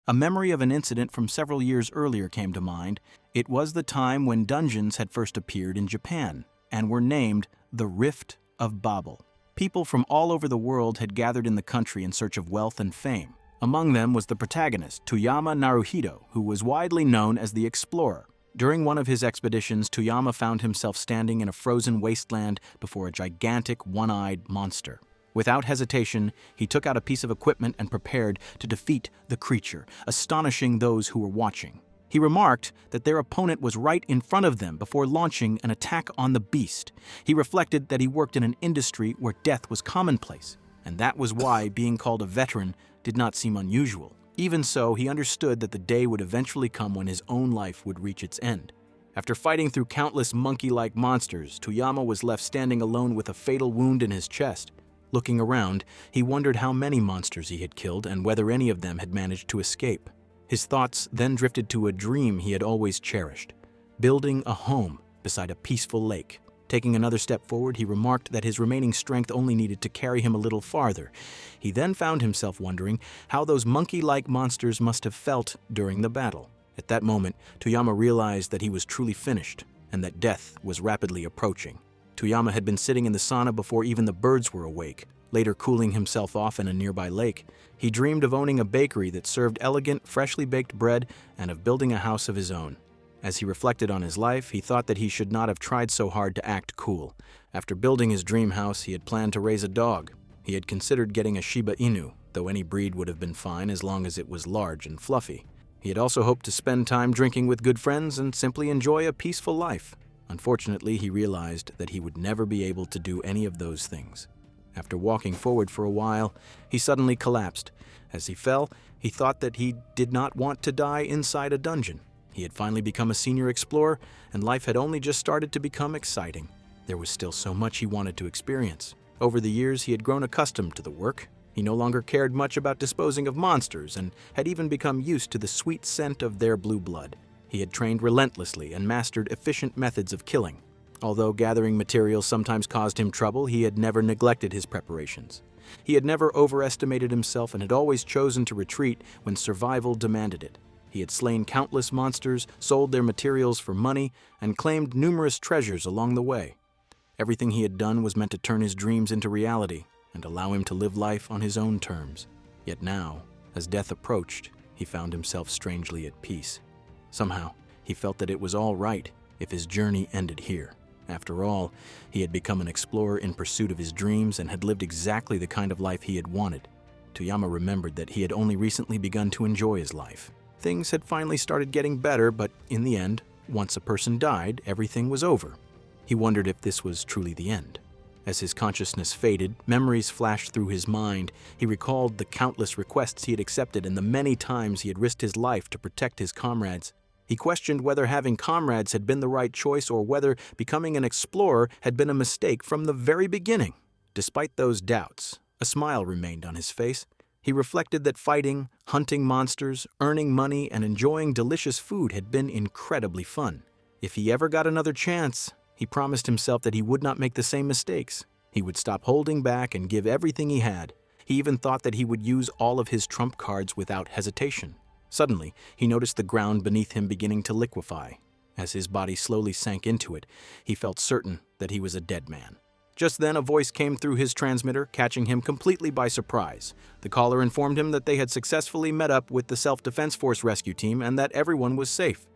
A memory of an incident from several years earlier came to mind. It was the time when dungeons had first appeared in Japan and were named the Rift of Babel. People from all over the world had gathered in the country in search of wealth and fame. Among them was the protagonist, Toyama Naruhito, who was widely known as the Explorer. During one of his expeditions, Toyama found himself standing in a frozen wasteland before a gigantic, one-eyed monster. Without hesitation, he took out a piece of equipment and prepared to defeat the creature, astonishing those who were watching. He remarked that their opponent was right in front of them before launching an attack on the beast. He reflected that he worked in an industry where death was commonplace, and that was why being called a veteran did not seem unusual. Even so, he understood that the day would eventually come when his own life would reach its end. After fighting through countless monkey-like monsters, Toyama was left standing alone with a fatal wound in his chest. Looking around, he wondered how many monsters he had killed and whether any of them had managed to escape. His thoughts then drifted to a dream he had always cherished, building a home beside a peaceful lake. Taking another step forward, he remarked that his remaining strength only needed to carry him a little farther. He then found himself wondering how those monkey-like monsters must have felt during the battle. At that moment, Toyama realized that he was truly finished and that death was rapidly approaching. Toyama had been sitting in the sauna before even the birds were awake, later cooling himself off in a nearby lake. He dreamed of owning a bakery that served elegant, freshly baked bread and of building a house of his own. As he reflected on his life, he thought that he should not have tried so hard to act cool. After building his dream house, he had planned to raise a dog. He had considered getting a Shiba Inu, though any breed would have been fine as long as it was large and fluffy. He had also hoped to spend time drinking with good friends and simply enjoy a peaceful life. Unfortunately, he realized that he would never be able to do any of those things. After walking forward for a while, he suddenly collapsed. As he fell, he thought that he did not want to die inside a dungeon. He had finally become a senior explorer, and life had only just started to become exciting. There was still so much he wanted to experience. Over the years, he had grown accustomed to the work. He no longer cared much about disposing of monsters and had even become used to the sweet scent of their blue blood. He had trained relentlessly and mastered efficient methods of killing. Although gathering materials sometimes caused him trouble, he had never neglected his preparations. He had never overestimated himself and had always chosen to retreat when survival demanded it. He had slain countless monsters, sold their materials for money, and claimed numerous treasures along the way. Everything he had done was meant to turn his dreams into reality and allow him to live life on his own terms. Yet now, as death approached, he found himself strangely at peace. Somehow, he felt that it was all right if his journey ended here. After all, he had become an explorer in pursuit of his dreams and had lived exactly the kind of life he had wanted. Toyama remembered that he had only recently begun to enjoy his life. Things had finally started getting better, but in the end, once a person died, everything was over. He wondered if this was truly the end. As his consciousness faded, memories flashed through his mind. He recalled the countless requests he had accepted and the many times he had risked his life to protect his comrades. He questioned whether having comrades had been the right choice or whether becoming an explorer had been a mistake from the very beginning. Despite those doubts, a smile remained on his face. He reflected that fighting, hunting monsters, earning money, and enjoying delicious food had been incredibly fun. If he ever got another chance, he promised himself that he would not make the same mistakes. He would stop holding back and give everything he had. He even thought that he would use all of his trump cards without hesitation. Suddenly, he noticed the ground beneath him beginning to liquefy. As his body slowly sank into it, he felt certain that he was a dead man. Just then, a voice came through his transmitter, catching him completely by surprise. The caller informed him that they had successfully met up with the Self-Defense Force rescue team and that everyone was safe.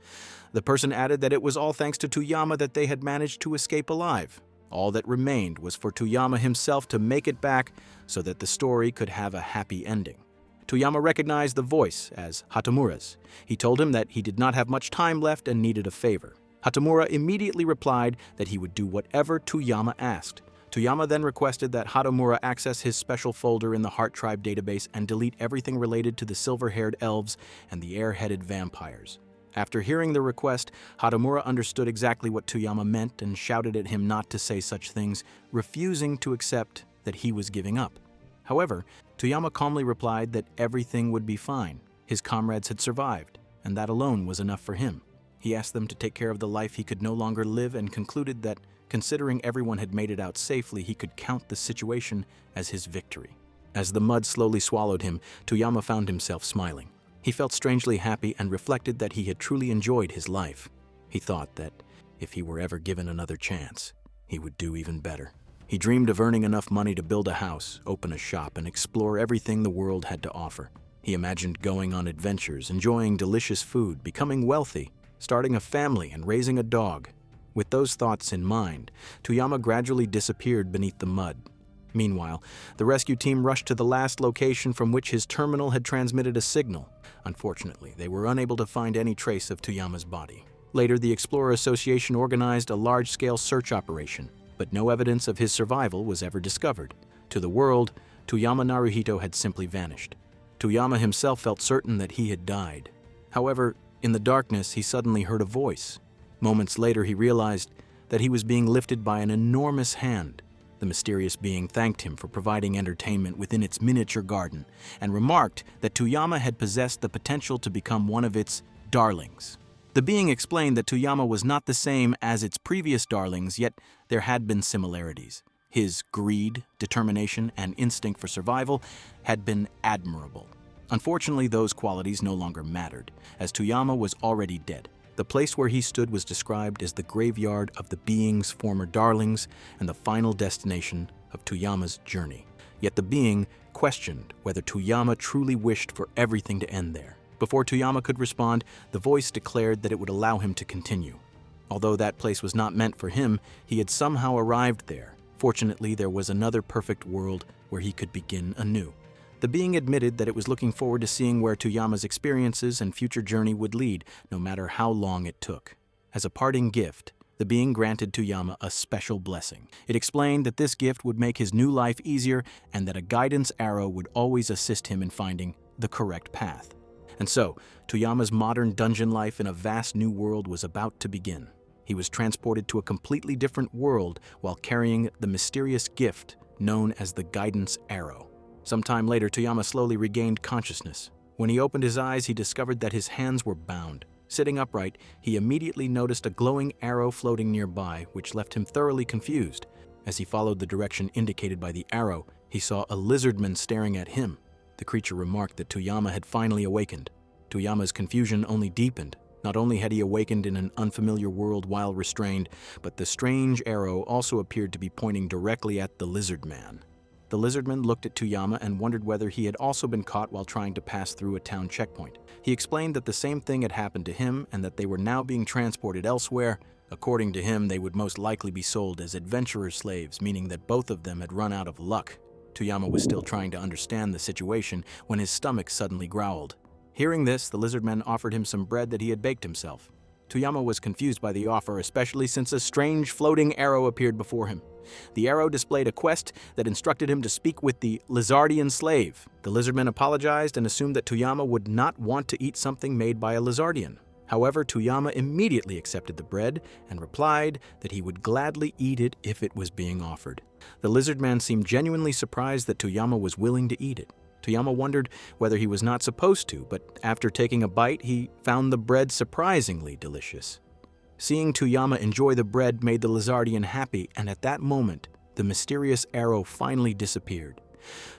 The person added that it was all thanks to Toyama that they had managed to escape alive. All that remained was for Toyama himself to make it back so that the story could have a happy ending. Toyama recognized the voice as Hatamura's. He told him that he did not have much time left and needed a favor. Hatamura immediately replied that he would do whatever Toyama asked. Toyama then requested that Hatamura access his special folder in the Heart Tribe database and delete everything related to the silver-haired elves and the air-headed vampires. After hearing the request, Hatamura understood exactly what Toyama meant and shouted at him not to say such things, refusing to accept that he was giving up. However, Toyama calmly replied that everything would be fine. His comrades had survived, and that alone was enough for him. He asked them to take care of the life he could no longer live and concluded that, considering everyone had made it out safely, he could count the situation as his victory. As the mud slowly swallowed him, Toyama found himself smiling. He felt strangely happy and reflected that he had truly enjoyed his life. He thought that if he were ever given another chance, he would do even better. He dreamed of earning enough money to build a house, open a shop, and explore everything the world had to offer. He imagined going on adventures, enjoying delicious food, becoming wealthy, starting a family, and raising a dog. With those thoughts in mind, Toyama gradually disappeared beneath the mud. Meanwhile, the rescue team rushed to the last location from which his terminal had transmitted a signal. Unfortunately, they were unable to find any trace of Toyama's body. Later, the Explorer Association organized a large-scale search operation, but no evidence of his survival was ever discovered. To the world, Toyama Naruhito had simply vanished. Toyama himself felt certain that he had died. However, in the darkness, he suddenly heard a voice. Moments later, he realized that he was being lifted by an enormous hand. The mysterious being thanked him for providing entertainment within its miniature garden and remarked that Toyama had possessed the potential to become one of its darlings. The being explained that Toyama was not the same as its previous darlings, yet there had been similarities. His greed, determination, and instinct for survival had been admirable. Unfortunately, those qualities no longer mattered, as Toyama was already dead. The place where he stood was described as the graveyard of the being's former darlings and the final destination of Toyama's journey. Yet the being questioned whether Toyama truly wished for everything to end there. Before Toyama could respond, the voice declared that it would allow him to continue. Although that place was not meant for him, he had somehow arrived there. Fortunately, there was another perfect world where he could begin anew. The being admitted that it was looking forward to seeing where Toyama's experiences and future journey would lead, no matter how long it took. As a parting gift, the being granted Toyama a special blessing. It explained that this gift would make his new life easier and that a guidance arrow would always assist him in finding the correct path. And so, Toyama's modern dungeon life in a vast new world was about to begin. He was transported to a completely different world while carrying the mysterious gift known as the guidance arrow. Sometime later, Toyama slowly regained consciousness. When he opened his eyes, he discovered that his hands were bound. Sitting upright, he immediately noticed a glowing arrow floating nearby, which left him thoroughly confused. As he followed the direction indicated by the arrow, he saw a lizardman staring at him. The creature remarked that Toyama had finally awakened. Toyama's confusion only deepened. Not only had he awakened in an unfamiliar world while restrained, but the strange arrow also appeared to be pointing directly at the lizardman. The lizardman looked at Toyama and wondered whether he had also been caught while trying to pass through a town checkpoint. He explained that the same thing had happened to him and that they were now being transported elsewhere. According to him, they would most likely be sold as adventurer slaves, meaning that both of them had run out of luck. Toyama was still trying to understand the situation when his stomach suddenly growled. Hearing this, the lizardman offered him some bread that he had baked himself. Toyama was confused by the offer, especially since a strange floating arrow appeared before him. The arrow displayed a quest that instructed him to speak with the Lizardian slave. The lizardman apologized and assumed that Toyama would not want to eat something made by a Lizardian. However, Toyama immediately accepted the bread and replied that he would gladly eat it if it was being offered. The lizardman seemed genuinely surprised that Toyama was willing to eat it. Toyama wondered whether he was not supposed to, but after taking a bite, he found the bread surprisingly delicious. Seeing Toyama enjoy the bread made the Lizardian happy, and at that moment, the mysterious arrow finally disappeared.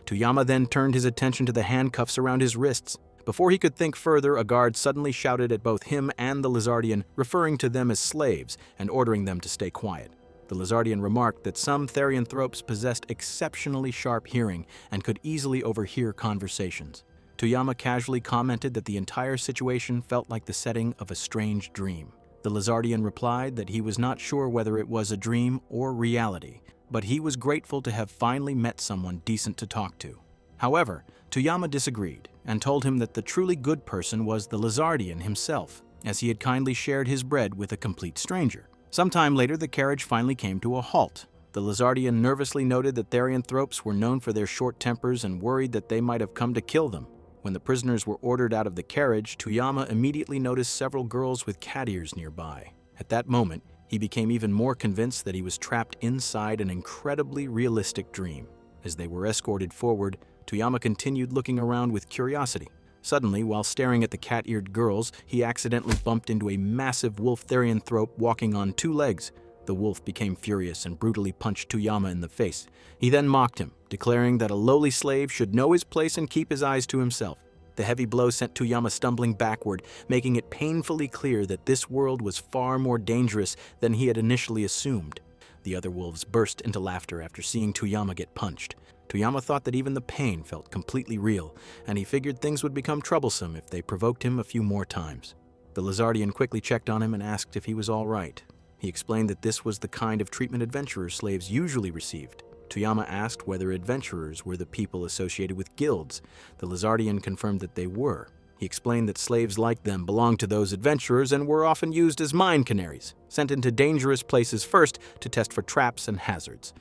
Toyama then turned his attention to the handcuffs around his wrists. Before he could think further, a guard suddenly shouted at both him and the Lizardian, referring to them as slaves and ordering them to stay quiet. The Lizardian remarked that some therianthropes possessed exceptionally sharp hearing and could easily overhear conversations. Toyama casually commented that the entire situation felt like the setting of a strange dream. The Lizardian replied that he was not sure whether it was a dream or reality, but he was grateful to have finally met someone decent to talk to. However, Toyama disagreed and told him that the truly good person was the Lizardian himself, as he had kindly shared his bread with a complete stranger. Sometime later, the carriage finally came to a halt. The Lizardian nervously noted that therianthropes were known for their short tempers and worried that they might have come to kill them. When the prisoners were ordered out of the carriage, Toyama immediately noticed several girls with cat ears nearby. At that moment, he became even more convinced that he was trapped inside an incredibly realistic dream. As they were escorted forward, Toyama continued looking around with curiosity. Suddenly, while staring at the cat-eared girls, he accidentally bumped into a massive wolf therianthrope walking on two legs. The wolf became furious and brutally punched Toyama in the face. He then mocked him, declaring that a lowly slave should know his place and keep his eyes to himself. The heavy blow sent Toyama stumbling backward, making it painfully clear that this world was far more dangerous than he had initially assumed. The other wolves burst into laughter after seeing Toyama get punched. Toyama thought that even the pain felt completely real, and he figured things would become troublesome if they provoked him a few more times. The Lizardian quickly checked on him and asked if he was all right. He explained that this was the kind of treatment adventurer slaves usually received. Toyama asked whether adventurers were the people associated with guilds. The Lizardian confirmed that they were. He explained that slaves like them belonged to those adventurers and were often used as mine canaries, sent into dangerous places first to test for traps and hazards.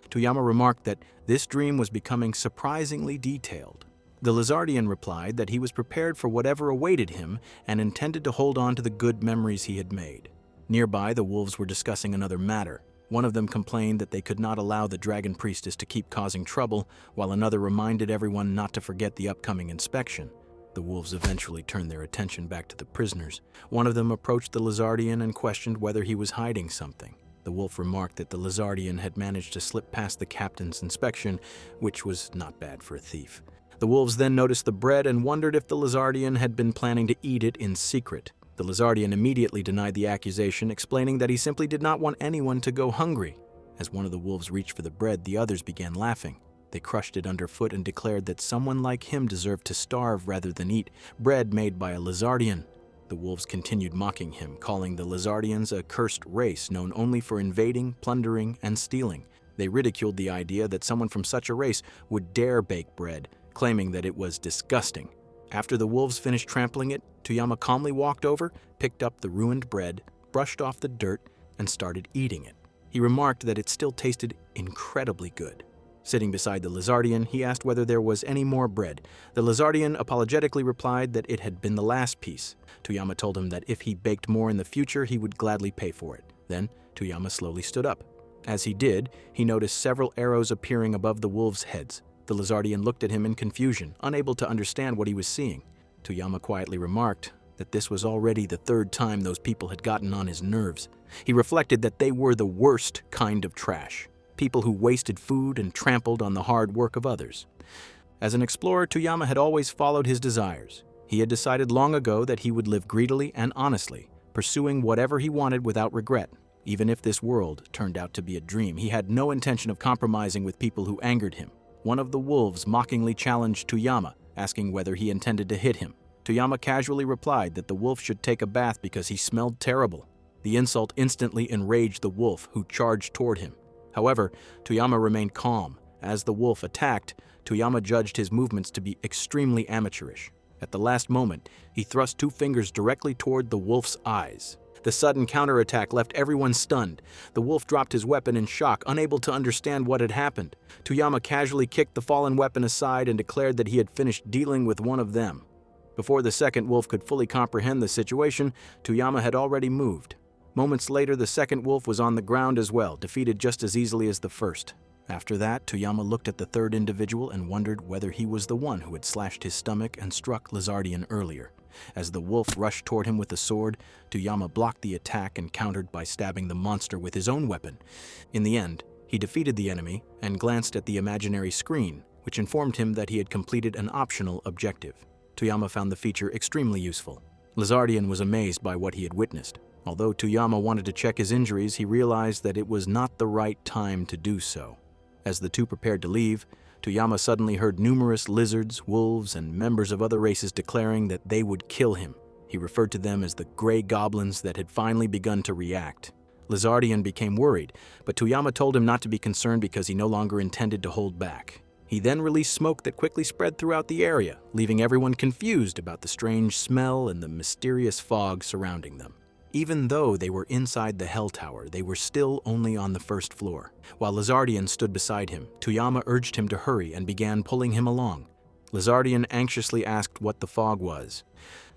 Toyama remarked that this dream was becoming surprisingly detailed. The Lizardian replied that he was prepared for whatever awaited him and intended to hold on to the good memories he had made. Nearby, the wolves were discussing another matter. One of them complained that they could not allow the dragon priestess to keep causing trouble, while another reminded everyone not to forget the upcoming inspection. The wolves eventually turned their attention back to the prisoners. One of them approached the Lizardian and questioned whether he was hiding something. The wolf remarked that the Lizardian had managed to slip past the captain's inspection, which was not bad for a thief. The wolves then noticed the bread and wondered if the Lizardian had been planning to eat it in secret. The Lizardian immediately denied the accusation, explaining that he simply did not want anyone to go hungry. As one of the wolves reached for the bread, the others began laughing. They crushed it underfoot and declared that someone like him deserved to starve rather than eat bread made by a Lizardian. The wolves continued mocking him, calling the Lizardians a cursed race known only for invading, plundering, and stealing. They ridiculed the idea that someone from such a race would dare bake bread, claiming that it was disgusting. After the wolves finished trampling it, Toyama calmly walked over, picked up the ruined bread, brushed off the dirt, and started eating it. He remarked that it still tasted incredibly good. Sitting beside the Lizardian, he asked whether there was any more bread. The Lizardian apologetically replied that it had been the last piece. Toyama told him that if he baked more in the future, he would gladly pay for it. Then, Toyama slowly stood up. As he did, he noticed several arrows appearing above the wolves' heads. The Lizardian looked at him in confusion, unable to understand what he was seeing. Toyama quietly remarked that this was already the third time those people had gotten on his nerves. He reflected that they were the worst kind of trash. People who wasted food and trampled on the hard work of others. As an explorer, Toyama had always followed his desires. He had decided long ago that he would live greedily and honestly, pursuing whatever he wanted without regret. Even if this world turned out to be a dream, he had no intention of compromising with people who angered him. One of the wolves mockingly challenged Toyama, asking whether he intended to hit him. Toyama casually replied that the wolf should take a bath because he smelled terrible. The insult instantly enraged the wolf, who charged toward him. However, Toyama remained calm. As the wolf attacked, Toyama judged his movements to be extremely amateurish. At the last moment, he thrust 2 fingers directly toward the wolf's eyes. The sudden counterattack left everyone stunned. The wolf dropped his weapon in shock, unable to understand what had happened. Toyama casually kicked the fallen weapon aside and declared that he had finished dealing with one of them. Before the second wolf could fully comprehend the situation, Toyama had already moved. Moments later, the second wolf was on the ground as well, defeated just as easily as the first. After that, Toyama looked at the third individual and wondered whether he was the one who had slashed his stomach and struck Lizardian earlier. As the wolf rushed toward him with a sword, Toyama blocked the attack and countered by stabbing the monster with his own weapon. In the end, he defeated the enemy and glanced at the imaginary screen, which informed him that he had completed an optional objective. Toyama found the feature extremely useful. Lizardian was amazed by what he had witnessed. Although Toyama wanted to check his injuries, he realized that it was not the right time to do so. As the two prepared to leave, Toyama suddenly heard numerous lizards, wolves, and members of other races declaring that they would kill him. He referred to them as the gray goblins that had finally begun to react. Lizardian became worried, but Toyama told him not to be concerned because he no longer intended to hold back. He then released smoke that quickly spread throughout the area, leaving everyone confused about the strange smell and the mysterious fog surrounding them. Even though they were inside the Hell Tower, they were still only on the first floor. While Lizardian stood beside him, Toyama urged him to hurry and began pulling him along. Lizardian anxiously asked what the fog was.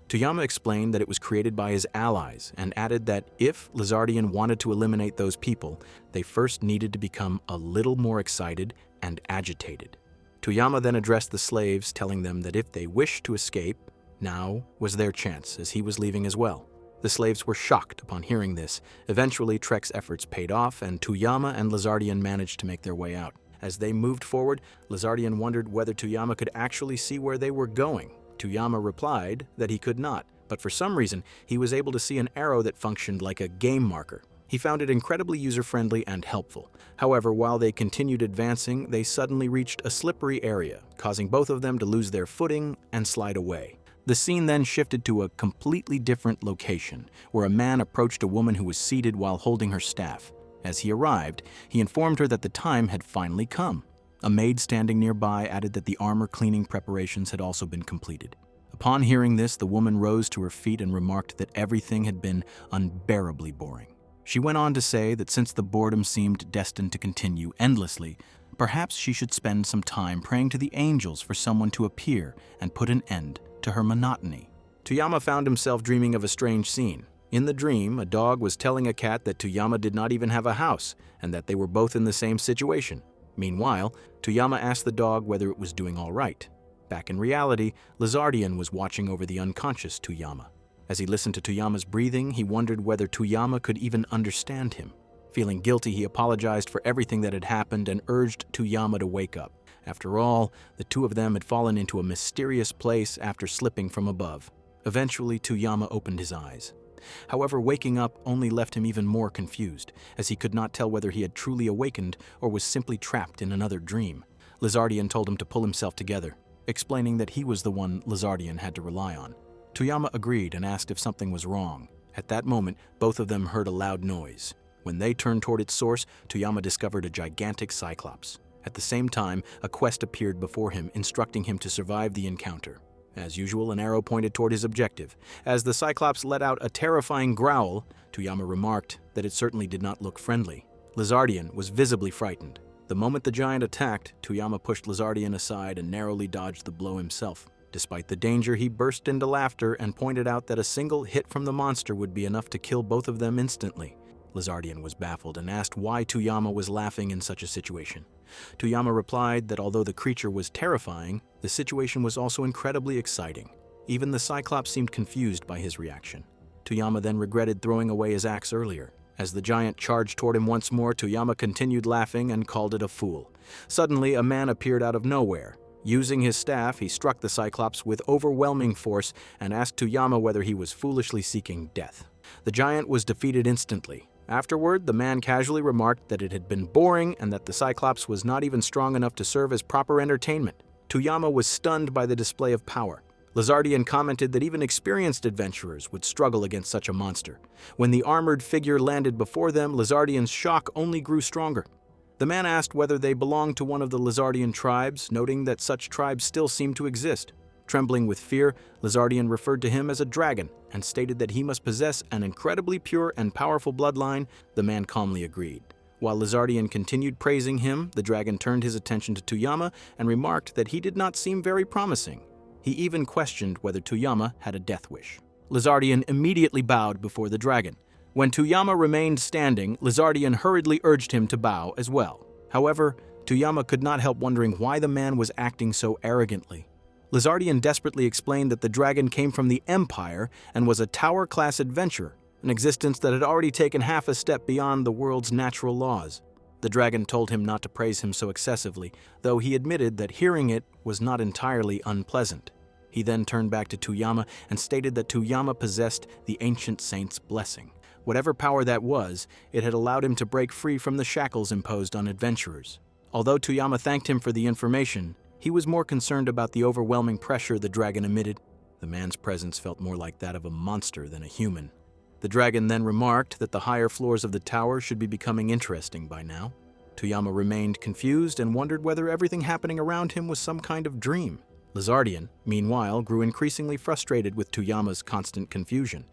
Toyama explained that it was created by his allies and added that if Lizardian wanted to eliminate those people, they first needed to become a little more excited and agitated. Toyama then addressed the slaves, telling them that if they wished to escape, now was their chance, as he was leaving as well. The slaves were shocked upon hearing this. Eventually, Trek's efforts paid off, and Toyama and Lizardian managed to make their way out. As they moved forward, Lizardian wondered whether Toyama could actually see where they were going. Tuyama replied that he could not, but for some reason he was able to see an arrow that functioned like a game marker. He found it incredibly user-friendly and helpful. However, while they continued advancing, they suddenly reached a slippery area, causing both of them to lose their footing and slide away. The scene then shifted to a completely different location, where a man approached a woman who was seated while holding her staff. As he arrived, he informed her that the time had finally come. A maid standing nearby added that the armor cleaning preparations had also been completed. Upon hearing this, the woman rose to her feet and remarked that everything had been unbearably boring. She went on to say that since the boredom seemed destined to continue endlessly, perhaps she should spend some time praying to the angels for someone to appear and put an end to her monotony. Tuyama found himself dreaming of a strange scene. In the dream, a dog was telling a cat that Tuyama did not even have a house and that they were both in the same situation. Meanwhile, Tuyama asked the dog whether it was doing all right. Back in reality, Lizardian was watching over the unconscious Tuyama. As he listened to Tuyama's breathing, he wondered whether Tuyama could even understand him. Feeling guilty, he apologized for everything that had happened and urged Tuyama to wake up. After all, the two of them had fallen into a mysterious place after slipping from above. Eventually, Tuyama opened his eyes. However, waking up only left him even more confused, as he could not tell whether he had truly awakened or was simply trapped in another dream. Lizardian told him to pull himself together, explaining that he was the one Lizardian had to rely on. Tuyama agreed and asked if something was wrong. At that moment, both of them heard a loud noise. When they turned toward its source, Tuyama discovered a gigantic cyclops. At the same time, a quest appeared before him, instructing him to survive the encounter. As usual, an arrow pointed toward his objective. As the cyclops let out a terrifying growl, Tuyama remarked that it certainly did not look friendly. Lizardian was visibly frightened. The moment the giant attacked, Tuyama pushed Lizardian aside and narrowly dodged the blow himself. Despite the danger, he burst into laughter and pointed out that a single hit from the monster would be enough to kill both of them instantly. Lizardian was baffled and asked why Tuyama was laughing in such a situation. Tuyama replied that although the creature was terrifying, the situation was also incredibly exciting. Even the Cyclops seemed confused by his reaction. Tuyama then regretted throwing away his axe earlier. As the giant charged toward him once more, Tuyama continued laughing and called it a fool. Suddenly, a man appeared out of nowhere. Using his staff, he struck the Cyclops with overwhelming force and asked Tuyama whether he was foolishly seeking death. The giant was defeated instantly. Afterward, the man casually remarked that it had been boring and that the Cyclops was not even strong enough to serve as proper entertainment. Tuyama was stunned by the display of power. Lizardian commented that even experienced adventurers would struggle against such a monster. When the armored figure landed before them, Lizardian's shock only grew stronger. The man asked whether they belonged to one of the Lizardian tribes, noting that such tribes still seemed to exist. Trembling with fear, Lizardian referred to him as a dragon and stated that he must possess an incredibly pure and powerful bloodline. The man calmly agreed. While Lizardian continued praising him, the dragon turned his attention to Tuyama and remarked that he did not seem very promising. He even questioned whether Tuyama had a death wish. Lizardian immediately bowed before the dragon. When Tuyama remained standing, Lizardian hurriedly urged him to bow as well. However, Tuyama could not help wondering why the man was acting so arrogantly. Lizardian desperately explained that the dragon came from the Empire and was a tower-class adventurer, an existence that had already taken half a step beyond the world's natural laws. The dragon told him not to praise him so excessively, though he admitted that hearing it was not entirely unpleasant. He then turned back to Tuyama and stated that Tuyama possessed the ancient saint's blessing. Whatever power that was, it had allowed him to break free from the shackles imposed on adventurers. Although Tuyama thanked him for the information, he was more concerned about the overwhelming pressure the dragon emitted. The man's presence felt more like that of a monster than a human. The dragon then remarked that the higher floors of the tower should be becoming interesting by now. Tuyama remained confused and wondered whether everything happening around him was some kind of dream. Lizardian, meanwhile, grew increasingly frustrated with Tuyama's constant confusion.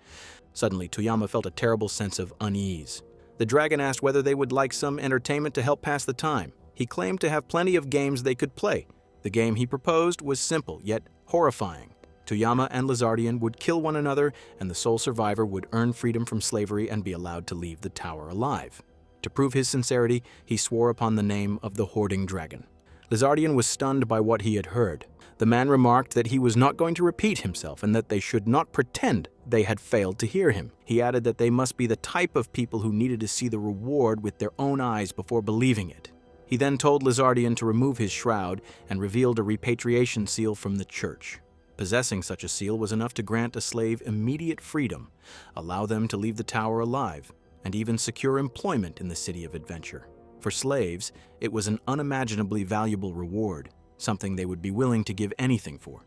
Suddenly, Tuyama felt a terrible sense of unease. The dragon asked whether they would like some entertainment to help pass the time. He claimed to have plenty of games they could play. The game he proposed was simple, yet horrifying. Tuyama and Lizardian would kill one another, and the sole survivor would earn freedom from slavery and be allowed to leave the tower alive. To prove his sincerity, he swore upon the name of the hoarding dragon. Lizardian was stunned by what he had heard. The man remarked that he was not going to repeat himself and that they should not pretend they had failed to hear him. He added that they must be the type of people who needed to see the reward with their own eyes before believing it. He then told Lizardian to remove his shroud and revealed a repatriation seal from the church. Possessing such a seal was enough to grant a slave immediate freedom, allow them to leave the tower alive, and even secure employment in the city of adventure. For slaves, it was an unimaginably valuable reward, something they would be willing to give anything for.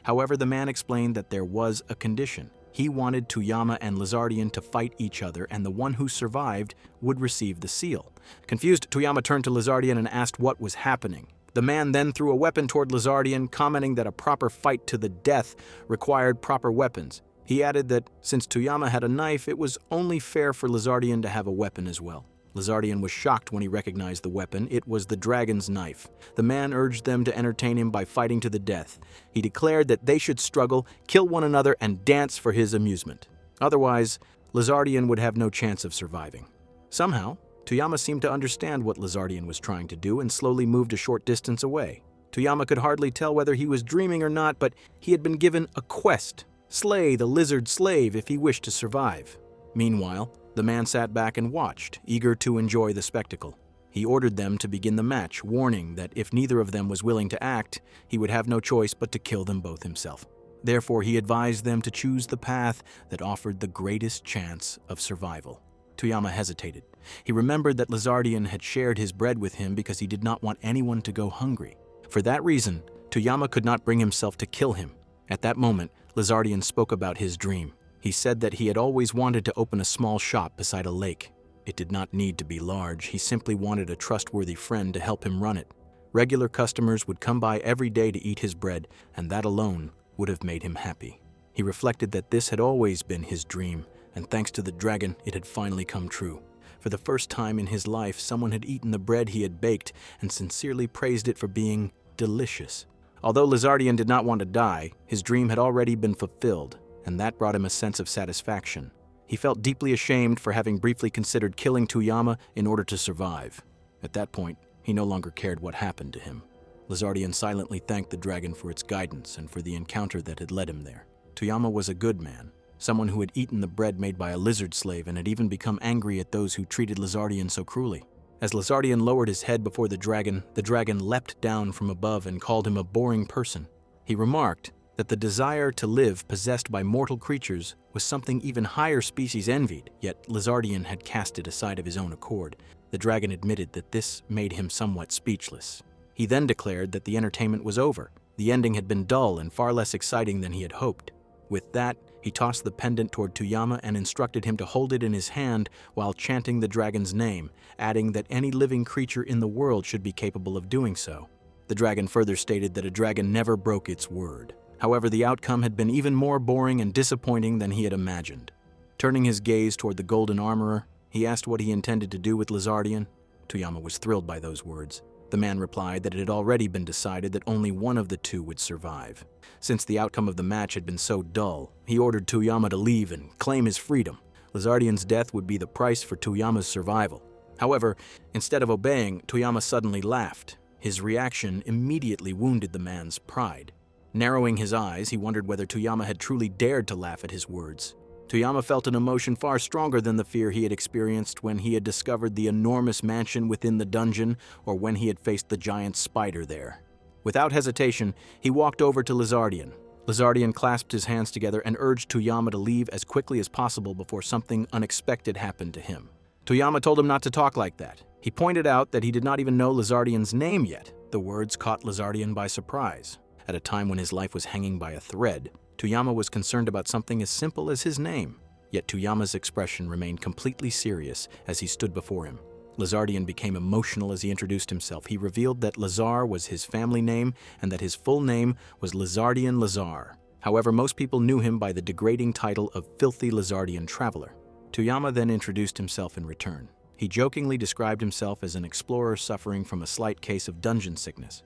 However, the man explained that there was a condition. He wanted Toyama and Lizardian to fight each other, and the one who survived would receive the seal. Confused, Toyama turned to Lizardian and asked what was happening. The man then threw a weapon toward Lizardian, commenting that a proper fight to the death required proper weapons. He added that since Toyama had a knife, it was only fair for Lizardian to have a weapon as well. Lizardian was shocked when he recognized the weapon. It was the dragon's knife. The man urged them to entertain him by fighting to the death. He declared that they should struggle, kill one another, and dance for his amusement. Otherwise, Lizardian would have no chance of surviving. Somehow, Toyama seemed to understand what Lizardian was trying to do and slowly moved a short distance away. Toyama could hardly tell whether he was dreaming or not, but he had been given a quest: slay the lizard slave if he wished to survive. Meanwhile, the man sat back and watched, eager to enjoy the spectacle. He ordered them to begin the match, warning that if neither of them was willing to act, he would have no choice but to kill them both himself. Therefore, he advised them to choose the path that offered the greatest chance of survival. Toyama hesitated. He remembered that Lizardian had shared his bread with him because he did not want anyone to go hungry. For that reason, Toyama could not bring himself to kill him. At that moment, Lizardian spoke about his dream. He said that he had always wanted to open a small shop beside a lake. It did not need to be large. He simply wanted a trustworthy friend to help him run it. Regular customers would come by every day to eat his bread, and that alone would have made him happy. He reflected that this had always been his dream, and thanks to the dragon, it had finally come true. For the first time in his life, someone had eaten the bread he had baked and sincerely praised it for being delicious. Although Lizardian did not want to die, his dream had already been fulfilled, and that brought him a sense of satisfaction. He felt deeply ashamed for having briefly considered killing Toyama in order to survive. At that point, he no longer cared what happened to him. Lizardian silently thanked the dragon for its guidance and for the encounter that had led him there. Toyama was a good man, someone who had eaten the bread made by a lizard slave and had even become angry at those who treated Lizardian so cruelly. As Lizardian lowered his head before the dragon leapt down from above and called him a boring person. He remarked that the desire to live possessed by mortal creatures was something even higher species envied, yet Lizardian had cast it aside of his own accord. The dragon admitted that this made him somewhat speechless. He then declared that the entertainment was over. The ending had been dull and far less exciting than he had hoped. With that, he tossed the pendant toward Toyama and instructed him to hold it in his hand while chanting the dragon's name, adding that any living creature in the world should be capable of doing so. The dragon further stated that a dragon never broke its word. However, the outcome had been even more boring and disappointing than he had imagined. Turning his gaze toward the golden armorer, he asked what he intended to do with Lizardian. Toyama was thrilled by those words. The man replied that it had already been decided that only one of the two would survive. Since the outcome of the match had been so dull, he ordered Toyama to leave and claim his freedom. Lizardian's death would be the price for Toyama's survival. However, instead of obeying, Toyama suddenly laughed. His reaction immediately wounded the man's pride. Narrowing his eyes, he wondered whether Toyama had truly dared to laugh at his words. Toyama felt an emotion far stronger than the fear he had experienced when he had discovered the enormous mansion within the dungeon or when he had faced the giant spider there. Without hesitation, he walked over to Lizardian. Lizardian clasped his hands together and urged Toyama to leave as quickly as possible before something unexpected happened to him. Toyama told him not to talk like that. He pointed out that he did not even know Lizardian's name yet. The words caught Lizardian by surprise. At a time when his life was hanging by a thread, Toyama was concerned about something as simple as his name. Yet Toyama's expression remained completely serious as he stood before him. Lizardian became emotional as he introduced himself. He revealed that Lazar was his family name and that his full name was Lizardian Lazar. However, most people knew him by the degrading title of Filthy Lizardian Traveler. Toyama then introduced himself in return. He jokingly described himself as an explorer suffering from a slight case of dungeon sickness.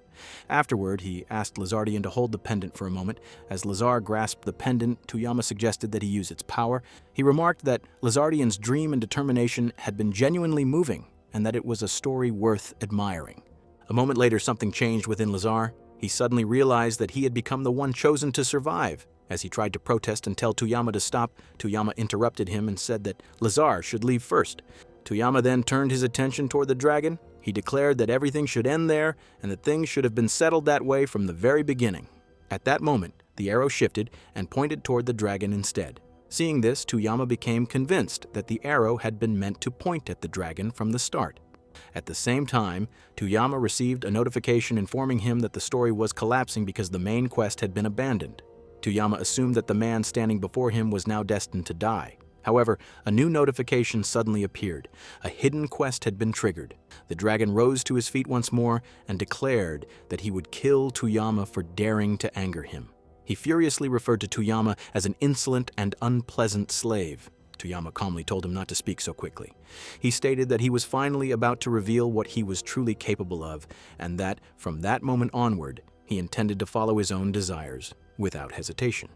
Afterward, he asked Lizardian to hold the pendant for a moment. As Lazar grasped the pendant, Toyama suggested that he use its power. He remarked that Lizardian's dream and determination had been genuinely moving, and that it was a story worth admiring. A moment later, something changed within Lazar. He suddenly realized that he had become the one chosen to survive. As he tried to protest and tell Toyama to stop, Toyama interrupted him and said that Lazar should leave first. Toyama then turned his attention toward the dragon. He declared that everything should end there and that things should have been settled that way from the very beginning. At that moment, The arrow shifted and pointed toward the dragon instead. Seeing this, Toyama became convinced that the arrow had been meant to point at the dragon from the start. At the same time, Toyama received a notification informing him that the story was collapsing because the main quest had been abandoned. Toyama assumed that the man standing before him was now destined to die. However, a new notification suddenly appeared. A hidden quest had been triggered. The dragon rose to his feet once more and declared that he would kill Toyama for daring to anger him. He furiously referred to Toyama as an insolent and unpleasant slave. Toyama calmly told him not to speak so quickly. He stated that he was finally about to reveal what he was truly capable of, and that, from that moment onward, he intended to follow his own desires, without hesitation.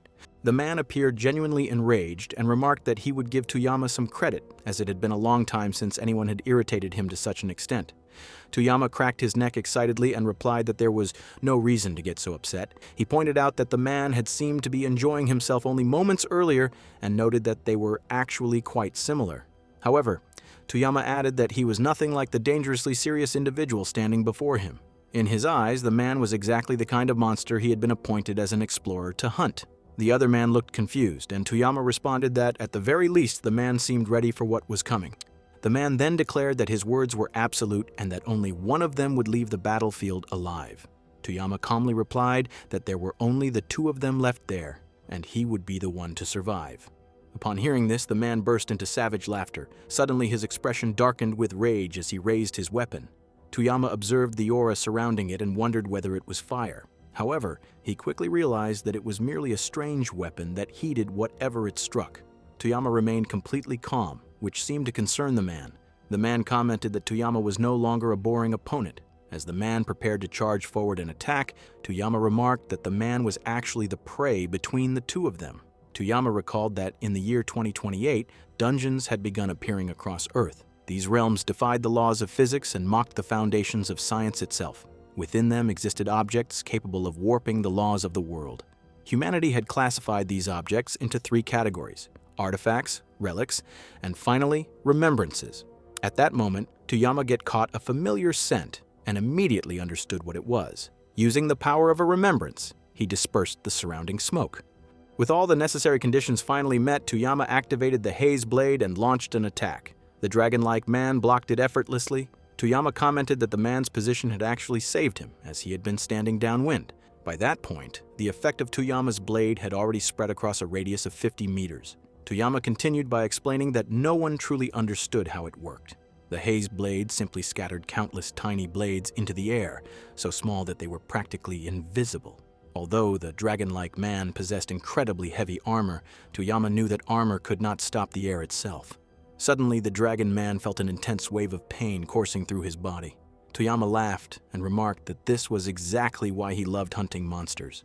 The man appeared genuinely enraged and remarked that he would give Toyama some credit, as it had been a long time since anyone had irritated him to such an extent. Toyama cracked his neck excitedly and replied that there was no reason to get so upset. He pointed out that the man had seemed to be enjoying himself only moments earlier and noted that they were actually quite similar. However, Toyama added that he was nothing like the dangerously serious individual standing before him. In his eyes, the man was exactly the kind of monster he had been appointed as an explorer to hunt. The other man looked confused, and Toyama responded that, at the very least, the man seemed ready for what was coming. The man then declared that his words were absolute and that only one of them would leave the battlefield alive. Toyama calmly replied that there were only the two of them left there, and he would be the one to survive. Upon hearing this, the man burst into savage laughter. Suddenly, his expression darkened with rage as he raised his weapon. Toyama observed the aura surrounding it and wondered whether it was fire. However, he quickly realized that it was merely a strange weapon that heeded whatever it struck. Toyama remained completely calm, which seemed to concern the man. The man commented that Toyama was no longer a boring opponent. As the man prepared to charge forward and attack, Toyama remarked that the man was actually the prey between the two of them. Toyama recalled that in the year 2028, dungeons had begun appearing across Earth. These realms defied the laws of physics and mocked the foundations of science itself. Within them existed objects capable of warping the laws of the world. Humanity had classified these objects into three categories: artifacts, relics, and finally, remembrances. At that moment, Toyama caught a familiar scent and immediately understood what it was. Using the power of a remembrance, he dispersed the surrounding smoke. With all the necessary conditions finally met, Toyama activated the haze blade and launched an attack. The dragon-like man blocked it effortlessly. Toyama commented that the man's position had actually saved him, as he had been standing downwind. By that point, the effect of Toyama's blade had already spread across a radius of 50 meters. Toyama continued by explaining that no one truly understood how it worked. The haze blade simply scattered countless tiny blades into the air, so small that they were practically invisible. Although the dragon-like man possessed incredibly heavy armor, Toyama knew that armor could not stop the air itself. Suddenly, the dragon man felt an intense wave of pain coursing through his body. Toyama laughed and remarked that this was exactly why he loved hunting monsters.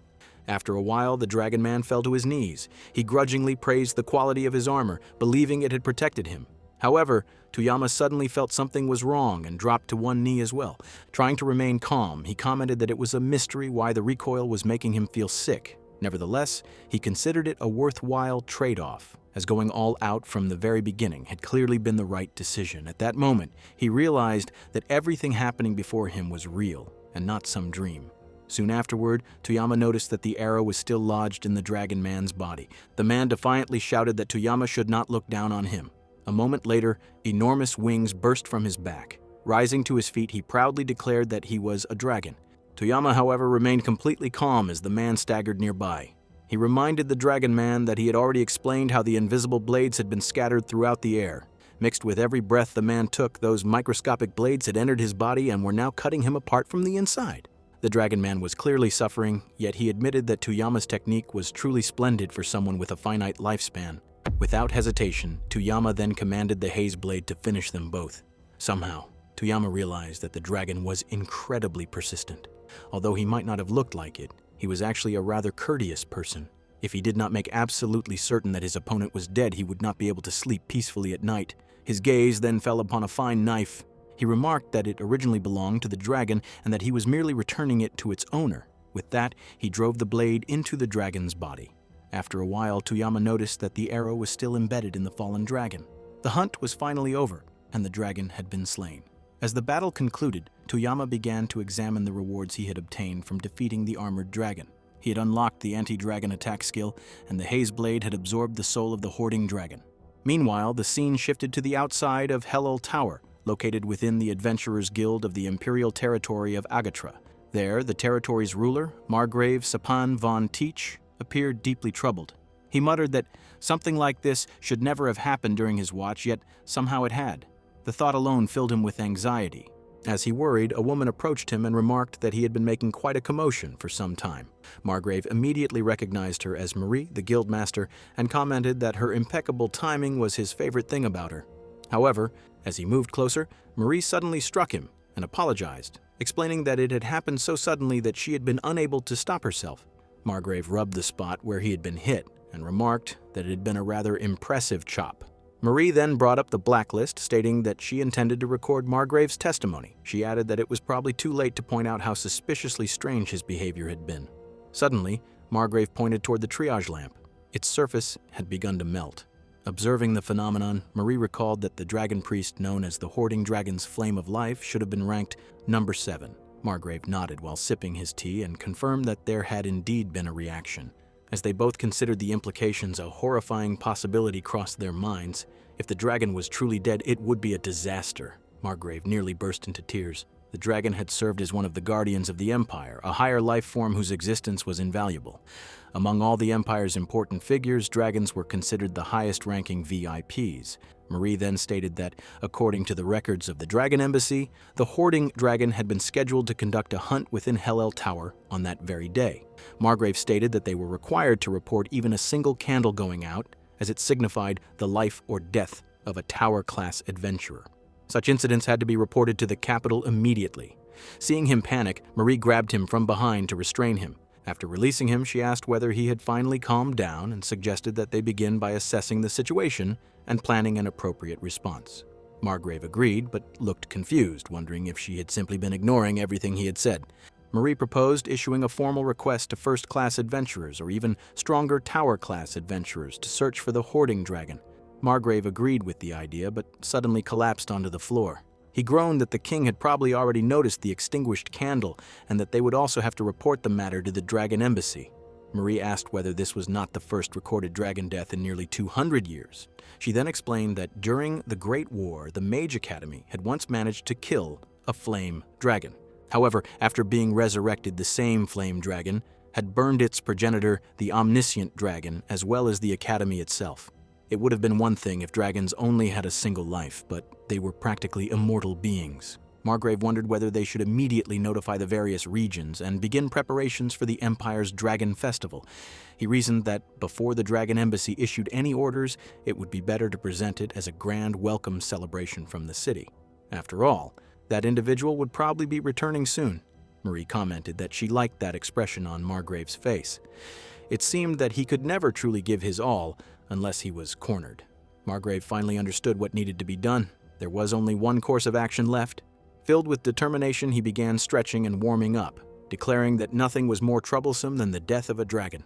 After a while, the dragon man fell to his knees. He grudgingly praised the quality of his armor, believing it had protected him. However, Toyama suddenly felt something was wrong and dropped to one knee as well. Trying to remain calm, he commented that it was a mystery why the recoil was making him feel sick. Nevertheless, he considered it a worthwhile trade-off, as going all out from the very beginning had clearly been the right decision. At that moment, he realized that everything happening before him was real and not some dream. Soon afterward, Toyama noticed that the arrow was still lodged in the dragon man's body. The man defiantly shouted that Toyama should not look down on him. A moment later, enormous wings burst from his back. Rising to his feet, he proudly declared that he was a dragon. Toyama, however, remained completely calm as the man staggered nearby. He reminded the dragon man that he had already explained how the invisible blades had been scattered throughout the air. Mixed with every breath the man took, those microscopic blades had entered his body and were now cutting him apart from the inside. The dragon man was clearly suffering, yet he admitted that Toyama's technique was truly splendid for someone with a finite lifespan. Without hesitation, Toyama then commanded the haze blade to finish them both. Somehow, Toyama realized that the dragon was incredibly persistent. Although he might not have looked like it, he was actually a rather courteous person. If he did not make absolutely certain that his opponent was dead, he would not be able to sleep peacefully at night. His gaze then fell upon a fine knife. He remarked that it originally belonged to the dragon and that he was merely returning it to its owner. With that, he drove the blade into the dragon's body. After a while, Toyama noticed that the arrow was still embedded in the fallen dragon. The hunt was finally over, and the dragon had been slain. As the battle concluded, Toyama began to examine the rewards he had obtained from defeating the armored dragon. He had unlocked the anti-dragon attack skill, and the haze blade had absorbed the soul of the hoarding dragon. Meanwhile, the scene shifted to the outside of Yahello Tower, located within the Adventurers Guild of the Imperial Territory of Agatra. There, the territory's ruler, Margrave Sapan von Teach, appeared deeply troubled. He muttered that something like this should never have happened during his watch, yet somehow it had. The thought alone filled him with anxiety. As he worried, a woman approached him and remarked that he had been making quite a commotion for some time. Margrave immediately recognized her as Marie, the guildmaster, and commented that her impeccable timing was his favorite thing about her. However, as he moved closer, Marie suddenly struck him and apologized, explaining that it had happened so suddenly that she had been unable to stop herself. Margrave rubbed the spot where he had been hit and remarked that it had been a rather impressive chop. Marie then brought up the blacklist, stating that she intended to record Margrave's testimony. She added that it was probably too late to point out how suspiciously strange his behavior had been. Suddenly, Margrave pointed toward the triage lamp. Its surface had begun to melt. Observing the phenomenon, Marie recalled that the dragon priest known as the Hoarding Dragon's Flame of Life should have been ranked number 7. Margrave nodded while sipping his tea and confirmed that there had indeed been a reaction. As they both considered the implications, a horrifying possibility crossed their minds. If the dragon was truly dead, it would be a disaster. Margrave nearly burst into tears. The dragon had served as one of the guardians of the Empire, a higher life form whose existence was invaluable. Among all the Empire's important figures, dragons were considered the highest-ranking VIPs. Marie then stated that, according to the records of the Dragon Embassy, the Hoarding Dragon had been scheduled to conduct a hunt within Yahello Tower on that very day. Margrave stated that they were required to report even a single candle going out, as it signified the life or death of a Tower-class adventurer. Such incidents had to be reported to the capital immediately. Seeing him panic, Marie grabbed him from behind to restrain him. After releasing him, she asked whether he had finally calmed down and suggested that they begin by assessing the situation and planning an appropriate response. Margrave agreed, but looked confused, wondering if she had simply been ignoring everything he had said. Marie proposed issuing a formal request to first-class adventurers or even stronger tower-class adventurers to search for the Hoarding Dragon. Margrave agreed with the idea, but suddenly collapsed onto the floor. He groaned that the king had probably already noticed the extinguished candle and that they would also have to report the matter to the Dragon Embassy. Marie asked whether this was not the first recorded dragon death in nearly 200 years. She then explained that during the Great War, the Mage Academy had once managed to kill a flame dragon. However, after being resurrected, the same flame dragon had burned its progenitor, the omniscient dragon, as well as the academy itself. It would have been one thing if dragons only had a single life, but they were practically immortal beings. Margrave wondered whether they should immediately notify the various regions and begin preparations for the Empire's Dragon Festival. He reasoned that before the Dragon Embassy issued any orders, it would be better to present it as a grand welcome celebration from the city. After all, that individual would probably be returning soon. Marie commented that she liked that expression on Margrave's face. It seemed that he could never truly give his all unless he was cornered. Margrave finally understood what needed to be done. There was only one course of action left. Filled with determination, he began stretching and warming up, declaring that nothing was more troublesome than the death of a dragon.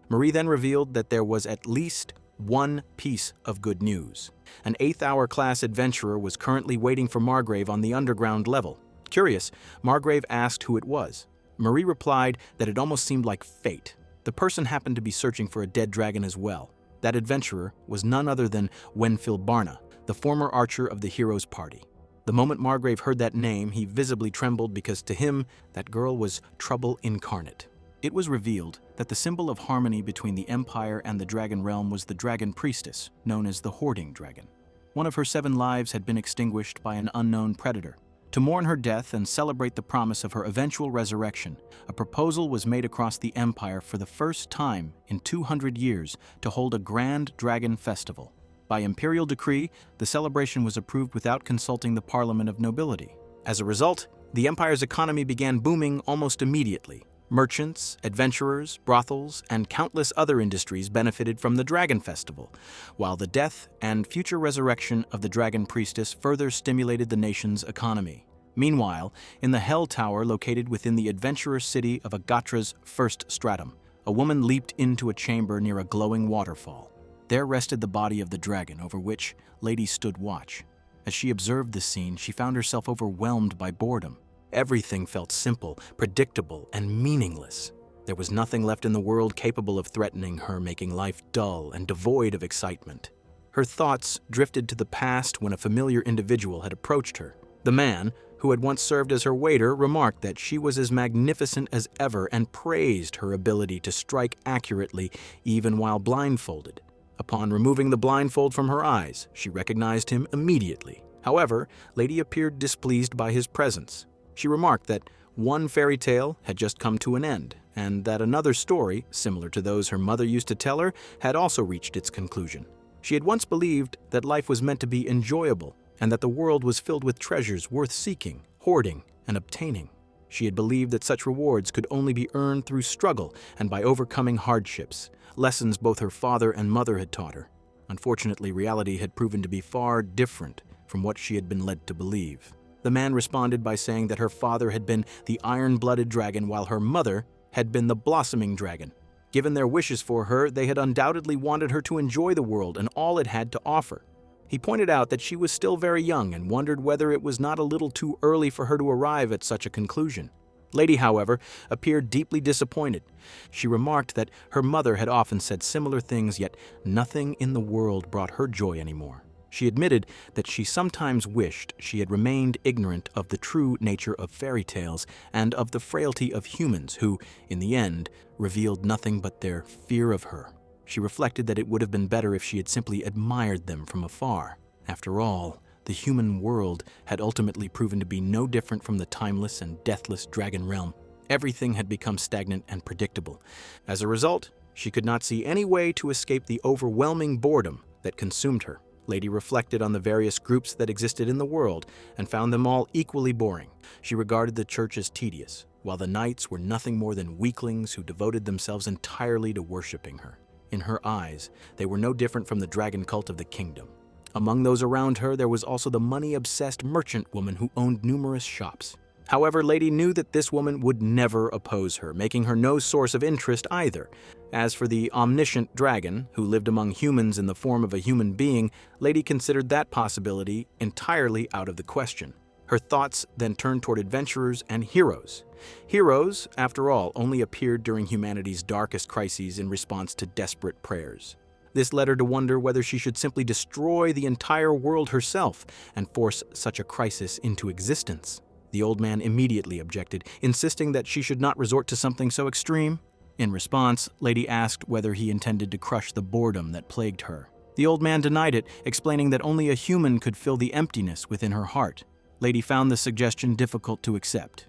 Marie then revealed that there was at least one piece of good news. An 8th-hour class adventurer was currently waiting for Margrave on the underground level. Curious, Margrave asked who it was. Marie replied that it almost seemed like fate. The person happened to be searching for a dead dragon as well. That adventurer was none other than Wenfil Barna, the former archer of the hero's party. The moment Margrave heard that name, he visibly trembled because to him, that girl was trouble incarnate. It was revealed that the symbol of harmony between the Empire and the Dragon Realm was the Dragon Priestess, known as the Hoarding Dragon. One of her 7 lives had been extinguished by an unknown predator. To mourn her death and celebrate the promise of her eventual resurrection, a proposal was made across the Empire for the first time in 200 years to hold a grand dragon festival. By imperial decree, the celebration was approved without consulting the Parliament of Nobility. As a result, the Empire's economy began booming almost immediately. Merchants, adventurers, brothels, and countless other industries benefited from the Dragon Festival, while the death and future resurrection of the Dragon Priestess further stimulated the nation's economy. Meanwhile, in the Hell Tower located within the adventurer city of Agatra's first stratum, a woman leaped into a chamber near a glowing waterfall. There rested the body of the dragon, over which ladies stood watch. As she observed the scene, she found herself overwhelmed by boredom. Everything felt simple, predictable, and meaningless. There was nothing left in the world capable of threatening her, making life dull and devoid of excitement. Her thoughts drifted to the past when a familiar individual had approached her. The man, who had once served as her waiter, remarked that she was as magnificent as ever and praised her ability to strike accurately even while blindfolded. Upon removing the blindfold from her eyes, she recognized him immediately. However, Lady appeared displeased by his presence. She remarked that one fairy tale had just come to an end, and that another story, similar to those her mother used to tell her, had also reached its conclusion. She had once believed that life was meant to be enjoyable, and that the world was filled with treasures worth seeking, hoarding, and obtaining. She had believed that such rewards could only be earned through struggle and by overcoming hardships, lessons both her father and mother had taught her. Unfortunately, reality had proven to be far different from what she had been led to believe. The man responded by saying that her father had been the iron-blooded dragon while her mother had been the blossoming dragon. Given their wishes for her, they had undoubtedly wanted her to enjoy the world and all it had to offer. He pointed out that she was still very young and wondered whether it was not a little too early for her to arrive at such a conclusion. Lady, however, appeared deeply disappointed. She remarked that her mother had often said similar things, yet nothing in the world brought her joy anymore. She admitted that she sometimes wished she had remained ignorant of the true nature of fairy tales and of the frailty of humans who, in the end, revealed nothing but their fear of her. She reflected that it would have been better if she had simply admired them from afar. After all, the human world had ultimately proven to be no different from the timeless and deathless dragon realm. Everything had become stagnant and predictable. As a result, she could not see any way to escape the overwhelming boredom that consumed her. Lady reflected on the various groups that existed in the world and found them all equally boring. She regarded the church as tedious, while the knights were nothing more than weaklings who devoted themselves entirely to worshipping her. In her eyes, they were no different from the dragon cult of the kingdom. Among those around her, there was also the money-obsessed merchant woman who owned numerous shops. However, Lady knew that this woman would never oppose her, making her no source of interest either. As for the omniscient dragon, who lived among humans in the form of a human being, Lady considered that possibility entirely out of the question. Her thoughts then turned toward adventurers and heroes. Heroes, after all, only appeared during humanity's darkest crises in response to desperate prayers. This led her to wonder whether she should simply destroy the entire world herself and force such a crisis into existence. The old man immediately objected, insisting that she should not resort to something so extreme. In response, Lady asked whether he intended to crush the boredom that plagued her. The old man denied it, explaining that only a human could fill the emptiness within her heart. Lady found the suggestion difficult to accept.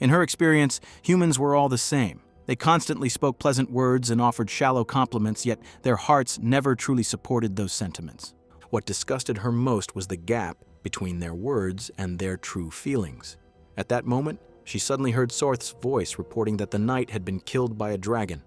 In her experience, humans were all the same. They constantly spoke pleasant words and offered shallow compliments, yet their hearts never truly supported those sentiments. What disgusted her most was the gap between their words and their true feelings. At that moment, she suddenly heard Sorth's voice reporting that the knight had been killed by a dragon.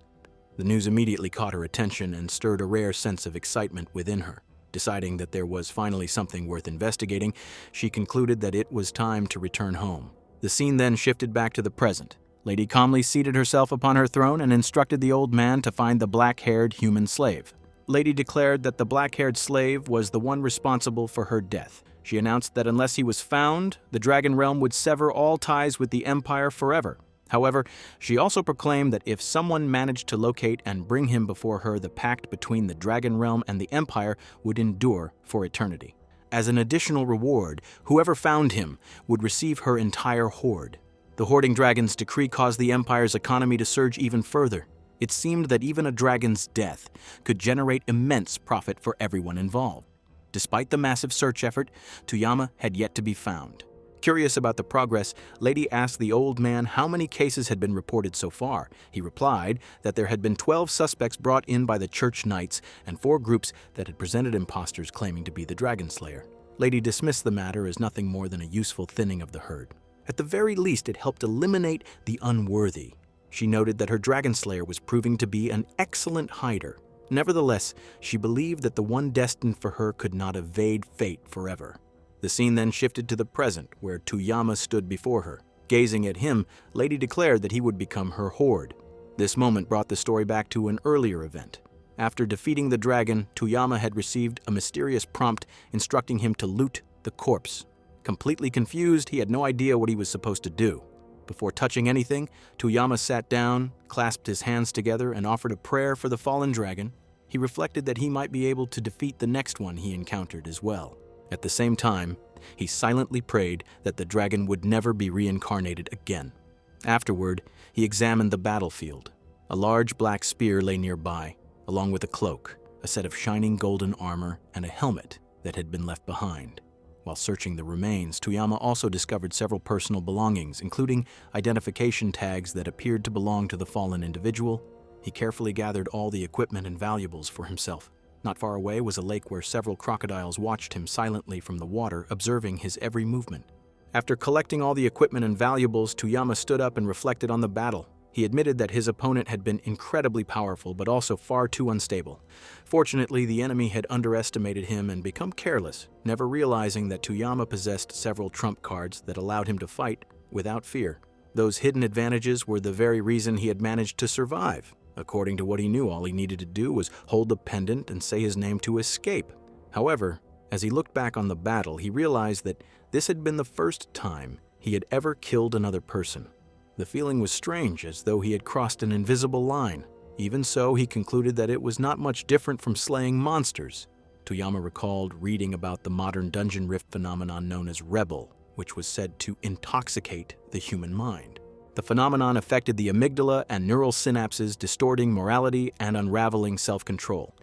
The news immediately caught her attention and stirred a rare sense of excitement within her. Deciding that there was finally something worth investigating, she concluded that it was time to return home. The scene then shifted back to the present. Lady calmly seated herself upon her throne and instructed the old man to find the black-haired human slave. Lady declared that the black-haired slave was the one responsible for her death. She announced that unless he was found, the dragon realm would sever all ties with the empire forever. However, she also proclaimed that if someone managed to locate and bring him before her, the pact between the dragon realm and the empire would endure for eternity. As an additional reward, whoever found him would receive her entire hoard. The hoarding dragon's decree caused the empire's economy to surge even further. It seemed that even a dragon's death could generate immense profit for everyone involved. Despite the massive search effort, Tuyama had yet to be found. Curious about the progress, Lady asked the old man how many cases had been reported so far. He replied that there had been 12 suspects brought in by the church knights and 4 groups that had presented imposters claiming to be the dragon slayer. Lady dismissed the matter as nothing more than a useful thinning of the herd. At the very least, it helped eliminate the unworthy. She noted that her dragon slayer was proving to be an excellent hider. Nevertheless, she believed that the one destined for her could not evade fate forever. The scene then shifted to the present, where Tuyama stood before her. Gazing at him, Lady declared that he would become her hoard. This moment brought the story back to an earlier event. After defeating the dragon, Tuyama had received a mysterious prompt instructing him to loot the corpse. Completely confused, he had no idea what he was supposed to do. Before touching anything, Toyama sat down, clasped his hands together, and offered a prayer for the fallen dragon. He reflected that he might be able to defeat the next one he encountered as well. At the same time, he silently prayed that the dragon would never be reincarnated again. Afterward, he examined the battlefield. A large black spear lay nearby, along with a cloak, a set of shining golden armor, and a helmet that had been left behind. While searching the remains, Toyama also discovered several personal belongings, including identification tags that appeared to belong to the fallen individual. He carefully gathered all the equipment and valuables for himself. Not far away was a lake where several crocodiles watched him silently from the water, observing his every movement. After collecting all the equipment and valuables, Toyama stood up and reflected on the battle. He admitted that his opponent had been incredibly powerful, but also far too unstable. Fortunately, the enemy had underestimated him and become careless, never realizing that Toyama possessed several trump cards that allowed him to fight without fear. Those hidden advantages were the very reason he had managed to survive. According to what he knew, all he needed to do was hold the pendant and say his name to escape. However, as he looked back on the battle, he realized that this had been the first time he had ever killed another person. The feeling was strange, as though he had crossed an invisible line. Even so, he concluded that it was not much different from slaying monsters. Toyama recalled reading about the modern dungeon rift phenomenon known as rebel, which was said to intoxicate the human mind. The phenomenon affected the amygdala and neural synapses, distorting morality and unraveling self-control.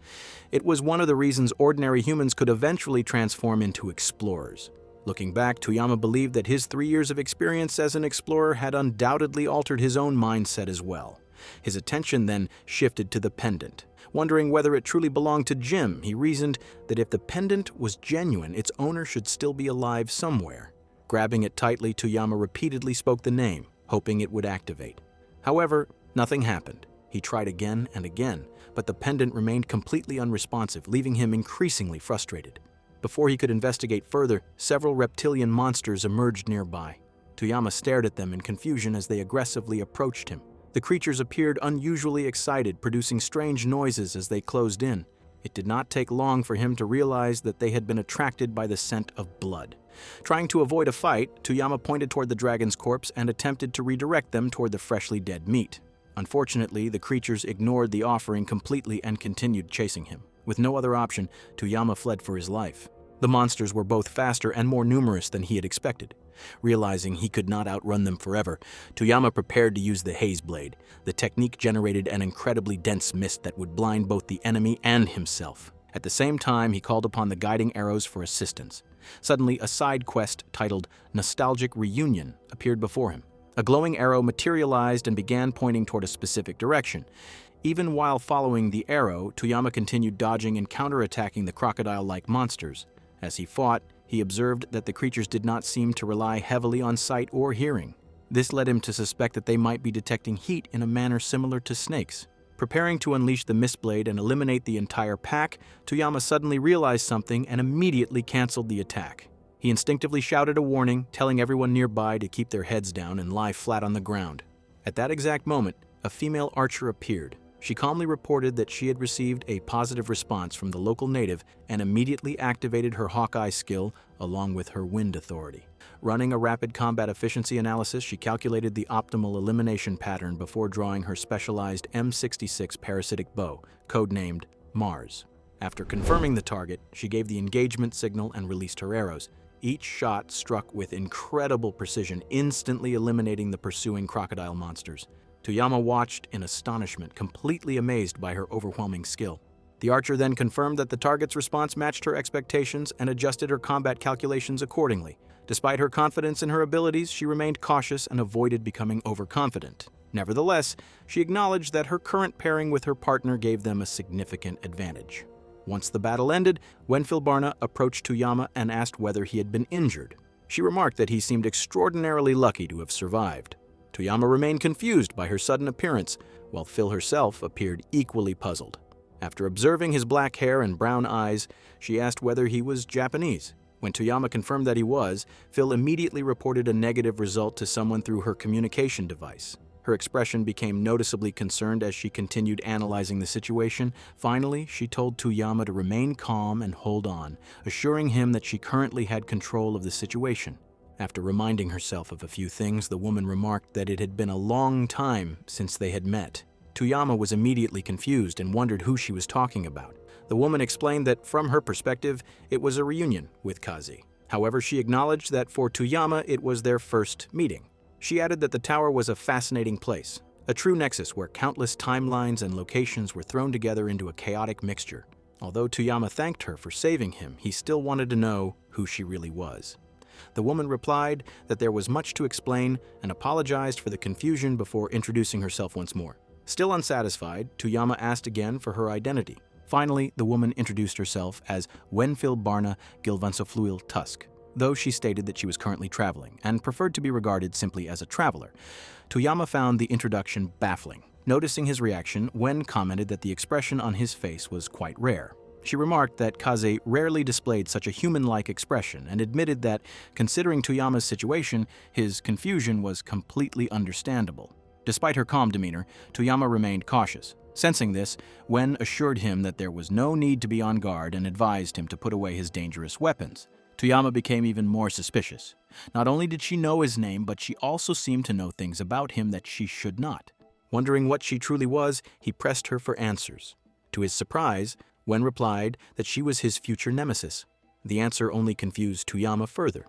It was one of the reasons ordinary humans could eventually transform into explorers. Looking back, Toyama believed that his 3 years of experience as an explorer had undoubtedly altered his own mindset as well. His attention then shifted to the pendant. Wondering whether it truly belonged to Jim, he reasoned that if the pendant was genuine, its owner should still be alive somewhere. Grabbing it tightly, Toyama repeatedly spoke the name, hoping it would activate. However, nothing happened. He tried again and again, but the pendant remained completely unresponsive, leaving him increasingly frustrated. Before he could investigate further, several reptilian monsters emerged nearby. Toyama stared at them in confusion as they aggressively approached him. The creatures appeared unusually excited, producing strange noises as they closed in. It did not take long for him to realize that they had been attracted by the scent of blood. Trying to avoid a fight, Toyama pointed toward the dragon's corpse and attempted to redirect them toward the freshly dead meat. Unfortunately, the creatures ignored the offering completely and continued chasing him. With no other option, Toyama fled for his life. The monsters were both faster and more numerous than he had expected. Realizing he could not outrun them forever, Toyama prepared to use the haze blade. The technique generated an incredibly dense mist that would blind both the enemy and himself. At the same time, he called upon the guiding arrows for assistance. Suddenly, a side quest titled Nostalgic Reunion appeared before him. A glowing arrow materialized and began pointing toward a specific direction. Even while following the arrow, Toyama continued dodging and counterattacking the crocodile-like monsters. As he fought, he observed that the creatures did not seem to rely heavily on sight or hearing. This led him to suspect that they might be detecting heat in a manner similar to snakes. Preparing to unleash the Mistblade and eliminate the entire pack, Toyama suddenly realized something and immediately canceled the attack. He instinctively shouted a warning, telling everyone nearby to keep their heads down and lie flat on the ground. At that exact moment, a female archer appeared. She calmly reported that she had received a positive response from the local native and immediately activated her Hawkeye skill along with her Wind Authority. Running a rapid combat efficiency analysis, she calculated the optimal elimination pattern before drawing her specialized M66 parasitic bow, codenamed Mars. After confirming the target, she gave the engagement signal and released her arrows. Each shot struck with incredible precision, instantly eliminating the pursuing crocodile monsters. Toyama watched in astonishment, completely amazed by her overwhelming skill. The archer then confirmed that the target's response matched her expectations and adjusted her combat calculations accordingly. Despite her confidence in her abilities, she remained cautious and avoided becoming overconfident. Nevertheless, she acknowledged that her current pairing with her partner gave them a significant advantage. Once the battle ended, Wenfilbarna approached Toyama and asked whether he had been injured. She remarked that he seemed extraordinarily lucky to have survived. Toyama remained confused by her sudden appearance, while Phil herself appeared equally puzzled. After observing his black hair and brown eyes, she asked whether he was Japanese. When Toyama confirmed that he was, Phil immediately reported a negative result to someone through her communication device. Her expression became noticeably concerned as she continued analyzing the situation. Finally, she told Toyama to remain calm and hold on, assuring him that she currently had control of the situation. After reminding herself of a few things, the woman remarked that it had been a long time since they had met. Toyama was immediately confused and wondered who she was talking about. The woman explained that, from her perspective, it was a reunion with Kazi. However, she acknowledged that for Toyama it was their first meeting. She added that the tower was a fascinating place, a true nexus where countless timelines and locations were thrown together into a chaotic mixture. Although Toyama thanked her for saving him, he still wanted to know who she really was. The woman replied that there was much to explain and apologized for the confusion before introducing herself once more. Still unsatisfied, Toyama asked again for her identity. Finally, the woman introduced herself as Wenfil Barna Gilvansofluil Tusk, though she stated that she was currently traveling and preferred to be regarded simply as a traveler. Toyama found the introduction baffling. Noticing his reaction, Wen commented that the expression on his face was quite rare. She remarked that Kaze rarely displayed such a human-like expression and admitted that, considering Toyama's situation, his confusion was completely understandable. Despite her calm demeanor, Toyama remained cautious. Sensing this, Wen assured him that there was no need to be on guard and advised him to put away his dangerous weapons. Toyama became even more suspicious. Not only did she know his name, but she also seemed to know things about him that she should not. Wondering what she truly was, he pressed her for answers. To his surprise, Wen replied that she was his future nemesis. The answer only confused Toyama further.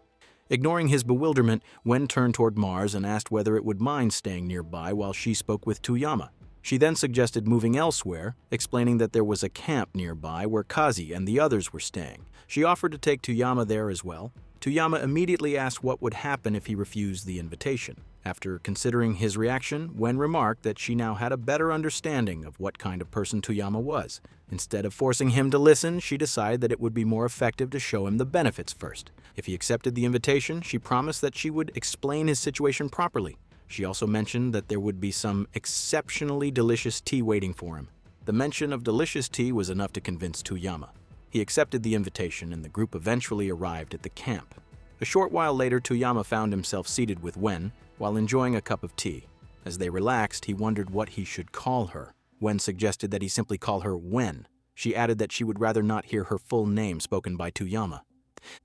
Ignoring his bewilderment, Wen turned toward Mars and asked whether it would mind staying nearby while she spoke with Toyama. She then suggested moving elsewhere, explaining that there was a camp nearby where Kazi and the others were staying. She offered to take Toyama there as well. Toyama immediately asked what would happen if he refused the invitation. After considering his reaction, Wen remarked that she now had a better understanding of what kind of person Toyama was. Instead of forcing him to listen, she decided that it would be more effective to show him the benefits first. If he accepted the invitation, she promised that she would explain his situation properly. She also mentioned that there would be some exceptionally delicious tea waiting for him. The mention of delicious tea was enough to convince Toyama. He accepted the invitation and the group eventually arrived at the camp. A short while later, Toyama found himself seated with Wen while enjoying a cup of tea. As they relaxed, he wondered what he should call her. Wen suggested that he simply call her Wen. She added that she would rather not hear her full name spoken by Toyama.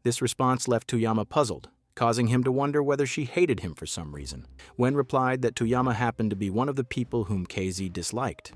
This response left Toyama puzzled, causing him to wonder whether she hated him for some reason. Wen replied that Toyama happened to be one of the people whom KZ disliked.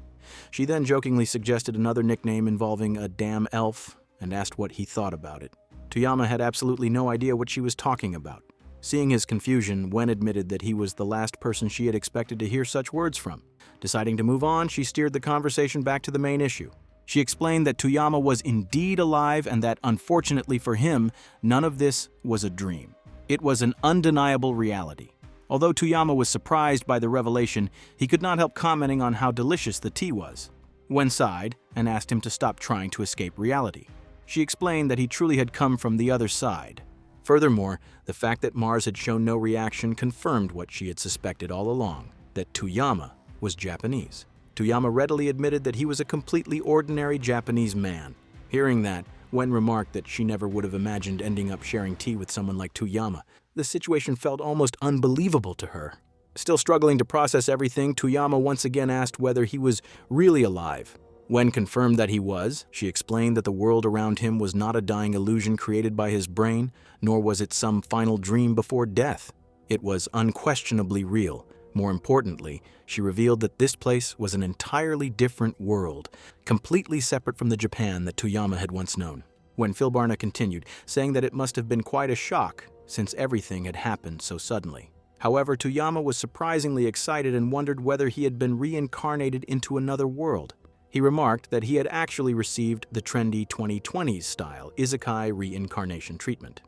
She then jokingly suggested another nickname involving a damn elf and asked what he thought about it. Toyama had absolutely no idea what she was talking about. Seeing his confusion, Wen admitted that he was the last person she had expected to hear such words from. Deciding to move on, she steered the conversation back to the main issue. She explained that Toyama was indeed alive and that, unfortunately for him, none of this was a dream. It was an undeniable reality. Although Toyama was surprised by the revelation, he could not help commenting on how delicious the tea was. Wen sighed and asked him to stop trying to escape reality. She explained that he truly had come from the other side. Furthermore, the fact that Mars had shown no reaction confirmed what she had suspected all along, that Toyama was Japanese. Toyama readily admitted that he was a completely ordinary Japanese man. Hearing that, Wen remarked that she never would have imagined ending up sharing tea with someone like Toyama. The situation felt almost unbelievable to her. Still struggling to process everything, Toyama once again asked whether he was really alive. Wen confirmed that he was. She explained that the world around him was not a dying illusion created by his brain, nor was it some final dream before death. It was unquestionably real. More importantly, she revealed that this place was an entirely different world, completely separate from the Japan that Toyama had once known. When Philbarna continued, saying that it must have been quite a shock, since everything had happened so suddenly. However, Toyama was surprisingly excited and wondered whether he had been reincarnated into another world. He remarked that he had actually received the trendy 2020s style isekai reincarnation treatment.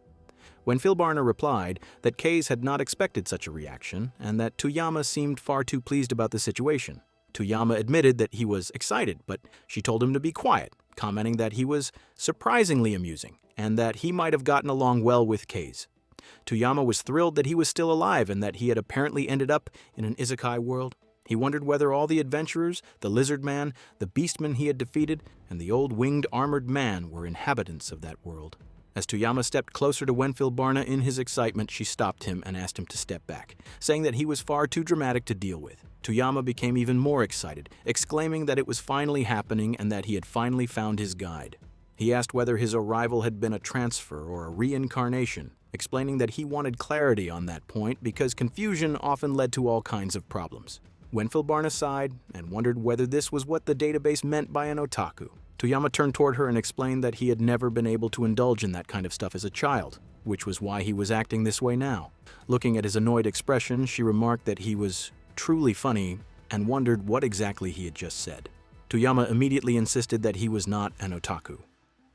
When Philbarna replied that Kaze had not expected such a reaction and that Toyama seemed far too pleased about the situation. Toyama admitted that he was excited, but she told him to be quiet, commenting that he was surprisingly amusing and that he might have gotten along well with Kaze. Toyama was thrilled that he was still alive and that he had apparently ended up in an isekai world. He wondered whether all the adventurers, the lizard man, the beastmen he had defeated, and the old winged armored man were inhabitants of that world. As Toyama stepped closer to Wenfil Barna in his excitement, she stopped him and asked him to step back, saying that he was far too dramatic to deal with. Toyama became even more excited, exclaiming that it was finally happening and that he had finally found his guide. He asked whether his arrival had been a transfer or a reincarnation, explaining that he wanted clarity on that point because confusion often led to all kinds of problems. Wenfilbarna sighed and wondered whether this was what the database meant by an otaku. Toyama turned toward her and explained that he had never been able to indulge in that kind of stuff as a child, which was why he was acting this way now. Looking at his annoyed expression, she remarked that he was truly funny and wondered what exactly he had just said. Toyama immediately insisted that he was not an otaku.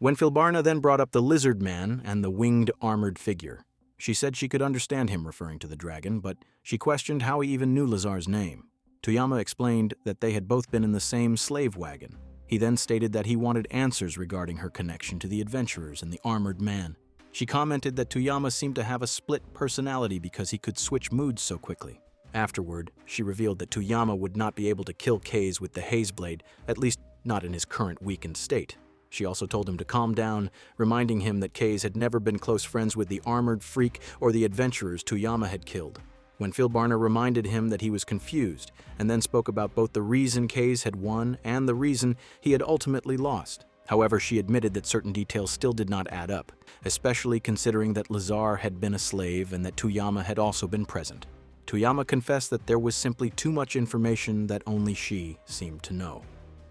Wenfilbarna then brought up the lizard man and the winged armored figure. She said she could understand him referring to the dragon, but she questioned how he even knew Lazar's name. Toyama explained that they had both been in the same slave wagon. He then stated that he wanted answers regarding her connection to the adventurers and the armored man. She commented that Toyama seemed to have a split personality because he could switch moods so quickly. Afterward, she revealed that Toyama would not be able to kill Kaze with the haze blade, at least not in his current weakened state. She also told him to calm down, reminding him that Kaze had never been close friends with the armored freak or the adventurers Toyama had killed. Wenfilbarna reminded him that he was confused, and then spoke about both the reason Kaze had won and the reason he had ultimately lost. However, she admitted that certain details still did not add up, especially considering that Lazar had been a slave and that Toyama had also been present. Toyama confessed that there was simply too much information that only she seemed to know.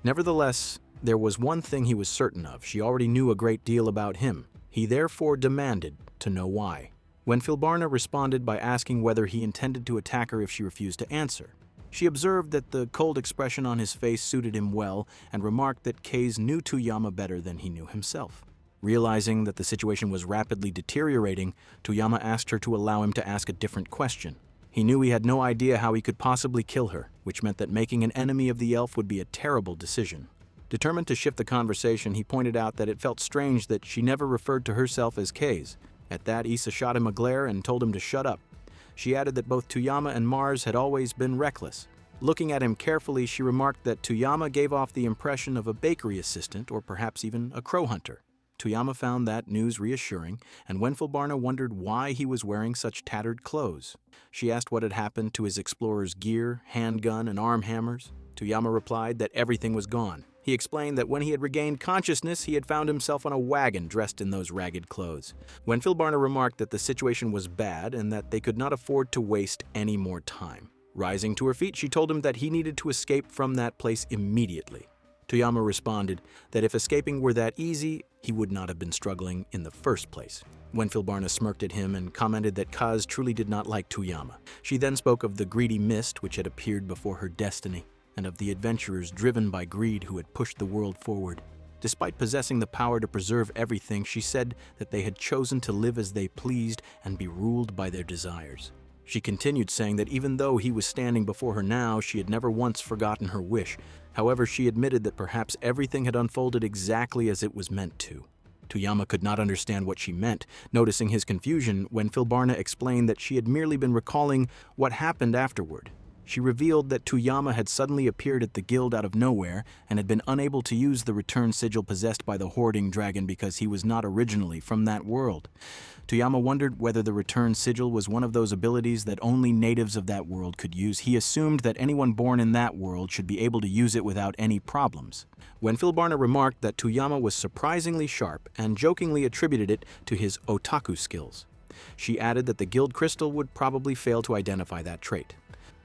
Nevertheless, there was one thing he was certain of. She already knew a great deal about him. He therefore demanded to know why. Wenfilbarna responded by asking whether he intended to attack her if she refused to answer. She observed that the cold expression on his face suited him well and remarked that Kaze knew Toyama better than he knew himself. Realizing that the situation was rapidly deteriorating, Toyama asked her to allow him to ask a different question. He knew he had no idea how he could possibly kill her, which meant that making an enemy of the elf would be a terrible decision. Determined to shift the conversation, he pointed out that it felt strange that she never referred to herself as Kaze. At that, Issa shot him a glare and told him to shut up. She added that both Toyama and Mars had always been reckless. Looking at him carefully, she remarked that Toyama gave off the impression of a bakery assistant or perhaps even a crow hunter. Toyama found that news reassuring, and Wenfilbarna wondered why he was wearing such tattered clothes. She asked what had happened to his explorer's gear, handgun, and arm hammers. Toyama replied that everything was gone. He explained that when he had regained consciousness, he had found himself on a wagon dressed in those ragged clothes. Wenfilbarna remarked that the situation was bad and that they could not afford to waste any more time. Rising to her feet, she told him that he needed to escape from that place immediately. Toyama responded that if escaping were that easy, he would not have been struggling in the first place. Wenfilbarna smirked at him and commented that Kaz truly did not like Toyama. She then spoke of the greedy mist which had appeared before her destiny, and of the adventurers driven by greed who had pushed the world forward. Despite possessing the power to preserve everything, she said that they had chosen to live as they pleased and be ruled by their desires. She continued saying that even though he was standing before her now, she had never once forgotten her wish. However, she admitted that perhaps everything had unfolded exactly as it was meant to. Toyama could not understand what she meant. Noticing his confusion, Wenfilbarna explained that she had merely been recalling what happened afterward. She revealed that Toyama had suddenly appeared at the guild out of nowhere and had been unable to use the return sigil possessed by the hoarding dragon because he was not originally from that world. Toyama wondered whether the return sigil was one of those abilities that only natives of that world could use. He assumed that anyone born in that world should be able to use it without any problems. Wenfilbarna remarked that Toyama was surprisingly sharp and jokingly attributed it to his otaku skills. She added that the guild crystal would probably fail to identify that trait.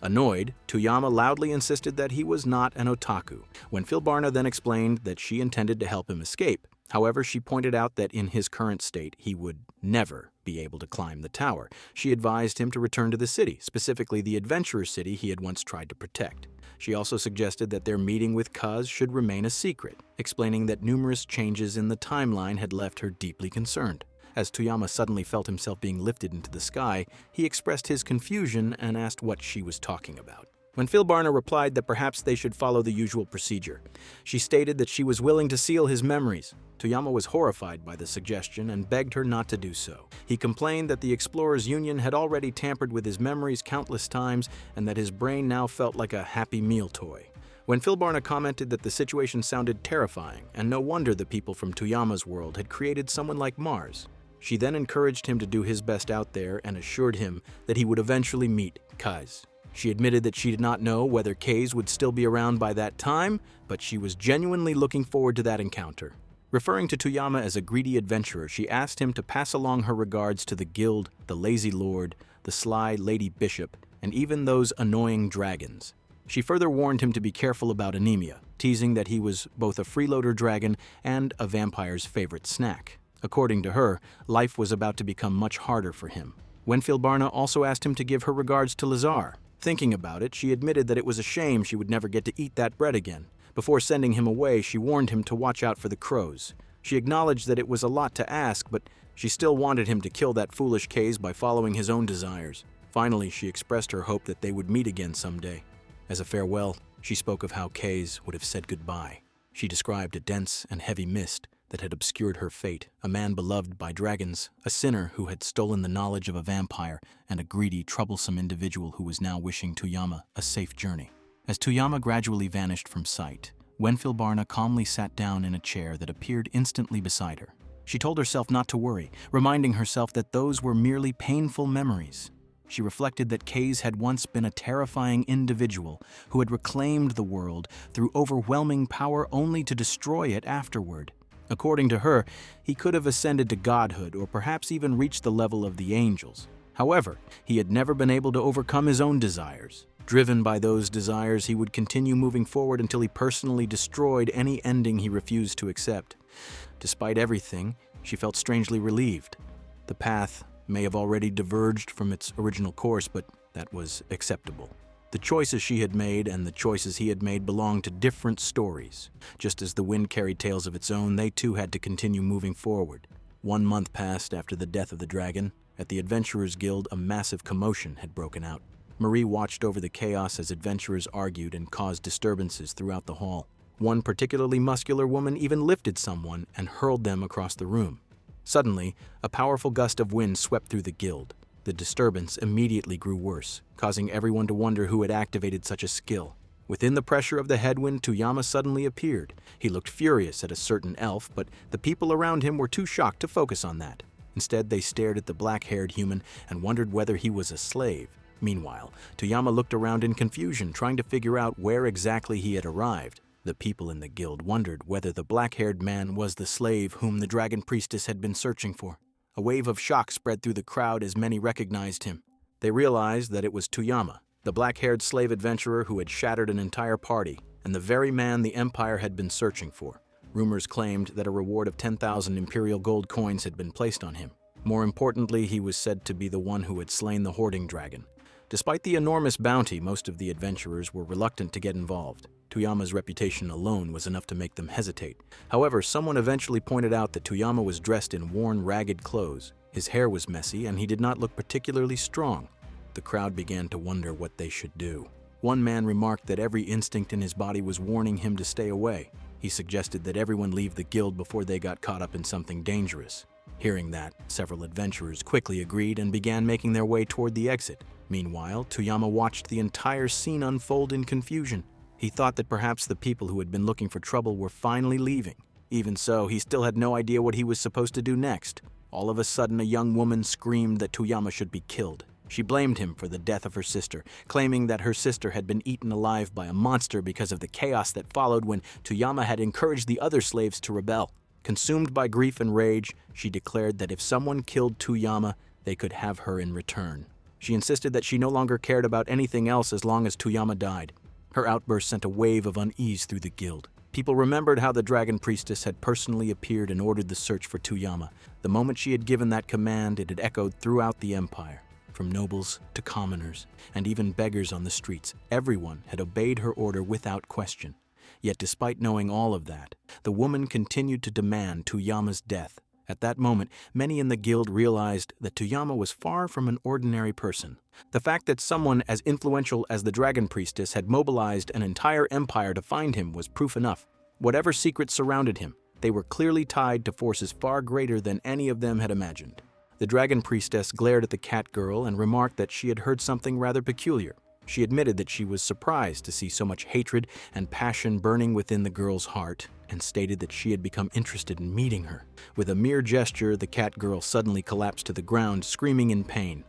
Annoyed, Toyama loudly insisted that he was not an otaku. Wenfilbarna then explained that she intended to help him escape. However, she pointed out that in his current state, he would never be able to climb the tower. She advised him to return to the city, specifically the adventurer city he had once tried to protect. She also suggested that their meeting with Kaz should remain a secret, explaining that numerous changes in the timeline had left her deeply concerned. As Toyama suddenly felt himself being lifted into the sky, he expressed his confusion and asked what she was talking about. Wenfilbarna replied that perhaps they should follow the usual procedure. She stated that she was willing to seal his memories. Toyama was horrified by the suggestion and begged her not to do so. He complained that the Explorers Union had already tampered with his memories countless times and that his brain now felt like a Happy Meal toy. Wenfilbarna commented that the situation sounded terrifying, and no wonder the people from Toyama's world had created someone like Mars. She then encouraged him to do his best out there and assured him that he would eventually meet Kaz. She admitted that she did not know whether Kaze would still be around by that time, but she was genuinely looking forward to that encounter. Referring to Tuyama as a greedy adventurer, she asked him to pass along her regards to the guild, the lazy lord, the sly lady bishop, and even those annoying dragons. She further warned him to be careful about anemia, teasing that he was both a freeloader dragon and a vampire's favorite snack. According to her, life was about to become much harder for him. Wenfilbarna also asked him to give her regards to Lazar. Thinking about it, she admitted that it was a shame she would never get to eat that bread again. Before sending him away, she warned him to watch out for the crows. She acknowledged that it was a lot to ask, but she still wanted him to kill that foolish Kaze by following his own desires. Finally, she expressed her hope that they would meet again someday. As a farewell, she spoke of how Kaze would have said goodbye. She described a dense and heavy mist that had obscured her fate, a man beloved by dragons, a sinner who had stolen the knowledge of a vampire, and a greedy, troublesome individual who was now wishing Tuyama a safe journey. As Tuyama gradually vanished from sight, Wenfilbarna calmly sat down in a chair that appeared instantly beside her. She told herself not to worry, reminding herself that those were merely painful memories. She reflected that Kaze had once been a terrifying individual who had reclaimed the world through overwhelming power only to destroy it afterward. According to her, he could have ascended to godhood or perhaps even reached the level of the angels. However, he had never been able to overcome his own desires. Driven by those desires, he would continue moving forward until he personally destroyed any ending he refused to accept. Despite everything, she felt strangely relieved. The path may have already diverged from its original course, but that was acceptable. The choices she had made and the choices he had made belonged to different stories. Just as the wind carried tales of its own, they too had to continue moving forward. 1 month passed after the death of the dragon. At the Adventurers Guild, a massive commotion had broken out. Marie watched over the chaos as adventurers argued and caused disturbances throughout the hall. One particularly muscular woman even lifted someone and hurled them across the room. Suddenly, a powerful gust of wind swept through the guild. The disturbance immediately grew worse, causing everyone to wonder who had activated such a skill. Within the pressure of the headwind, Tuyama suddenly appeared. He looked furious at a certain elf, but the people around him were too shocked to focus on that. Instead, they stared at the black-haired human and wondered whether he was a slave. Meanwhile, Tuyama looked around in confusion, trying to figure out where exactly he had arrived. The people in the guild wondered whether the black-haired man was the slave whom the dragon priestess had been searching for. A wave of shock spread through the crowd as many recognized him. They realized that it was Tuyama, the black-haired slave adventurer who had shattered an entire party, and the very man the Empire had been searching for. Rumors claimed that a reward of 10,000 imperial gold coins had been placed on him. More importantly, he was said to be the one who had slain the hoarding dragon. Despite the enormous bounty, most of the adventurers were reluctant to get involved. Tuyama's reputation alone was enough to make them hesitate. However, someone eventually pointed out that Tuyama was dressed in worn, ragged clothes. His hair was messy, and he did not look particularly strong. The crowd began to wonder what they should do. One man remarked that every instinct in his body was warning him to stay away. He suggested that everyone leave the guild before they got caught up in something dangerous. Hearing that, several adventurers quickly agreed and began making their way toward the exit. Meanwhile, Tuyama watched the entire scene unfold in confusion. He thought that perhaps the people who had been looking for trouble were finally leaving. Even so, he still had no idea what he was supposed to do next. All of a sudden, a young woman screamed that Tuyama should be killed. She blamed him for the death of her sister, claiming that her sister had been eaten alive by a monster because of the chaos that followed when Tuyama had encouraged the other slaves to rebel. Consumed by grief and rage, she declared that if someone killed Tuyama, they could have her in return. She insisted that she no longer cared about anything else as long as Tuyama died. Her outburst sent a wave of unease through the guild. People remembered how the dragon priestess had personally appeared and ordered the search for Tuyama. The moment she had given that command, it had echoed throughout the empire. From nobles to commoners, and even beggars on the streets, everyone had obeyed her order without question. Yet despite knowing all of that, the woman continued to demand Tuyama's death. At that moment, many in the guild realized that Tuyama was far from an ordinary person. The fact that someone as influential as the dragon priestess had mobilized an entire empire to find him was proof enough. Whatever secrets surrounded him, they were clearly tied to forces far greater than any of them had imagined. The dragon priestess glared at the cat girl and remarked that she had heard something rather peculiar. She admitted that she was surprised to see so much hatred and passion burning within the girl's heart, and stated that she had become interested in meeting her. With a mere gesture, the cat girl suddenly collapsed to the ground, screaming in pain.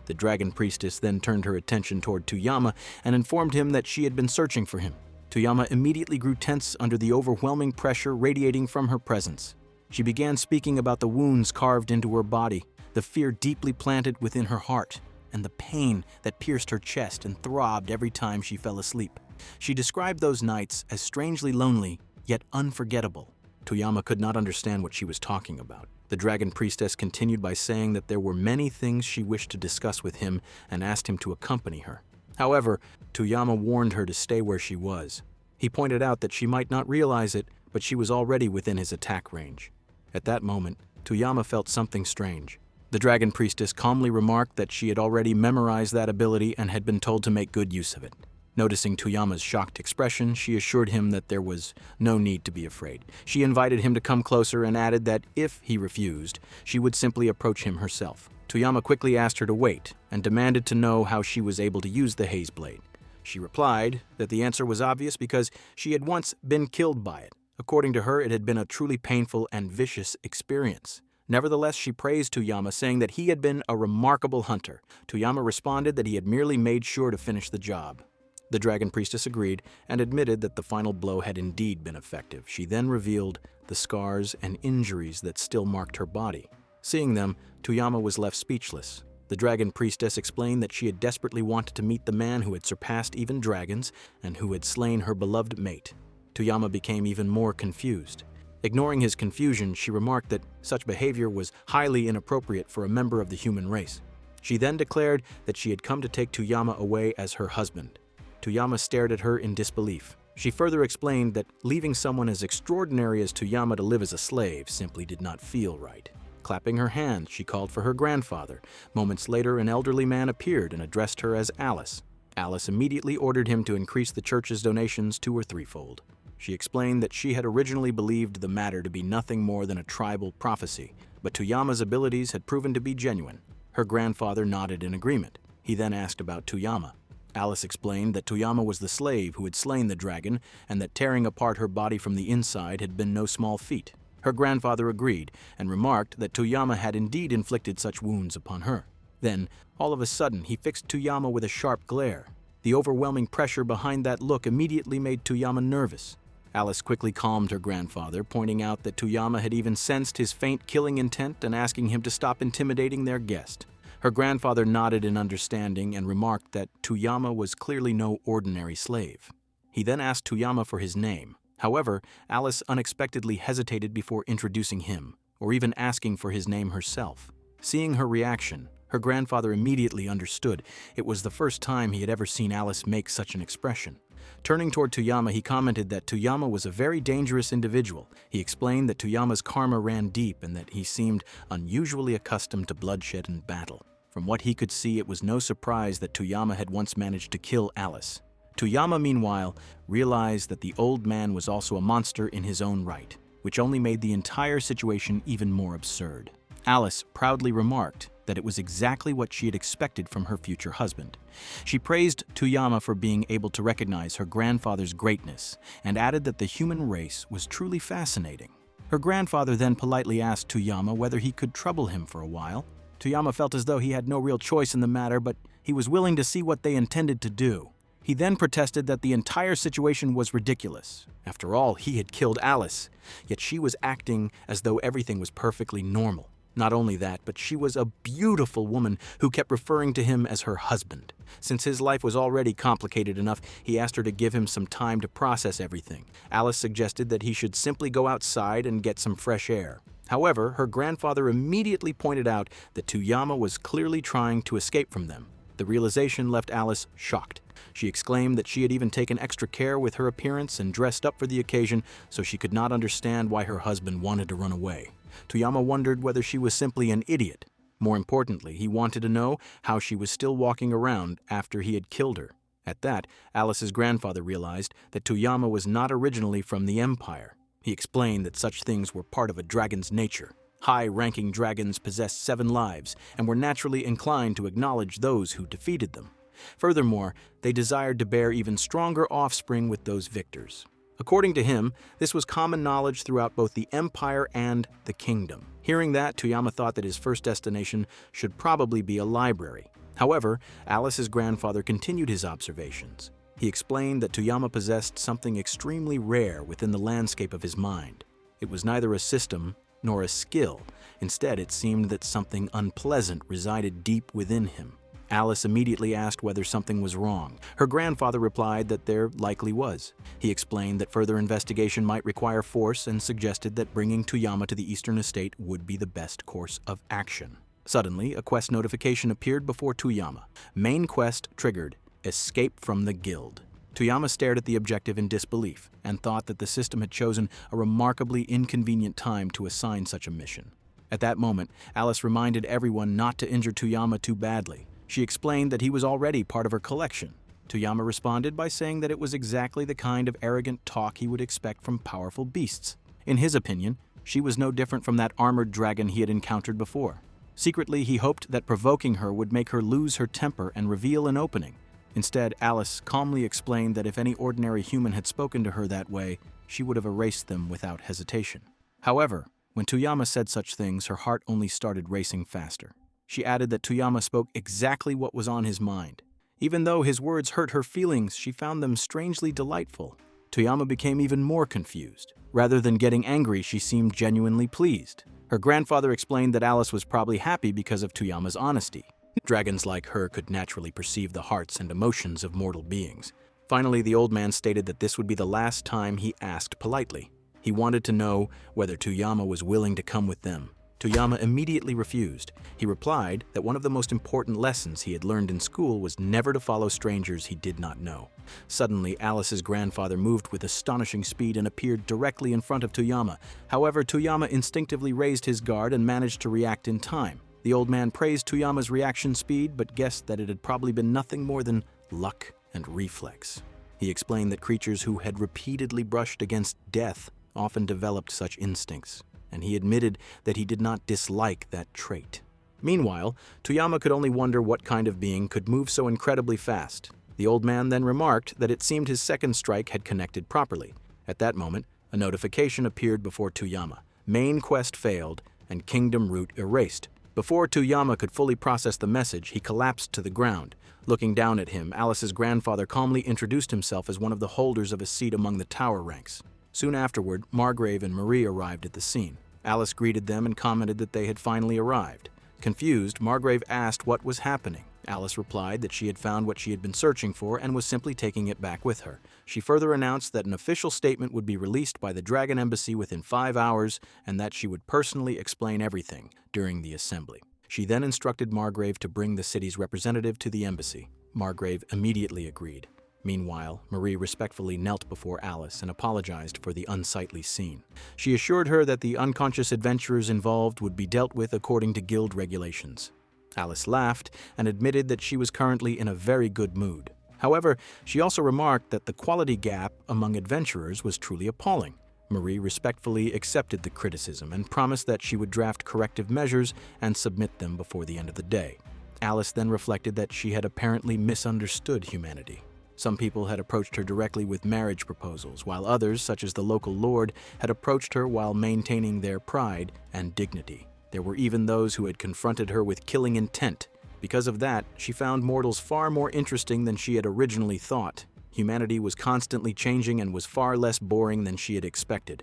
The dragon priestess then turned her attention toward Tuyama and informed him that she had been searching for him. Toyama immediately grew tense under the overwhelming pressure radiating from her presence. She began speaking about the wounds carved into her body, the fear deeply planted within her heart, and the pain that pierced her chest and throbbed every time she fell asleep. She described those nights as strangely lonely, yet unforgettable. Toyama could not understand what she was talking about. The dragon priestess continued by saying that there were many things she wished to discuss with him and asked him to accompany her. However, Toyama warned her to stay where she was. He pointed out that she might not realize it, but she was already within his attack range. At that moment, Toyama felt something strange. The dragon priestess calmly remarked that she had already memorized that ability and had been told to make good use of it. Noticing Toyama's shocked expression, she assured him that there was no need to be afraid. She invited him to come closer and added that if he refused, she would simply approach him herself. Toyama quickly asked her to wait and demanded to know how she was able to use the haze blade. She replied that the answer was obvious because she had once been killed by it. According to her, it had been a truly painful and vicious experience. Nevertheless, she praised Toyama, saying that he had been a remarkable hunter. Toyama responded that he had merely made sure to finish the job. The dragon priestess agreed and admitted that the final blow had indeed been effective. She then revealed the scars and injuries that still marked her body. Seeing them, Toyama was left speechless. The dragon priestess explained that she had desperately wanted to meet the man who had surpassed even dragons and who had slain her beloved mate. Toyama became even more confused. Ignoring his confusion, she remarked that such behavior was highly inappropriate for a member of the human race. She then declared that she had come to take Toyama away as her husband. Toyama stared at her in disbelief. She further explained that leaving someone as extraordinary as Toyama to live as a slave simply did not feel right. Clapping her hands, she called for her grandfather. Moments later, an elderly man appeared and addressed her as Alice. Alice immediately ordered him to increase the church's donations 2- or 3-fold. She explained that she had originally believed the matter to be nothing more than a tribal prophecy, but Toyama's abilities had proven to be genuine. Her grandfather nodded in agreement. He then asked about Toyama. Alice explained that Toyama was the slave who had slain the dragon and that tearing apart her body from the inside had been no small feat. Her grandfather agreed and remarked that Toyama had indeed inflicted such wounds upon her. Then, all of a sudden, he fixed Toyama with a sharp glare. The overwhelming pressure behind that look immediately made Toyama nervous. Alice quickly calmed her grandfather, pointing out that Toyama had even sensed his faint killing intent and asking him to stop intimidating their guest. Her grandfather nodded in understanding and remarked that Toyama was clearly no ordinary slave. He then asked Toyama for his name. However, Alice unexpectedly hesitated before introducing him, or even asking for his name herself. Seeing her reaction, her grandfather immediately understood. It was the first time he had ever seen Alice make such an expression. Turning toward Toyama, he commented that Toyama was a very dangerous individual. He explained that Toyama's karma ran deep and that he seemed unusually accustomed to bloodshed and battle. From what he could see, it was no surprise that Toyama had once managed to kill Alice. Toyama, meanwhile, realized that the old man was also a monster in his own right, which only made the entire situation even more absurd. Alice proudly remarked that it was exactly what she had expected from her future husband. She praised Toyama for being able to recognize her grandfather's greatness and added that the human race was truly fascinating. Her grandfather then politely asked Toyama whether he could trouble him for a while. Toyama felt as though he had no real choice in the matter, but he was willing to see what they intended to do. He then protested that the entire situation was ridiculous. After all, he had killed Alice, yet she was acting as though everything was perfectly normal. Not only that, but she was a beautiful woman who kept referring to him as her husband. Since his life was already complicated enough, he asked her to give him some time to process everything. Alice suggested that he should simply go outside and get some fresh air. However, her grandfather immediately pointed out that Toyama was clearly trying to escape from them. The realization left Alice shocked. She exclaimed that she had even taken extra care with her appearance and dressed up for the occasion, so she could not understand why her husband wanted to run away. Toyama wondered whether she was simply an idiot. More importantly, he wanted to know how she was still walking around after he had killed her. At that, Alice's grandfather realized that Toyama was not originally from the Empire. He explained that such things were part of a dragon's nature. High-ranking dragons possessed 7 lives and were naturally inclined to acknowledge those who defeated them. Furthermore, they desired to bear even stronger offspring with those victors. According to him, this was common knowledge throughout both the Empire and the Kingdom. Hearing that, Toyama thought that his first destination should probably be a library. However, Alice's grandfather continued his observations. He explained that Toyama possessed something extremely rare within the landscape of his mind. It was neither a system nor a skill. Instead, it seemed that something unpleasant resided deep within him. Alice immediately asked whether something was wrong. Her grandfather replied that there likely was. He explained that further investigation might require force and suggested that bringing Toyama to the Eastern Estate would be the best course of action. Suddenly, a quest notification appeared before Toyama. Main quest triggered. Escape from the guild. Toyama stared at the objective in disbelief and thought that the system had chosen a remarkably inconvenient time to assign such a mission. At that moment, Alice reminded everyone not to injure Toyama too badly. She explained that he was already part of her collection. Toyama responded by saying that it was exactly the kind of arrogant talk he would expect from powerful beasts. In his opinion, she was no different from that armored dragon he had encountered before. Secretly, he hoped that provoking her would make her lose her temper and reveal an opening. Instead, Alice calmly explained that if any ordinary human had spoken to her that way, she would have erased them without hesitation. However, when Toyama said such things, her heart only started racing faster. She added that Toyama spoke exactly what was on his mind. Even though his words hurt her feelings, she found them strangely delightful. Toyama became even more confused. Rather than getting angry, she seemed genuinely pleased. Her grandfather explained that Alice was probably happy because of Toyama's honesty. Dragons like her could naturally perceive the hearts and emotions of mortal beings. Finally, the old man stated that this would be the last time he asked politely. He wanted to know whether Toyama was willing to come with them. Toyama immediately refused. He replied that one of the most important lessons he had learned in school was never to follow strangers he did not know. Suddenly, Alice's grandfather moved with astonishing speed and appeared directly in front of Toyama. However, Toyama instinctively raised his guard and managed to react in time. The old man praised Toyama's reaction speed, but guessed that it had probably been nothing more than luck and reflex. He explained that creatures who had repeatedly brushed against death often developed such instincts, and he admitted that he did not dislike that trait. Meanwhile, Toyama could only wonder what kind of being could move so incredibly fast. The old man then remarked that it seemed his second strike had connected properly. At that moment, a notification appeared before Toyama. Main quest failed, and kingdom route erased. Before Toyama could fully process the message, he collapsed to the ground. Looking down at him, Alice's grandfather calmly introduced himself as one of the holders of a seat among the tower ranks. Soon afterward, Margrave and Marie arrived at the scene. Alice greeted them and commented that they had finally arrived. Confused, Margrave asked what was happening. Alice replied that she had found what she had been searching for and was simply taking it back with her. She further announced that an official statement would be released by the Dragon Embassy within 5 hours and that she would personally explain everything during the assembly. She then instructed Margrave to bring the city's representative to the embassy. Margrave immediately agreed. Meanwhile, Marie respectfully knelt before Alice and apologized for the unsightly scene. She assured her that the unconscious adventurers involved would be dealt with according to guild regulations. Alice laughed and admitted that she was currently in a very good mood. However, she also remarked that the quality gap among adventurers was truly appalling. Marie respectfully accepted the criticism and promised that she would draft corrective measures and submit them before the end of the day. Alice then reflected that she had apparently misunderstood humanity. Some people had approached her directly with marriage proposals, while others, such as the local lord, had approached her while maintaining their pride and dignity. There were even those who had confronted her with killing intent. Because of that, she found mortals far more interesting than she had originally thought. Humanity was constantly changing and was far less boring than she had expected.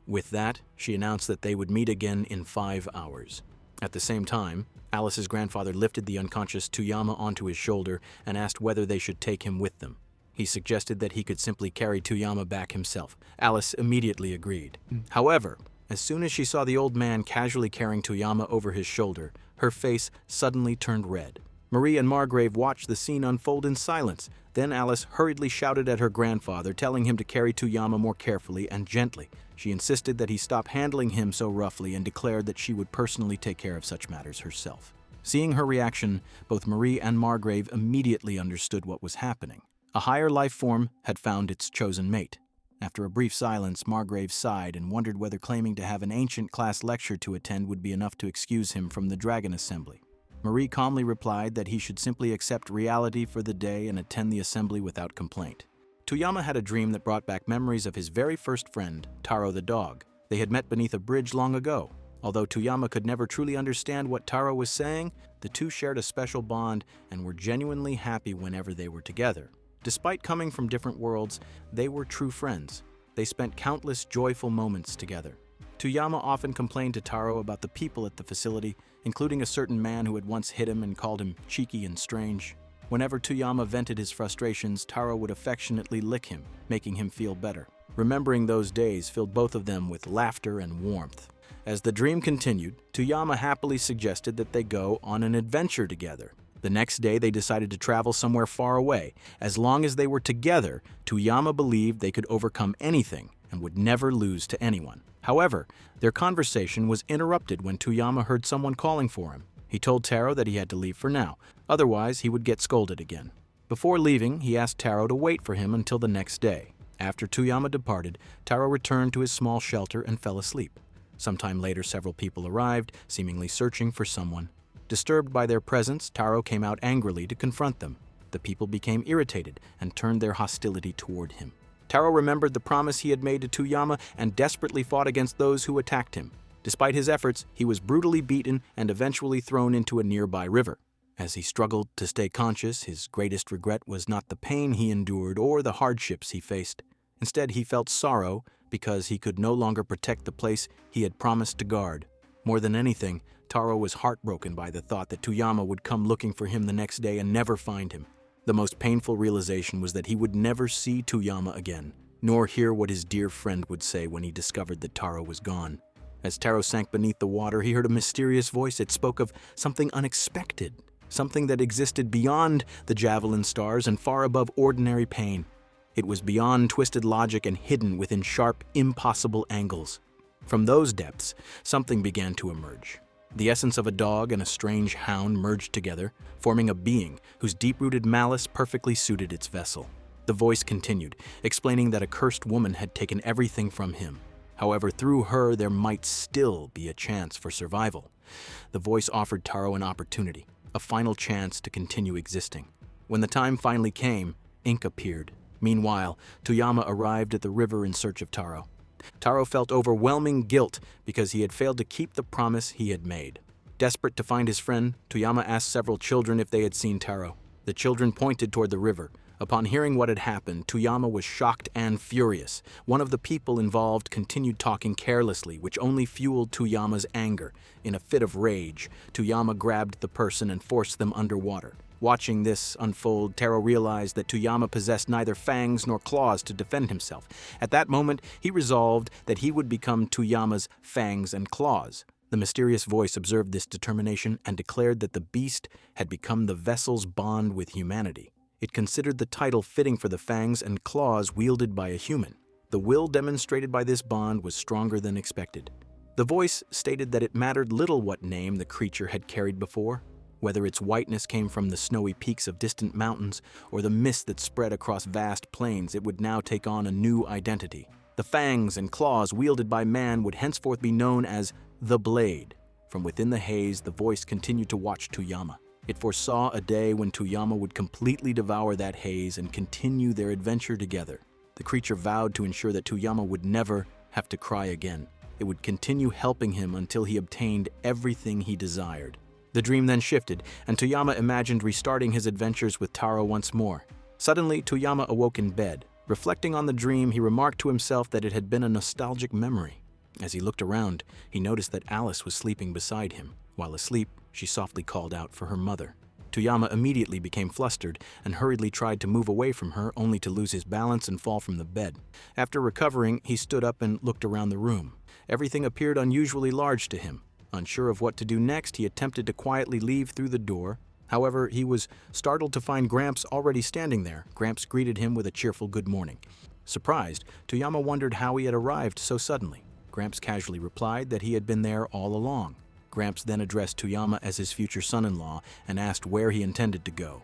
With that, she announced that they would meet again in 5 hours. At the same time, Alice's grandfather lifted the unconscious Toyama onto his shoulder and asked whether they should take him with them. He suggested that he could simply carry Toyama back himself. Alice immediately agreed. However, as soon as she saw the old man casually carrying Toyama over his shoulder, her face suddenly turned red. Marie and Margrave watched the scene unfold in silence. Then Alice hurriedly shouted at her grandfather, telling him to carry Toyama more carefully and gently. She insisted that he stop handling him so roughly and declared that she would personally take care of such matters herself. Seeing her reaction, both Marie and Margrave immediately understood what was happening. A higher life form had found its chosen mate. After a brief silence, Margrave sighed and wondered whether claiming to have an ancient class lecture to attend would be enough to excuse him from the Dragon Assembly. Marie calmly replied that he should simply accept reality for the day and attend the assembly without complaint. Toyama had a dream that brought back memories of his very first friend, Taro the dog. They had met beneath a bridge long ago. Although Toyama could never truly understand what Taro was saying, the two shared a special bond and were genuinely happy whenever they were together. Despite coming from different worlds, they were true friends. They spent countless joyful moments together. Toyama often complained to Taro about the people at the facility, including a certain man who had once hit him and called him cheeky and strange. Whenever Toyama vented his frustrations, Taro would affectionately lick him, making him feel better. Remembering those days filled both of them with laughter and warmth. As the dream continued, Toyama happily suggested that they go on an adventure together. The next day, they decided to travel somewhere far away. As long as they were together, Toyama believed they could overcome anything and would never lose to anyone. However, their conversation was interrupted when Toyama heard someone calling for him. He told Taro that he had to leave for now, otherwise he would get scolded again. Before leaving, he asked Taro to wait for him until the next day. After Toyama departed, Taro returned to his small shelter and fell asleep. Sometime later, several people arrived, seemingly searching for someone. Disturbed by their presence, Taro came out angrily to confront them. The people became irritated and turned their hostility toward him. Taro remembered the promise he had made to Toyama and desperately fought against those who attacked him. Despite his efforts, he was brutally beaten and eventually thrown into a nearby river. As he struggled to stay conscious, his greatest regret was not the pain he endured or the hardships he faced. Instead, he felt sorrow because he could no longer protect the place he had promised to guard. More than anything, Taro was heartbroken by the thought that Toyama would come looking for him the next day and never find him. The most painful realization was that he would never see Toyama again, nor hear what his dear friend would say when he discovered that Taro was gone. As Taro sank beneath the water, he heard a mysterious voice. It spoke of something unexpected, something that existed beyond the javelin stars and far above ordinary pain. It was beyond twisted logic and hidden within sharp, impossible angles. From those depths, something began to emerge. The essence of a dog and a strange hound merged together, forming a being whose deep-rooted malice perfectly suited its vessel. The voice continued, explaining that a cursed woman had taken everything from him. However, through her, there might still be a chance for survival. The voice offered Taro an opportunity, a final chance to continue existing. When the time finally came, ink appeared. Meanwhile, Toyama arrived at the river in search of Taro. Taro felt overwhelming guilt because he had failed to keep the promise he had made. Desperate to find his friend, Toyama asked several children if they had seen Taro. The children pointed toward the river. Upon hearing what had happened, Toyama was shocked and furious. One of the people involved continued talking carelessly, which only fueled Toyama's anger. In a fit of rage, Toyama grabbed the person and forced them underwater. Watching this unfold, Taro realized that Toyama possessed neither fangs nor claws to defend himself. At that moment, he resolved that he would become Toyama's fangs and claws. The mysterious voice observed this determination and declared that the beast had become the vessel's bond with humanity. It considered the title fitting for the fangs and claws wielded by a human. The will demonstrated by this bond was stronger than expected. The voice stated that it mattered little what name the creature had carried before. Whether its whiteness came from the snowy peaks of distant mountains or the mist that spread across vast plains, it would now take on a new identity. The fangs and claws wielded by man would henceforth be known as the Blade. From within the haze, the voice continued to watch Toyama. It foresaw a day when Toyama would completely devour that haze and continue their adventure together. The creature vowed to ensure that Toyama would never have to cry again. It would continue helping him until he obtained everything he desired. The dream then shifted, and Toyama imagined restarting his adventures with Taro once more. Suddenly, Toyama awoke in bed. Reflecting on the dream, he remarked to himself that it had been a nostalgic memory. As he looked around, he noticed that Alice was sleeping beside him. While asleep, she softly called out for her mother. Toyama immediately became flustered and hurriedly tried to move away from her, only to lose his balance and fall from the bed. After recovering, he stood up and looked around the room. Everything appeared unusually large to him. Unsure of what to do next, he attempted to quietly leave through the door. However, he was startled to find Gramps already standing there. Gramps greeted him with a cheerful good morning. Surprised, Toyama wondered how he had arrived so suddenly. Gramps casually replied that he had been there all along. Gramps then addressed Toyama as his future son-in-law and asked where he intended to go.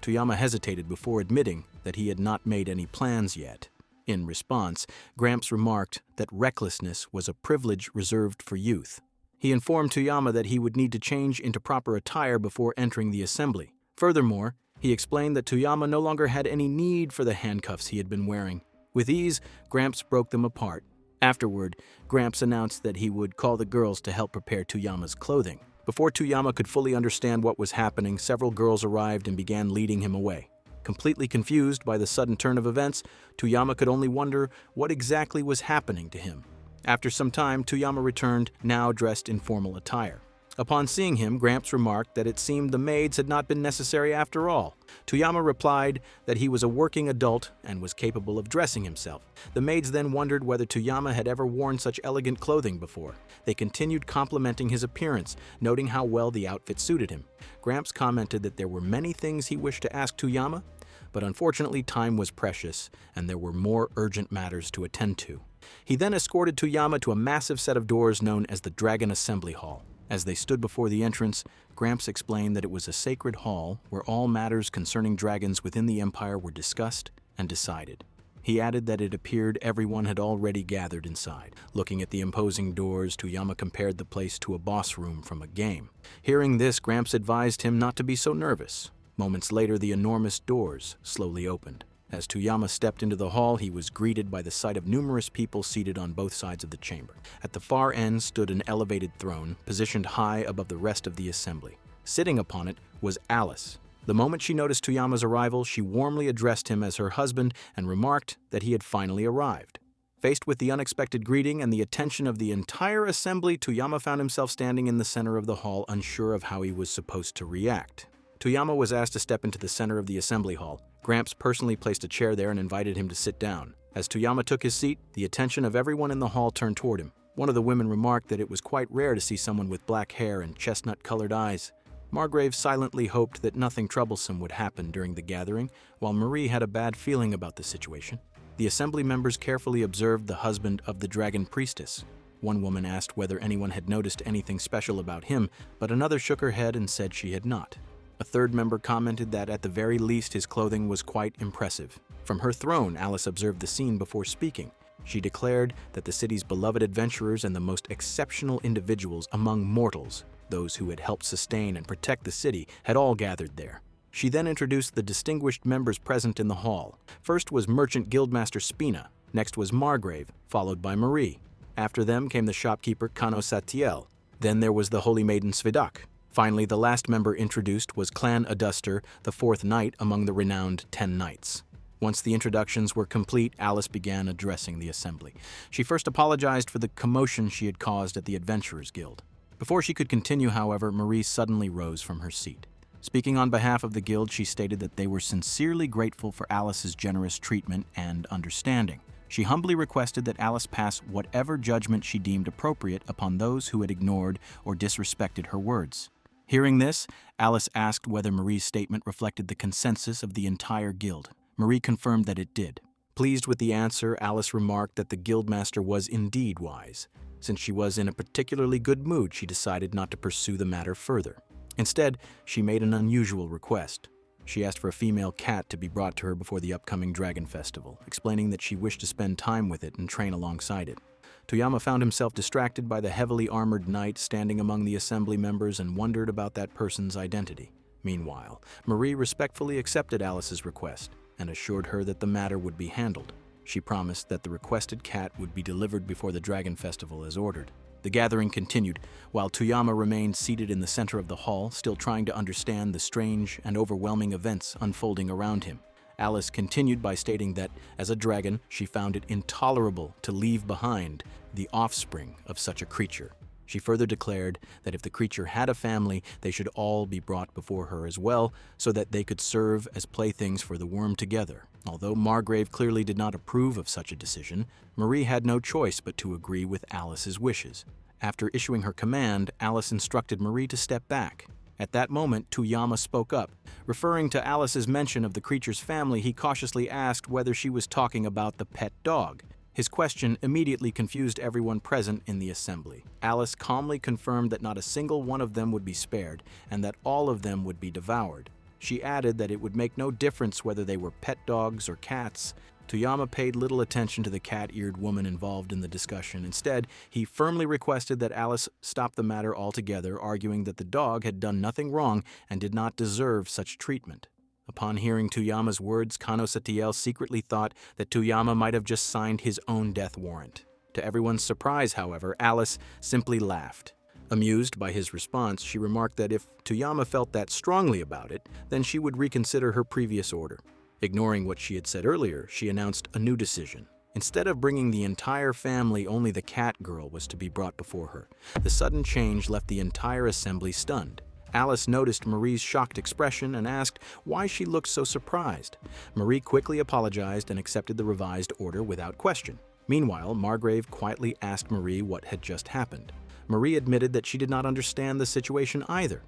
Toyama hesitated before admitting that he had not made any plans yet. In response, Gramps remarked that recklessness was a privilege reserved for youth. He informed Toyama that he would need to change into proper attire before entering the assembly. Furthermore, he explained that Toyama no longer had any need for the handcuffs he had been wearing. With ease, Gramps broke them apart. Afterward, Gramps announced that he would call the girls to help prepare Toyama's clothing. Before Toyama could fully understand what was happening, several girls arrived and began leading him away. Completely confused by the sudden turn of events, Toyama could only wonder what exactly was happening to him. After some time, Toyama returned, now dressed in formal attire. Upon seeing him, Gramps remarked that it seemed the maids had not been necessary after all. Toyama replied that he was a working adult and was capable of dressing himself. The maids then wondered whether Toyama had ever worn such elegant clothing before. They continued complimenting his appearance, noting how well the outfit suited him. Gramps commented that there were many things he wished to ask Toyama, but unfortunately time was precious and there were more urgent matters to attend to. He then escorted Toyama to a massive set of doors known as the Dragon Assembly Hall. As they stood before the entrance, Gramps explained that it was a sacred hall where all matters concerning dragons within the Empire were discussed and decided. He added that it appeared everyone had already gathered inside. Looking at the imposing doors, Toyama compared the place to a boss room from a game. Hearing this, Gramps advised him not to be so nervous. Moments later, the enormous doors slowly opened. As Toyama stepped into the hall, he was greeted by the sight of numerous people seated on both sides of the chamber. At the far end stood an elevated throne, positioned high above the rest of the assembly. Sitting upon it was Alice. The moment she noticed Toyama's arrival, she warmly addressed him as her husband and remarked that he had finally arrived. Faced with the unexpected greeting and the attention of the entire assembly, Toyama found himself standing in the center of the hall, unsure of how he was supposed to react. Toyama was asked to step into the center of the assembly hall. Gramps personally placed a chair there and invited him to sit down. As Toyama took his seat, the attention of everyone in the hall turned toward him. One of the women remarked that it was quite rare to see someone with black hair and chestnut-colored eyes. Margrave silently hoped that nothing troublesome would happen during the gathering, while Marie had a bad feeling about the situation. The assembly members carefully observed the husband of the dragon priestess. One woman asked whether anyone had noticed anything special about him, but another shook her head and said she had not. A third member commented that at the very least his clothing was quite impressive. From her throne, Alice observed the scene before speaking. She declared that the city's beloved adventurers and the most exceptional individuals among mortals, those who had helped sustain and protect the city, had all gathered there. She then introduced the distinguished members present in the hall. First was Merchant Guildmaster Spina, next was Margrave, followed by Marie. After them came the shopkeeper Kano Satiel. Then there was the holy maiden Svidak. Finally, the last member introduced was Clan Aduster, the fourth knight among the renowned 10 knights. Once the introductions were complete, Alice began addressing the assembly. She first apologized for the commotion she had caused at the Adventurers Guild. Before she could continue, however, Marie suddenly rose from her seat. Speaking on behalf of the guild, she stated that they were sincerely grateful for Alice's generous treatment and understanding. She humbly requested that Alice pass whatever judgment she deemed appropriate upon those who had ignored or disrespected her words. Hearing this, Alice asked whether Marie's statement reflected the consensus of the entire guild. Marie confirmed that it did. Pleased with the answer, Alice remarked that the guildmaster was indeed wise. Since she was in a particularly good mood, she decided not to pursue the matter further. Instead, she made an unusual request. She asked for a female cat to be brought to her before the upcoming Dragon Festival, explaining that she wished to spend time with it and train alongside it. Toyama found himself distracted by the heavily armored knight standing among the assembly members and wondered about that person's identity. Meanwhile, Marie respectfully accepted Alice's request and assured her that the matter would be handled. She promised that the requested cat would be delivered before the Dragon Festival as ordered. The gathering continued, while Toyama remained seated in the center of the hall, still trying to understand the strange and overwhelming events unfolding around him. Alice continued by stating that, as a dragon, she found it intolerable to leave behind the offspring of such a creature. She further declared that if the creature had a family, they should all be brought before her as well, so that they could serve as playthings for the worm together. Although Margrave clearly did not approve of such a decision, Marie had no choice but to agree with Alice's wishes. After issuing her command, Alice instructed Marie to step back. At that moment, Toyama spoke up. Referring to Alice's mention of the creature's family, he cautiously asked whether she was talking about the pet dog. His question immediately confused everyone present in the assembly. Alice calmly confirmed that not a single one of them would be spared, and that all of them would be devoured. She added that it would make no difference whether they were pet dogs or cats. Toyama paid little attention to the cat-eared woman involved in the discussion. Instead, he firmly requested that Alice stop the matter altogether, arguing that the dog had done nothing wrong and did not deserve such treatment. Upon hearing Toyama's words, Kano Satiel secretly thought that Toyama might have just signed his own death warrant. To everyone's surprise, however, Alice simply laughed. Amused by his response, she remarked that if Toyama felt that strongly about it, then she would reconsider her previous order. Ignoring what she had said earlier, she announced a new decision. Instead of bringing the entire family, only the cat girl was to be brought before her. The sudden change left the entire assembly stunned. Alice noticed Marie's shocked expression and asked why she looked so surprised. Marie quickly apologized and accepted the revised order without question. Meanwhile, Margrave quietly asked Marie what had just happened. Marie admitted that she did not understand the situation either.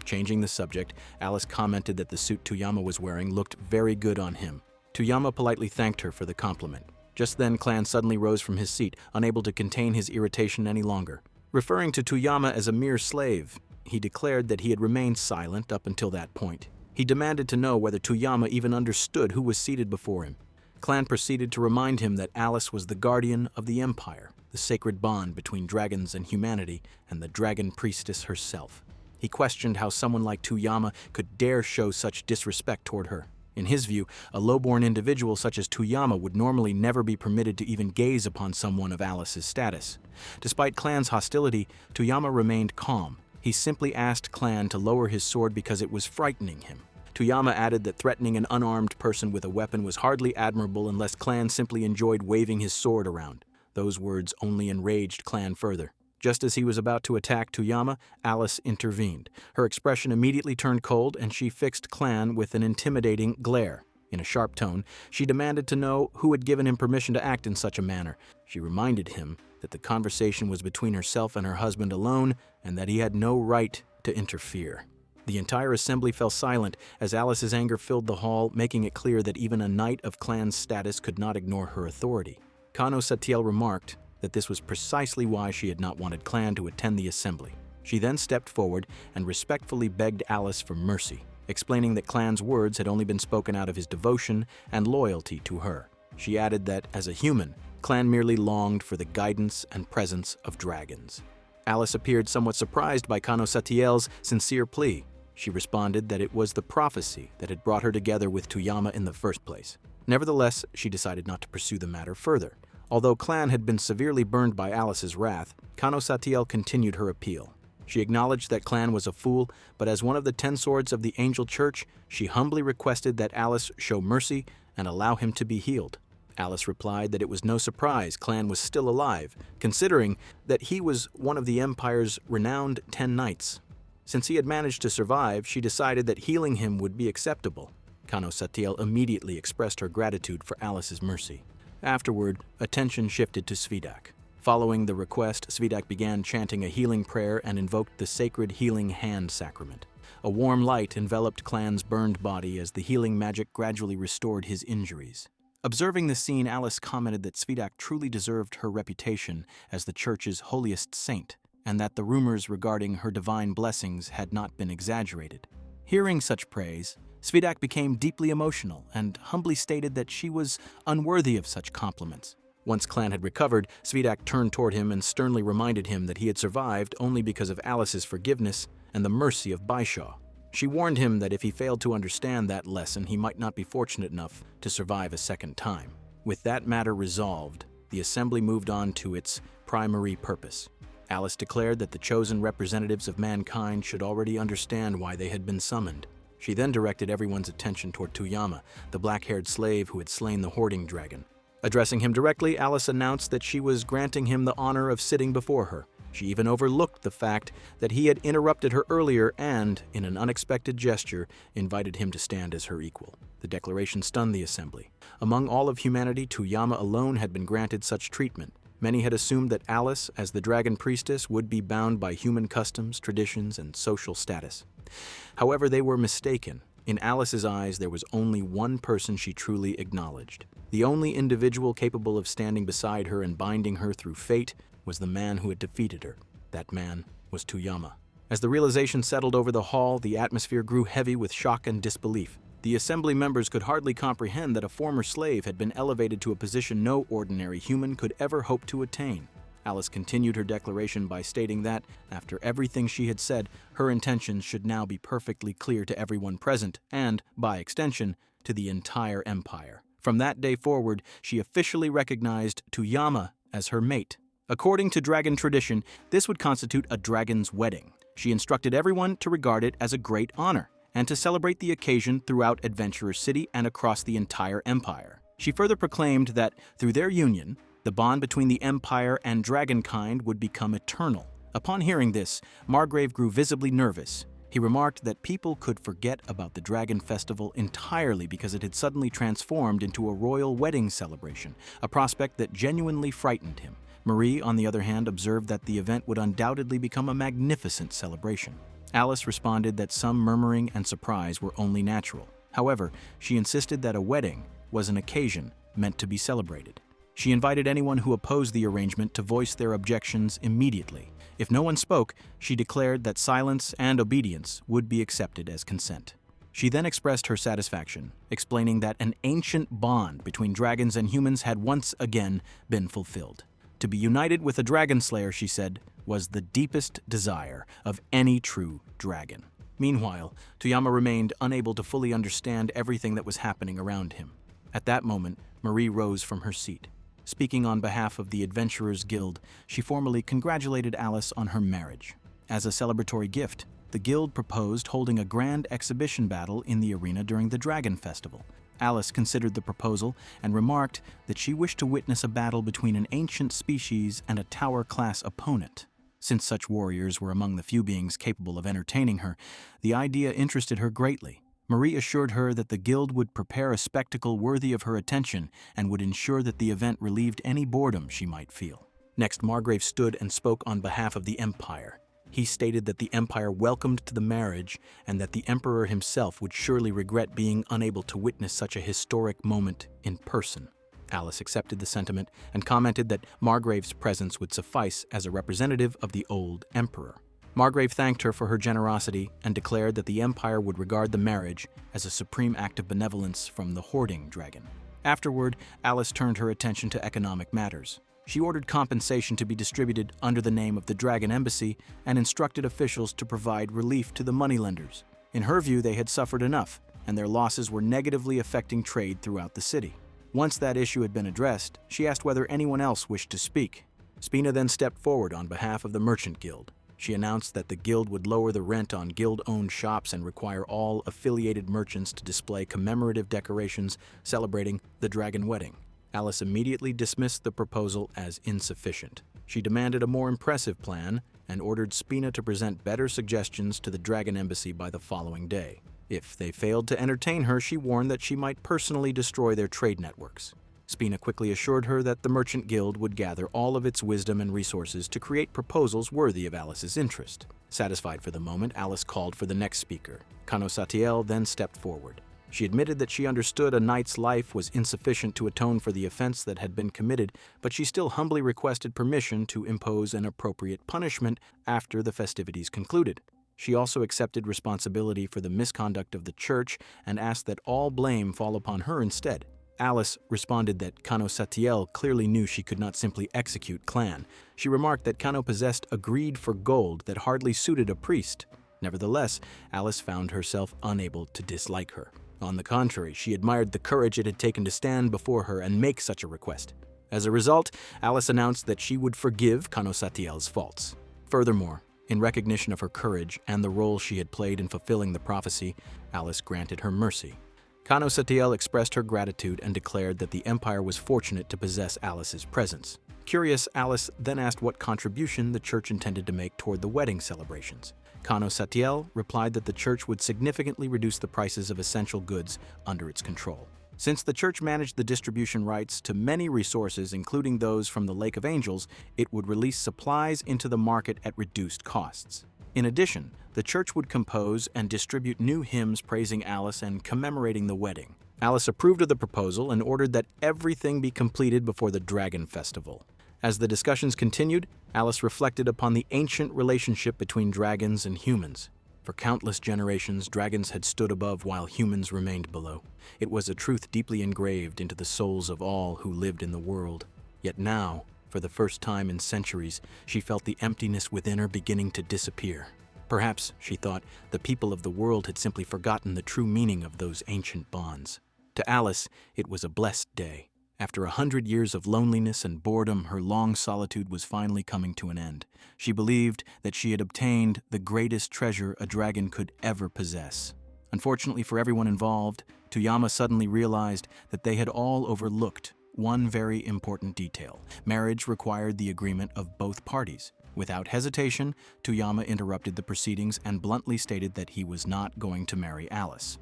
Changing the subject, Alice commented that the suit Tuyama was wearing looked very good on him. Tuyama politely thanked her for the compliment. Just then, Clan suddenly rose from his seat, unable to contain his irritation any longer. Referring to Tuyama as a mere slave, he declared that he had remained silent up until that point. He demanded to know whether Tuyama even understood who was seated before him. Clan proceeded to remind him that Alice was the guardian of the Empire, the sacred bond between dragons and humanity, and the dragon priestess herself. He questioned how someone like Tuyama could dare show such disrespect toward her. In his view, a low-born individual such as Tuyama would normally never be permitted to even gaze upon someone of Alice's status. Despite Clan's hostility, Tuyama remained calm. He simply asked Clan to lower his sword because it was frightening him. Tuyama added that threatening an unarmed person with a weapon was hardly admirable unless Clan simply enjoyed waving his sword around. Those words only enraged Clan further. Just as he was about to attack Tuyama, Alice intervened. Her expression immediately turned cold, and she fixed Clan with an intimidating glare. In a sharp tone, she demanded to know who had given him permission to act in such a manner. She reminded him that the conversation was between herself and her husband alone, and that he had no right to interfere. The entire assembly fell silent as Alice's anger filled the hall, making it clear that even a knight of Clan's status could not ignore her authority. Kano Satiel remarked that this was precisely why she had not wanted Clan to attend the assembly. She then stepped forward and respectfully begged Alice for mercy, explaining that Clan's words had only been spoken out of his devotion and loyalty to her. She added that, as a human, Clan merely longed for the guidance and presence of dragons. Alice appeared somewhat surprised by Kano Satiel's sincere plea. She responded that it was the prophecy that had brought her together with Tuyama in the first place. Nevertheless, she decided not to pursue the matter further. Although Clan had been severely burned by Alice's wrath, Kano Satiel continued her appeal. She acknowledged that Clan was a fool, but as one of the 10 swords of the Angel Church, she humbly requested that Alice show mercy and allow him to be healed. Alice replied that it was no surprise Clan was still alive, considering that he was one of the Empire's renowned 10 knights. Since he had managed to survive, she decided that healing him would be acceptable. Kano Satiel immediately expressed her gratitude for Alice's mercy. Afterward, attention shifted to Svidak. Following the request, Svidak began chanting a healing prayer and invoked the sacred healing hand sacrament. A warm light enveloped Clan's burned body as the healing magic gradually restored his injuries. Observing the scene, Alice commented that Svidak truly deserved her reputation as the church's holiest saint, and that the rumors regarding her divine blessings had not been exaggerated. Hearing such praise, Svidak became deeply emotional and humbly stated that she was unworthy of such compliments. Once Clan had recovered, Svidak turned toward him and sternly reminded him that he had survived only because of Alice's forgiveness and the mercy of Baishaw. She warned him that if he failed to understand that lesson, he might not be fortunate enough to survive a second time. With that matter resolved, the assembly moved on to its primary purpose. Alice declared that the chosen representatives of mankind should already understand why they had been summoned. She then directed everyone's attention toward Tuyama, the black-haired slave who had slain the hoarding dragon. Addressing him directly, Alice announced that she was granting him the honor of sitting before her. She even overlooked the fact that he had interrupted her earlier and, in an unexpected gesture, invited him to stand as her equal. The declaration stunned the assembly. Among all of humanity, Tuyama alone had been granted such treatment. Many had assumed that Alice, as the dragon priestess, would be bound by human customs, traditions, and social status. However, they were mistaken. In Alice's eyes, there was only one person she truly acknowledged. The only individual capable of standing beside her and binding her through fate was the man who had defeated her. That man was Tuyama. As the realization settled over the hall, the atmosphere grew heavy with shock and disbelief. The assembly members could hardly comprehend that a former slave had been elevated to a position no ordinary human could ever hope to attain. Alice continued her declaration by stating that, after everything she had said, her intentions should now be perfectly clear to everyone present and, by extension, to the entire empire. From that day forward, she officially recognized Tuyama as her mate. According to dragon tradition, this would constitute a dragon's wedding. She instructed everyone to regard it as a great honor, and to celebrate the occasion throughout Adventurer City and across the entire empire. She further proclaimed that, through their union, the bond between the Empire and dragonkind would become eternal. Upon hearing this, Margrave grew visibly nervous. He remarked that people could forget about the Dragon Festival entirely because it had suddenly transformed into a royal wedding celebration, a prospect that genuinely frightened him. Marie, on the other hand, observed that the event would undoubtedly become a magnificent celebration. Alice responded that some murmuring and surprise were only natural. However, she insisted that a wedding was an occasion meant to be celebrated. She invited anyone who opposed the arrangement to voice their objections immediately. If no one spoke, she declared that silence and obedience would be accepted as consent. She then expressed her satisfaction, explaining that an ancient bond between dragons and humans had once again been fulfilled. To be united with a dragon slayer, she said, was the deepest desire of any true dragon. Meanwhile, Toyama remained unable to fully understand everything that was happening around him. At that moment, Marie rose from her seat. Speaking on behalf of the Adventurers Guild, she formally congratulated Alice on her marriage. As a celebratory gift, the guild proposed holding a grand exhibition battle in the arena during the Dragon Festival. Alice considered the proposal and remarked that she wished to witness a battle between an ancient species and a tower-class opponent. Since such warriors were among the few beings capable of entertaining her, the idea interested her greatly. Marie assured her that the guild would prepare a spectacle worthy of her attention and would ensure that the event relieved any boredom she might feel. Next, Margrave stood and spoke on behalf of the Empire. He stated that the Empire welcomed the marriage and that the Emperor himself would surely regret being unable to witness such a historic moment in person. Alice accepted the sentiment and commented that Margrave's presence would suffice as a representative of the old Emperor. Margrave thanked her for her generosity and declared that the Empire would regard the marriage as a supreme act of benevolence from the hoarding dragon. Afterward, Alice turned her attention to economic matters. She ordered compensation to be distributed under the name of the Dragon Embassy and instructed officials to provide relief to the moneylenders. In her view, they had suffered enough, and their losses were negatively affecting trade throughout the city. Once that issue had been addressed, she asked whether anyone else wished to speak. Spina then stepped forward on behalf of the Merchant Guild. She announced that the guild would lower the rent on guild-owned shops and require all affiliated merchants to display commemorative decorations celebrating the dragon wedding. Alice immediately dismissed the proposal as insufficient. She demanded a more impressive plan and ordered Spina to present better suggestions to the Dragon Embassy by the following day. If they failed to entertain her, she warned that she might personally destroy their trade networks. Spina quickly assured her that the Merchant Guild would gather all of its wisdom and resources to create proposals worthy of Alice's interest. Satisfied for the moment, Alice called for the next speaker. Kano Satiel then stepped forward. She admitted that she understood a knight's life was insufficient to atone for the offense that had been committed, but she still humbly requested permission to impose an appropriate punishment after the festivities concluded. She also accepted responsibility for the misconduct of the church and asked that all blame fall upon her instead. Alice responded that Kano Satiel clearly knew she could not simply execute Clan. She remarked that Kano possessed a greed for gold that hardly suited a priest. Nevertheless, Alice found herself unable to dislike her. On the contrary, she admired the courage it had taken to stand before her and make such a request. As a result, Alice announced that she would forgive Kano Satiel's faults. Furthermore, in recognition of her courage and the role she had played in fulfilling the prophecy, Alice granted her mercy. Kano Satiel expressed her gratitude and declared that the Empire was fortunate to possess Alice's presence. Curious, Alice then asked what contribution the church intended to make toward the wedding celebrations. Kano Satiel replied that the church would significantly reduce the prices of essential goods under its control. Since the church managed the distribution rights to many resources, including those from the Lake of Angels, it would release supplies into the market at reduced costs. In addition, the church would compose and distribute new hymns praising Alice and commemorating the wedding. Alice approved of the proposal and ordered that everything be completed before the Dragon Festival. As the discussions continued, Alice reflected upon the ancient relationship between dragons and humans. For countless generations, dragons had stood above while humans remained below. It was a truth deeply engraved into the souls of all who lived in the world. Yet now, for the first time in centuries, she felt the emptiness within her beginning to disappear. Perhaps, she thought, the people of the world had simply forgotten the true meaning of those ancient bonds. To Alice, it was a blessed day. After 100 years of loneliness and boredom, her long solitude was finally coming to an end. She believed that she had obtained the greatest treasure a dragon could ever possess, Unfortunately for everyone involved, Toyama suddenly realized that they had all overlooked one very important detail. Marriage required the agreement of both parties. Without hesitation, Toyama interrupted the proceedings and bluntly stated that he was not going to marry Alice.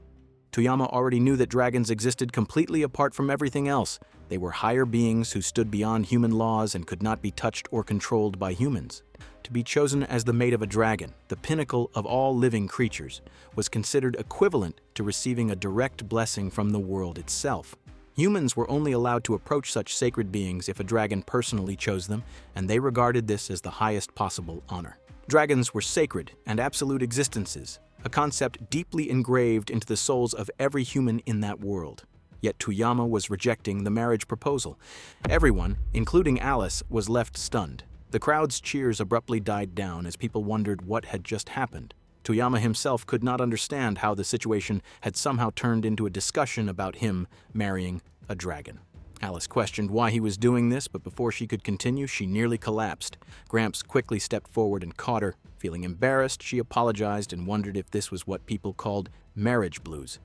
Toyama already knew that dragons existed completely apart from everything else. They were higher beings who stood beyond human laws and could not be touched or controlled by humans. To be chosen as the mate of a dragon, the pinnacle of all living creatures, was considered equivalent to receiving a direct blessing from the world itself. Humans were only allowed to approach such sacred beings if a dragon personally chose them, and they regarded this as the highest possible honor. Dragons were sacred and absolute existences, a concept deeply engraved into the souls of every human in that world. Yet Toyama was rejecting the marriage proposal. Everyone, including Alice, was left stunned. The crowd's cheers abruptly died down as people wondered what had just happened. Toyama himself could not understand how the situation had somehow turned into a discussion about him marrying a dragon. Alice questioned why he was doing this, but before she could continue, she nearly collapsed. Gramps quickly stepped forward and caught her. Feeling embarrassed, she apologized and wondered if this was what people called marriage blues.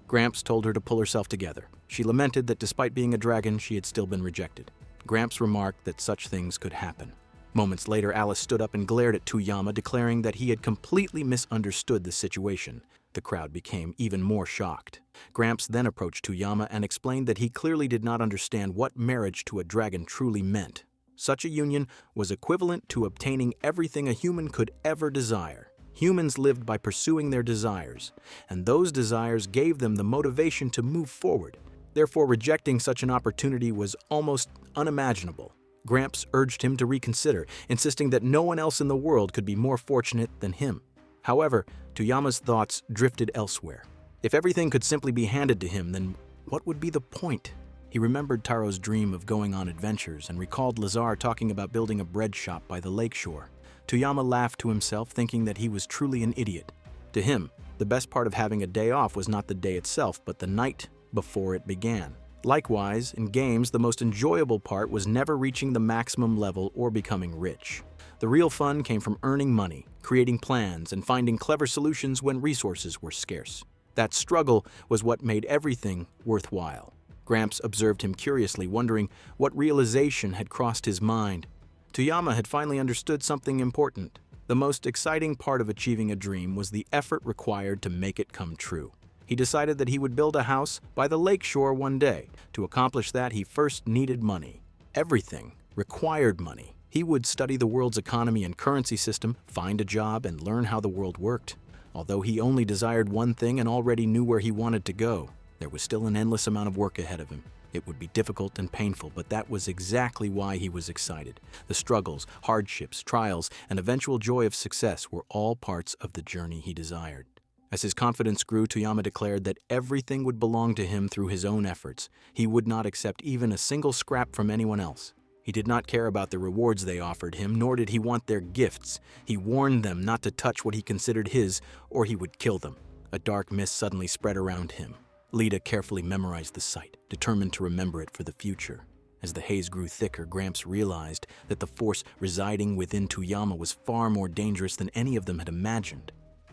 Gramps told her to pull herself together. She lamented that despite being a dragon, she had still been rejected. Gramps remarked that such things could happen. Moments later, Alice stood up and glared at Toyama, declaring that he had completely misunderstood the situation. The crowd became even more shocked. Gramps then approached Toyama and explained that he clearly did not understand what marriage to a dragon truly meant. Such a union was equivalent to obtaining everything a human could ever desire. Humans lived by pursuing their desires, and those desires gave them the motivation to move forward. Therefore, rejecting such an opportunity was almost unimaginable. Gramps urged him to reconsider, insisting that no one else in the world could be more fortunate than him. However, Toyama's thoughts drifted elsewhere. If everything could simply be handed to him, then what would be the point? He remembered Taro's dream of going on adventures and recalled Lazar talking about building a bread shop by the lakeshore. Toyama laughed to himself, thinking that he was truly an idiot. To him, the best part of having a day off was not the day itself, but the night before it began. Likewise, in games, the most enjoyable part was never reaching the maximum level or becoming rich. The real fun came from earning money, creating plans, and finding clever solutions when resources were scarce. That struggle was what made everything worthwhile. Gramps observed him curiously, wondering what realization had crossed his mind. Toyama had finally understood something important. The most exciting part of achieving a dream was the effort required to make it come true. He decided that he would build a house by the lakeshore one day. To accomplish that, he first needed money. Everything required money. He would study the world's economy and currency system, find a job, and learn how the world worked. Although he only desired one thing and already knew where he wanted to go, there was still an endless amount of work ahead of him. It would be difficult and painful, but that was exactly why he was excited. The struggles, hardships, trials, and eventual joy of success were all parts of the journey he desired. As his confidence grew, Toyama declared that everything would belong to him through his own efforts. He would not accept even a single scrap from anyone else. He did not care about the rewards they offered him, nor did he want their gifts. He warned them not to touch what he considered his, or he would kill them. A dark mist suddenly spread around him. Lita carefully memorized the sight, determined to remember it for the future. As the haze grew thicker, Gramps realized that the force residing within Toyama was far more dangerous than any of them had imagined.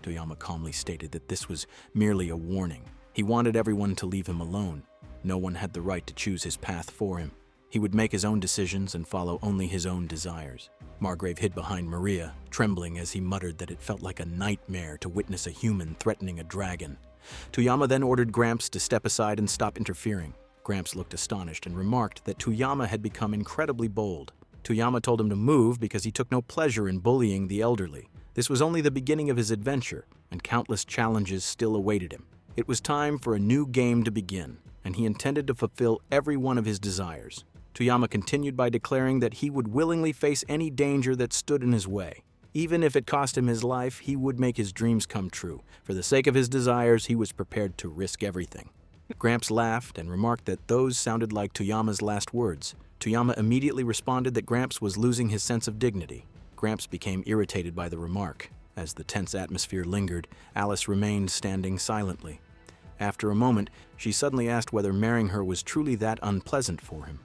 Toyama calmly stated that this was merely a warning. He wanted everyone to leave him alone. No one had the right to choose his path for him. He would make his own decisions and follow only his own desires. Margrave hid behind Maria, trembling as he muttered that it felt like a nightmare to witness a human threatening a dragon. Toyama then ordered Gramps to step aside and stop interfering. Gramps looked astonished and remarked that Toyama had become incredibly bold. Toyama told him to move because he took no pleasure in bullying the elderly. This was only the beginning of his adventure, and countless challenges still awaited him. It was time for a new game to begin, and he intended to fulfill every one of his desires. Toyama continued by declaring that he would willingly face any danger that stood in his way. Even if it cost him his life, he would make his dreams come true. For the sake of his desires, he was prepared to risk everything. Gramps laughed and remarked that those sounded like Toyama's last words. Toyama immediately responded that Gramps was losing his sense of dignity. Gramps became irritated by the remark. As the tense atmosphere lingered, Alice remained standing silently. After a moment, she suddenly asked whether marrying her was truly that unpleasant for him.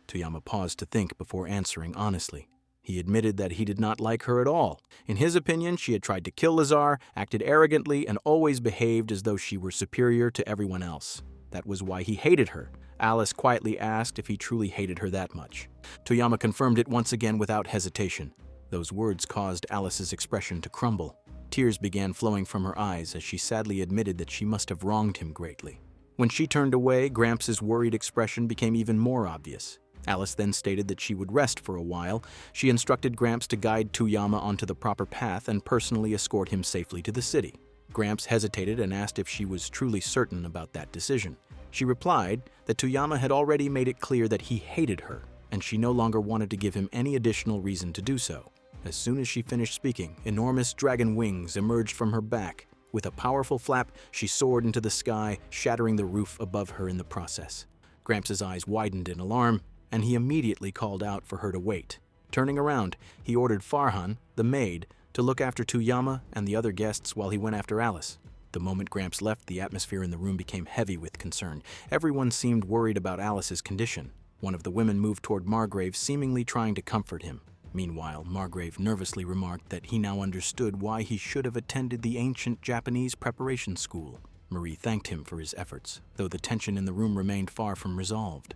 Toyama paused to think before answering honestly. He admitted that he did not like her at all. In his opinion, she had tried to kill Lazar, acted arrogantly, and always behaved as though she were superior to everyone else. That was why he hated her. Alice quietly asked if he truly hated her that much. Toyama confirmed it once again without hesitation. Those words caused Alice's expression to crumble. Tears began flowing from her eyes as she sadly admitted that she must have wronged him greatly. When she turned away, Gramps' worried expression became even more obvious. Alice then stated that she would rest for a while. She instructed Gramps to guide Toyama onto the proper path and personally escort him safely to the city. Gramps hesitated and asked if she was truly certain about that decision. She replied that Toyama had already made it clear that he hated her, and she no longer wanted to give him any additional reason to do so. As soon as she finished speaking, enormous dragon wings emerged from her back. With a powerful flap, she soared into the sky, shattering the roof above her in the process. Gramps' eyes widened in alarm, and he immediately called out for her to wait. Turning around, he ordered Farhan, the maid, to look after Toyama and the other guests while he went after Alice. The moment Gramps left, the atmosphere in the room became heavy with concern. Everyone seemed worried about Alice's condition. One of the women moved toward Margrave, seemingly trying to comfort him. Meanwhile, Margrave nervously remarked that he now understood why he should have attended the ancient Japanese preparation school. Marie thanked him for his efforts, though the tension in the room remained far from resolved.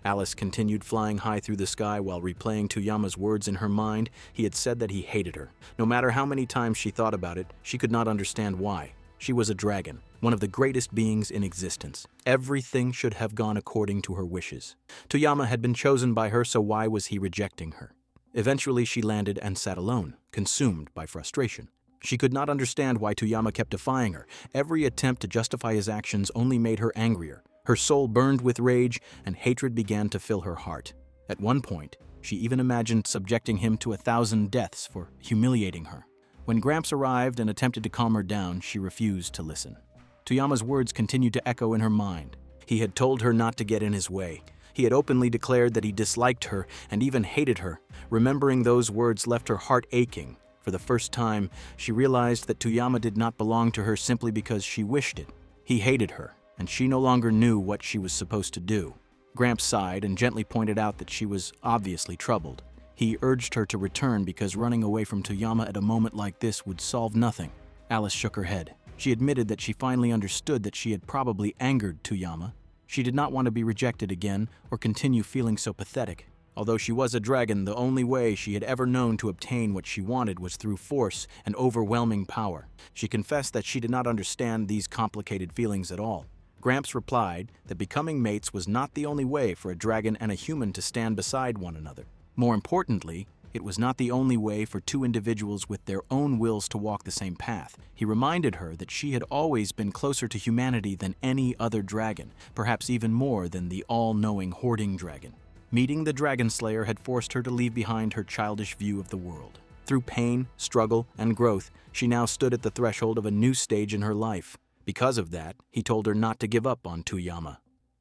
Alice continued flying high through the sky while replaying Toyama's words in her mind. He had said that he hated her. No matter how many times she thought about it, she could not understand why. She was a dragon, one of the greatest beings in existence. Everything should have gone according to her wishes. Toyama had been chosen by her, so why was he rejecting her? Eventually, she landed and sat alone, consumed by frustration. She could not understand why Toyama kept defying her. Every attempt to justify his actions only made her angrier. Her soul burned with rage, and hatred began to fill her heart. At one point, she even imagined subjecting him to 1,000 deaths for humiliating her. When Gramps arrived and attempted to calm her down, she refused to listen. Toyama's words continued to echo in her mind. He had told her not to get in his way. He had openly declared that he disliked her and even hated her. Remembering those words left her heart aching. For the first time, she realized that Toyama did not belong to her simply because she wished it. He hated her, and she no longer knew what she was supposed to do. Gramps sighed and gently pointed out that she was obviously troubled. He urged her to return because running away from Toyama at a moment like this would solve nothing. Alice shook her head. She admitted that she finally understood that she had probably angered Toyama. She did not want to be rejected again or continue feeling so pathetic. Although she was a dragon, the only way she had ever known to obtain what she wanted was through force and overwhelming power. She confessed that she did not understand these complicated feelings at all. Gramps replied that becoming mates was not the only way for a dragon and a human to stand beside one another. More importantly, it was not the only way for two individuals with their own wills to walk the same path. He reminded her that she had always been closer to humanity than any other dragon, perhaps even more than the all-knowing hoarding dragon. Meeting the Dragon Slayer had forced her to leave behind her childish view of the world. Through pain, struggle, and growth, she now stood at the threshold of a new stage in her life. Because of that, he told her not to give up on Toyama.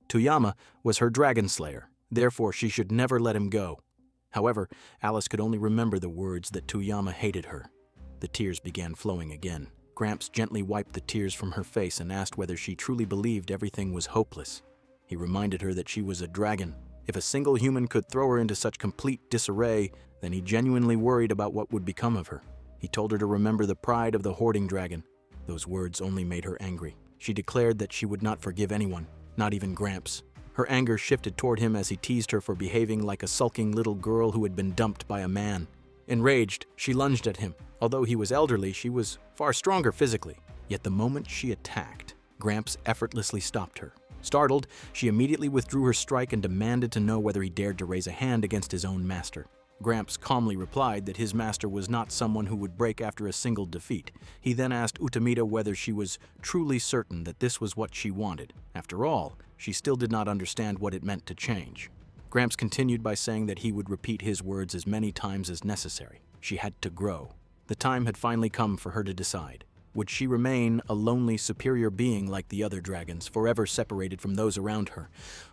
Toyama was her Dragon Slayer, therefore she should never let him go. However, Alice could only remember the words that Toyama hated her. The tears began flowing again. Gramps gently wiped the tears from her face and asked whether she truly believed everything was hopeless. He reminded her that she was a dragon. If a single human could throw her into such complete disarray, then he genuinely worried about what would become of her. He told her to remember the pride of the hoarding dragon. Those words only made her angry. She declared that she would not forgive anyone, not even Gramps. Her anger shifted toward him as he teased her for behaving like a sulking little girl who had been dumped by a man. Enraged, she lunged at him. Although he was elderly, she was far stronger physically. Yet the moment she attacked, Gramps effortlessly stopped her. Startled, she immediately withdrew her strike and demanded to know whether he dared to raise a hand against his own master. Gramps calmly replied that his master was not someone who would break after a single defeat. He then asked Utamita whether she was truly certain that this was what she wanted. After all, she still did not understand what it meant to change. Gramps continued by saying that he would repeat his words as many times as necessary. She had to grow. The time had finally come for her to decide. Would she remain a lonely, superior being like the other dragons, forever separated from those around her?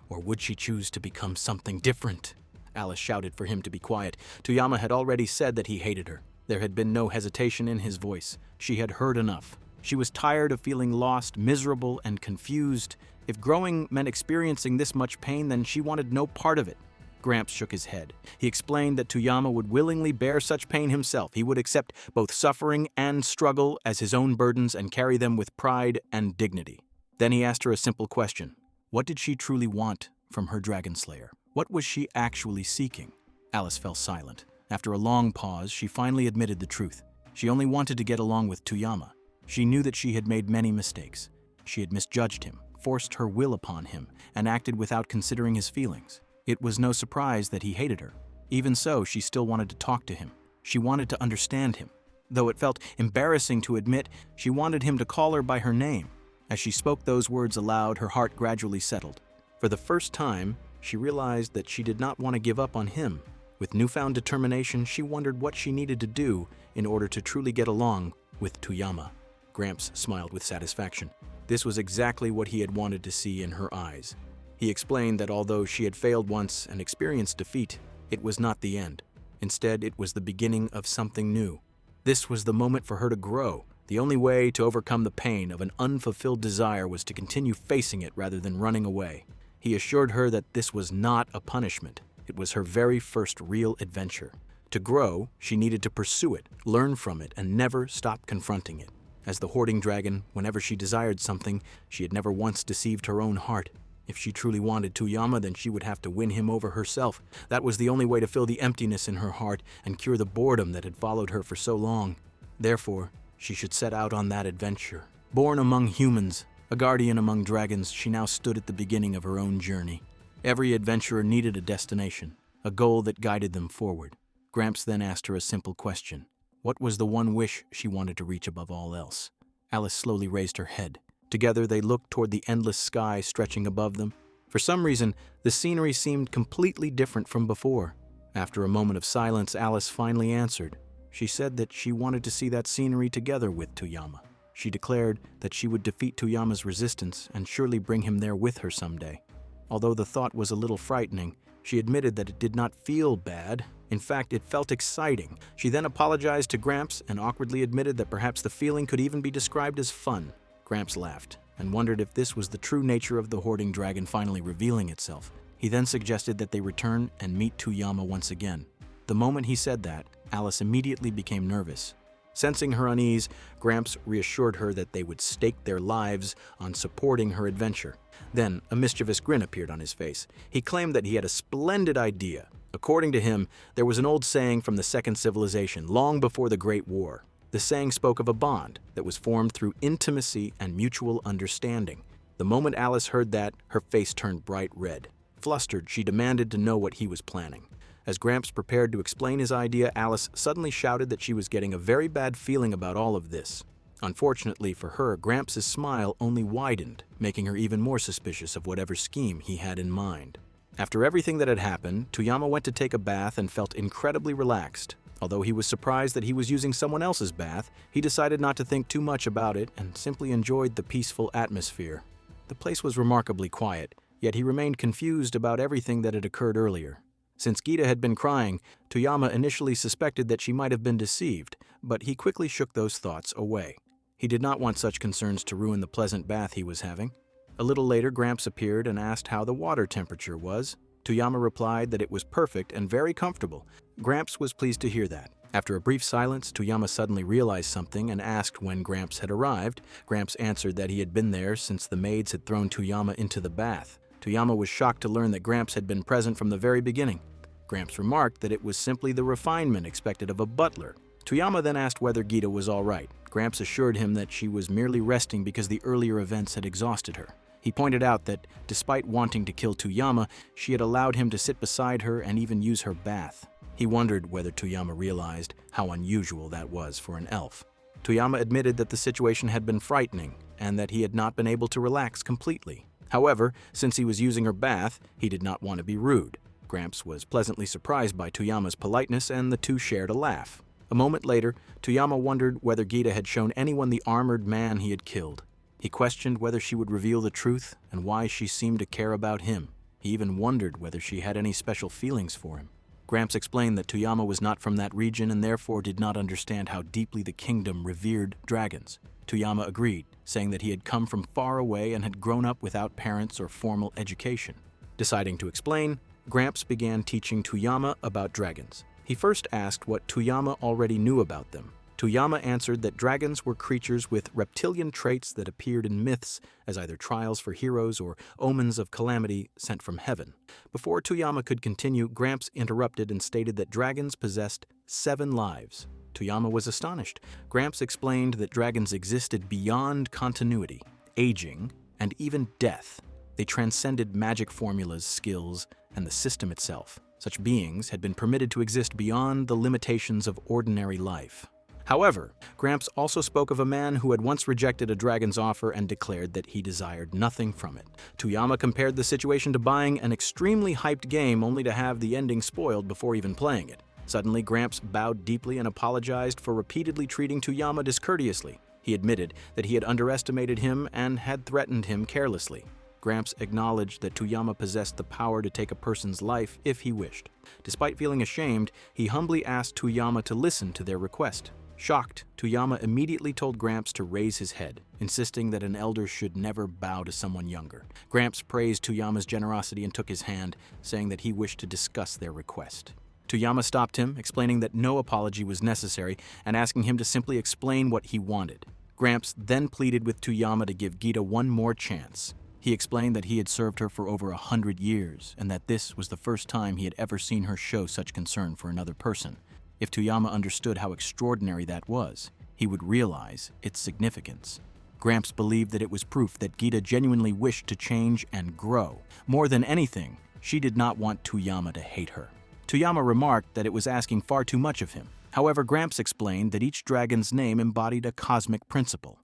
Or would she choose to become something different? Alice shouted for him to be quiet. Toyama had already said that he hated her. There had been no hesitation in his voice. She had heard enough. She was tired of feeling lost, miserable, and confused. If growing meant experiencing this much pain, then she wanted no part of it. Gramps shook his head. He explained that Tuyama would willingly bear such pain himself. He would accept both suffering and struggle as his own burdens and carry them with pride and dignity. Then he asked her a simple question. What did she truly want from her dragon slayer? What was she actually seeking? Alice fell silent. After a long pause, she finally admitted the truth. She only wanted to get along with Tuyama. She knew that she had made many mistakes. She had misjudged him, forced her will upon him, and acted without considering his feelings. It was no surprise that he hated her. Even so, she still wanted to talk to him. She wanted to understand him. Though it felt embarrassing to admit, she wanted him to call her by her name. As she spoke those words aloud, her heart gradually settled. For the first time, she realized that she did not want to give up on him. With newfound determination, she wondered what she needed to do in order to truly get along with Tuyama. Gramps smiled with satisfaction. This was exactly what he had wanted to see in her eyes. He explained that although she had failed once and experienced defeat, it was not the end. Instead, it was the beginning of something new. This was the moment for her to grow. The only way to overcome the pain of an unfulfilled desire was to continue facing it rather than running away. He assured her that this was not a punishment. It was her very first real adventure. To grow, she needed to pursue it, learn from it, and never stop confronting it. As the hoarding dragon, whenever she desired something, she had never once deceived her own heart. If she truly wanted Tuyama, then she would have to win him over herself. That was the only way to fill the emptiness in her heart and cure the boredom that had followed her for so long. Therefore, she should set out on that adventure. Born among humans, a guardian among dragons, she now stood at the beginning of her own journey. Every adventurer needed a destination, a goal that guided them forward. Gramps then asked her a simple question. What was the one wish she wanted to reach above all else? Alice slowly raised her head. Together they looked toward the endless sky stretching above them. For some reason, the scenery seemed completely different from before. After a moment of silence, Alice finally answered. She said that she wanted to see that scenery together with Tuyama. She declared that she would defeat Tuyama's resistance and surely bring him there with her someday. Although the thought was a little frightening, she admitted that it did not feel bad. In fact, it felt exciting. She then apologized to Gramps and awkwardly admitted that perhaps the feeling could even be described as fun. Gramps laughed and wondered if this was the true nature of the hoarding dragon finally revealing itself. He then suggested that they return and meet Tuyama once again. The moment he said that, Alice immediately became nervous. Sensing her unease, Gramps reassured her that they would stake their lives on supporting her adventure. Then, a mischievous grin appeared on his face. He claimed that he had a splendid idea. According to him, there was an old saying from the Second Civilization, long before the Great War. The saying spoke of a bond that was formed through intimacy and mutual understanding. The moment Alice heard that, her face turned bright red. Flustered, she demanded to know what he was planning. As Gramps prepared to explain his idea, Alice suddenly shouted that she was getting a very bad feeling about all of this. Unfortunately for her, Gramps' smile only widened, making her even more suspicious of whatever scheme he had in mind. After everything that had happened, Tuyama went to take a bath and felt incredibly relaxed. Although he was surprised that he was using someone else's bath, he decided not to think too much about it and simply enjoyed the peaceful atmosphere. The place was remarkably quiet, yet he remained confused about everything that had occurred earlier. Since Gita had been crying, Tuyama initially suspected that she might have been deceived, but he quickly shook those thoughts away. He did not want such concerns to ruin the pleasant bath he was having. A little later, Gramps appeared and asked how the water temperature was. Tuyama replied that it was perfect and very comfortable. Gramps was pleased to hear that. After a brief silence, Tuyama suddenly realized something and asked when Gramps had arrived. Gramps answered that he had been there since the maids had thrown Tuyama into the bath. Tuyama was shocked to learn that Gramps had been present from the very beginning. Gramps remarked that it was simply the refinement expected of a butler. Tuyama then asked whether Gita was all right. Gramps assured him that she was merely resting because the earlier events had exhausted her. He pointed out that, despite wanting to kill Tuyama, she had allowed him to sit beside her and even use her bath. He wondered whether Tuyama realized how unusual that was for an elf. Tuyama admitted that the situation had been frightening and that he had not been able to relax completely. However, since he was using her bath, he did not want to be rude. Gramps was pleasantly surprised by Tuyama's politeness, and the two shared a laugh. A moment later, Tuyama wondered whether Gita had shown anyone the armored man he had killed. He questioned whether she would reveal the truth and why she seemed to care about him. He even wondered whether she had any special feelings for him. Gramps explained that Tuyama was not from that region and therefore did not understand how deeply the kingdom revered dragons. Tuyama agreed, saying that he had come from far away and had grown up without parents or formal education. Deciding to explain, Gramps began teaching Toyama about dragons. He first asked what Toyama already knew about them. Toyama answered that dragons were creatures with reptilian traits that appeared in myths as either trials for heroes or omens of calamity sent from heaven. Before Toyama could continue, Gramps interrupted and stated that dragons possessed 7 lives. Toyama was astonished. Gramps explained that dragons existed beyond continuity, aging, and even death. They transcended magic formulas, skills, and the system itself. Such beings had been permitted to exist beyond the limitations of ordinary life. However, Gramps also spoke of a man who had once rejected a dragon's offer and declared that he desired nothing from it. Toyama compared the situation to buying an extremely hyped game only to have the ending spoiled before even playing it. Suddenly, Gramps bowed deeply and apologized for repeatedly treating Toyama discourteously. He admitted that he had underestimated him and had threatened him carelessly. Gramps acknowledged that Toyama possessed the power to take a person's life if he wished. Despite feeling ashamed, he humbly asked Toyama to listen to their request. Shocked, Toyama immediately told Gramps to raise his head, insisting that an elder should never bow to someone younger. Gramps praised Toyama's generosity and took his hand, saying that he wished to discuss their request. Toyama stopped him, explaining that no apology was necessary and asking him to simply explain what he wanted. Gramps then pleaded with Toyama to give Gita one more chance. He explained that he had served her for over 100 years and that this was the first time he had ever seen her show such concern for another person. If Toyama understood how extraordinary that was, he would realize its significance. Gramps believed that it was proof that Gita genuinely wished to change and grow. More than anything, she did not want Toyama to hate her. Toyama remarked that it was asking far too much of him. However, Gramps explained that each dragon's name embodied a cosmic principle.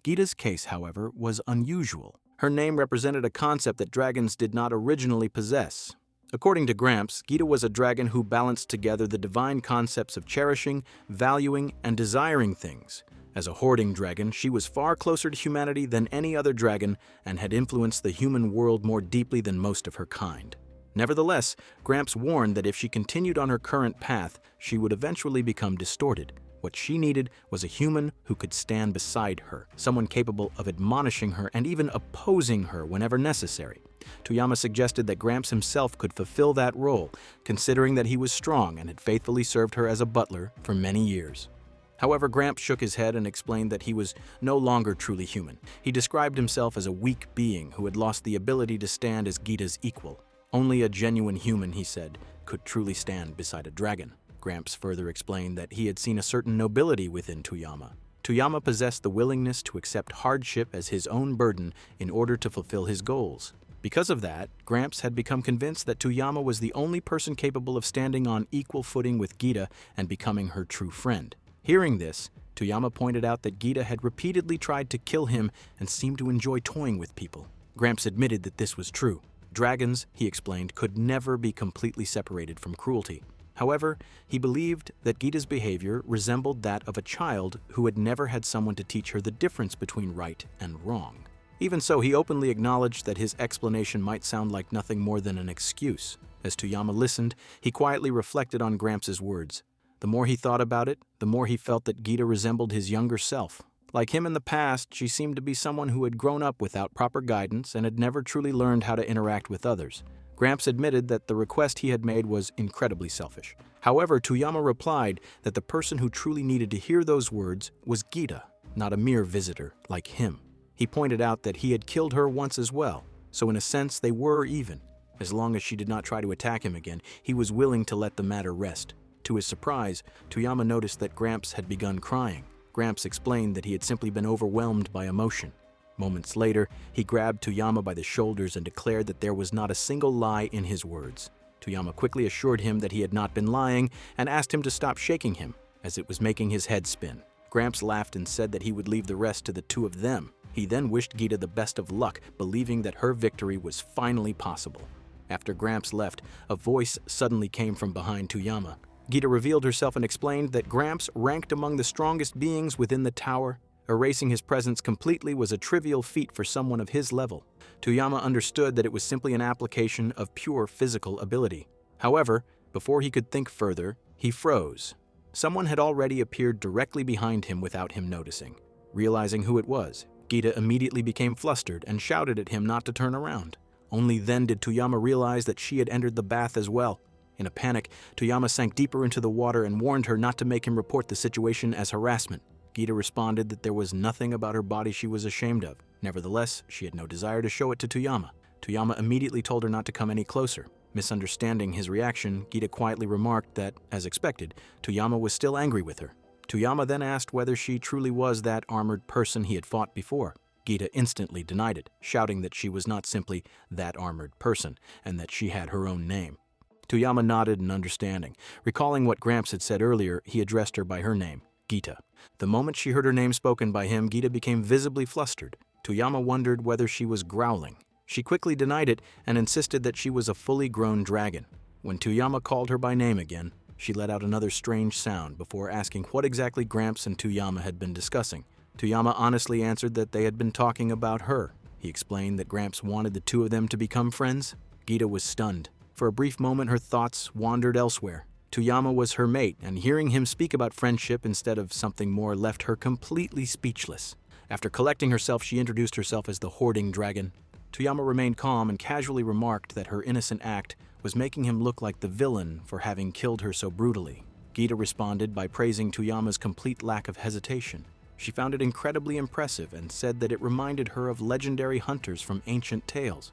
Gita's case, however, was unusual. Her name represented a concept that dragons did not originally possess. According to Gramps, Gita was a dragon who balanced together the divine concepts of cherishing, valuing, and desiring things. As a hoarding dragon, she was far closer to humanity than any other dragon and had influenced the human world more deeply than most of her kind. Nevertheless, Gramps warned that if she continued on her current path, she would eventually become distorted. What she needed was a human who could stand beside her, someone capable of admonishing her and even opposing her whenever necessary. Toyama suggested that Gramps himself could fulfill that role, considering that he was strong and had faithfully served her as a butler for many years. However, Gramps shook his head and explained that he was no longer truly human. He described himself as a weak being who had lost the ability to stand as Gita's equal. Only a genuine human, he said, could truly stand beside a dragon. Gramps further explained that he had seen a certain nobility within Toyama. Toyama possessed the willingness to accept hardship as his own burden in order to fulfill his goals. Because of that, Gramps had become convinced that Toyama was the only person capable of standing on equal footing with Gita and becoming her true friend. Hearing this, Toyama pointed out that Gita had repeatedly tried to kill him and seemed to enjoy toying with people. Gramps admitted that this was true. Dragons, he explained, could never be completely separated from cruelty. However, he believed that Gita's behavior resembled that of a child who had never had someone to teach her the difference between right and wrong. Even so, he openly acknowledged that his explanation might sound like nothing more than an excuse. As Toyama listened, he quietly reflected on Gramps' words. The more he thought about it, the more he felt that Gita resembled his younger self. Like him in the past, she seemed to be someone who had grown up without proper guidance and had never truly learned how to interact with others. Gramps admitted that the request he had made was incredibly selfish. However, Toyama replied that the person who truly needed to hear those words was Gita, not a mere visitor like him. He pointed out that he had killed her once as well, so in a sense they were even. As long as she did not try to attack him again, he was willing to let the matter rest. To his surprise, Toyama noticed that Gramps had begun crying. Gramps explained that he had simply been overwhelmed by emotion. Moments later, he grabbed Toyama by the shoulders and declared that there was not a single lie in his words. Toyama quickly assured him that he had not been lying and asked him to stop shaking him, as it was making his head spin. Gramps laughed and said that he would leave the rest to the two of them. He then wished Gita the best of luck, believing that her victory was finally possible. After Gramps left, a voice suddenly came from behind Toyama. Gita revealed herself and explained that Gramps ranked among the strongest beings within the tower. Erasing his presence completely was a trivial feat for someone of his level. Toyama understood that it was simply an application of pure physical ability. However, before he could think further, he froze. Someone had already appeared directly behind him without him noticing. Realizing who it was, Gita immediately became flustered and shouted at him not to turn around. Only then did Toyama realize that she had entered the bath as well. In a panic, Toyama sank deeper into the water and warned her not to make him report the situation as harassment. Gita responded that there was nothing about her body she was ashamed of. Nevertheless, she had no desire to show it to Toyama. Toyama immediately told her not to come any closer. Misunderstanding his reaction, Gita quietly remarked that, as expected, Toyama was still angry with her. Toyama then asked whether she truly was that armored person he had fought before. Gita instantly denied it, shouting that she was not simply that armored person, and that she had her own name. Toyama nodded in understanding. Recalling what Gramps had said earlier, he addressed her by her name, Gita. The moment she heard her name spoken by him, Gita became visibly flustered. Toyama wondered whether she was growling. She quickly denied it and insisted that she was a fully grown dragon. When Toyama called her by name again, she let out another strange sound before asking what exactly Gramps and Toyama had been discussing. Toyama honestly answered that they had been talking about her. He explained that Gramps wanted the two of them to become friends. Gita was stunned. For a brief moment, her thoughts wandered elsewhere. Toyama was her mate, and hearing him speak about friendship instead of something more left her completely speechless. After collecting herself, she introduced herself as the Hoarding Dragon. Toyama remained calm and casually remarked that her innocent act was making him look like the villain for having killed her so brutally. Gita responded by praising Toyama's complete lack of hesitation. She found it incredibly impressive and said that it reminded her of legendary hunters from ancient tales.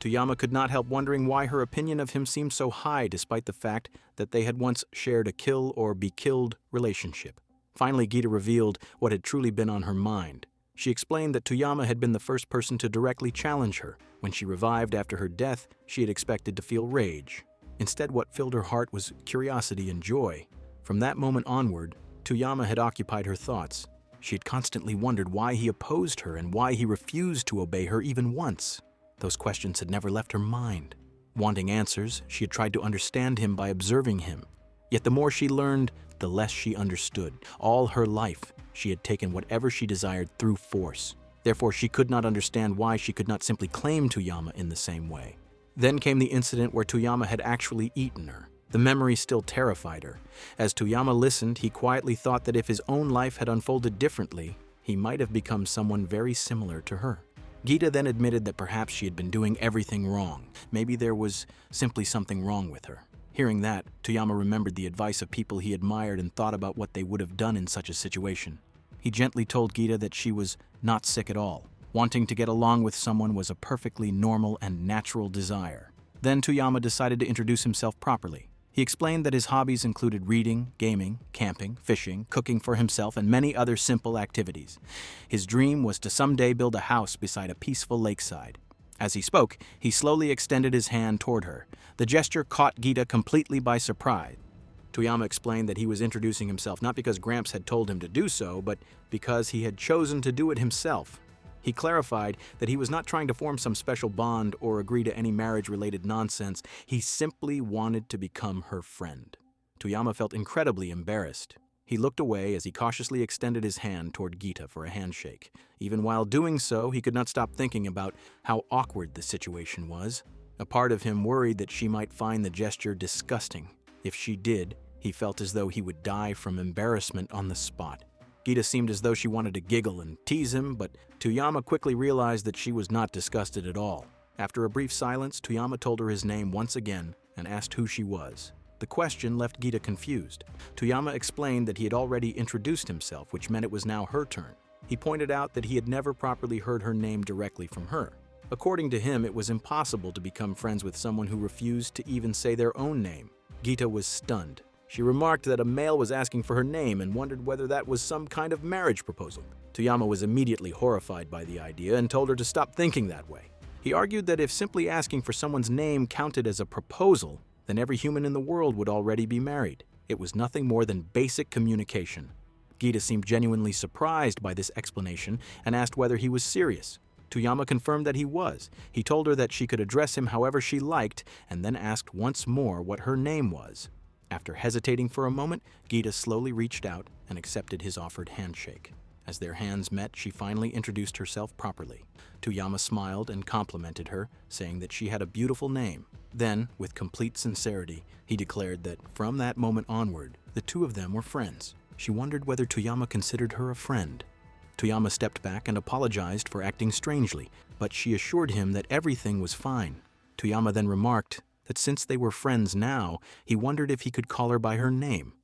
Toyama could not help wondering why her opinion of him seemed so high despite the fact that they had once shared a kill or be killed relationship. Finally, Gita revealed what had truly been on her mind. She explained that Toyama had been the first person to directly challenge her. When she revived after her death, she had expected to feel rage. Instead, what filled her heart was curiosity and joy. From that moment onward, Toyama had occupied her thoughts. She had constantly wondered why he opposed her and why he refused to obey her even once. Those questions had never left her mind. Wanting answers, she had tried to understand him by observing him. Yet the more she learned, the less she understood. All her life, she had taken whatever she desired through force. Therefore, she could not understand why she could not simply claim Toyama in the same way. Then came the incident where Toyama had actually eaten her. The memory still terrified her. As Toyama listened, he quietly thought that if his own life had unfolded differently, he might have become someone very similar to her. Gita then admitted that perhaps she had been doing everything wrong. Maybe there was simply something wrong with her. Hearing that, Toyama remembered the advice of people he admired and thought about what they would have done in such a situation. He gently told Gita that she was not sick at all. Wanting to get along with someone was a perfectly normal and natural desire. Then Toyama decided to introduce himself properly. He explained that his hobbies included reading, gaming, camping, fishing, cooking for himself, and many other simple activities. His dream was to someday build a house beside a peaceful lakeside. As he spoke, he slowly extended his hand toward her. The gesture caught Gita completely by surprise. Toyama explained that he was introducing himself not because Gramps had told him to do so, but because he had chosen to do it himself. He clarified that he was not trying to form some special bond or agree to any marriage-related nonsense. He simply wanted to become her friend. Toyama felt incredibly embarrassed. He looked away as he cautiously extended his hand toward Gita for a handshake. Even while doing so, he could not stop thinking about how awkward the situation was. A part of him worried that she might find the gesture disgusting. If she did, he felt as though he would die from embarrassment on the spot. Gita seemed as though she wanted to giggle and tease him, but Toyama quickly realized that she was not disgusted at all. After a brief silence, Toyama told her his name once again and asked who she was. The question left Gita confused. Toyama explained that he had already introduced himself, which meant it was now her turn. He pointed out that he had never properly heard her name directly from her. According to him, it was impossible to become friends with someone who refused to even say their own name. Gita was stunned. She remarked that a male was asking for her name and wondered whether that was some kind of marriage proposal. Toyama was immediately horrified by the idea and told her to stop thinking that way. He argued that if simply asking for someone's name counted as a proposal, then every human in the world would already be married. It was nothing more than basic communication. Gita seemed genuinely surprised by this explanation and asked whether he was serious. Toyama confirmed that he was. He told her that she could address him however she liked and then asked once more what her name was. After hesitating for a moment, Gita slowly reached out and accepted his offered handshake. As their hands met, she finally introduced herself properly. Toyama smiled and complimented her, saying that she had a beautiful name. Then, with complete sincerity, he declared that from that moment onward, the two of them were friends. She wondered whether Toyama considered her a friend. Toyama stepped back and apologized for acting strangely, but she assured him that everything was fine. Toyama then remarked that since they were friends now, he wondered if he could call her by her name.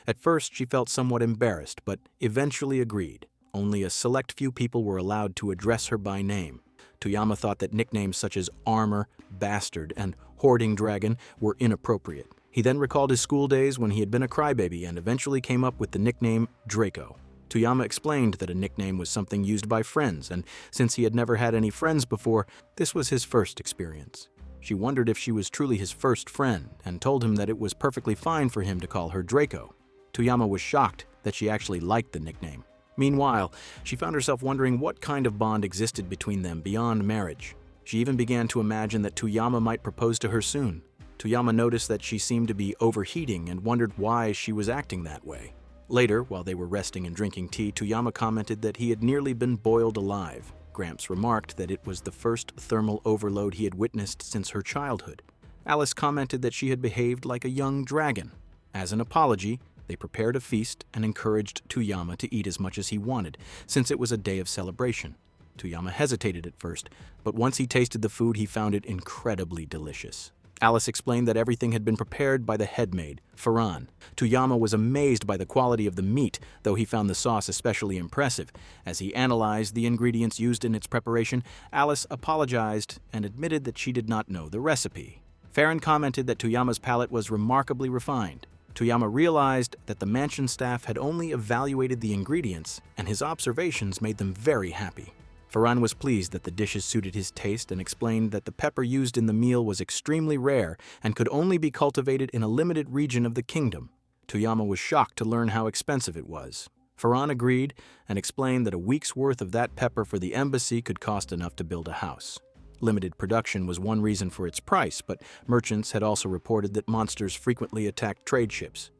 At first, she felt somewhat embarrassed, but eventually agreed. Only a select few people were allowed to address her by name. Toyama thought that nicknames such as Armor, Bastard, and Hoarding Dragon were inappropriate. He then recalled his school days when he had been a crybaby and eventually came up with the nickname Draco. Toyama explained that a nickname was something used by friends, and since he had never had any friends before, this was his first experience. She wondered if she was truly his first friend and told him that it was perfectly fine for him to call her Draco. Toyama was shocked that she actually liked the nickname. Meanwhile, she found herself wondering what kind of bond existed between them beyond marriage. She even began to imagine that Toyama might propose to her soon. Toyama noticed that she seemed to be overheating and wondered why she was acting that way. Later, while they were resting and drinking tea, Toyama commented that he had nearly been boiled alive. Gramps remarked that it was the first thermal overload he had witnessed since her childhood. Alice commented that she had behaved like a young dragon. As an apology, they prepared a feast and encouraged Toyama to eat as much as he wanted, since it was a day of celebration. Toyama hesitated at first, but once he tasted the food, he found it incredibly delicious. Alice explained that everything had been prepared by the head maid, Farhan. Toyama was amazed by the quality of the meat, though he found the sauce especially impressive. As he analyzed the ingredients used in its preparation, Alice apologized and admitted that she did not know the recipe. Farhan commented that Toyama's palate was remarkably refined. Toyama realized that the mansion staff had only evaluated the ingredients, and his observations made them very happy. Farhan was pleased that the dishes suited his taste and explained that the pepper used in the meal was extremely rare and could only be cultivated in a limited region of the kingdom. Toyama was shocked to learn how expensive it was. Farhan agreed and explained that a week's worth of that pepper for the embassy could cost enough to build a house. Limited production was one reason for its price, but merchants had also reported that monsters frequently attacked trade ships.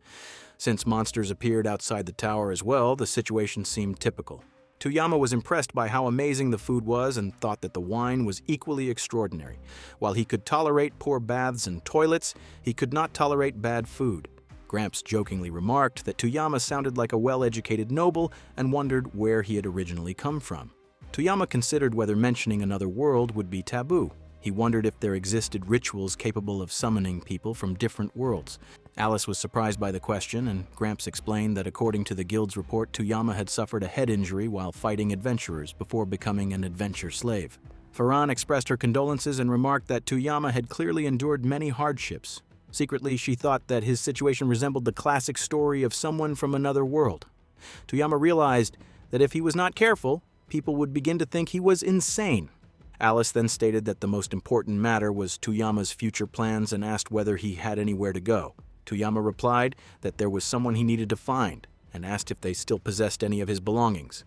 Since monsters appeared outside the tower as well, the situation seemed typical. Toyama was impressed by how amazing the food was and thought that the wine was equally extraordinary. While he could tolerate poor baths and toilets, he could not tolerate bad food. Gramps jokingly remarked that Toyama sounded like a well-educated noble and wondered where he had originally come from. Toyama considered whether mentioning another world would be taboo. He wondered if there existed rituals capable of summoning people from different worlds. Alice was surprised by the question, and Gramps explained that according to the guild's report, Toyama had suffered a head injury while fighting adventurers before becoming an adventure slave. Farhan expressed her condolences and remarked that Toyama had clearly endured many hardships. Secretly, she thought that his situation resembled the classic story of someone from another world. Toyama realized that if he was not careful, people would begin to think he was insane. Alice then stated that the most important matter was Toyama's future plans and asked whether he had anywhere to go. Toyama replied that there was someone he needed to find and asked if they still possessed any of his belongings.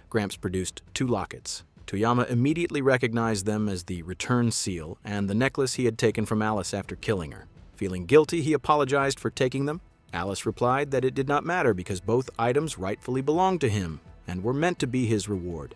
Gramps produced 2 lockets. Toyama immediately recognized them as the return seal and the necklace he had taken from Alice after killing her. Feeling guilty, he apologized for taking them. Alice replied that it did not matter because both items rightfully belonged to him and were meant to be his reward.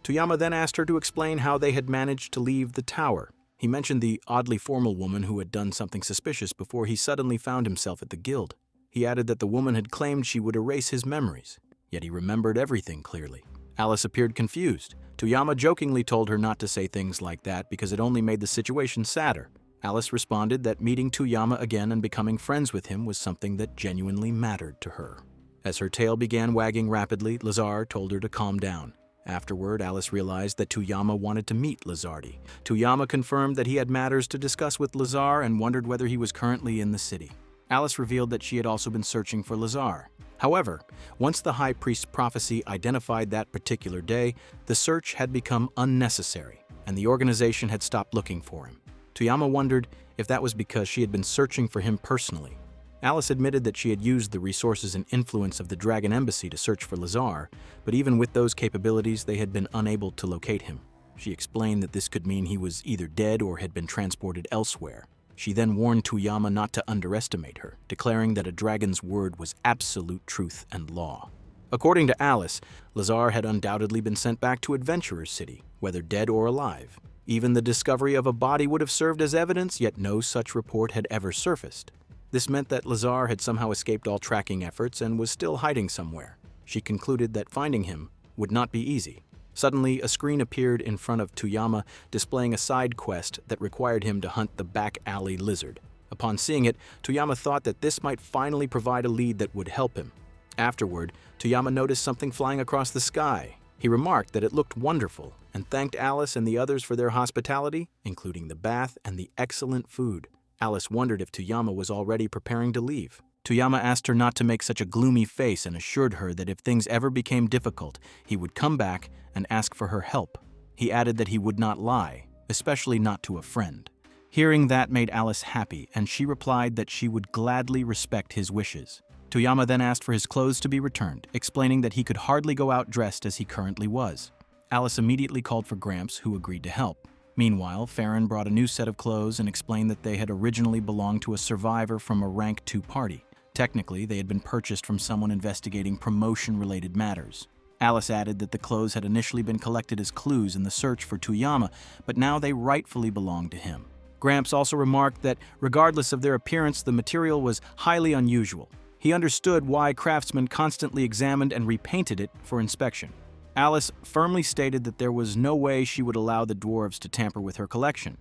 Toyama then asked her to explain how they had managed to leave the tower. He mentioned the oddly formal woman who had done something suspicious before he suddenly found himself at the guild. He added that the woman had claimed she would erase his memories, yet he remembered everything clearly. Alice appeared confused. Toyama jokingly told her not to say things like that because it only made the situation sadder. Alice responded that meeting Toyama again and becoming friends with him was something that genuinely mattered to her. As her tail began wagging rapidly, Lazar told her to calm down. Afterward, Alice realized that Toyama wanted to meet Lazardi. Toyama confirmed that he had matters to discuss with Lazar and wondered whether he was currently in the city. Alice revealed that she had also been searching for Lazar. However, once the High Priest's prophecy identified that particular day, the search had become unnecessary, and the organization had stopped looking for him. Toyama wondered if that was because she had been searching for him personally. Alice admitted that she had used the resources and influence of the Dragon Embassy to search for Lazar, but even with those capabilities, they had been unable to locate him. She explained that this could mean he was either dead or had been transported elsewhere. She then warned Toyama not to underestimate her, declaring that a dragon's word was absolute truth and law. According to Alice, Lazar had undoubtedly been sent back to Adventurer's City, whether dead or alive. Even the discovery of a body would have served as evidence, yet no such report had ever surfaced. This meant that Lazar had somehow escaped all tracking efforts and was still hiding somewhere. She concluded that finding him would not be easy. Suddenly, a screen appeared in front of Toyama displaying a side quest that required him to hunt the back alley lizard. Upon seeing it, Toyama thought that this might finally provide a lead that would help him. Afterward, Toyama noticed something flying across the sky. He remarked that it looked wonderful and thanked Alice and the others for their hospitality, including the bath and the excellent food. Alice wondered if Toyama was already preparing to leave. Toyama asked her not to make such a gloomy face and assured her that if things ever became difficult, he would come back and ask for her help. He added that he would not lie, especially not to a friend. Hearing that made Alice happy, and she replied that she would gladly respect his wishes. Toyama then asked for his clothes to be returned, explaining that he could hardly go out dressed as he currently was. Alice immediately called for Gramps, who agreed to help. Meanwhile, Farron brought a new set of clothes and explained that they had originally belonged to a survivor from a Rank 2 party. Technically, they had been purchased from someone investigating promotion-related matters. Alice added that the clothes had initially been collected as clues in the search for Toyama, but now they rightfully belonged to him. Gramps also remarked that, regardless of their appearance, the material was highly unusual. He understood why craftsmen constantly examined and repainted it for inspection. Alice firmly stated that there was no way she would allow the dwarves to tamper with her collection.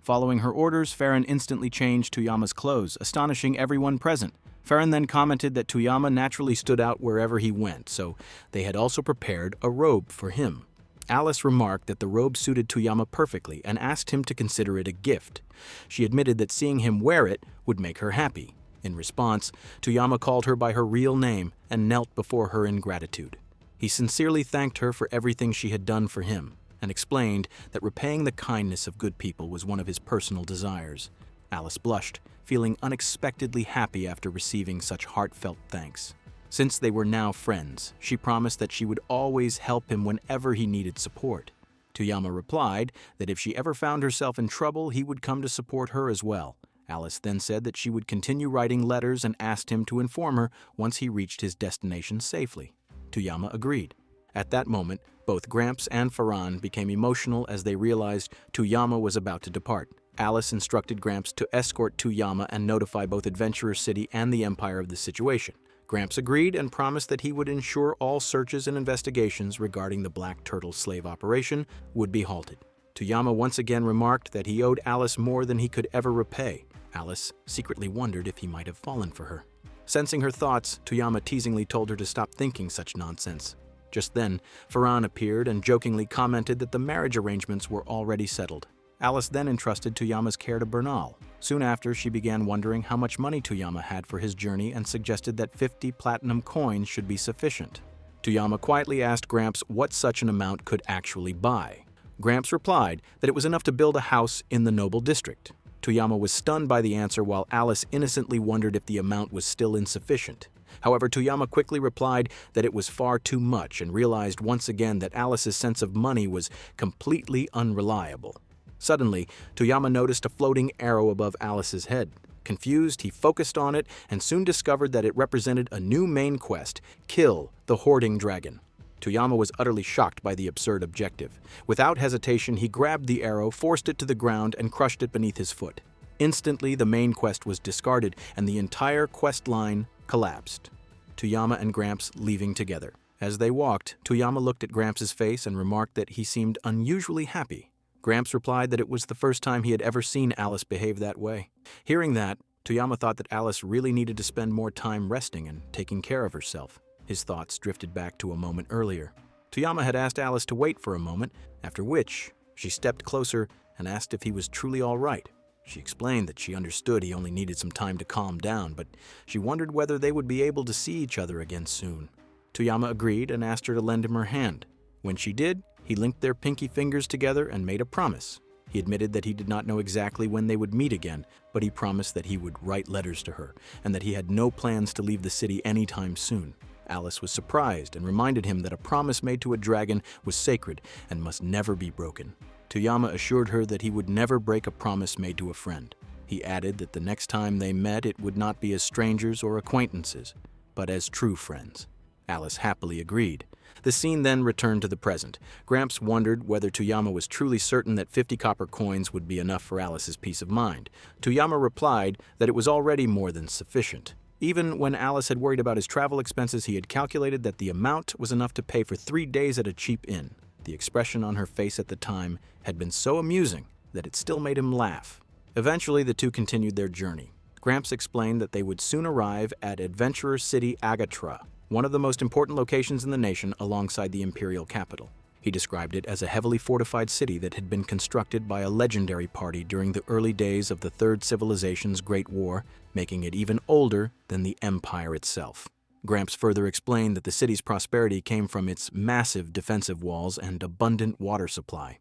Following her orders, Farron instantly changed Toyama's clothes, astonishing everyone present. Farron then commented that Toyama naturally stood out wherever he went, so they had also prepared a robe for him. Alice remarked that the robe suited Toyama perfectly and asked him to consider it a gift. She admitted that seeing him wear it would make her happy. In response, Toyama called her by her real name and knelt before her in gratitude. He sincerely thanked her for everything she had done for him and explained that repaying the kindness of good people was one of his personal desires. Alice blushed, feeling unexpectedly happy after receiving such heartfelt thanks. Since they were now friends, she promised that she would always help him whenever he needed support. Toyama replied that if she ever found herself in trouble, he would come to support her as well. Alice then said that she would continue writing letters and asked him to inform her once he reached his destination safely. Toyama agreed. At that moment, both Gramps and Farron became emotional as they realized Toyama was about to depart. Alice instructed Gramps to escort Toyama and notify both Adventurer City and the Empire of the situation. Gramps agreed and promised that he would ensure all searches and investigations regarding the Black Turtle slave operation would be halted. Toyama once again remarked that he owed Alice more than he could ever repay. Alice secretly wondered if he might have fallen for her. Sensing her thoughts, Toyama teasingly told her to stop thinking such nonsense. Just then, Farron appeared and jokingly commented that the marriage arrangements were already settled. Alice then entrusted Toyama's care to Bernal. Soon after, she began wondering how much money Toyama had for his journey and suggested that 50 platinum coins should be sufficient. Toyama quietly asked Gramps what such an amount could actually buy. Gramps replied that it was enough to build a house in the noble district. Toyama was stunned by the answer while Alice innocently wondered if the amount was still insufficient. However, Toyama quickly replied that it was far too much and realized once again that Alice's sense of money was completely unreliable. Suddenly, Toyama noticed a floating arrow above Alice's head. Confused, he focused on it and soon discovered that it represented a new main quest: kill the hoarding dragon. Toyama was utterly shocked by the absurd objective. Without hesitation, he grabbed the arrow, forced it to the ground, and crushed it beneath his foot. Instantly, the main quest was discarded, and the entire quest line collapsed. Toyama and Gramps leaving together. As they walked, Toyama looked at Gramps' face and remarked that he seemed unusually happy. Gramps replied that it was the first time he had ever seen Alice behave that way. Hearing that, Toyama thought that Alice really needed to spend more time resting and taking care of herself. His thoughts drifted back to a moment earlier. Toyama had asked Alice to wait for a moment, after which she stepped closer and asked if he was truly all right. She explained that she understood he only needed some time to calm down, but she wondered whether they would be able to see each other again soon. Toyama agreed and asked her to lend him her hand. When she did, he linked their pinky fingers together and made a promise. He admitted that he did not know exactly when they would meet again, but he promised that he would write letters to her and that he had no plans to leave the city anytime soon. Alice was surprised and reminded him that a promise made to a dragon was sacred and must never be broken. Toyama assured her that he would never break a promise made to a friend. He added that the next time they met, it would not be as strangers or acquaintances, but as true friends. Alice happily agreed. The scene then returned to the present. Gramps wondered whether Toyama was truly certain that 50 copper coins would be enough for Alice's peace of mind. Toyama replied that it was already more than sufficient. Even when Alice had worried about his travel expenses, he had calculated that the amount was enough to pay for 3 days at a cheap inn. The expression on her face at the time had been so amusing that it still made him laugh. Eventually, the two continued their journey. Gramps explained that they would soon arrive at Adventurer City Agatra, one of the most important locations in the nation alongside the imperial capital. He described it as a heavily fortified city that had been constructed by a legendary party during the early days of the Third Civilization's Great War, making it even older than the Empire itself. Gramps further explained that the city's prosperity came from its massive defensive walls and abundant water supply.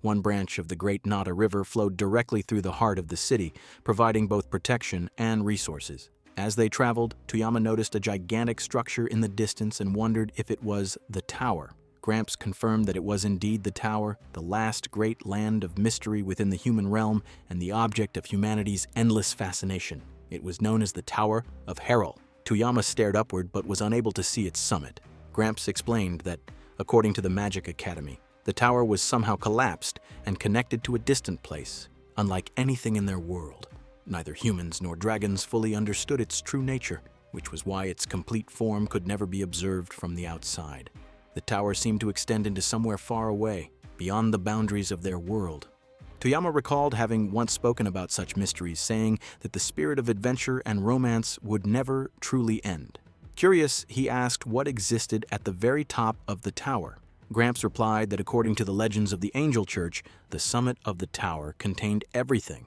One branch of the Great Nada River flowed directly through the heart of the city, providing both protection and resources. As they traveled, Toyama noticed a gigantic structure in the distance and wondered if it was the tower. Gramps confirmed that it was indeed the tower, the last great land of mystery within the human realm and the object of humanity's endless fascination. It was known as the Tower of Heroyt. Toyama stared upward but was unable to see its summit. Gramps explained that, according to the Magic Academy, the tower was somehow collapsed and connected to a distant place, unlike anything in their world. Neither humans nor dragons fully understood its true nature, which was why its complete form could never be observed from the outside. The tower seemed to extend into somewhere far away, beyond the boundaries of their world. Toyama recalled having once spoken about such mysteries, saying that the spirit of adventure and romance would never truly end. Curious, he asked what existed at the very top of the tower. Gramps replied that according to the legends of the Angel Church, the summit of the tower contained everything.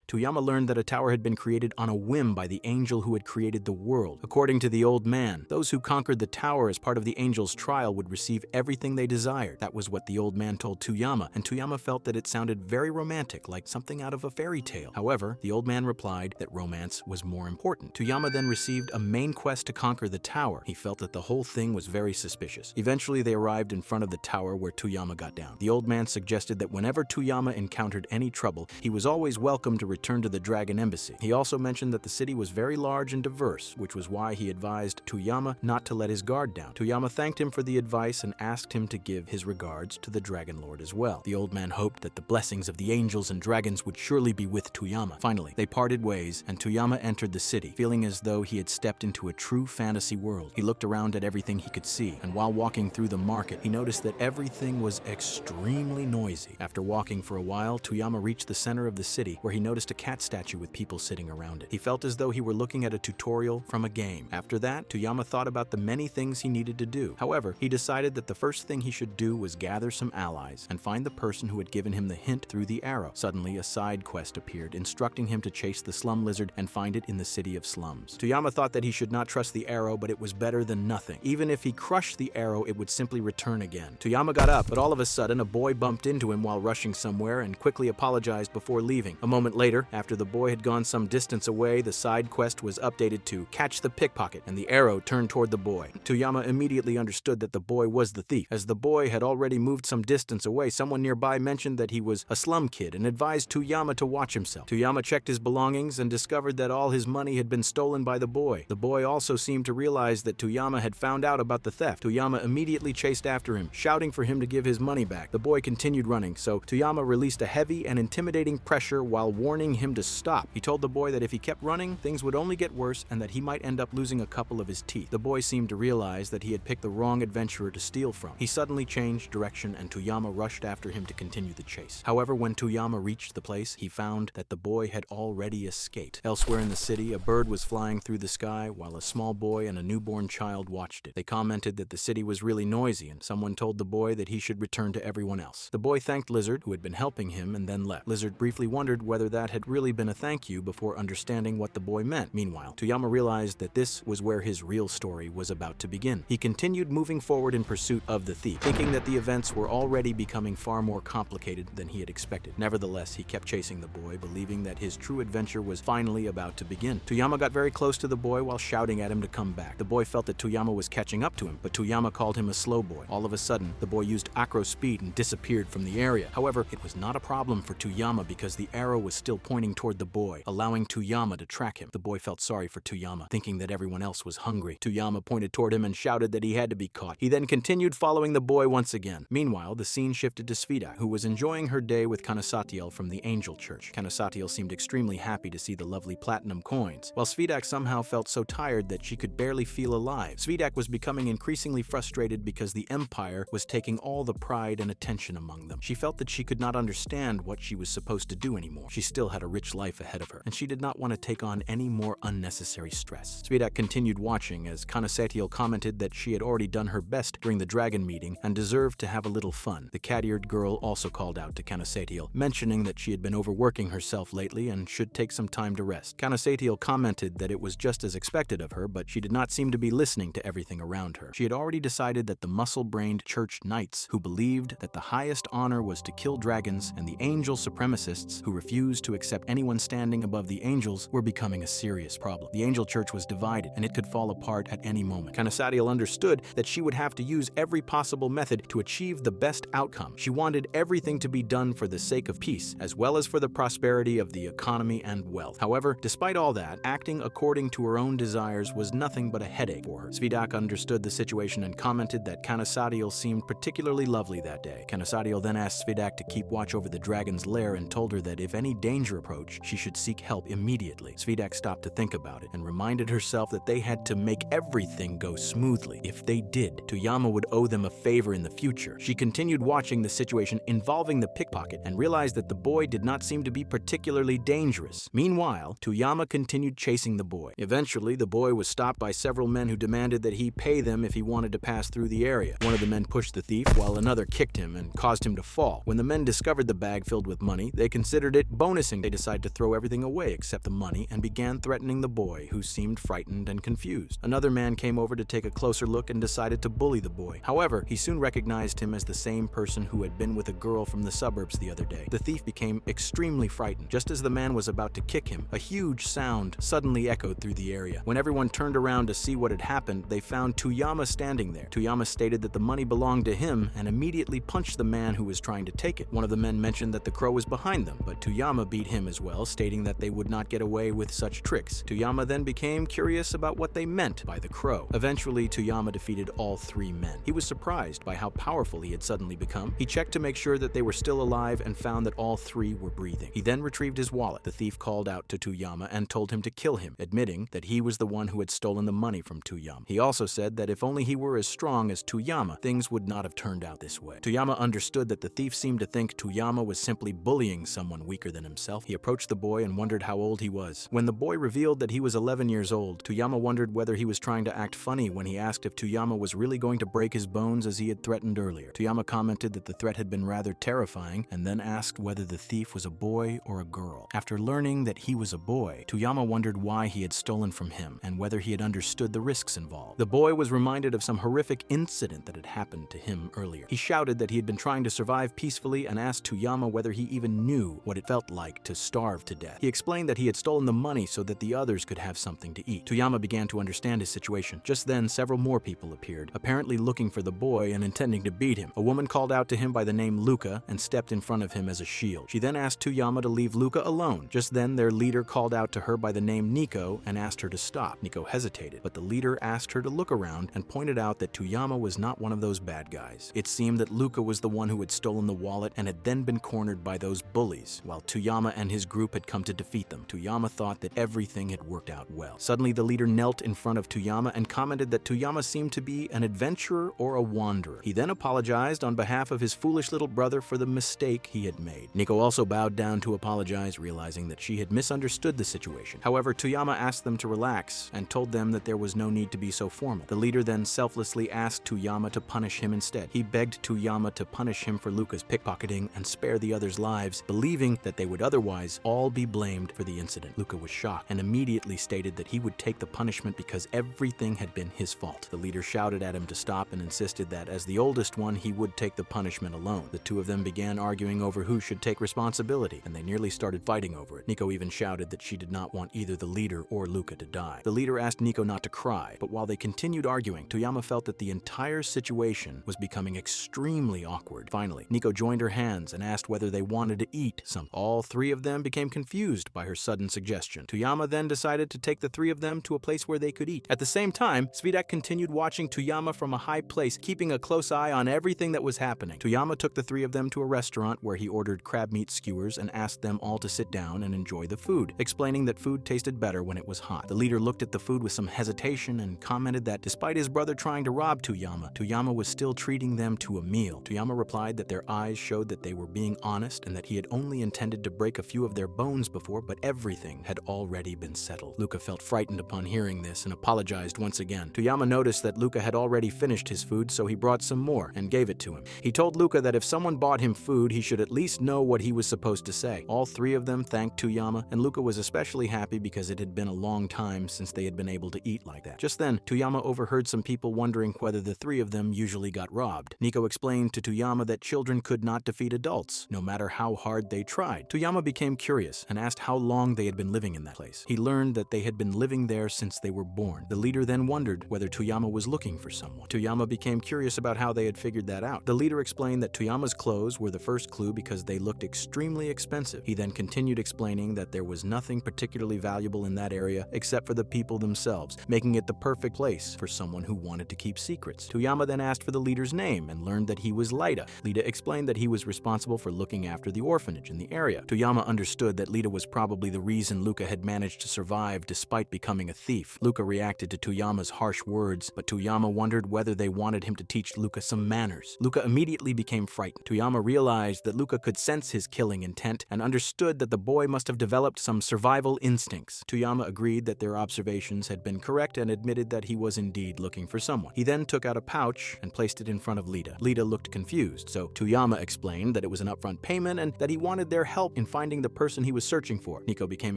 Toyama learned that a tower had been created on a whim by the angel who had created the world. According to the old man, those who conquered the tower as part of the angel's trial would receive everything they desired. That was what the old man told Toyama, and Toyama felt that it sounded very romantic, like something out of a fairy tale. However, the old man replied that romance was more important. Toyama then received a main quest to conquer the tower. He felt that the whole thing was very suspicious. Eventually, they arrived in front of the tower where Toyama got down. The old man suggested that whenever Toyama encountered any trouble, he was always welcome to return to the Dragon Embassy. He also mentioned that the city was very large and diverse, which was why he advised Toyama not to let his guard down. Toyama thanked him for the advice and asked him to give his regards to the Dragon Lord as well. The old man hoped that the blessings of the angels and dragons would surely be with Toyama. Finally, they parted ways, and Toyama entered the city, feeling as though he had stepped into a true fantasy world. He looked around at everything he could see, and while walking through the market, he noticed that everything was extremely noisy. After walking for a while, Toyama reached the center of the city, where he noticed a cat statue with people sitting around it. He felt as though he were looking at a tutorial from a game. After that, Toyama thought about the many things he needed to do. However, he decided that the first thing he should do was gather some allies and find the person who had given him the hint through the arrow. Suddenly, a side quest appeared, instructing him to chase the slum lizard and find it in the city of slums. Toyama thought that he should not trust the arrow, but it was better than nothing. Even if he crushed the arrow, it would simply return again. Toyama got up, but all of a sudden, a boy bumped into him while rushing somewhere and quickly apologized before leaving. A moment later, after the boy had gone some distance away, the side quest was updated to catch the pickpocket, and the arrow turned toward the boy. Toyama immediately understood that the boy was the thief. As the boy had already moved some distance away, someone nearby mentioned that he was a slum kid and advised Toyama to watch himself. Toyama checked his belongings and discovered that all his money had been stolen by the boy. The boy also seemed to realize that Toyama had found out about the theft. Toyama immediately chased after him, shouting for him to give his money back. The boy continued running, so Toyama released a heavy and intimidating pressure while warning him to stop. He told the boy that if he kept running, things would only get worse and that he might end up losing a couple of his teeth. The boy seemed to realize that he had picked the wrong adventurer to steal from. He suddenly changed direction and Toyama rushed after him to continue the chase. However, when Toyama reached the place, he found that the boy had already escaped. Elsewhere in the city, a bird was flying through the sky while a small boy and a newborn child watched it. They commented that the city was really noisy and someone told the boy that he should return to everyone else. The boy thanked Lizard, who had been helping him, and then left. Lizard briefly wondered whether that had really been a thank you before understanding what the boy meant. Meanwhile, Toyama realized that this was where his real story was about to begin. He continued moving forward in pursuit of the thief, thinking that the events were already becoming far more complicated than he had expected. Nevertheless, he kept chasing the boy, believing that his true adventure was finally about to begin. Toyama got very close to the boy while shouting at him to come back. The boy felt that Toyama was catching up to him, but Toyama called him a slow boy. All of a sudden, the boy used acro speed and disappeared from the area. However, it was not a problem for Toyama because the arrow was still pointing toward the boy, allowing Toyama to track him. The boy felt sorry for Toyama, thinking that everyone else was hungry. Toyama pointed toward him and shouted that he had to be caught. He then continued following the boy once again. Meanwhile, the scene shifted to Svita, who was enjoying her day with Kanasatiel from the Angel Church. Kanasatiel seemed extremely happy to see the lovely platinum coins, while Svitak somehow felt so tired that she could barely feel alive. Svitak was becoming increasingly frustrated because the Empire was taking all the pride and attention among them. She felt that she could not understand what she was supposed to do anymore. She still had a rich life ahead of her, and she did not want to take on any more unnecessary stress. Svitak continued watching as Kanasatiel commented that she had already done her best during the dragon meeting and deserved to have a little fun. The cat-eared girl also called out to Kanasatiel, mentioning that she had been overworking herself lately and should take some time to rest. Kanasatiel commented that it was just as expected of her, but she did not seem to be listening to everything around her. She had already decided that the muscle-brained church knights, who believed that the highest honor was to kill dragons, and the angel supremacists, who refused to accept anyone standing above the angels, were becoming a serious problem. The angel church was divided, and it could fall apart at any moment. Kanasatiel understood that she would have to use every possible method to achieve the best outcome. She wanted everything to be done for the sake of peace, as well as for the prosperity of the economy and wealth. However, despite all that, acting according to her own desires was nothing but a headache for her. Svitak understood the situation and commented that Kanasatiel seemed particularly lovely that day. Kanasatiel then asked Svitak to keep watch over the dragon's lair and told her that if any danger approached, she should seek help immediately. Svitak stopped to think about it and reminded herself that they had to make everything go smoothly. If they did, Toyama would owe them a favor in the future. She continued watching the situation involving the pickpocket and realized that the boy did not seem to be particularly dangerous. Meanwhile, Toyama continued chasing the boy. Eventually, the boy was stopped by several men who demanded that he pay them if he wanted to pass through the area. One of the men pushed the thief, while another kicked him and caused him to fall. When the men discovered the bag filled with money, they considered it bonusing. They decided to throw everything away except the money and began threatening the boy, who seemed frightened and confused. Another man came over to take a closer look and decided to bully the boy. However, he soon recognized him as the same person who had been with a girl from the suburbs the other day. The thief became extremely frightened. Just as the man was about to kick him, a huge sound suddenly echoed through the area. When everyone turned around to see what had happened, they found Toyama standing there. Toyama stated that the money belonged to him and immediately punched the man who was trying to take it. One of the men mentioned that the crow was behind them, but Toyama beat him as well, stating that they would not get away with such tricks. Toyama then became curious about what they meant by the crow. Eventually, Toyama defeated all three men. He was surprised by how powerful he had suddenly become. He checked to make sure that they were still alive and found that all three were breathing. He then retrieved his wallet. The thief called out to Toyama and told him to kill him, admitting that he was the one who had stolen the money from Toyama. He also said that if only he were as strong as Toyama, things would not have turned out this way. Toyama understood that the thief seemed to think Toyama was simply bullying someone weaker than himself. He approached the boy and wondered how old he was. When the boy revealed that he was 11 years old, Toyama wondered whether he was trying to act funny when he asked if Toyama was really going to break his bones as he had threatened earlier. Toyama commented that the threat had been rather terrifying and then asked whether the thief was a boy or a girl. After learning that he was a boy, Toyama wondered why he had stolen from him and whether he had understood the risks involved. The boy was reminded of some horrific incident that had happened to him earlier. He shouted that he had been trying to survive peacefully and asked Toyama whether he even knew what it felt like to starve to death. He explained that he had stolen the money so that the others could have something to eat. Toyama began to understand his situation. Just then, several more people appeared, apparently looking for the boy and intending to beat him. A woman called out to him by the name Luca and stepped in front of him as a shield. She then asked Toyama to leave Luca alone. Just then, their leader called out to her by the name Nico and asked her to stop. Nico hesitated, but the leader asked her to look around and pointed out that Toyama was not one of those bad guys. It seemed that Luca was the one who had stolen the wallet and had then been cornered by those bullies, while Toyama and his group had come to defeat them. Toyama thought that everything had worked out well. Suddenly, the leader knelt in front of Toyama and commented that Toyama seemed to be an adventurer or a wanderer. He then apologized on behalf of his foolish little brother for the mistake he had made. Nico also bowed down to apologize, realizing that she had misunderstood the situation. However, Toyama asked them to relax and told them that there was no need to be so formal. The leader then selflessly asked Toyama to punish him instead. He begged Toyama to punish him for Luca's pickpocketing and spare the others' lives, believing that they would otherwise all be blamed for the incident. Luca was shocked and immediately stated that he would take the punishment because everything had been his fault. The leader shouted at him to stop and insisted that as the oldest one, he would take the punishment alone. The two of them began arguing over who should take responsibility, and they nearly started fighting over it. Nico even shouted that she did not want either the leader or Luca to die. The leader asked Nico not to cry, but while they continued arguing, Toyama felt that the entire situation was becoming extremely awkward. Finally, Nico joined her hands and asked whether they wanted to eat something. All three of them became confused by her sudden suggestion. Toyama then decided to take the three of them to a place where they could eat. At the same time, Svidak continued watching Toyama from a high place, keeping a close eye on everything that was happening. Toyama took the three of them to a restaurant where he ordered crab meat skewers and asked them all to sit down and enjoy the food, explaining that food tasted better when it was hot. The leader looked at the food with some hesitation and commented that despite his brother trying to rob Toyama was still treating them to a meal. Toyama replied that their eyes showed that they were being honest and that he had only intended to break a few of their bones before, but everything had already been settled. Luca felt frightened upon hearing this and apologized once again. Toyama noticed that Luca had already finished his food, so he brought some more and gave it to him. He told Luca that if someone bought him food, he should at least know what he was supposed to say. All three of them thanked Toyama, and Luca was especially happy because it had been a long time since they had been able to eat like that. Just then, Toyama overheard some people wondering whether the three of them usually got robbed. Nico explained to Toyama that children could not defeat adults, no matter how hard they tried. Toyama became curious and asked how long they had been living in that place. He learned that they had been living there since they were born. The leader then wondered whether Toyama was looking for someone. Toyama became curious about how they had figured that out. The leader explained that Toyama's clothes were the first clue because they looked extremely expensive. He then continued explaining that there was nothing particularly valuable in that area except for the people themselves, making it the perfect place for someone who wanted to keep secrets. Toyama then asked for the leader's name and learned that he was Lida. Lida explained that he was responsible for looking after the orphanage in the area. Toyama understood that Lida was probably the reason Luca had managed to survive despite becoming a thief. Luca reacted to Toyama's harsh words, but Toyama wondered whether they wanted him to teach Luca some manners. Luca immediately became frightened. Toyama realized that Luca could sense his killing intent and understood that the boy must have developed some survival instincts. Toyama agreed that their observations had been correct and admitted that he was indeed looking for someone. He then took out a pouch and placed it in front of Lida. Lida looked confused, so Toyama explained that it was an upfront payment and that he wanted their help in finding the person he was searching for. Nico became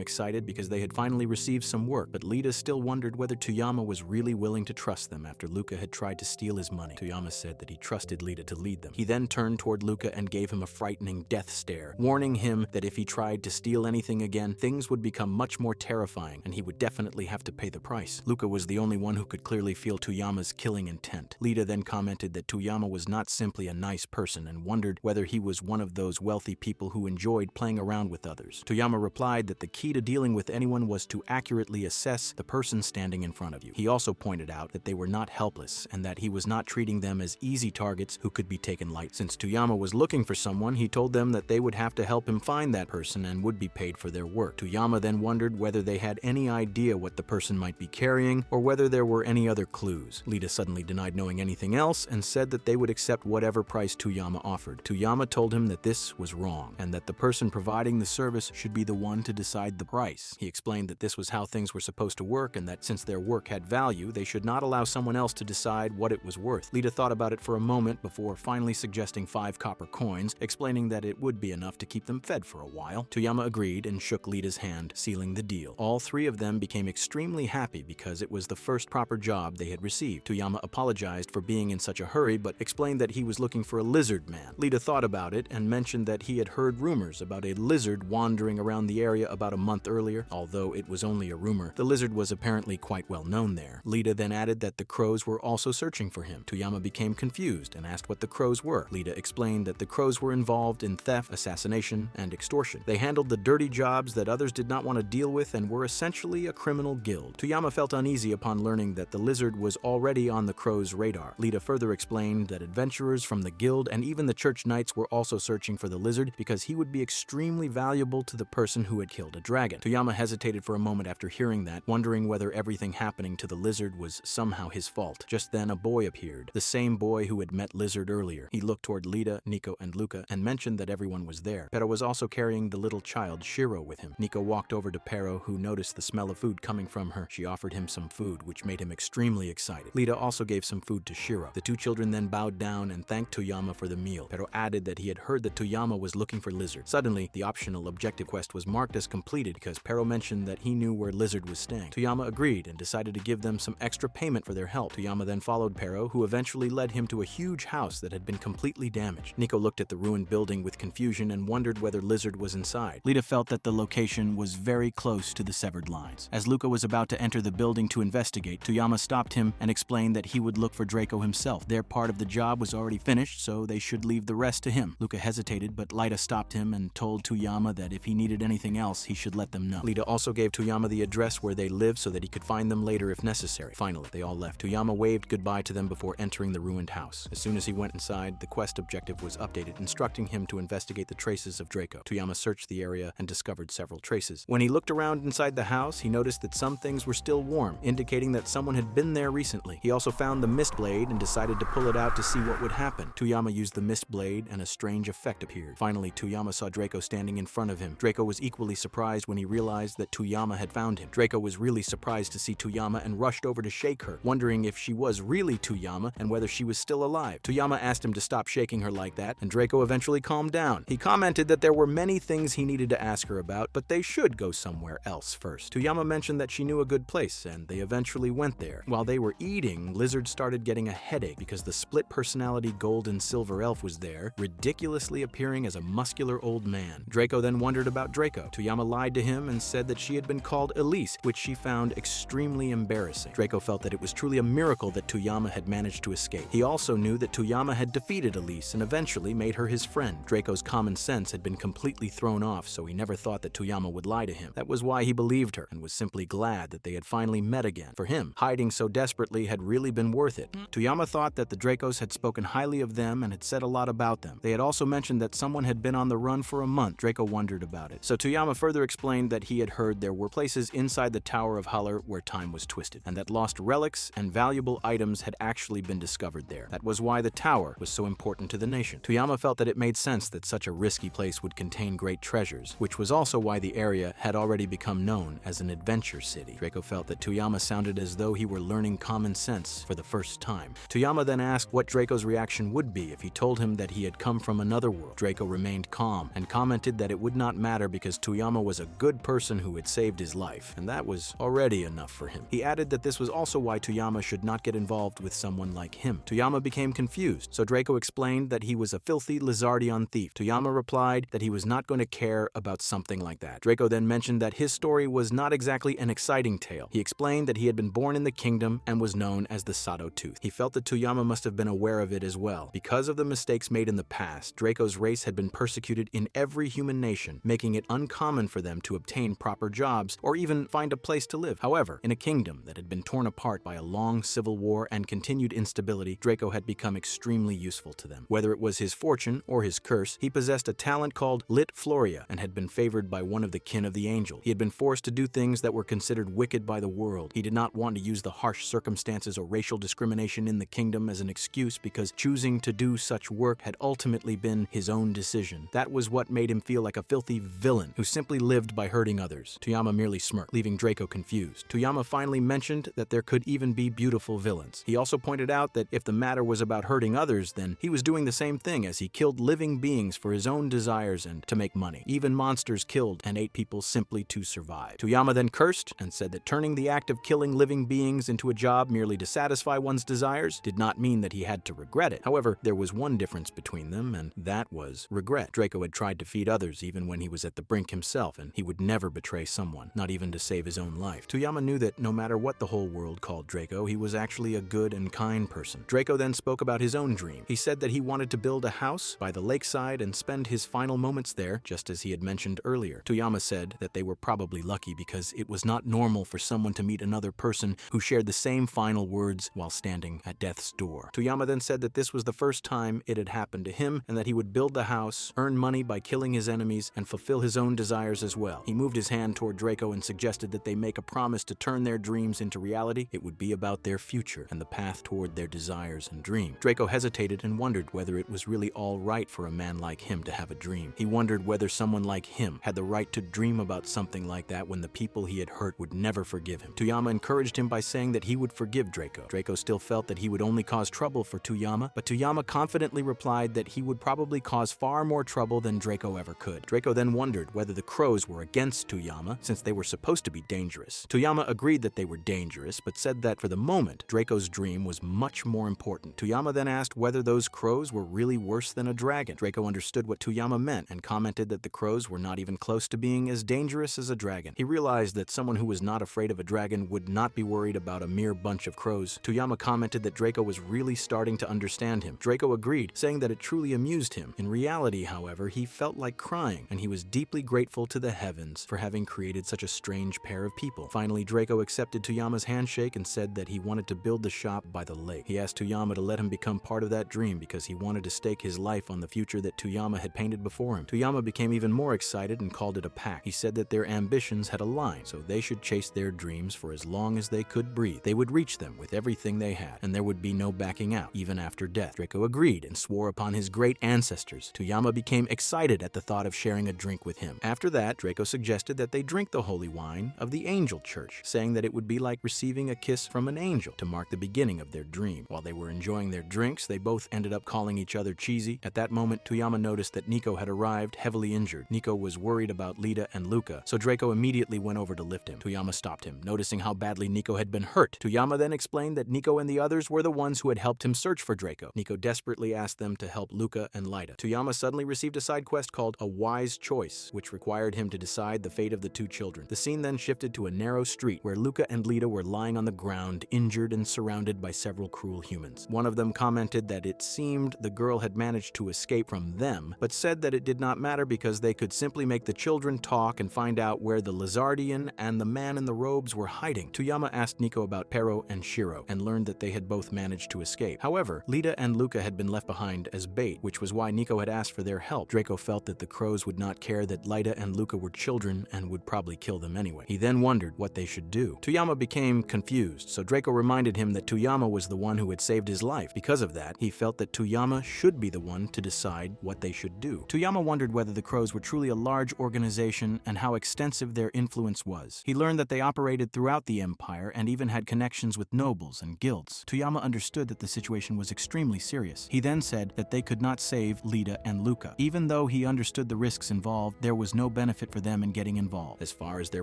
excited because they had finally received some work, but Lida still wondered whether Toyama was really willing to trust them after Luca had tried to steal his money. Toyama said that he trusted Lida to lead them. He then turned toward Luca and gave him a frightening death stare, warning him that if he tried to steal anything again, things would become much more terrifying and he would definitely have to pay the price. Luca was the only one who could clearly feel Toyama's killing intent. Lida then commented that Toyama was not simply a nice person and wondered whether he was one of those wealthy people who enjoyed playing around with others. Toyama replied that the key to dealing with anyone was to accurately assess the person standing in front of you. He also pointed out that they were not helpless and that he was not treating them as easy targets who could be taken light. Since Toyama was looking for someone, he told them that they would have to help him find that person and would be paid for their work. Toyama then wondered whether they had any idea what the person might be carrying or whether there were any other clues. Lida suddenly denied knowing anything else and said that they would accept whatever price Toyama offered. Toyama told him that this was wrong and that the person providing the service should be the one to decide the price. He explained that this was how things were supposed to work and that since their work had value, they should not allow someone else to decide what it was worth. Lida thought about it for a moment before finally suggesting 5 copper coins, explaining that it would be enough to keep them fed for a while. Toyama agreed and shook Lida's hand, sealing the deal. All three of them became extremely happy because it was the first proper job they had received. Toyama apologized for being in such a hurry, but explained that he was looking for a lizard man. Lida thought about it and mentioned that he had heard rumors about a lizard wandering around the area about a month earlier. Although it was only a rumor, the lizard was apparently quite well known there. Lida then added that the crows were also searching for him. Toyama became confused and asked what the crows were. Lida explained that the crows were involved in theft, assassination, and extortion. They handled the dirty jobs that others did not want to deal with and were essentially a criminal guild. Toyama felt uneasy upon learning that the lizard was already on the crows' radar. Lida further explained that adventurers from the guild and even the church knights were also searching for the lizard because he would be extremely valuable to the person who had killed a dragon. Toyama hesitated for a moment after hearing that, wondering whether everything happening to the lizard was somehow his fault. Just then a boy appeared, the same boy who had met Lizard earlier. He looked toward Lida, Nico, and Luca and mentioned that everyone was there. Pero was also carrying the little child Shiro with him. Nico walked over to Pero, who noticed the smell of food coming from her. She offered him some food, which made him extremely excited. Lida also gave some food to Shiro. The two children then bowed down and thanked Toyama for the meal. Pero added that he had heard that Toyama was looking for Lizard. Suddenly, the optional objective quest was marked as completed because Pero mentioned that he knew where Lizard was staying. Toyama agreed and decided to give them some extra payment for their help. Toyama then followed Pero, who eventually led him to a huge house that had been completely damaged. Nico looked at the ruined building with confusion and wondered whether Lizard was inside. Lida felt that the location was very close to the severed lines. As Luca was about to enter the building to investigate, Toyama stopped him and explained that he would look for Draco himself. Their part of the job was already finished, so they should leave the rest to him. Luca hesitated, but Lida stopped him and told Toyama that if he needed anything else, he should let them know. Lita also gave Toyama the address where they lived so that he could find them later if necessary. Finally, they all left. Toyama waved goodbye to them before entering the ruined house. As soon as he went inside, the quest objective was updated, instructing him to investigate the traces of Draco. Toyama searched the area and discovered several traces. When he looked around inside the house, he noticed that some things were still warm, indicating that someone had been there recently. He also found the mist blade and decided to pull it out to see what would happen. Toyama used the mist blade and a strange effect appeared. Finally, Toyama saw Draco standing in front of him. Draco was equally surprised when he realized that Toyama had found him. Draco was really surprised to see Toyama and rushed over to shake her, wondering if she was really Toyama and whether she was still alive. Toyama asked him to stop shaking her like that, and Draco eventually calmed down. He commented that there were many things he needed to ask her about, but they should go somewhere else first. Toyama mentioned that she knew a good place, and they eventually went there. While they were eating, Lizard started getting a headache because the split personality gold and silver elf was there, ridiculously appearing as a muscular old man. Draco then wondered about Draco. Toyama lied to him and said that she had been called Elise, which she found extremely embarrassing. Draco felt that it was truly a miracle that Toyama had managed to escape. He also knew that Toyama had defeated Elise and eventually made her his friend. Draco's common sense had been completely thrown off, so he never thought that Toyama would lie to him. That was why he believed her and was simply glad that they had finally met again. For him, hiding so desperately had really been worth it. Toyama thought that the Dracos had spoken highly of them and had said a lot about them. They had also mentioned that someone had been on the run for a month. Draco wondered about it. So Toyama further explained that he had heard there were places inside the Tower of Haller where time was twisted, and that lost relics and valuable items had actually been discovered there. That was why the tower was so important to the nation. Toyama felt that it made sense that such a risky place would contain great treasures, which was also why the area had already become known as an adventure city. Draco felt that Toyama sounded as though he were learning common sense for the first time. Toyama then asked what Draco's reaction would be if he told him that he had come from another world. Draco remained calm and commented that it would not matter because Toyama was a good person who had saved his life, and that was already enough for him. He added that this was also why Toyama should not get involved with someone like him. Toyama became confused, so Draco explained that he was a filthy Lizardian thief. Toyama replied that he was not going to care about something like that. Draco then mentioned that his story was not exactly an exciting tale. He explained that he had been born in the kingdom and was known as the Sato Tooth. He felt that Toyama must have been aware of it as well. Because of the mistakes made in the past, Draco's race had been persecuted in every human nation, making it uncommon for them to obtain proper jobs or even find a place to live. However, in a kingdom that had been torn apart by a long civil war and continued instability, Draco had become extremely useful to them. Whether it was his fortune or his curse, he possessed a talent called Lit Floria and had been favored by one of the kin of the angel. He had been forced to do things that were considered wicked by the world. He did not want to use the harsh circumstances or racial discrimination in the kingdom as an excuse because choosing to do such work had ultimately been his own decision. That was what made him feel like a filthy villain who simply lived by hurting others. Toyama merely smirked, leaving Draco confused. Toyama finally mentioned that there could even be beautiful villains. He also pointed out that if the matter was about hurting others, then he was doing the same thing as he killed living beings for his own desires and to make money. Even monsters killed and ate people simply to survive. Toyama then cursed and said that turning the act of killing living beings into a job merely to satisfy one's desires did not mean that he had to regret it. However, there was one difference between them, and that was regret. Draco had tried to feed others even when he was at the brink himself, and he would never betray someone, not even to save his own life. Toyama knew that no matter what the whole world called Draco, he was actually a good and kind person. Draco then spoke about his own dream. He said that he wanted to build a house by the lakeside and spend his final moments there, just as he had mentioned earlier. Toyama said that they were probably lucky because it was not normal for someone to meet another person who shared the same final words while standing at death's door. Toyama then said that this was the first time it had happened to him and that he would build the house, earn money by killing his enemies, and fulfill his own desires as well. He moved his hand toward Draco and suggested that they make a promise to turn their dreams into reality. It would be about their future and the path toward their desires and dreams. Draco hesitated and wondered whether it was really all right for a man like him to have a dream. He wondered whether someone like him had the right to dream about something like that when the people he had hurt would never forgive him. Toyama encouraged him by saying that he would forgive Draco. Draco still felt that he would only cause trouble for Toyama, but Toyama confidently replied that he would probably cause far more trouble than Draco ever could. Draco then wondered whether the crows were against Toyama, since they were supposed to be dangerous. Toyama agreed that they were dangerous, but said that for the moment, Draco's dream was much more important. Toyama then asked whether those crows were really worse than a dragon. Draco understood what Toyama meant and commented that the crows were not even close to being as dangerous as a dragon. He realized that someone who was not afraid of a dragon would not be worried about a mere bunch of crows. Toyama commented that Draco was really starting to understand him. Draco agreed, saying that it truly amused him. In reality, however, he felt like crying, and he was deeply grateful to the heavens for having created such a strange pair of people. Finally, Draco accepted Toyama's handshake and said that he wanted to build the shop by the lake. He asked Toyama to let him become part of that dream because he wanted to stake his life on the future that Toyama had painted before him. Toyama became even more excited and called it a pact. He said that their ambitions had aligned, so they should chase their dreams for as long as they could breathe. They would reach them with everything they had, and there would be no backing out, even after death. Draco agreed and swore upon his great ancestors. Toyama became excited at the thought of sharing a drink with him. After that, Draco suggested that they drink the holy wine of the angel church, saying that it would be like receiving a kiss from an angel to mark the beginning of their dream. While they were enjoying their drinks, they both ended up calling each other cheesy. At that moment, Toyama noticed that Nico had arrived, heavily injured. Nico was worried about Lita and Luca, so Draco immediately went over to lift him. Toyama stopped him, noticing how badly Nico had been hurt. Toyama then explained that Nico and the others were the ones who had helped him search for Draco. Nico desperately asked them to help Luca and Lita. Toyama suddenly received a side quest called A Wise Choice, which required him to decide the fate of the two children. The scene then shifted to a narrow street where Luca and Lita were lying on the ground, injured and surrounded by several cruel humans. One of them commented that it seemed the girl had managed to escape from them, but said that it did not matter because they could simply make the children talk and find out where the Lizardian and the man in the robes were hiding. Toyama asked Nico about Pero and Shiro and learned that they had both managed to escape. However, Lita and Luca had been left behind as bait, which was why Nico had asked for their help. Draco felt that the crows would not care that Lita and Luca were children and would probably kill them anyway. He then wondered what they should do. Toyama became confused, so Draco reminded him that Toyama was the one who had saved his life. Because of that, he felt that Toyama should be the one to decide what they should do. Toyama wondered whether the crows were truly a large organization and how extensive their influence was. He learned that they operated throughout the empire and even had connections with nobles and guilds. Toyama understood that the situation was extremely serious. He then said that they could not save Lita and Luca. Even though he understood the risks involved, there was no benefit for them in getting involved. As far as their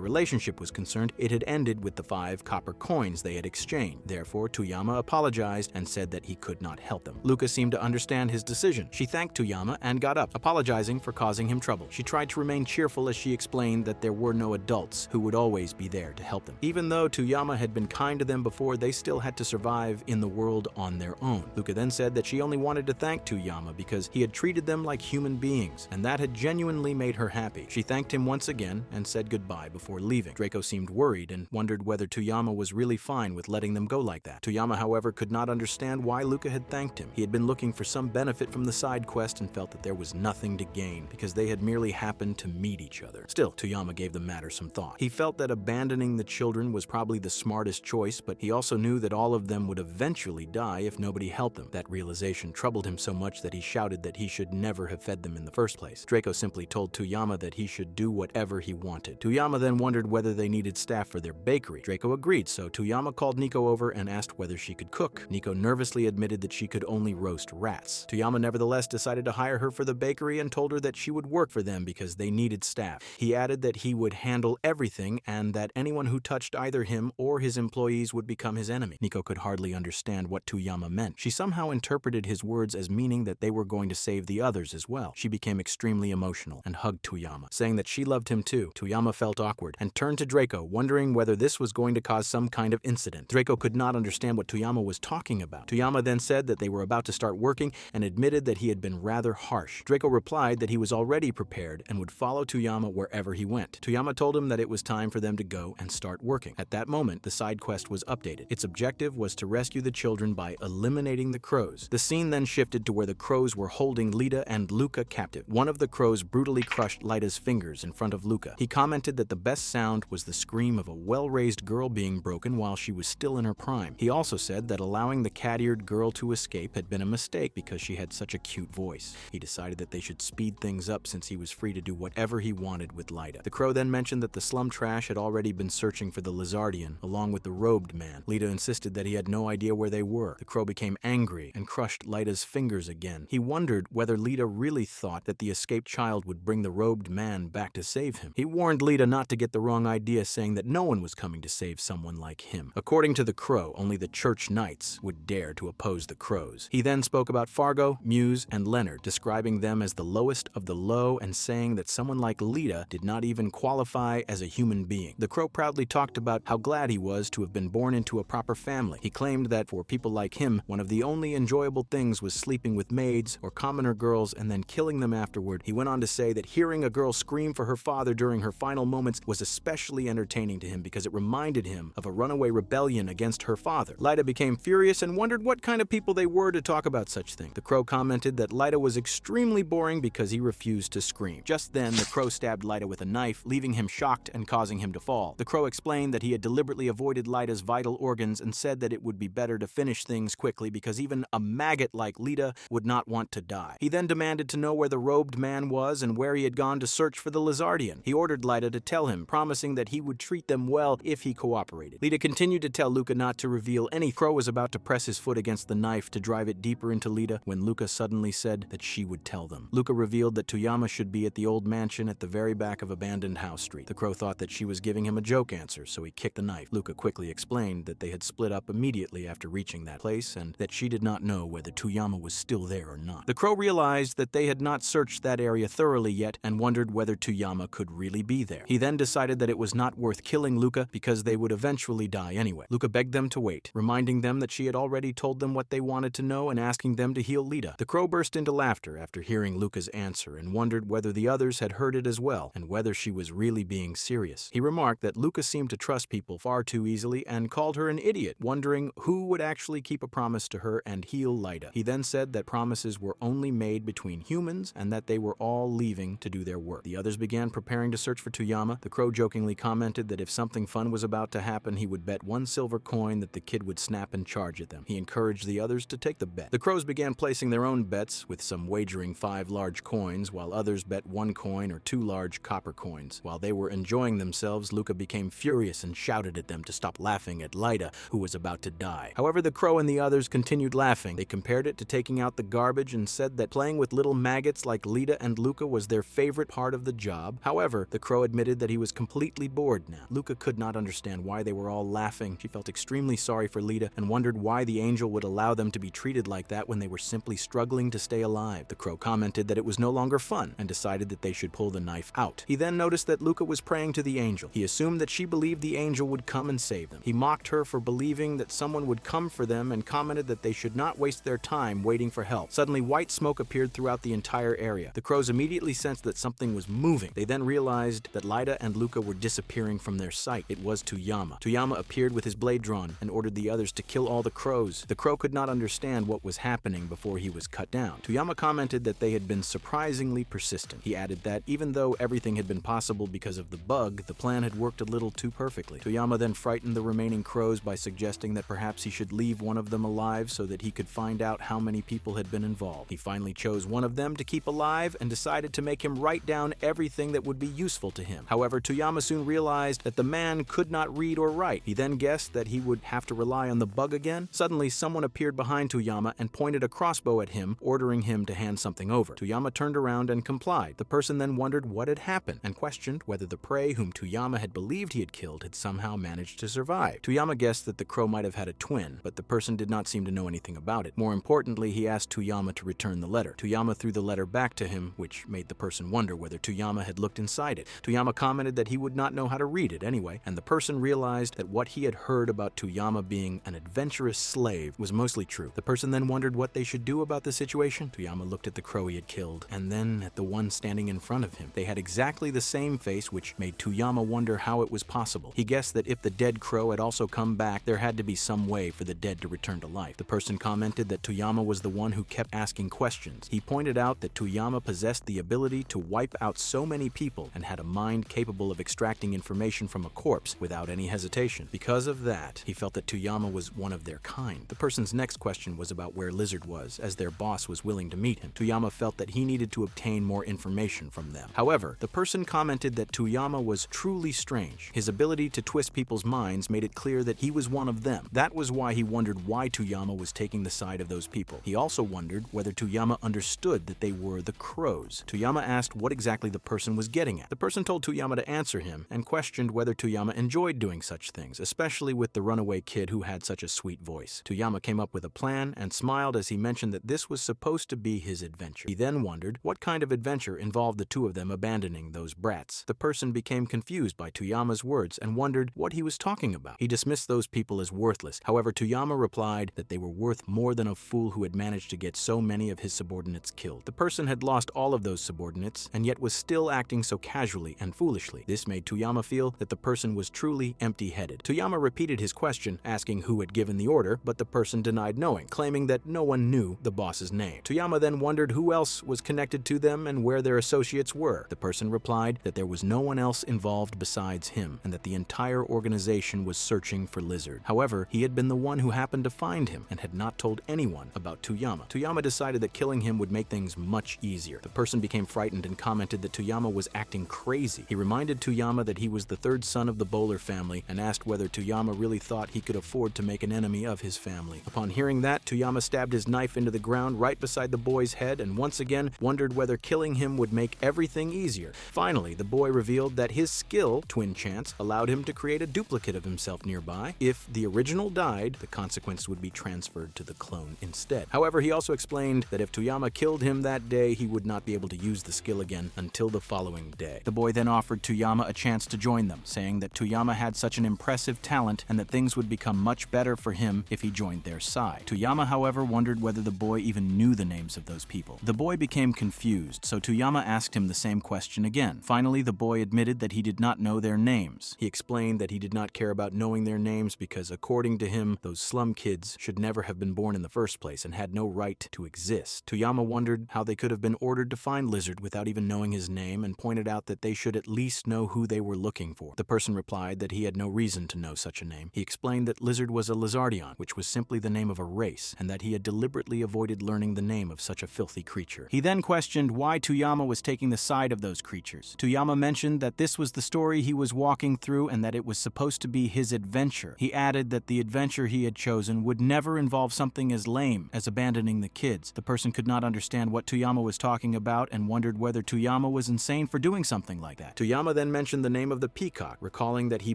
relationship was concerned, it had ended with the 5 copper coins they had exchanged. Therefore, Toyama apologized and said that he could not help them. Luca seemed to understand his decision. She thanked Toyama and got up, apologizing for causing him trouble. She tried to remain cheerful as she explained that there were no adults who would always be there to help them. Even though Toyama had been kind to them before, they still had to survive in the world on their own. Luca then said that she only wanted to thank Toyama because he had treated them like human beings, and that had genuinely made her happy. She thanked him once again and said goodbye before leaving. Draco seemed worried and wondered whether Toyama was really fine with letting them go like that. Toyama, however, could not understand why Luca had thanked him. He had been looking for some benefit from the side quest and felt that there was nothing to gain because they had merely happened to meet each other. Still, Toyama gave the matter some thought. He felt that abandoning the children was probably the smartest choice, but he also knew that all of them would eventually die if nobody helped them. That realization troubled him so much that he shouted that he should never have fed them in the first place. Draco simply told Toyama that he should do whatever he wanted. Toyama then wondered whether they needed staff for their bakery. Draco agreed, so Toyama called Nico over and asked whether she could cook. Nico nervously admitted that she could only roast rats. Toyama nevertheless decided to hire her for the bakery and told her that she would work for them because they needed staff. He added that he would handle everything and that anyone who touched either him or his employees would become his enemy. Nico could hardly understand what Toyama meant. She somehow interpreted his words as meaning that they were going to save the others as well. She became extremely emotional and hugged Toyama, saying that she loved him too. Toyama felt awkward and turned to Draco, wondering whether this was going to cause some kind of incident. Draco could not understand what Toyama was talking about. Toyama then said that they were about to start working and admitted that he had been rather harsh. Draco replied that he was already prepared and would follow Toyama wherever he went. Toyama told him that it was time for them to go and start working. At that moment, the side quest was updated. Its objective was to rescue the children by eliminating the crows. The scene then shifted to where the crows were holding Lita and Luca captive. One of the crows brutally crushed Lita's fingers in front of Luca. He commented that the best sound was the scream of a well-raised girl being broken while she was still in her prime. He also said that allowing the cat-eared girl to escape had been a mistake because she had such a cute voice. He decided that they should speed things up since he was free to do whatever he wanted with Lita. The crow then mentioned that the slum trash had already been searching for the Lizardian, along with the robed man. Lita insisted that he had no idea where they were. The crow became angry and crushed Lita's fingers again. He wondered whether Lita really thought that the escaped child would bring the robed man back to save him. He warned Lita not to get the wrong idea, saying that no one was coming to save someone like him. According to the crow, only the church knights would dare to oppose the crows. He then spoke about Fargo, Muse, and Leonard, describing them as the lowest of the low and saying that someone like Lita did not even qualify as a human being. The crow proudly talked about how glad he was to have been born into a proper family. He claimed that for people like him, one of the only enjoyable things was sleeping with maids or commoner girls and then killing them afterward. He went on to say that hearing a girl scream for her father during her final moments was especially entertaining to him because it reminded him of a runaway rebellion against her father. Lyta became furious and wondered what kind of people they were to talk about such things. The crow commented that Lyta was extremely boring because he refused to scream. Just then, the crow stabbed Lyta with a knife, leaving him shocked and causing him to fall. The crow explained that he had deliberately avoided Lyta's vital organs and said that it would be better to finish things quickly because even a maggot like Lyta would not want to die. He then demanded to know where the robed man was and where he had gone to search for the Lizardian. He ordered Lyta to tell him, promising that he would treat them well if he cooperated. Lyta continued to tell Luca not to reveal any. Crow was about to press his foot against the knife to drive it deeper into Lyta when Luca suddenly said that she would tell them. Luca revealed that Toyama should be at the old mansion at the very back of abandoned House Street. The crow thought that she was giving him a joke answer, so he kicked the knife. Luca quickly explained that they had split up immediately after reaching that place and that she did not know whether Toyama was still there or not. The crow realized that they had not searched that area thoroughly yet and wondered whether Toyama could really be there. He then decided that it was not worth killing Luca because they would eventually die anyway. Luca begged them to wait, reminding them that she had already told them what they wanted to know and asking them to heal Lyta. The crow burst into laughter after hearing Luca's answer and wondered whether the others had heard it as well and whether she was really being serious. He remarked that Luca seemed to trust people far too easily and called her an idiot, wondering who would actually keep a promise to her and heal Lyta. He then said that promises were only made between humans and that they were all leaving to do their work. The others began preparing to search for Toyama. The crow jokingly commented that if something fun was about to happen, he would bet 1 silver coin that the kid would snap and charge at them. He encouraged the others to take the bet. The crows began placing their own bets, with some wagering 5 large coins, while others bet 1 coin or 2 large copper coins. While they were enjoying themselves, Luca became furious and shouted at them to stop laughing at Lyta, who was about to die. However, the crow and the others continued laughing. They compared it to taking out the garbage and said that playing with little maggots like Lyta and Luca was their favorite part of the job. However, the crow admitted that he was completely bored now. Luca could not understand why they were all laughing. She felt extremely sorry for Lyta and wondered why the angel would allow them to be treated like that when they were simply struggling to stay alive. The crow commented that it was no longer fun and decided that they should pull the knife out. He then noticed that Luca was praying to the angel. He assumed that she believed the angel would come and save them. He mocked her for believing that someone would come for them and commented that they should not waste their time waiting for help. Suddenly, white smoke appeared throughout the entire area. The crows immediately sensed that something was moving. They then realized that Lyta and Luca were disappearing from their sight. It was Toyama. Toyama appeared with his blade drawn and ordered the others to kill all the crows. The crow could not understand what was happening before he was cut down. Toyama commented that they had been surprisingly persistent. He added that even though everything had been possible because of the bug, the plan had worked a little too perfectly. Toyama then frightened the remaining crows by suggesting that perhaps he should leave one of them alive so that he could find out how many people had been involved. He finally chose one of them to keep alive and decided to make him write down everything that would be useful to him. However, Toyama soon realized that the man could not read or write. He then guessed that he would have to rely on the bug again. Suddenly, someone appeared behind Toyama and pointed a crossbow at him, ordering him to hand something over. Toyama turned around and complied. The person then wondered what had happened and questioned whether the prey whom Toyama had believed he had killed had somehow managed to survive. Toyama guessed that the crow might have had a twin, but the person did not seem to know anything about it. More importantly, he asked Toyama to return the letter. Toyama threw the letter back to him, which made the person wonder whether Toyama had looked inside it. Toyama commented that he would not know how to read it anyway, and the person realized that what he had heard about Toyama being an adventurous slave was mostly true. The person then wondered what they should do about the situation. Toyama looked at the crow he had killed, and then at the one standing in front of him. They had exactly the same face, which made Toyama wonder how it was possible. He guessed that if the dead crow had also come back, there had to be some way for the dead to return to life. The person commented that Toyama was the one who kept asking questions. He pointed out that Toyama possessed the ability to wipe out so many people and had a mind capable of extracting information from a corpse without any hesitation. Because of that, he felt that Toyama was one of their kind. The person's next question was about where Lizard was, as their boss was willing to meet him. Toyama felt that he needed to obtain more information from them. However, the person commented that Toyama was truly strange. His ability to twist people's minds made it clear that he was one of them. That was why he wondered why Toyama was taking the side of those people. He also wondered whether Toyama understood that they were the crows. Toyama asked what exactly the person was getting at. The person told Toyama to answer him and questioned whether Toyama enjoyed doing such things, especially with the runaway kid who had such a sweet voice. Toyama came up with a plan and smiled as he mentioned that this was supposed to be his adventure. He then wondered what kind of adventure involved the two of them abandoning those brats. The person became confused by Toyama's words and wondered what he was talking about. He dismissed those people as worthless. However, Toyama replied that they were worth more than a fool who had managed to get so many of his subordinates killed. The person had lost all all of those subordinates and yet was still acting so casually and foolishly. This made Toyama feel that the person was truly empty-headed. Toyama repeated his question, asking who had given the order, but the person denied knowing, claiming that no one knew the boss's name. Toyama then wondered who else was connected to them and where their associates were. The person replied that there was no one else involved besides him, and that the entire organization was searching for Lizard. However, he had been the one who happened to find him and had not told anyone about Toyama. Toyama decided that killing him would make things much easier. The person became frightened and commented that Toyama was acting crazy. He reminded Toyama that he was the third son of the bowler family and asked whether Toyama really thought he could afford to make an enemy of his family. Upon hearing that, Toyama stabbed his knife into the ground right beside the boy's head and once again wondered whether killing him would make everything easier. Finally, the boy revealed that his skill, Twin Chance, allowed him to create a duplicate of himself nearby. If the original died, the consequence would be transferred to the clone instead. However, he also explained that if Toyama killed him that day, he would not be able to use the skill again until the following day. The boy then offered Toyama a chance to join them, saying that Toyama had such an impressive talent and that things would become much better for him if he joined their side. Toyama, however, wondered whether the boy even knew the names of those people. The boy became confused, so Toyama asked him the same question again. Finally, the boy admitted that he did not know their names. He explained that he did not care about knowing their names because, according to him, those slum kids should never have been born in the first place and had no right to exist. Toyama wondered how they could have been ordered to find Lizard without even knowing his name and pointed out that they should at least know who they were looking for. The person replied that he had no reason to know such a name. He explained that Lizard was a Lizardion, which was simply the name of a race, and that he had deliberately avoided learning the name of such a filthy creature. He then questioned why Toyama was taking the side of those creatures. Toyama mentioned that this was the story he was walking through and that it was supposed to be his adventure. He added that the adventure he had chosen would never involve something as lame as abandoning the kids. The person could not understand what Toyama was talking about and wondered whether Toyama was insane for doing something like that. Toyama then mentioned the name of the peacock, recalling that he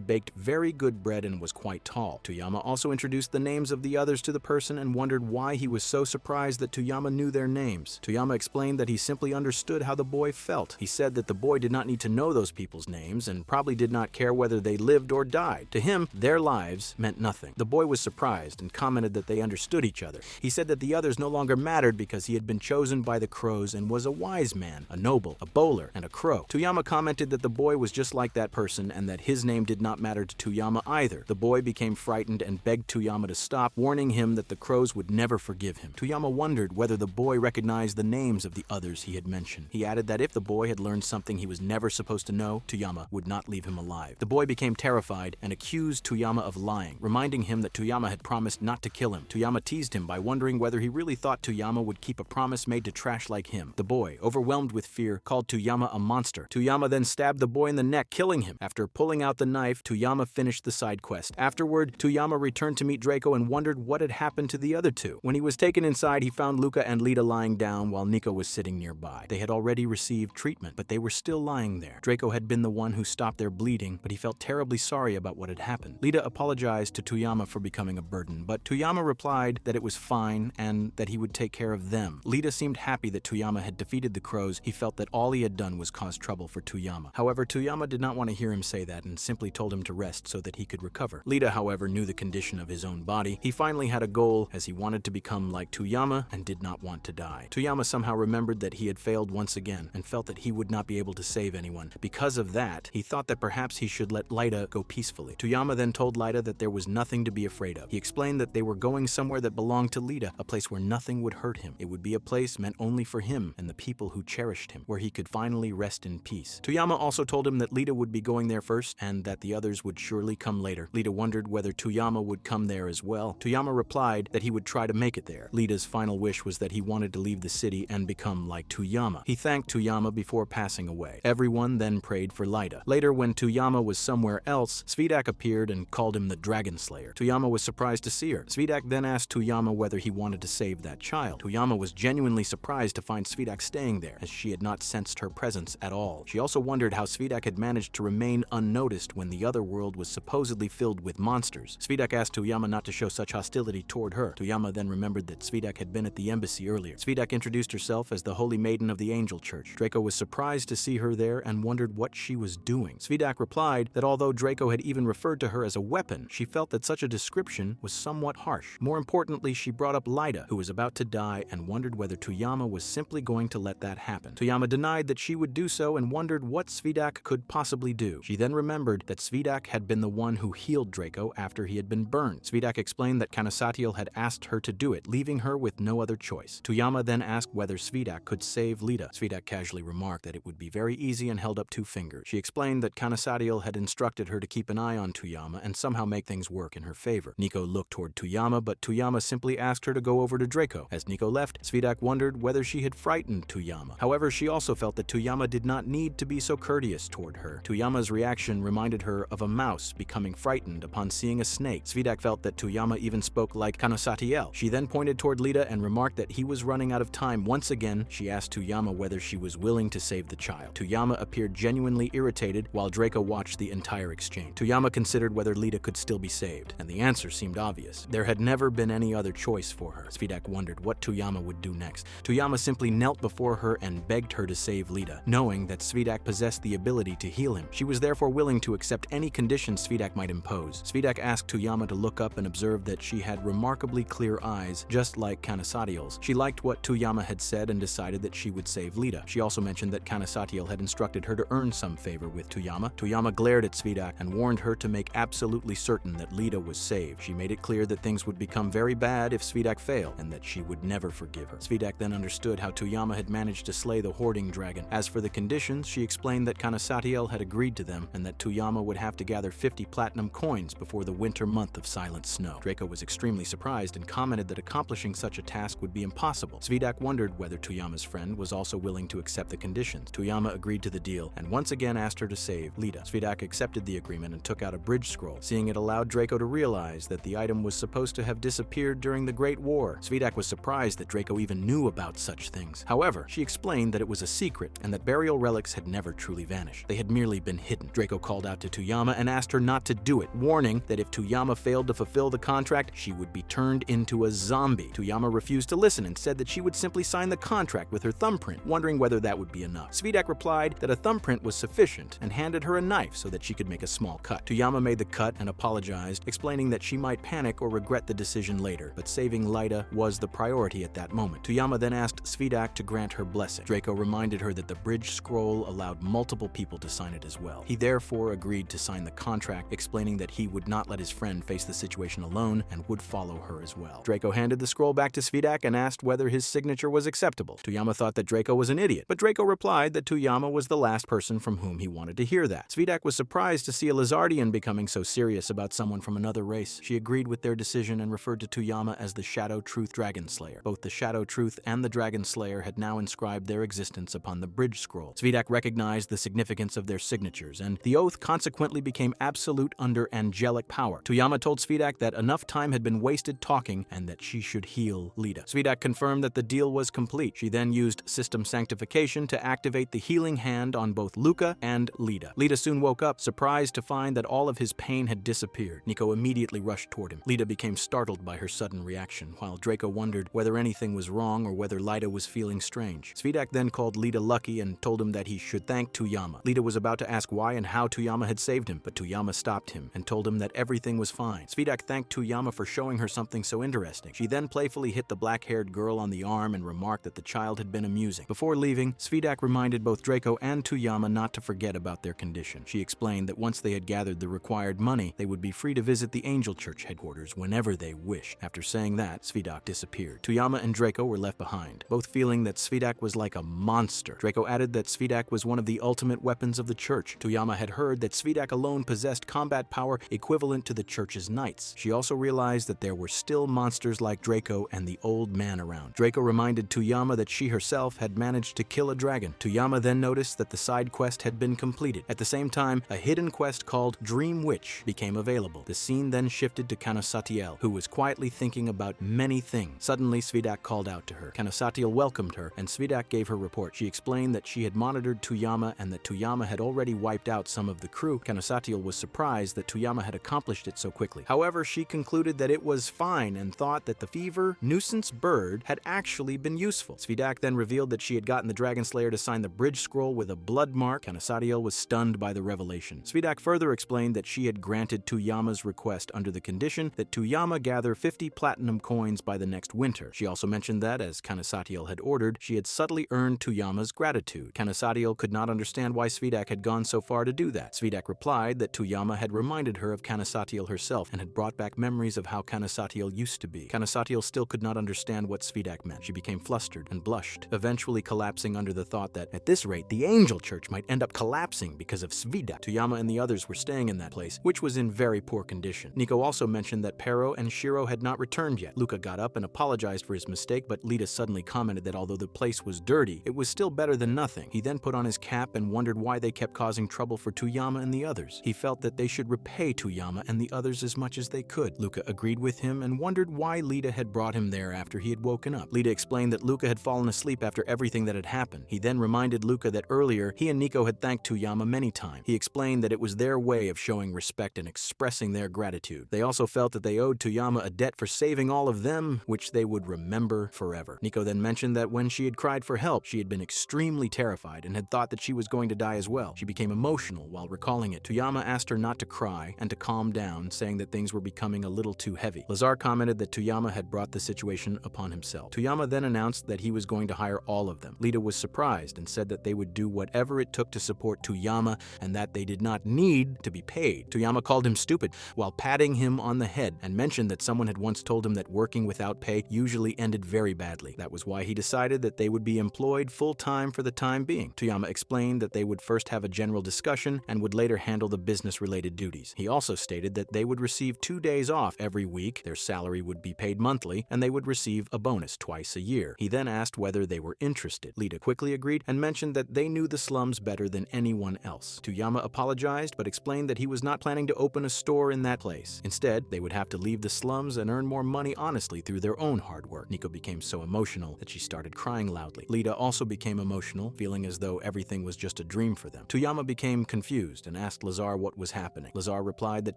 baked very good bread and was quite tall. Toyama also introduced the names of the others to the person and wondered why he was so surprised that Toyama knew their names. Toyama explained that he simply understood how the boy felt. He said that the boy did not need to know those people's names and probably did not care whether they lived or died. To him, their lives meant nothing. The boy was surprised and commented that they understood each other. He said that the others no longer mattered because he had been chosen by the crows and was a wise man, a noble, a bowler, and a crow. Toyama commented that the boy was just like that person and that his name did not matter to Toyama either. The boy became frightened and begged Toyama to stop, warning him that the crows would never forgive him. Toyama wondered whether the boy recognized the names of the others he had mentioned. He added that if the boy had learned something he was never supposed to know, Toyama would not leave him alive. The boy became terrified and accused Toyama of lying, reminding him that Toyama had promised not to kill him. Toyama teased him by wondering whether he really thought Toyama would keep a promise made to trash like him. The boy, overwhelmed with fear, called Toyama a monster. Toyama then stabbed the boy in the neck, killing him. After pulling out the knife, Toyama finished the side quest. Afterward, Toyama returned to meet Draco and wondered what had happened to the other two. When he was taken inside, he found Luca and Lita lying down while Nico was sitting nearby. They had already received treatment, but they were still lying there. Draco had been the one who stopped their bleeding, but he felt terribly sorry about what had happened. Lita apologized to Toyama for becoming a burden, but Toyama replied that it was fine and that he would take care of them. Lita seemed happy that Toyama had defeated the crows. He felt that all he had done was cause trouble for Toyama. However, Toyama did not want to hear him say that and simply told him to rest so that he could recover. Lita, however, knew the condition of his own body. He finally had a goal, as he wanted to become like Toyama and did not want to die. Toyama somehow remembered that he had failed once again and felt that he would not be able to save anyone. Because of that, he thought that perhaps he should let Lita go peacefully. Toyama then told Lita that there was nothing to be afraid of. He explained that they were going somewhere that belonged to Lita, a place where nothing would hurt him. It would be a place meant only for him and the people who cherished him, where he could finally rest in peace. Toyama also told him that Lita would be going there first and that the others would surely come later. Lita wondered whether Toyama would come there as well. Toyama replied that he would try to make it there. Lita's final wish was that he wanted to leave the city and become like Toyama. He thanked Toyama before passing away. Everyone then prayed for Lita. Later, when Toyama was somewhere else, Svidak appeared and called him the Dragon Slayer. Toyama was surprised to see her. Svidak then asked Toyama whether he wanted to save that child. Toyama was genuinely surprised to find Svidak staying there, as she had not sensed her presence at all. She also wondered how Svidak had managed to remain unnoticed when the other world was supposedly filled with monsters. Svidak asked Toyama not to show such hostility toward her. Toyama then remembered that Svidak had been at the embassy earlier. Svidak introduced herself as the Holy Maiden of the Angel Church. Draco was surprised to see her there and wondered what she was doing. Svidak replied that although Draco had even referred to her as a weapon, she felt that such a description was somewhat harsh. More importantly, she brought up Lita, who was about to die, and wondered whether Toyama was simply going to let that happen. Toyama denied that she would do so and wondered what Svidak could possibly do. She then remembered that Svidak had been the one who healed Draco after he had been burned. Svidak explained that Kanasatiel had asked her to do it, leaving her with no other choice. Toyama then asked whether Svidak could save Lita. Svidak casually remarked that it would be very easy and held up 2 fingers. She explained that Kanasatiel had instructed her to keep an eye on Toyama and somehow make things work in her favor. Nico looked toward Toyama, but Toyama simply asked her to go over to Draco. As Nico left, Svidak wondered whether she had frightened Toyama. However, she also felt that Toyama did not need to be so courteous toward her. Toyama's reaction reminded her of a mouse becoming frightened upon seeing a snake. Svidak felt that Toyama even spoke like Kanasatiel. She then pointed toward Lita and remarked that he was running out of time. Once again, she asked Toyama whether she was willing to save the child. Toyama appeared genuinely irritated while Draco watched the entire exchange. Toyama considered whether Lita could still be saved, and the answer seemed obvious. There had never been any other choice for her. Svidak wondered what Toyama would do next. Toyama simply knelt before her and begged her to save Lita, knowing that Svidak possessed the ability to heal him. She was therefore willing to accept any conditions Svidak might impose. Svidak asked Toyama to look up and observed that she had remarkably clear eyes, just like Kanasatiel's. She liked what Toyama had said and decided that she would save Lita. She also mentioned that Kanasatiel had instructed her to earn some favor with Toyama. Toyama glared at Svidak and warned her to make absolutely certain that Lita was saved. She made it clear that things would become very bad if Svidak failed, and that she would never forgive her. Svidak then understood how Toyama had managed to slay the hoarding dragon. As for the conditions, she explained that Kanasatiel had agreed to them, and that Toyama would have to gather 50 platinum coins before the winter month of silent snow. Draco was extremely surprised and commented that accomplishing such a task would be impossible. Svidak wondered whether Toyama's friend was also willing to accept the conditions. Toyama agreed to the deal, and once again asked her to save Lita. Svidak accepted the agreement and took out a bridge scroll, seeing it allowed Draco to realize that the item was supposed to have disappeared during the Great War. Svidak was surprised that Draco even knew about such things. However, she explained that it was a secret and that burial relics had never truly vanished. They had merely been hidden. Draco called out to Toyama and asked her not to do it, warning that if Toyama failed to fulfill the contract, she would be turned into a zombie. Toyama refused to listen and said that she would simply sign the contract with her thumbprint, wondering whether that would be enough. Svidak replied that a thumbprint was sufficient and handed her a knife so that she could make a small cut. Toyama made the cut and apologized, explaining that she might panic or regret the decision later, but saving Lita was the priority at that moment. Toyama then asked Svidak to grant her blessing. Draco reminded her that the bridge scroll allowed multiple people to sign it as well. He therefore agreed to sign the contract, explaining that he would not let his friend face the situation alone and would follow her as well. Draco handed the scroll back to Svidak and asked whether his signature was acceptable. Toyama thought that Draco was an idiot, but Draco replied that Toyama was the last person from whom he wanted to hear that. Svidak was surprised to see a Lizardian becoming so serious about someone from another race. She agreed with their decision and referred to Toyama as the Shadow Truth Dragon Slayer. Both the Shadow Truth and the Dragon Slayer had now inscribed their existence upon the bridge scroll. Svidak recognized the significance of their signatures, and the oath consequently became absolute under angelic power. Toyama told Svidak that enough time had been wasted talking and that she should heal Lita. Svidak confirmed that the deal was complete. She then used system sanctification to activate the healing hand on both Luca and Lita. Lita soon woke up, surprised to find that all of his pain had disappeared. Nico immediately rushed toward him. Lita became startled by her sudden reaction, while Draco wondered whether anything was wrong or whether Lita was feeling strange. Svidak then called Lita lucky and told him that he should thank Toyama. Lita was about to ask why and how Toyama had saved him, but Toyama stopped him and told him that everything was fine. Svidak thanked Toyama for showing her something so interesting. She then playfully hit the black-haired girl on the arm and remarked that the child had been amusing. Before leaving, Svidak reminded both Draco and Toyama not to forget about their condition. She explained that once they had gathered the required money, they would be free to visit the Angel Church headquarters whenever they wished. After saying that, Svidak disappeared. Toyama and Draco were left behind, both feeling that Svidak was like a monster. Draco added that Svidak was one of the ultimate weapons of the church. Toyama had heard that Svidak alone possessed combat power equivalent to the church's knights. She also realized that there were still monsters like Draco and the old man around. Draco reminded Toyama that she herself had managed to kill a dragon. Toyama then noticed that the side quest had been completed. At the same time, a hidden quest called Dream Witch became available. The scene then shifted to Kanasatiel, who was quietly thinking about many things. Suddenly, Svidak called out to her. Kanasatiel welcomed her, and Svidak gave her report. She explained that she had monitored Toyama and that Toyama had already wiped out some of the crew. Kanasatiel was surprised that Toyama had accomplished it so quickly. However, she concluded that it was fine and thought that the fever nuisance bird had actually been useful. Svidak then revealed that she had gotten the Dragon Slayer to sign the bridge scroll with a blood mark. Kanasatiel was stunned by the revelation. Svidak further explained that she had granted Toyama's request under the condition that Toyama gather 50 platinum coins by the next winter. She also mentioned that, as Kanasatiel had ordered, she had subtly earned Tuyama's gratitude. Kanasatiel could not understand why Svidak had gone so far to do that. Svidak replied that Tuyama had reminded her of Kanasatiel herself and had brought back memories of how Kanasatiel used to be. Kanasatiel still could not understand what Svidak meant. She became flustered and blushed, eventually collapsing under the thought that, at this rate, the Angel Church might end up collapsing because of Svidak. Tuyama and the others were staying in that place, which was in very poor condition. Nico also mentioned that Pero and Shiro had not returned yet. Luca got up and apologized for his mistake, but Lita suddenly commented that although the place was dirty, it was still better than nothing. He then put on his cap and wondered why they kept causing trouble for Tuyama and the others. He felt that they should repay Tuyama and the others as much as they could. Luca agreed with him and wondered why Lita had brought him there after he had woken up. Lita explained that Luca had fallen asleep after everything that had happened. He then reminded Luca that earlier he and Nico had thanked Tuyama many times. He explained that it was their way of showing respect and expressing their gratitude. They also felt that they owed Tuyama a debt for saving all of them, which they would remember forever. Nico then mentioned that when she had cried for help, she had been extremely terrified and had thought that she was going to die as well. She became emotional while recalling it. Tuyama asked her not to cry and to calm down, saying that things were becoming a little too heavy. Lazar commented that Tuyama had brought the situation upon himself. Tuyama then announced that he was going to hire all of them. Lita was surprised and said that they would do whatever it took to support Tuyama and that they did not need to be paid. Tuyama called him stupid while patting him on the head and mentioned that someone had once told him that working without pay usually ended very badly. That was why he decided that they would be employed full-time for the time being. Tuyama explained that they would first have a general discussion and would later handle the business-related duties. He also stated that they would receive 2 days off every week, their salary would be paid monthly, and they would receive a bonus twice a year. He then asked whether they were interested. Lita quickly agreed and mentioned that they knew the slums better than anyone else. Tuyama apologized but explained that he was not planning to open a store in that place. Instead, they would have to leave the slums and earn more money honestly through their own hard work. Nico became so emotional that she started crying loudly. Lita also became emotional, feeling as though everything was just a dream for them. Tuyama became confused and asked Lazar what was happening. Lazar replied that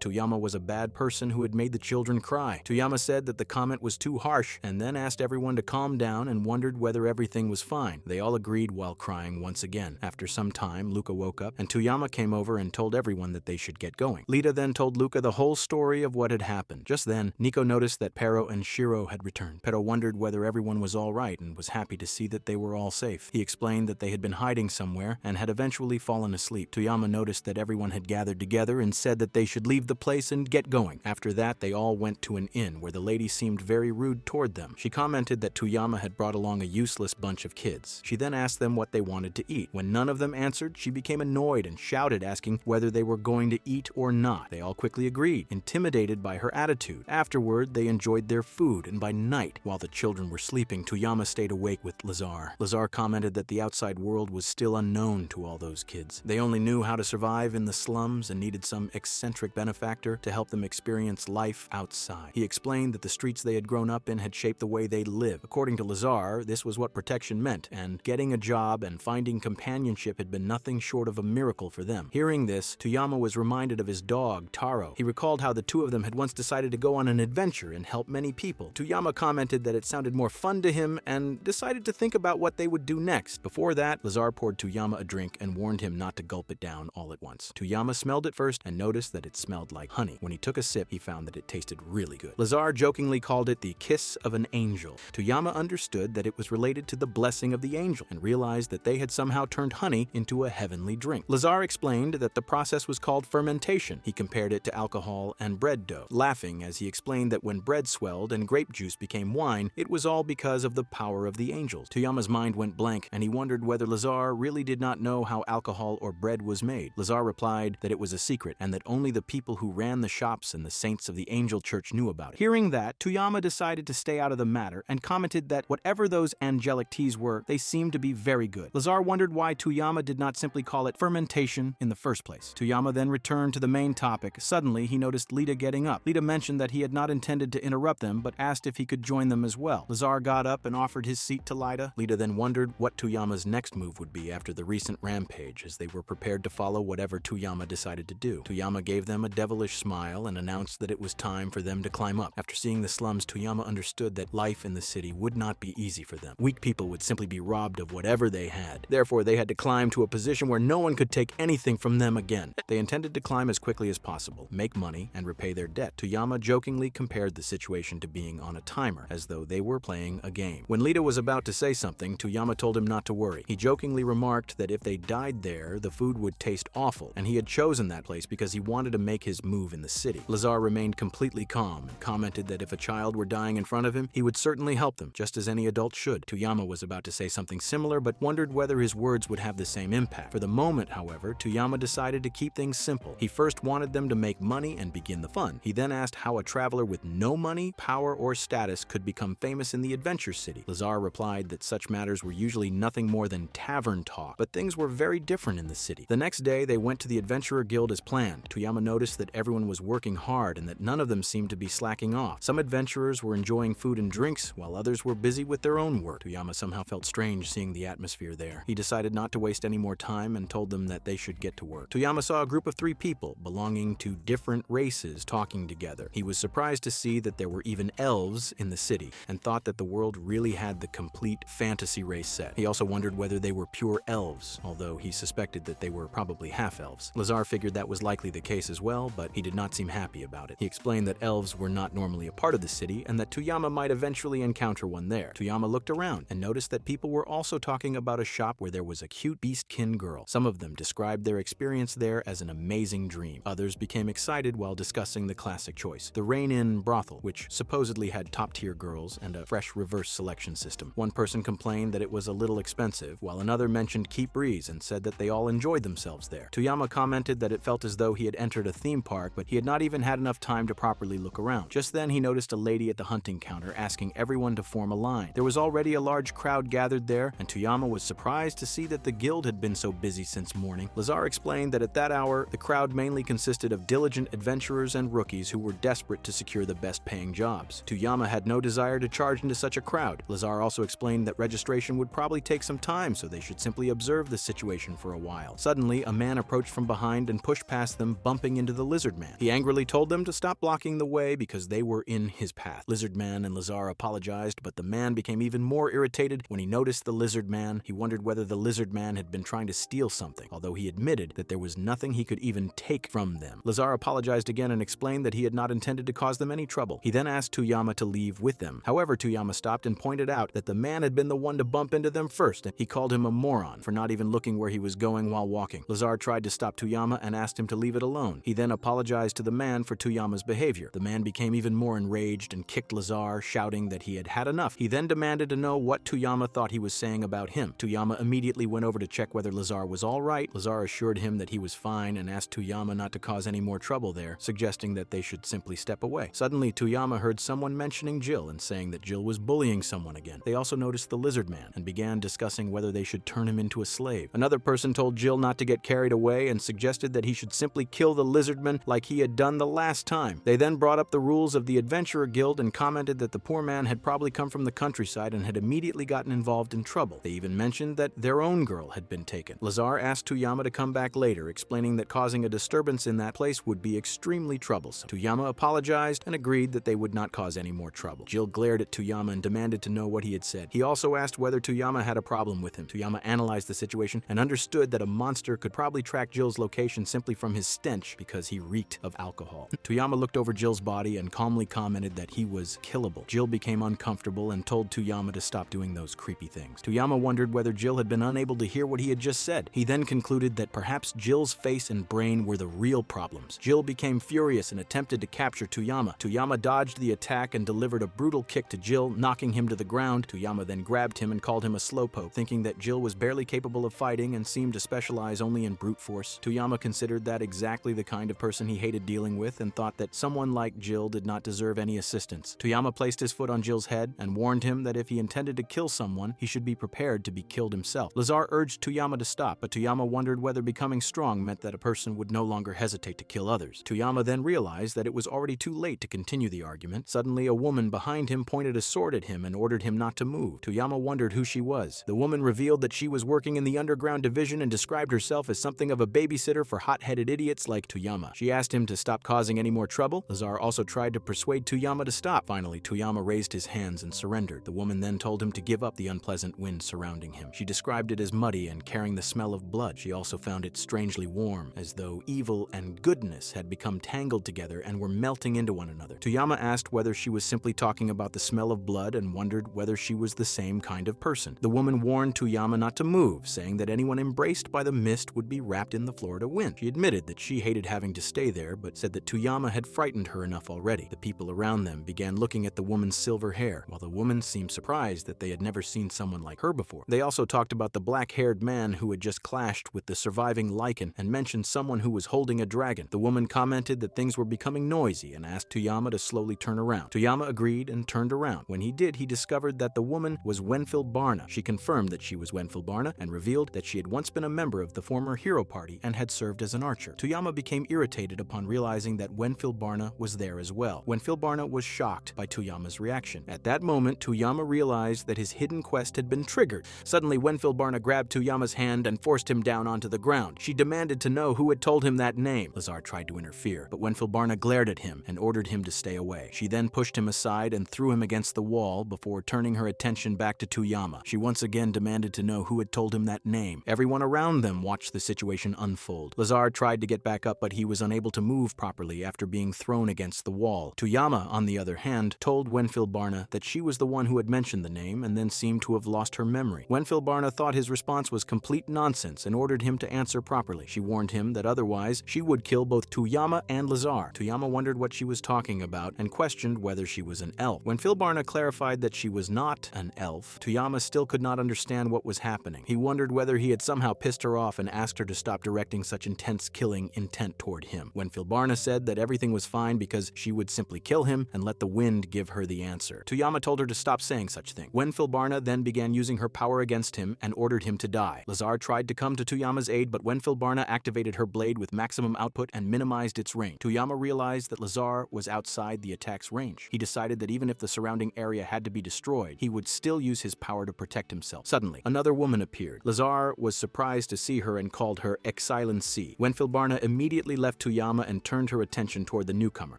Tuyama was a bad person who had made the children cry. Tuyama said that the comment was too harsh and then asked everyone to calm down and wondered whether everything was fine. They all agreed while crying once again. After some time, Luca woke up and Tuyama came over and told everyone that they should get going. Lita then told Luca the whole story of what had happened. Just then, Nico noticed that Pero and Shiro had returned. Pero wondered whether everyone was all right and was happy to see that they were all safe. He explained that they had been hiding somewhere and had eventually fallen asleep. Tuyama noticed that everyone had gathered together and said that they should leave the place and get going. After that, they all went to an inn where the lady seemed very rude toward them. She commented that Tuyama had brought along a useless bunch of kids. She then asked them what they wanted to eat. When none of them answered, she became annoyed and shouted, asking whether they were going to eat or not. They all quickly agreed, intimidated by her attitude. Afterward, they enjoyed their food, and by night, while the children were sleeping, Tuyama stayed awake with Lazar. Lazar commented that the outside world was still unknown to all those kids. They only knew how to survive in the slums and needed some eccentric benefactor to help them experience life outside. He explained that the streets they had grown up in had shaped the way they lived. According to Lazar, this was what protection meant, and getting a job and finding companionship had been nothing short of a miracle for them. Hearing this, Tuyama was reminded of his dog, Taro. He recalled how the two of them had once decided to go on an adventure and help many people. Tuyama commented that it sounded more fun to him and decided to think about what they would do next. Before that, Lazar poured Tuyama a drink and warned him not to gulp it down all at once. Tuyama smelled it first and noticed that it smelled like honey. When he took a sip, he found that it tasted really good. Lazar jokingly called it the kiss of an angel. Tuyama understood that it was related to the blessing of the angel and realized that they had somehow turned honey into a heavenly drink. Lazar explained that the process was called fermentation. He compared it to alcohol and bread dough, laughing as he explained that when bread swelled and grape juice became wine, it was all because of the power of the angels. Tuyama's mind went blank and he wondered whether Lazar really did not know how alcohol or bread was made. Lazar replied that it was a secret and that only the people who ran the shops and the saints of the angel church knew about it. Hearing that, Tuyama decided to stay out of the matter and commented that whatever those angelic teas were, they seemed to be very good. Lazar wondered why Tuyama did not simply call it fermentation in the first place. Tuyama then returned to the main topic. Suddenly, he noticed Lita getting up. Lita mentioned that he had not intended to interrupt them, but asked if he could join them as well. Lazar got up and offered his seat to Lita. Lita then wondered what Tuyama's next move would be after the recent rampage, as they were prepared to follow whatever Tuyama decided to do. Tuyama gave them a devilish smile and announced that it was time for them to climb up. After seeing the slums, Tuyama understood that life in the city would not be easy for them. Weak people would simply be robbed of whatever they had. Therefore, they had to climb to a position where no one could take anything from them again. They intended to climb as quickly as possible, make money, and repay their debt. Tuyama jokingly compared the situation to being on a timer, as though they were playing a game. When Lita was about to say something, Toyama told him not to worry. He jokingly remarked that if they died there, the food would taste awful, and he had chosen that place because he wanted to make his move in the city. Lazar remained completely calm and commented that if a child were dying in front of him, he would certainly help them, just as any adult should. Toyama was about to say something similar, but wondered whether his words would have the same impact. For the moment, however, Toyama decided to keep things simple. He first wanted them to make money and begin the fun. He then asked how a traveler with no money, power, or status could become famous in the adventure city. Lazar replied that such matters were usually nothing more than tavern talk, but things were very different in the city. The next day, they went to the Adventurer Guild as planned. Toyama noticed that everyone was working hard and that none of them seemed to be slacking off. Some adventurers were enjoying food and drinks, while others were busy with their own work. Toyama somehow felt strange seeing the atmosphere there. He decided not to waste any more time and told them that they should get to work. Toyama saw a group of 3 people belonging to different races talking together. He was surprised to see that there were even elves in the city and thought that the world really had the complete fantasy race set. He also wondered whether they were pure elves, although he suspected that they were probably half-elves. Lazar figured that was likely the case as well, but he did not seem happy about it. He explained that elves were not normally a part of the city and that Toyama might eventually encounter one there. Toyama looked around and noticed that people were also talking about a shop where there was a cute beastkin girl. Some of them described their experience there as an amazing dream. Others became excited while discussing the classic choice, the Rain Inn brothel, which supposedly had top-tier girls and a fresh reverse selection system. One person complained that it was a little expensive, while another mentioned Keep Breeze and said that they all enjoyed themselves there. Toyama commented that it felt as though he had entered a theme park, but he had not even had enough time to properly look around. Just then, he noticed a lady at the hunting counter asking everyone to form a line. There was already a large crowd gathered there, and Toyama was surprised to see that the guild had been so busy since morning. Lazar explained that at that hour, the crowd mainly consisted of diligent adventurers and rookies who were desperate to secure the best-paying jobs. Toyama had no desire to charge into such a crowd. Lazar also explained that registration would probably take some time, so they should simply observe the situation for a while. Suddenly, a man approached from behind and pushed past them, bumping into the Lizard Man. He angrily told them to stop blocking the way because they were in his path. Lizard Man and Lazar apologized, but the man became even more irritated when he noticed the Lizard Man. He wondered whether the Lizard Man had been trying to steal something, although he admitted that there was nothing he could even take from them. Lazar apologized again and explained that he had not intended to cause them any trouble. He then asked Toyama to leave with them. However, Toyama stopped and pointed out that the man had been the one to bump into them first, and he called him a moron for not even looking where he was going while walking. Lazar tried to stop Toyama and asked him to leave it alone. He then apologized to the man for Toyama's behavior. The man became even more enraged and kicked Lazar, shouting that he had had enough. He then demanded to know what Toyama thought he was saying about him. Toyama immediately went over to check whether Lazar was all right. Lazar assured him that he was fine and asked Toyama not to cause any more trouble there, suggesting that they should simply step away. Suddenly, Toyama heard someone mentioning Jill and saying that Jill was bullying someone again. They also noticed the Lizard Man and began discussing whether they should turn him into a slave. Another person told Jill not to get carried away and suggested that he should simply kill the Lizardman like he had done the last time. They then brought up the rules of the Adventurer Guild and commented that the poor man had probably come from the countryside and had immediately gotten involved in trouble. They even mentioned that their own girl had been taken. Lazar asked Toyama to come back later, explaining that causing a disturbance in that place would be extremely troublesome. Toyama apologized and agreed that they would not cause any more trouble. Jill glared at Toyama and demanded to know what he had said. He also asked whether Toyama had a problem with him. Toyama analyzed the situation and understood that a monster could probably track Jill's location simply from his stench because he reeked of alcohol. Toyama looked over Jill's body and calmly commented that he was killable. Jill became uncomfortable and told Toyama to stop doing those creepy things. Toyama wondered whether Jill had been unable to hear what he had just said. He then concluded that perhaps Jill's face and brain were the real problems. Jill became furious and attempted to capture Toyama. Toyama dodged the attack and delivered a brutal kick to Jill, knocking him to the ground. Toyama then grabbed him and called him a slowpoke, thinking that Jill was barely capable of fighting and seemed to specialize only in brute force. Toyama considered that exactly the kind of person he hated dealing with and thought that someone like Jill did not deserve any assistance. Toyama placed his foot on Jill's head and warned him that if he intended to kill someone, he should be prepared to be killed himself. Lazar urged Toyama to stop, but Toyama wondered whether becoming strong meant that a person would no longer hesitate to kill others. Toyama then realized that it was already too late to continue the argument. Suddenly, a woman behind him pointed a sword at him and ordered him not to move. Toyama wondered who she was. The woman revealed that she was working in the underground division and described herself as something of a babysitter for hot-headed idiots like Toyama. She asked him to stop causing any more trouble. Lazar also tried to persuade Toyama to stop. Finally, Toyama raised his hands and surrendered. The woman then told him to give up the unpleasant wind surrounding him. She described it as muddy and carrying the smell of blood. She also found it strangely warm, as though evil and goodness had become tangled together and were melting into one another. Toyama asked whether she was simply talking about the smell of blood and wondered whether she was the the same kind of person. The woman warned Toyama not to move, saying that anyone embraced by the mist would be wrapped in the Florida wind. She admitted that she hated having to stay there, but said that Toyama had frightened her enough already. The people around them began looking at the woman's silver hair, while the woman seemed surprised that they had never seen someone like her before. They also talked about the black-haired man who had just clashed with the surviving lichen and mentioned someone who was holding a dragon. The woman commented that things were becoming noisy and asked Toyama to slowly turn around. Toyama agreed and turned around. When he did, he discovered that the woman was Wenfilbarna. She confirmed that she was Wenfilbarna and revealed that she had once been a member of the former hero party and had served as an archer. Toyama became irritated upon realizing that Wenfilbarna was there as well. Wenfilbarna was shocked by Toyama's reaction. At that moment, Toyama realized that his hidden quest had been triggered. Suddenly, Wenfilbarna grabbed Toyama's hand and forced him down onto the ground. She demanded to know who had told him that name. Lazar tried to interfere, but Wenfilbarna glared at him and ordered him to stay away. She then pushed him aside and threw him against the wall before turning her attention back to Toyama. She once again demanded to know who had told him that name. Everyone around them watched the situation unfold. Lazar tried to get back up, but he was unable to move properly after being thrown against the wall. Toyama, on the other hand, told Wenfilbarna that she was the one who had mentioned the name and then seemed to have lost her memory. Wenfilbarna thought his response was complete nonsense and ordered him to answer properly. She warned him that otherwise she would kill both Toyama and Lazar. Toyama wondered what she was talking about and questioned whether she was an elf. When Filbarna clarified that she was not an elf, Toyama still could not understand what was happening. He wondered whether he had somehow pissed her off and asked her to stop directing such intense killing intent toward him. When Filbarna said that everything was fine because she would simply kill him and let the wind give her the answer. Toyama told her to stop saying such things. When Filbarna then began using her power against him and ordered him to die. Lazar tried to come to Toyama's aid, but when Filbarna activated her blade with maximum output and minimized its range, Toyama realized that Lazar was outside the attack's range. He decided that even if the surrounding area had to be destroyed, he would still use his power to protect himself. Suddenly, another woman appeared. Lazar was surprised to see her and called her Excellency. When Filbarna immediately left Toyama and turned her attention toward the newcomer,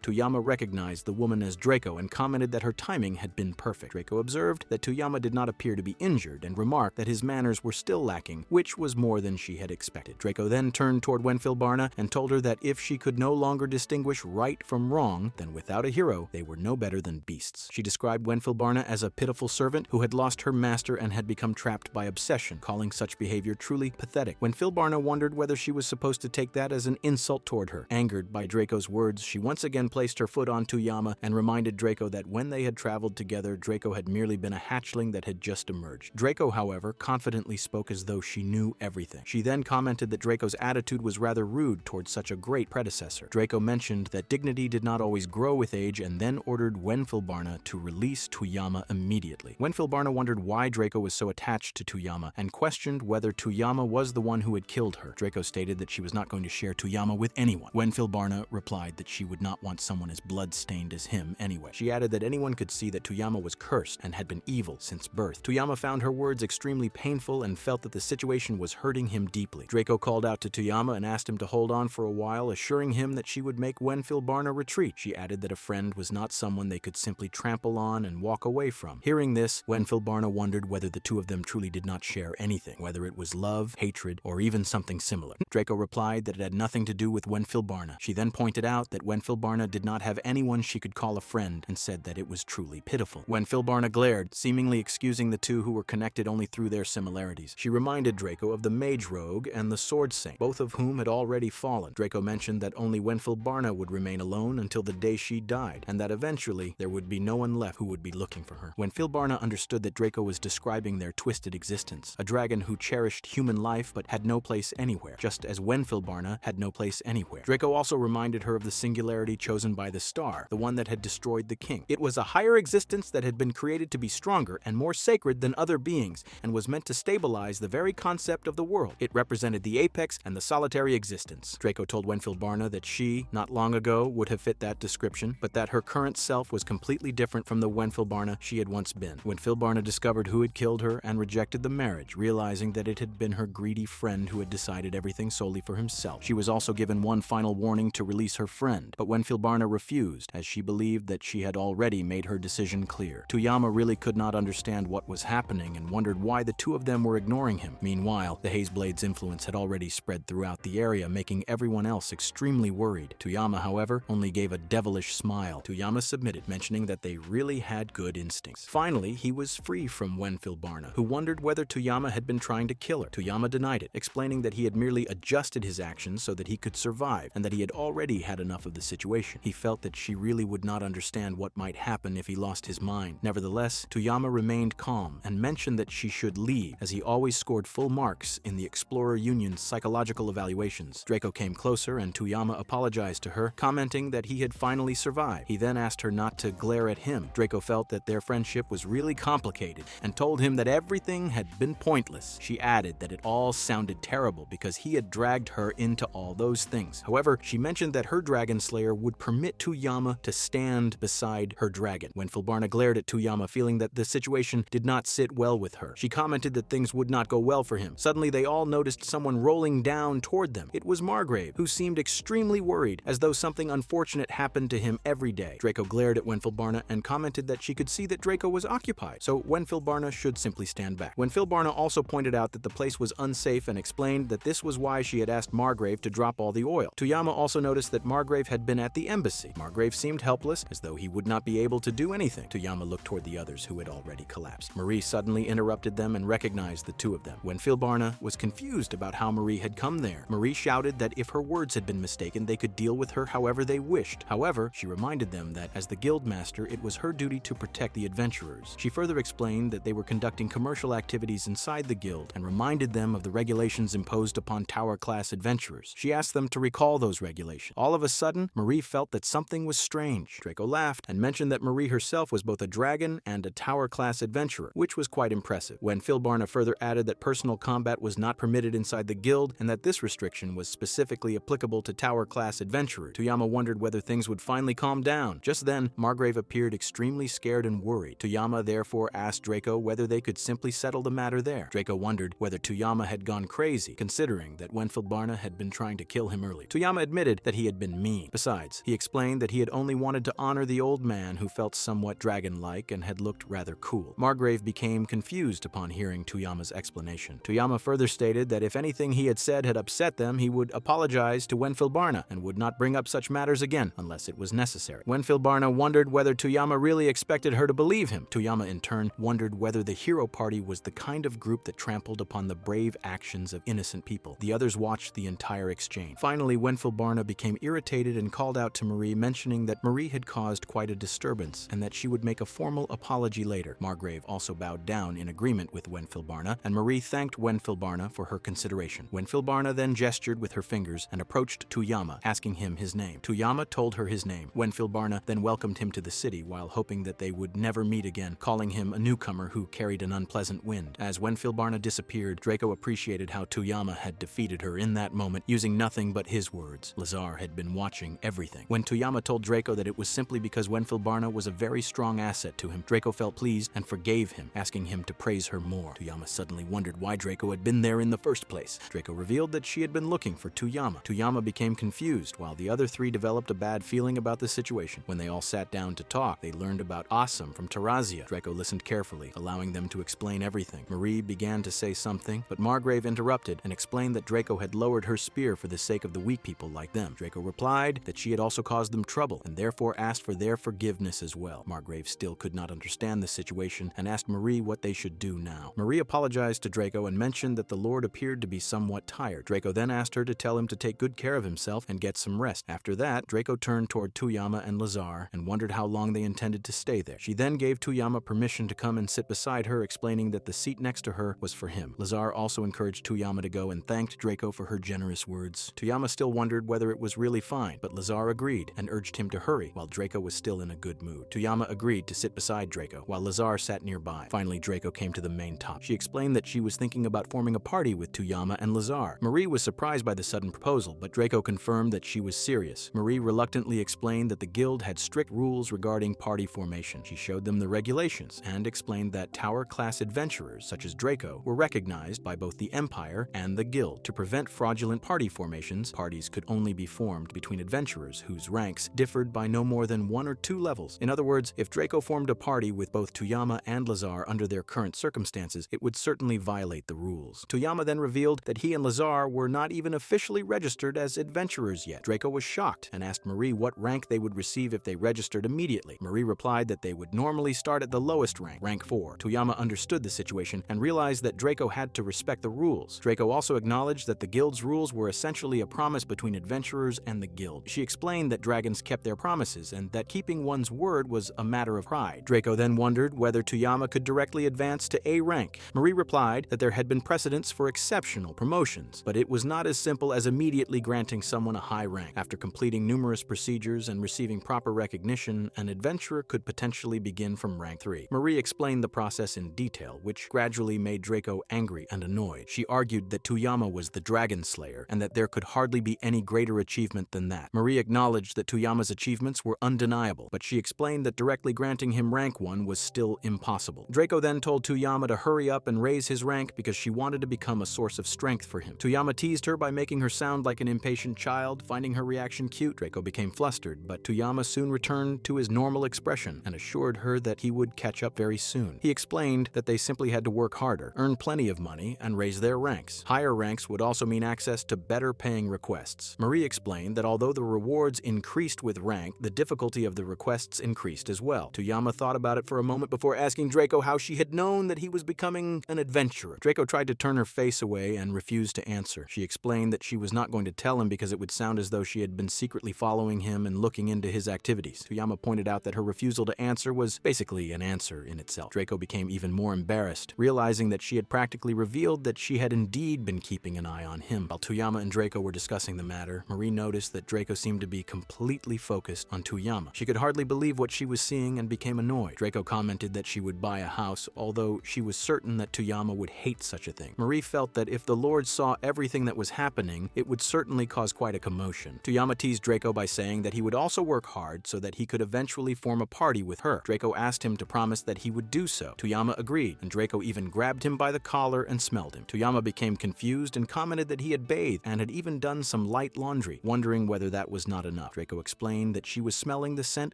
Toyama recognized the woman as Draco and commented that her timing had been perfect. Draco observed that Toyama did not appear to be injured and remarked that his manners were still lacking, which was more than she had expected. Draco then turned toward Wenfilbarna and told her that if she could no longer distinguish right from wrong, then without a hero, they were no better than beasts. She described Wenfilbarna as a pitiful servant who had lost her master and had become trapped by obsession, calling such behavior truly pathetic. When Filbarna wondered whether she was supposed to take that as an insult toward her. Angered by Draco's words, she once again placed her foot on Toyama and reminded Draco that when they had traveled together, Draco had merely been a hatchling that had just emerged. Draco, however, confidently spoke as though she knew everything. She then commented that Draco's attitude was rather rude towards such a great predecessor. Draco mentioned that dignity did not always grow with age and then ordered Wenfilbarna to release Toyama immediately. Wenfilbarna wondered why Draco was so attached to Toyama and questioned whether Toyama was the one who had killed her. Draco stated that she was not going to share Toyama with anyone. Wenfilbarna replied that she would not want someone as blood-stained as him anyway. She added that anyone could see that Toyama was cursed and had been evil since birth. Toyama found her words extremely painful and felt that the situation was hurting him deeply. Draco called out to Toyama and asked him to hold on for a while, assuring him that she would make Wenfilbarna retreat. She added that a friend was not someone they could simply trample on and walk away from. Hearing this, Wenfilbarna wondered whether the two of them truly did not share anything, whether it was love, hatred, or even something similar. Draco replied that it had nothing to do with Wenfilbarna. She then pointed out that Wenfilbarna did not have anyone she could call a friend and said that it was truly pitiful. Wenfilbarna glared, seemingly excusing the two who were connected only through their similarities. She reminded Draco of the Mage Rogue and the Sword Saint, both of whom had already fallen. Draco mentioned that only Wenfilbarna would remain alone until the day she died, and that eventually there would be no one left who would be looking for her. Wenfilbarna understood that Draco was describing their twisted existence, a dragon who cherished human life but had no place anywhere, just as Wenfilbarna had no place anywhere. Draco also reminded her of the singularity chosen by the star, the one that had destroyed the king. It was a higher existence that had been created to be stronger and more sacred than other beings, and was meant to stabilize the very concept of the world. It represented the apex and the solitary existence. Draco told Wenfilbarna that she, not long ago, would have fit that description, but that her current self was completely different from the Wenfilbarna she had once been. Wenfilbarna discovered who had killed her and rejected the marriage, realizing that it had been her greedy friend who had decided everything solely for himself. She was also given one final warning to release her friend, but Wenfilbarna refused, as she believed that she had already made her decision clear. Toyama really could not understand what was happening and wondered why the two of them were ignoring him. Meanwhile, the Hazeblade's influence had already spread throughout the area, making everyone else extremely worried. Toyama, however, only gave a devilish smile. Toyama submitted, mentioning that they really had good instincts. Finally, he was free from Wenfilbarna, who wondered whether Toyama had been trying to kill her. Toyama denied it, explaining that he had merely adjusted his actions so that he could survive, and that he had already had enough of the situation. He felt that she really would not understand what might happen if he lost his mind. Nevertheless, Toyama remained calm and mentioned that she should leave, as he always scored full marks in the Explorer Union's psychological evaluations. Draco came closer and Toyama apologized to her, commenting that he had finally survived. He then asked her not to glare at him. Draco felt that their friendship was really complicated and told him that everything had been pointless. She added that it all sounded terrible because he had dragged her into all those things. However, she mentioned that her dragon slayer would permit Toyama to stand beside her dragon. Wenfilbarna glared at Toyama, feeling that the situation did not sit well with her. She commented that things would not go well for him. Suddenly, they all noticed someone rolling down toward them. It was Margrave, who seemed extremely worried, as though something unfortunate happened to him every day. Draco glared at Wenfilbarna and commented that she could see that Draco was occupied, so Wenfilbarna should simply stand back. Wenfilbarna also pointed out that the place was unsafe and explained that this was why she had asked Margrave to drop all the oil. Toyama also noticed that Margrave had been at the embassy. Margrave seemed helpless, as though he would not be able to do anything. Toyama looked toward the others, who had already collapsed. Marie suddenly interrupted them and recognized the two of them. Wenfilbarna was confused about how Marie had come there. Marie shouted that if her words had been mistaken, they could deal with her however they wished. However, she reminded them that as the guildmaster, it was her duty to protect the adventurers. She further explained that they were conducting commercial activities inside the guild and reminded them of the regulations imposed upon tower-class adventurers. She asked them to recall those regulations. All of a sudden, Marie felt that something was strange. Draco laughed and mentioned that Marie herself was both a dragon and a tower-class adventurer, which was quite impressive. Wenfilbarna further added that personal combat was not permitted inside the guild and that this restriction was specifically applicable to tower-class adventurers. Toyama wondered whether things would finally calm down. Just then, Margrave appeared extremely scared and worried. Toyama therefore asked Draco whether they could simply settle the matter there. Draco wondered whether Toyama had gone crazy, considering that Wenfilbarna had been trying to kill him early. Toyama admitted that he had been mean. Besides, he explained that he had only wanted to honor the old man who felt somewhat dragon-like and had looked rather cool. Margrave became confused upon hearing Toyama's explanation. Toyama further stated that if anything he had said had upset them, he would apologize to Wenfilbarna and would not bring up such matters again unless it was necessary. Wenfilbarna wondered whether Toyama really expected her to believe him. Toyama in turn wondered whether the hero party was the kind of group that trampled upon the brave actions of innocent people. The others watched the entire exchange. Finally, Wenfilbarna became irritated and called out to Marie, mentioning that Marie had caused quite a disturbance and that she would make a formal apology later. Margrave also bowed down in agreement with Wenfilbarna, and Marie thanked Wenfilbarna for her consideration. Wenfilbarna then gestured with her fingers and approached Toyama, asking him his name. Toyama told her his name. Wenfilbarna then welcomed him to the city while hoping that they would never meet again, calling him a newcomer who carried an unpleasant wind. As Wenfilbarna disappeared, Draco appreciated how Toyama had defeated her in that moment, using nothing but his words. Lazar had been watching everything. When Toyama told Draco that it was simply because Wenfilbarna was a very strong asset to him, Draco felt pleased and forgave him, asking him to praise her more. Toyama suddenly wondered why Draco had been there in the first place. Draco revealed that she had been looking for Toyama. Toyama became confused, while the other three developed a bad feeling about the situation. When they all sat down to talk, they learned about Awesome from Tarazia. Draco listened carefully, allowing them to explain everything. Marie began to say something, but Margrave interrupted and explained that Draco had lowered her spear for the sake of the weak people like them. Draco replied that she had also caused them trouble and therefore asked for their forgiveness as well. Margrave still could not understand the situation and asked Marie what they should do now. Marie apologized to Draco and mentioned that the Lord appeared to be somewhat tired. Draco then asked her to tell him to take good care of himself and get some rest. After that, Draco turned toward Toyama and Lazar and wondered how long they intended to stay there. She then gave Toyama permission to come and sit beside her, explaining that the seat next to her was for him. Lazar also encouraged Toyama to go and thanked Draco for her generous words. Toyama still wondered whether it was really fine, but Lazar agreed and urged him to hurry while Draco was still in a good mood. Toyama agreed to sit beside Draco while Lazar sat nearby. Finally, Draco came to the main top. She explained that she was thinking about forming a party with Toyama and Lazar. Marie was surprised by the sudden proposal, but Draco confirmed that she was serious. Marie reluctantly explained that the guild had strict rules regarding party formation. She showed them the regulations and explained that tower-class adventurers such as Draco were recognized by both the Empire and the guild. To prevent fraudulent party formations, parties could only be formed between adventurers whose ranks differed by no more than 1 or 2 levels. In other words, if Draco formed a party with both Toyama and Lazar under their current circumstances, it would certainly violate the rules. Toyama then revealed that he and Lazar were not even officially registered as adventurers yet. Draco was shocked and asked Marie what rank they would receive if they registered immediately. Marie replied that they would normally start at the lowest lowest rank, rank 4. Toyama understood the situation and realized that Draco had to respect the rules. Draco also acknowledged that the guild's rules were essentially a promise between adventurers and the guild. She explained that dragons kept their promises and that keeping one's word was a matter of pride. Draco then wondered whether Toyama could directly advance to A rank. Marie replied that there had been precedents for exceptional promotions, but it was not as simple as immediately granting someone a high rank. After completing numerous procedures and receiving proper recognition, an adventurer could potentially begin from rank 3. Marie explained the process in detail, which gradually made Draco angry and annoyed. She argued that Toyama was the dragon slayer and that there could hardly be any greater achievement than that. Marie acknowledged that Toyama's achievements were undeniable, but she explained that directly granting him rank 1 was still impossible. Draco then told Toyama to hurry up and raise his rank because she wanted to become a source of strength for him. Toyama teased her by making her sound like an impatient child. Finding her reaction cute, Draco became flustered, but Toyama soon returned to his normal expression and assured her that he would catch up very soon. He explained that they simply had to work harder, earn plenty of money, and raise their ranks. Higher ranks would also mean access to better paying requests. Marie explained that although the rewards increased with rank, the difficulty of the requests increased as well. Toyama thought about it for a moment before asking Draco how she had known that he was becoming an adventurer. Draco tried to turn her face away and refused to answer. She explained that she was not going to tell him because it would sound as though she had been secretly following him and looking into his activities. Toyama pointed out that her refusal to answer was basically an answer in itself. Draco became even more embarrassed, realizing that she had practically revealed that she had indeed been keeping an eye on him. While Toyama and Draco were discussing the matter, Marie noticed that Draco seemed to be completely focused on Toyama. She could hardly believe what she was seeing and became annoyed. Draco commented that she would buy a house, although she was certain that Toyama would hate such a thing. Marie felt that if the Lord saw everything that was happening, it would certainly cause quite a commotion. Toyama teased Draco by saying that he would also work hard so that he could eventually form a party with her. Draco asked him to promise that he would do so. Toyama agreed, and Draco even grabbed him by the collar and smelled him. Toyama became confused and commented that he had bathed and had even done some light laundry, wondering whether that was not enough. Draco explained that she was smelling the scent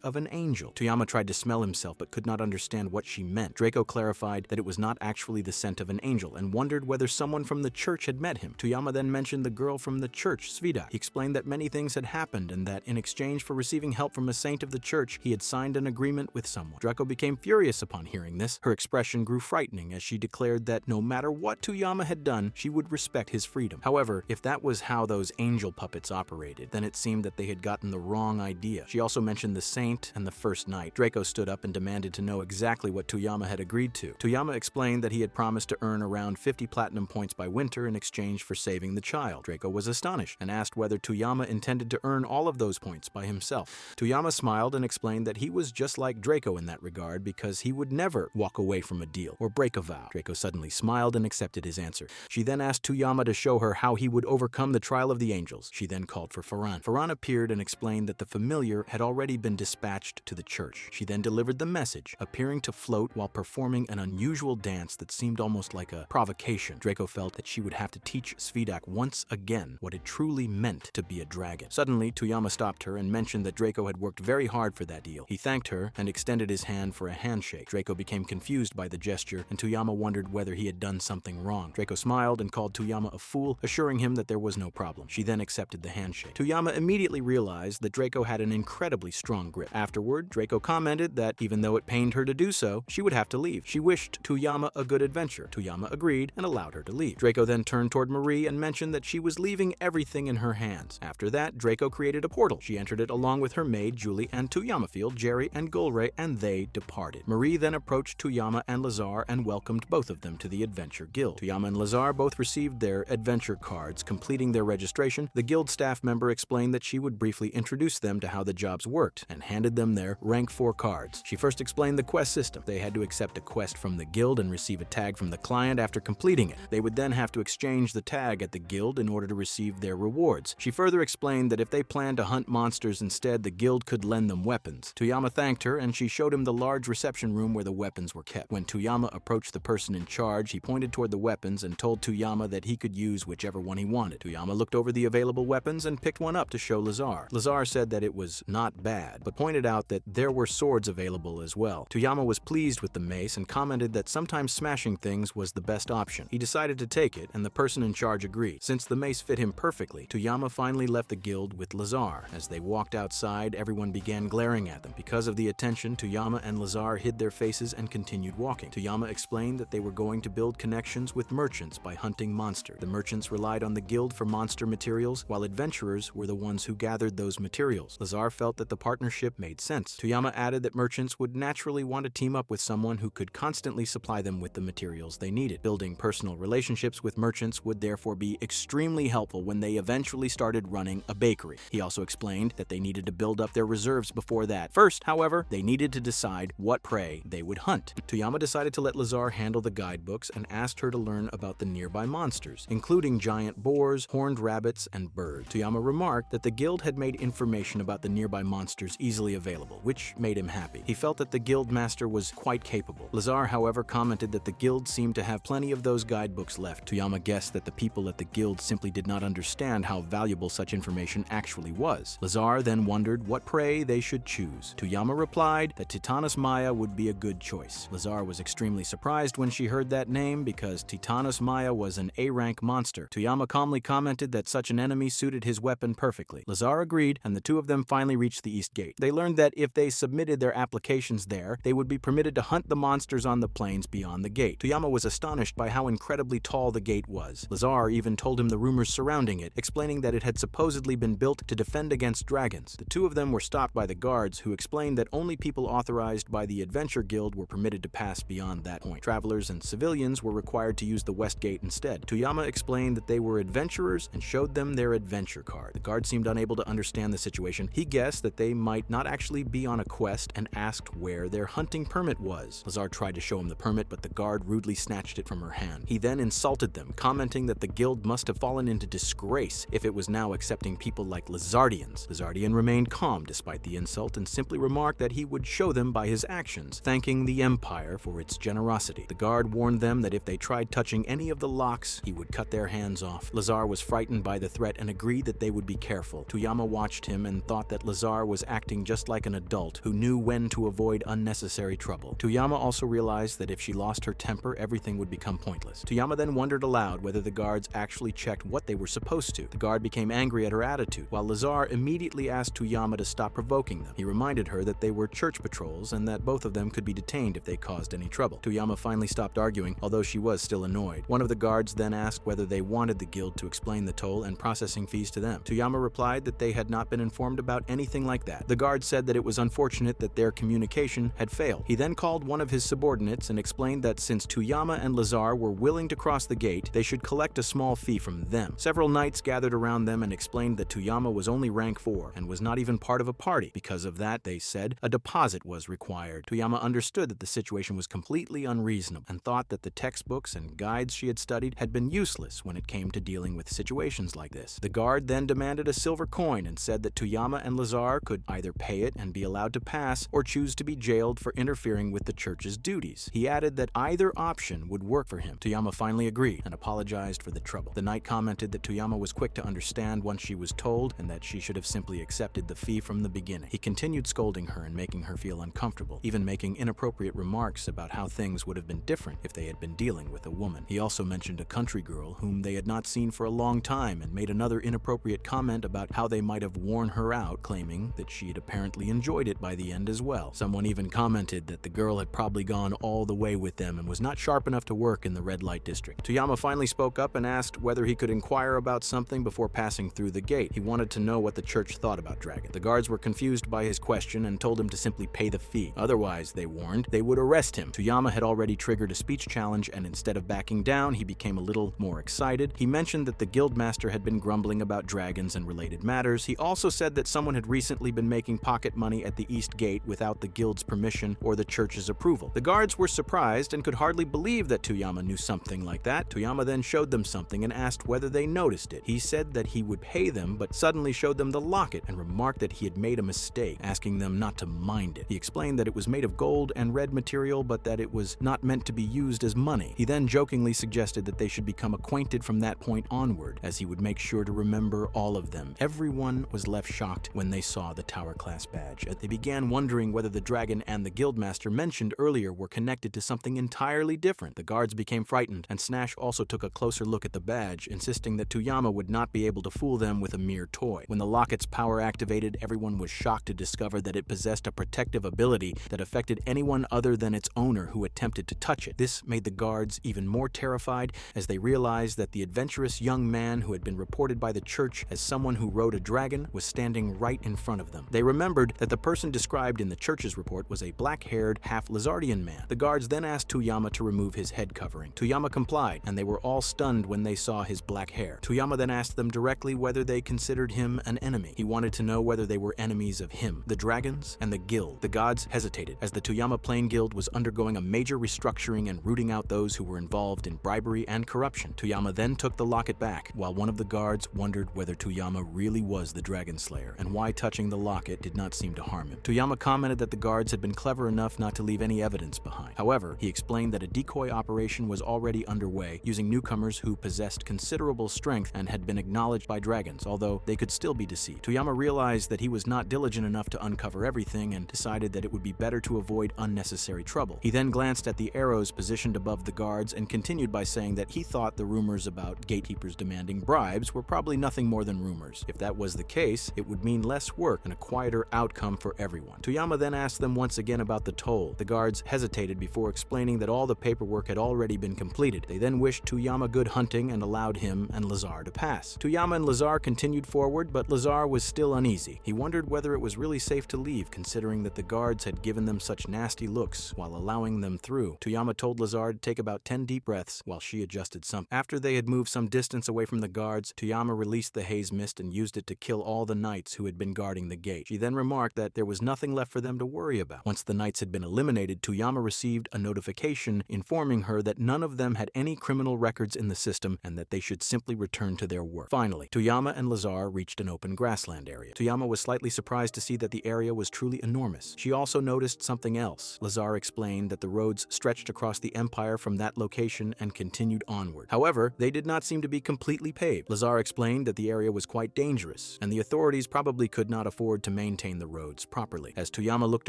of an angel. Toyama tried to smell himself but could not understand what she meant. Draco clarified that it was not actually the scent of an angel and wondered whether someone from the church had met him. Toyama then mentioned the girl from the church, Svida. He explained that many things had happened and that in exchange for receiving help from a saint of the church, he had signed an agreement with someone. Draco became furious upon hearing this. Her expression grew frightening as she declared that no matter what Toyama had done, she would respect his freedom. However, if that was how those angel puppets operated, then it seemed that they had gotten the wrong idea. She also mentioned the saint and the first night. Draco stood up and demanded to know exactly what Toyama had agreed to. Toyama explained that he had promised to earn around 50 platinum points by winter in exchange for saving the child. Draco was astonished and asked whether Toyama intended to earn all of those points by himself. Toyama smiled and explained that he was just like Draco in that regard because he would never walk away from a deal or break a vow. Draco suddenly smiled and accepted his answer. She then asked Toyama to show her how he would overcome the trial of the angels. She then called for Farhan. Farhan appeared and explained that the familiar had already been dispatched to the church. She then delivered the message, appearing to float while performing an unusual dance that seemed almost like a provocation. Draco felt that she would have to teach Svidak once again what it truly meant to be a dragon. Suddenly, Toyama stopped her and mentioned that Draco had worked very hard for that deal. He thanked her and extended his hand for a handshake. Draco became confused by the gesture, and Toyama wondered whether he had done something wrong. Draco smiled and called Toyama a fool, assuring him that there was no problem. She then accepted the handshake. Toyama immediately realized that Draco had an incredibly strong grip. Afterward, Draco commented that even though it pained her to do so, she would have to leave. She wished Toyama a good adventure. Toyama agreed and allowed her to leave. Draco then turned toward Marie and mentioned that she was leaving everything in her hands. After that, Draco created a portal. She entered it along with her maid, Julie, and Toyama Field, Jerry, and Gulray, and they departed. Marie then approached Toyama and Lazar and welcomed both of them to the Adventure Guild. Toyama and Lazar both received their adventure cards. Completing their registration, the guild staff member explained that she would briefly introduce them to how the jobs worked and handed them their rank 4 cards. She first explained the quest system. They had to accept a quest from the guild and receive a tag from the client after completing it. They would then have to exchange the tag at the guild in order to receive their rewards. She further explained that if they planned to hunt monsters instead, the guild could lend them weapons. Toyama thanked her and she showed him the large reception room where the weapons were kept. When Toyama approached the person in charge, he pointed toward the weapons and told Toyama that he could use whichever one he wanted. Toyama looked over the available weapons and picked one up to show Lazar. Lazar said that it was not bad, but pointed out that there were swords available as well. Toyama was pleased with the mace and commented that sometimes smashing things was the best option. He decided to take it, and the person in charge agreed. Since the mace fit him perfectly, Toyama finally left the guild with Lazar. As they walked outside, everyone began glaring at them. Because of the attention, Toyama and Lazar hid hid their faces and continued walking. Toyama explained that they were going to build connections with merchants by hunting monsters. The merchants relied on the guild for monster materials, while adventurers were the ones who gathered those materials. Lazar felt that the partnership made sense. Toyama added that merchants would naturally want to team up with someone who could constantly supply them with the materials they needed. Building personal relationships with merchants would therefore be extremely helpful when they eventually started running a bakery. He also explained that they needed to build up their reserves before that. First, however, they needed to decide what prey they would hunt. Toyama decided to let Lazar handle the guidebooks and asked her to learn about the nearby monsters, including giant boars, horned rabbits, and birds. Toyama remarked that the guild had made information about the nearby monsters easily available, which made him happy. He felt that the guild master was quite capable. Lazar, however, commented that the guild seemed to have plenty of those guidebooks left. Toyama guessed that the people at the guild simply did not understand how valuable such information actually was. Lazar then wondered what prey they should choose. Toyama replied that Titanus Maya would be a good choice. Lazar was extremely surprised when she heard that name because Titanus Maya was an A-rank monster. Toyama calmly commented that such an enemy suited his weapon perfectly. Lazar agreed, and the two of them finally reached the East Gate. They learned that if they submitted their applications there, they would be permitted to hunt the monsters on the plains beyond the gate. Toyama was astonished by how incredibly tall the gate was. Lazar even told him the rumors surrounding it, explaining that it had supposedly been built to defend against dragons. The two of them were stopped by the guards, who explained that only people authorized by the Adventure Guild were permitted to pass beyond that point. Travelers and civilians were required to use the West Gate instead. Toyama explained that they were adventurers and showed them their adventure card. The guard seemed unable to understand the situation. He guessed that they might not actually be on a quest and asked where their hunting permit was. Lazar tried to show him the permit, but the guard rudely snatched it from her hand. He then insulted them, commenting that the guild must have fallen into disgrace if it was now accepting people like Lazardians. Lazardian remained calm despite the insult and simply remarked that he would show them by his actions, thanking the Empire for its generosity. The guard warned them that if they tried touching any of the locks, he would cut their hands off. Lazar was frightened by the threat and agreed that they would be careful. Toyama watched him and thought that Lazar was acting just like an adult who knew when to avoid unnecessary trouble. Toyama also realized that if she lost her temper, everything would become pointless. Toyama then wondered aloud whether the guards actually checked what they were supposed to. The guard became angry at her attitude, while Lazar immediately asked Toyama to stop provoking them. He reminded her that they were church patrols and that both of them could be detained if they caused any trouble. Toyama finally stopped arguing, although she was still annoyed. One of the guards then asked whether they wanted the guild to explain the toll and processing fees to them. Toyama replied that they had not been informed about anything like that. The guard said that it was unfortunate that their communication had failed. He then called one of his subordinates and explained that since Toyama and Lazar were willing to cross the gate, they should collect a small fee from them. Several knights gathered around them and explained that Toyama was only rank 4 and was not even part of a party. Because of that, they said, a deposit was required. Toyama understood that the situation was completely unreasonable and thought that the textbooks and guides she had studied had been useless when it came to dealing with situations like this. The guard then demanded a silver coin and said that Toyama and Lazar could either pay it and be allowed to pass or choose to be jailed for interfering with the church's duties. He added that either option would work for him. Toyama finally agreed and apologized for the trouble. The knight commented that Toyama was quick to understand once she was told and that she should have simply accepted the fee from the beginning. He continued scolding her and making her feel uncomfortable, even making inappropriate remarks about how things would have been different if they had been dealing with a woman. He also mentioned a country girl whom they had not seen for a long time and made another inappropriate comment about how they might have worn her out, claiming that she had apparently enjoyed it by the end as well. Someone even commented that the girl had probably gone all the way with them and was not sharp enough to work in the red light district. Toyama finally spoke up and asked whether he could inquire about something before passing through the gate. He wanted to know what the church thought about dragons. The guards were confused by his question and told him to simply pay the fee. Otherwise, they warned, they would arrest him. Toyama had already triggered a speech challenge, and instead of backing down, he became a little more excited. He mentioned that the guildmaster had been grumbling about dragons and related matters. He also said that someone had recently been making pocket money at the East Gate without the guild's permission or the church's approval. The guards were surprised and could hardly believe that Toyama knew something like that. Toyama then showed them something and asked whether they noticed it. He said that he would pay them, but suddenly showed them the locket and remarked that he had made a mistake, asking them not to mind it. He explained that it was made of gold and red material, but that it was not meant to be used as money. He then jokingly suggested that they should become acquainted from that point onward, as he would make sure to remember all of them. Everyone was left shocked when they saw the Tower Class badge. They began wondering whether the dragon and the guildmaster mentioned earlier were connected to something entirely different. The guards became frightened, and Snash also took a closer look at the badge, insisting that Toyama would not be able to fool them with a mere toy. When the locket's power activated, everyone was shocked to discover that it possessed a protective ability that affected suspected anyone other than its owner who attempted to touch it. This made the guards even more terrified as they realized that the adventurous young man who had been reported by the church as someone who rode a dragon was standing right in front of them. They remembered that the person described in the church's report was a black-haired, half-lizardian man. The guards then asked Toyama to remove his head covering. Toyama complied, and they were all stunned when they saw his black hair. Toyama then asked them directly whether they considered him an enemy. He wanted to know whether they were enemies of him, the dragons, and the guild. The gods hesitated, as the Toyama Plain Guild was undergoing a major restructuring and rooting out those who were involved in bribery and corruption. Toyama then took the locket back, while one of the guards wondered whether Toyama really was the Dragon Slayer, and why touching the locket did not seem to harm him. Toyama commented that the guards had been clever enough not to leave any evidence behind. However, he explained that a decoy operation was already underway, using newcomers who possessed considerable strength and had been acknowledged by dragons, although they could still be deceived. Toyama realized that he was not diligent enough to uncover everything and decided that it would be better to avoid unnecessary trouble. He then glanced at the arrows positioned above the guards and continued by saying that he thought the rumors about gatekeepers demanding bribes were probably nothing more than rumors. If that was the case, it would mean less work and a quieter outcome for everyone. Toyama then asked them once again about the toll. The guards hesitated before explaining that all the paperwork had already been completed. They then wished Toyama good hunting and allowed him and Lazar to pass. Toyama and Lazar continued forward, but Lazar was still uneasy. He wondered whether it was really safe to leave, considering that the guards had given them such nasty looks while allowing them through. Toyama told Lazar to take about 10 deep breaths while she adjusted some. After they had moved some distance away from the guards, Toyama released the haze mist and used it to kill all the knights who had been guarding the gate. She then remarked that there was nothing left for them to worry about. Once the knights had been eliminated, Toyama received a notification informing her that none of them had any criminal records in the system and that they should simply return to their work. Finally, Toyama and Lazar reached an open grassland area. Toyama was slightly surprised to see that the area was truly enormous. She also noticed something else. Lazar explained that the roads stretched across the empire from that location and continued onward. However, they did not seem to be completely paved. Lazar explained that the area was quite dangerous, and the authorities probably could not afford to maintain the roads properly. As Toyama looked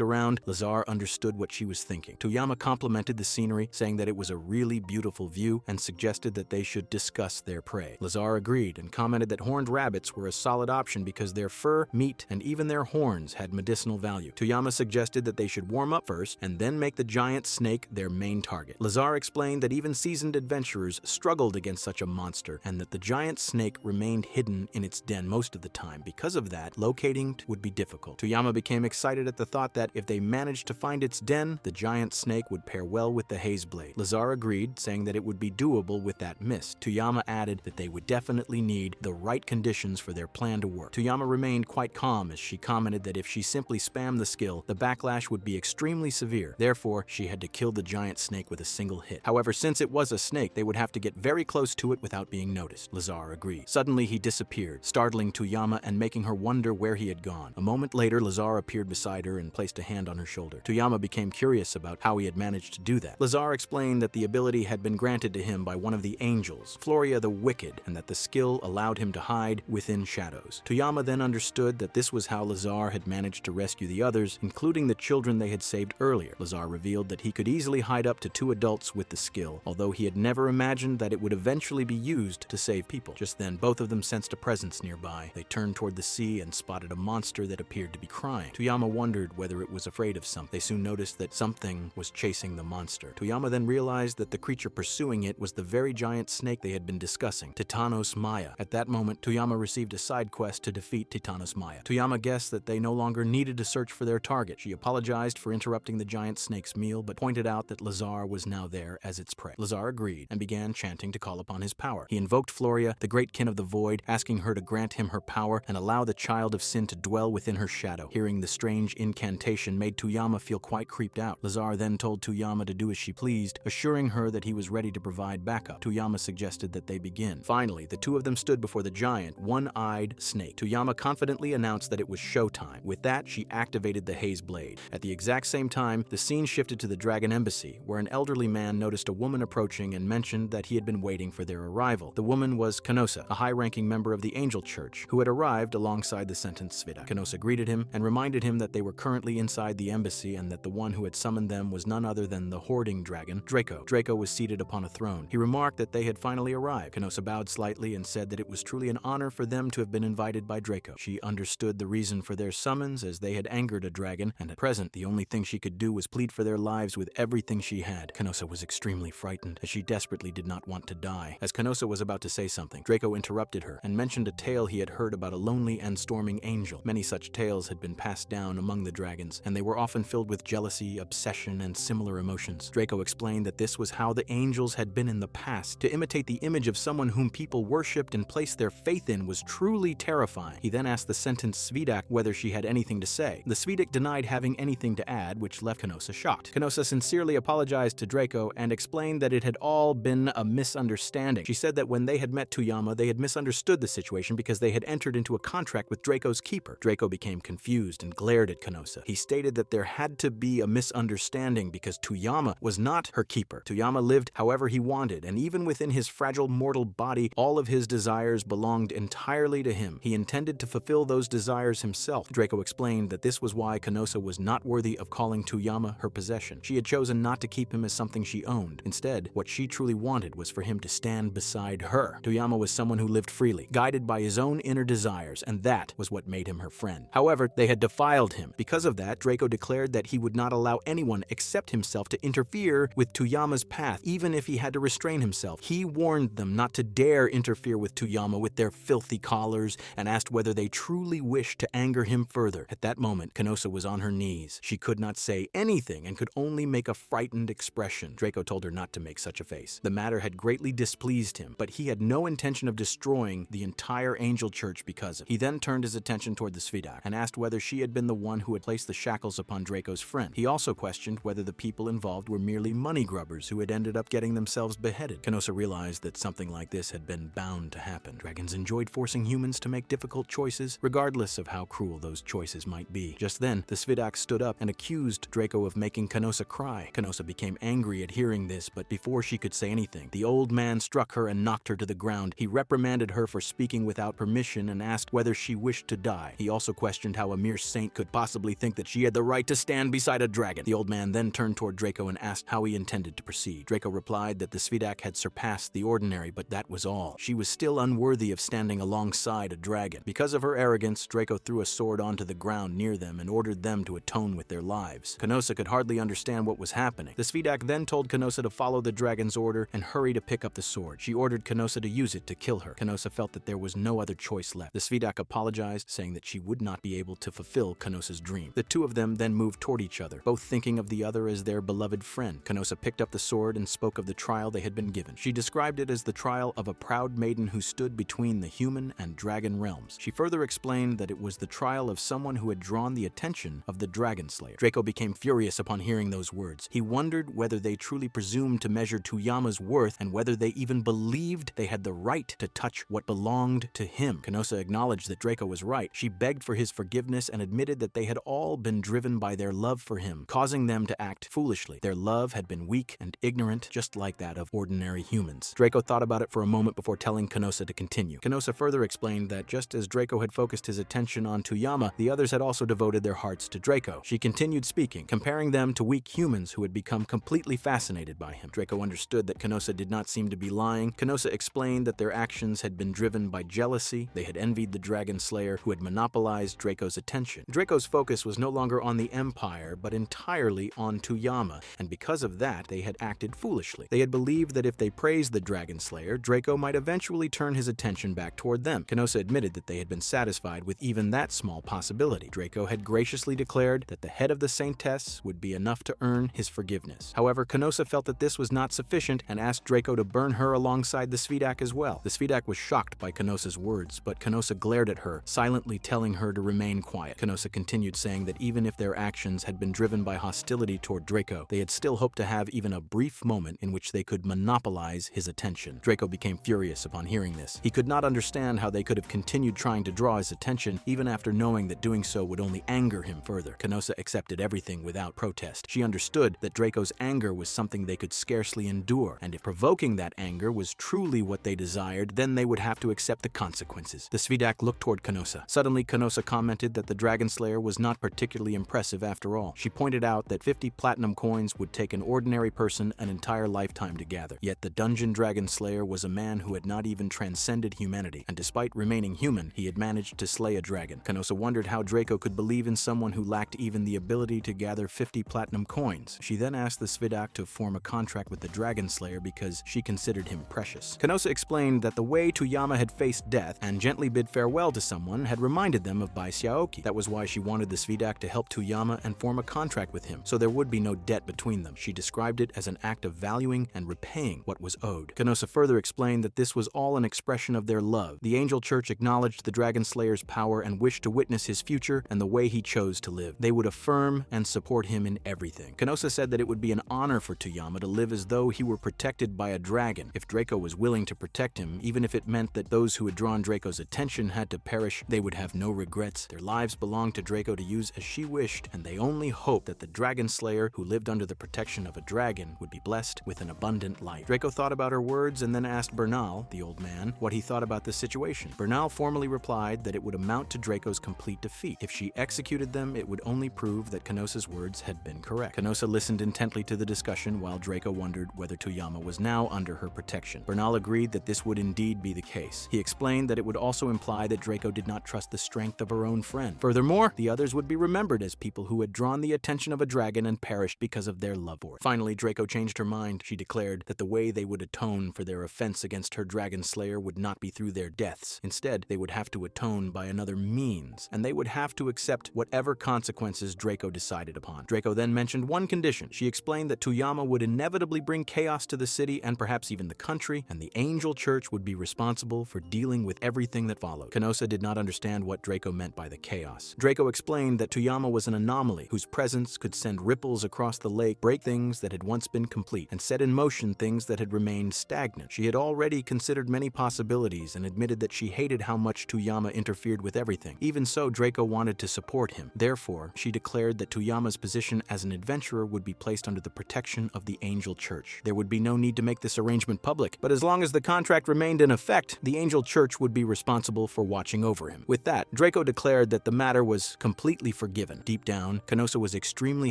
around, Lazar understood what she was thinking. Toyama complimented the scenery, saying that it was a really beautiful view, and suggested that they should discuss their prey. Lazar agreed and commented that horned rabbits were a solid option because their fur, meat, and even their horns had medicinal value. Toyama suggested that they should warm up first and then make the giant snake their main target. Lazar explained that even seasoned adventurers struggled against such a monster and that the giant snake remained hidden in its den most of the time. Because of that, locating it would be difficult. Toyama became excited at the thought that if they managed to find its den, the giant snake would pair well with the haze blade. Lazar agreed, saying that it would be doable with that mist. Toyama added that they would definitely need the right conditions for their plan to work. Toyama remained quite calm as she commented that if she simply spammed the skill, the backlash would be extremely severe. Therefore, she had to kill the giant snake with a single hit. However, since it was a snake, they would have to get very close to it without being noticed. Lazar agreed. Suddenly, he disappeared, startling Toyama and making her wonder where he had gone. A moment later, Lazar appeared beside her and placed a hand on her shoulder. Toyama became curious about how he had managed to do that. Lazar explained that the ability had been granted to him by one of the angels, Floria the Wicked, and that the skill allowed him to hide within shadows. Toyama then understood that this was how Lazar had managed to rescue the others, including the children they had saved earlier. Lazar revealed that he could easily hide up to 2 adults with the skill, although he had never imagined that it would eventually be used to save people. Just then, both of them sensed a presence nearby. They turned toward the sea and spotted a monster that appeared to be crying. Toyama wondered whether it was afraid of something. They soon noticed that something was chasing the monster. Toyama then realized that the creature pursuing it was the very giant snake they had been discussing, Titanos Maya. At that moment, Toyama received a side quest to defeat Titanos Maya. Toyama guessed that they no longer needed to search for their target. She apologized for interrupting the giant snake's meal, but pointed out that Lazar was now there as its prey. Lazar agreed and began chanting to call upon his power. He invoked Floria, the great kin of the void, asking her to grant him her power and allow the child of sin to dwell within her shadow. Hearing the strange incantation made Toyama feel quite creeped out. Lazar then told Toyama to do as she pleased, assuring her that he was ready to provide backup. Toyama suggested that they begin. Finally, the two of them stood before the giant, one-eyed snake. Toyama confidently announced that it was showtime. With that, she activated the haze blade. At the exact same time, the scene shifted to the Dragon Embassy, where an elderly man noticed a woman approaching and mentioned that he had been waiting for their arrival. The woman was Kanosa, a high-ranking member of the Angel Church, who had arrived alongside the sentenced Svita. Kanosa greeted him and reminded him that they were currently inside the embassy and that the one who had summoned them was none other than the hoarding dragon, Draco. Draco was seated upon a throne. He remarked that they had finally arrived. Kanosa bowed slightly and said that it was truly an honor for them to have been invited by Draco. She understood the reason for their summons, as they had angered a dragon, and at present the only only thing she could do was plead for their lives with everything she had. Kanosa was extremely frightened, as she desperately did not want to die. As Kanosa was about to say something, Draco interrupted her and mentioned a tale he had heard about a lonely and storming angel. Many such tales had been passed down among the dragons, and they were often filled with jealousy, obsession, and similar emotions. Draco explained that this was how the angels had been in the past. To imitate the image of someone whom people worshipped and placed their faith in was truly terrifying. He then asked the sentenced Svidak whether she had anything to say. The Svidak denied having anything to add, which left Kanosa shocked. Kanosa sincerely apologized to Draco and explained that it had all been a misunderstanding. She said that when they had met Tuyama, they had misunderstood the situation because they had entered into a contract with Draco's keeper. Draco became confused and glared at Kanosa. He stated that there had to be a misunderstanding because Tuyama was not her keeper. Tuyama lived however he wanted, and even within his fragile mortal body, all of his desires belonged entirely to him. He intended to fulfill those desires himself. Draco explained that this was why Kanosa was not worthy of calling Tuyama her possession. She had chosen not to keep him as something she owned. Instead, what she truly wanted was for him to stand beside her. Tuyama was someone who lived freely, guided by his own inner desires, and that was what made him her friend. However, they had defiled him. Because of that, Draco declared that he would not allow anyone except himself to interfere with Tuyama's path, even if he had to restrain himself. He warned them not to dare interfere with Tuyama with their filthy collars and asked whether they truly wished to anger him further. At that moment, Kanosa was on her knees. She could not say anything and could only make a frightened expression. Draco told her not to make such a face. The matter had greatly displeased him, but he had no intention of destroying the entire angel church because of it. He then turned his attention toward the Svidak and asked whether she had been the one who had placed the shackles upon Draco's friend. He also questioned whether the people involved were merely money grubbers who had ended up getting themselves beheaded. Kanosa realized that something like this had been bound to happen. Dragons enjoyed forcing humans to make difficult choices, regardless of how cruel those choices might be. Just then, the Svidak stood up and accused Draco of making Kanosa cry. Kanosa became angry at hearing this, but before she could say anything, the old man struck her and knocked her to the ground. He reprimanded her for speaking without permission and asked whether she wished to die. He also questioned how a mere saint could possibly think that she had the right to stand beside a dragon. The old man then turned toward Draco and asked how he intended to proceed. Draco replied that the Svidak had surpassed the ordinary, but that was all. She was still unworthy of standing alongside a dragon. Because of her arrogance, Draco threw a sword onto the ground near them and ordered them to atone with their lives. Kanosa could hardly understand what was happening. The Svidak then told Kanosa to follow the dragon's order and hurry to pick up the sword. She ordered Kanosa to use it to kill her. Kanosa felt that there was no other choice left. The Svidak apologized, saying that she would not be able to fulfill Kanosa's dream. The two of them then moved toward each other, both thinking of the other as their beloved friend. Kanosa picked up the sword and spoke of the trial they had been given. She described it as the trial of a proud maiden who stood between the human and dragon realms. She further explained that it was the trial of someone who had drawn the attention of the dragon slayer. Draco became furious upon hearing those words. He wondered whether they truly presumed to measure Tuyama's worth and whether they even believed they had the right to touch what belonged to him. Kanosa acknowledged that Draco was right. She begged for his forgiveness and admitted that they had all been driven by their love for him, causing them to act foolishly. Their love had been weak and ignorant, just like that of ordinary humans. Draco thought about it for a moment before telling Kanosa to continue. Kanosa further explained that just as Draco had focused his attention on Tuyama, the others had also devoted their hearts to Draco. She continued speaking, comparing them to weak humans who had become completely fascinated by him. Draco understood that Kanosa did not seem to be lying. Kanosa explained that their actions had been driven by jealousy. They had envied the dragon slayer who had monopolized Draco's attention. Draco's focus was no longer on the Empire, but entirely on Tuyama, and because of that, they had acted foolishly. They had believed that if they praised the dragon slayer, Draco might eventually turn his attention back toward them. Kanosa admitted that they had been satisfied with even that small possibility. Draco had graciously declared that the head of the saintess would be enough to earn his forgiveness. However, Kanosa felt that this was not sufficient and asked Draco to burn her alongside the Svidak as well. The Svidak was shocked by Kanosa's words, but Kanosa glared at her, silently telling her to remain quiet. Kanosa continued, saying that even if their actions had been driven by hostility toward Draco, they had still hoped to have even a brief moment in which they could monopolize his attention. Draco became furious upon hearing this. He could not understand how they could have continued trying to draw his attention, even after knowing that doing so would only anger him further. Kanosa accepted everything without protest. She understood that Draco's anger was something they could scarcely endure, and if provoking that anger was truly what they desired, then they would have to accept the consequences. The Svidak looked toward Kanosa. Suddenly, Kanosa commented that the Dragon Slayer was not particularly impressive after all. She pointed out that 50 platinum coins would take an ordinary person an entire lifetime to gather. Yet the Dungeon Dragon Slayer was a man who had not even transcended humanity, and despite remaining human, he had managed to slay a dragon. Kanosa wondered how Draco could believe in someone who lacked even the ability ability to gather 50 platinum coins. She then asked the Svidak to form a contract with the Dragon Slayer because she considered him precious. Kanosa explained that the way Toyama had faced death and gently bid farewell to someone had reminded them of Bai Xiaoki. That was why she wanted the Svidak to help Toyama and form a contract with him, so there would be no debt between them. She described it as an act of valuing and repaying what was owed. Kanosa further explained that this was all an expression of their love. The Angel Church acknowledged the Dragon Slayer's power and wished to witness his future and the way he chose to live. They would affirm and support him in everything. Kanosa said that it would be an honor for Toyama to live as though he were protected by a dragon. If Draco was willing to protect him, even if it meant that those who had drawn Draco's attention had to perish, they would have no regrets. Their lives belonged to Draco to use as she wished, and they only hoped that the Dragon Slayer, who lived under the protection of a dragon, would be blessed with an abundant life. Draco thought about her words and then asked Bernal, the old man, what he thought about the situation. Bernal formally replied that it would amount to Draco's complete defeat. If she executed them, it would only prove that Kanosa's words had been correct. Kanosa listened intently to the discussion while Draco wondered whether Toyama was now under her protection. Bernal agreed that this would indeed be the case. He explained that it would also imply that Draco did not trust the strength of her own friend. Furthermore, the others would be remembered as people who had drawn the attention of a dragon and perished because of their love for it. Finally, Draco changed her mind. She declared that the way they would atone for their offense against her Dragon Slayer would not be through their deaths. Instead, they would have to atone by another means, and they would have to accept whatever consequences Draco decided upon. Draco then mentioned one condition. She explained that Toyama would inevitably bring chaos to the city and perhaps even the country, and the Angel Church would be responsible for dealing with everything that followed. Kanosa did not understand what Draco meant by the chaos. Draco explained that Toyama was an anomaly whose presence could send ripples across the lake, break things that had once been complete, and set in motion things that had remained stagnant. She had already considered many possibilities and admitted that she hated how much Toyama interfered with everything. Even so, Draco wanted to support him. Therefore, she declared that Toyama's position as an adventurer would be placed under the protection of the Angel Church. There would be no need to make this arrangement public, but as long as the contract remained in effect, the Angel Church would be responsible for watching over him. With that, Draco declared that the matter was completely forgiven. Deep down, Kanosa was extremely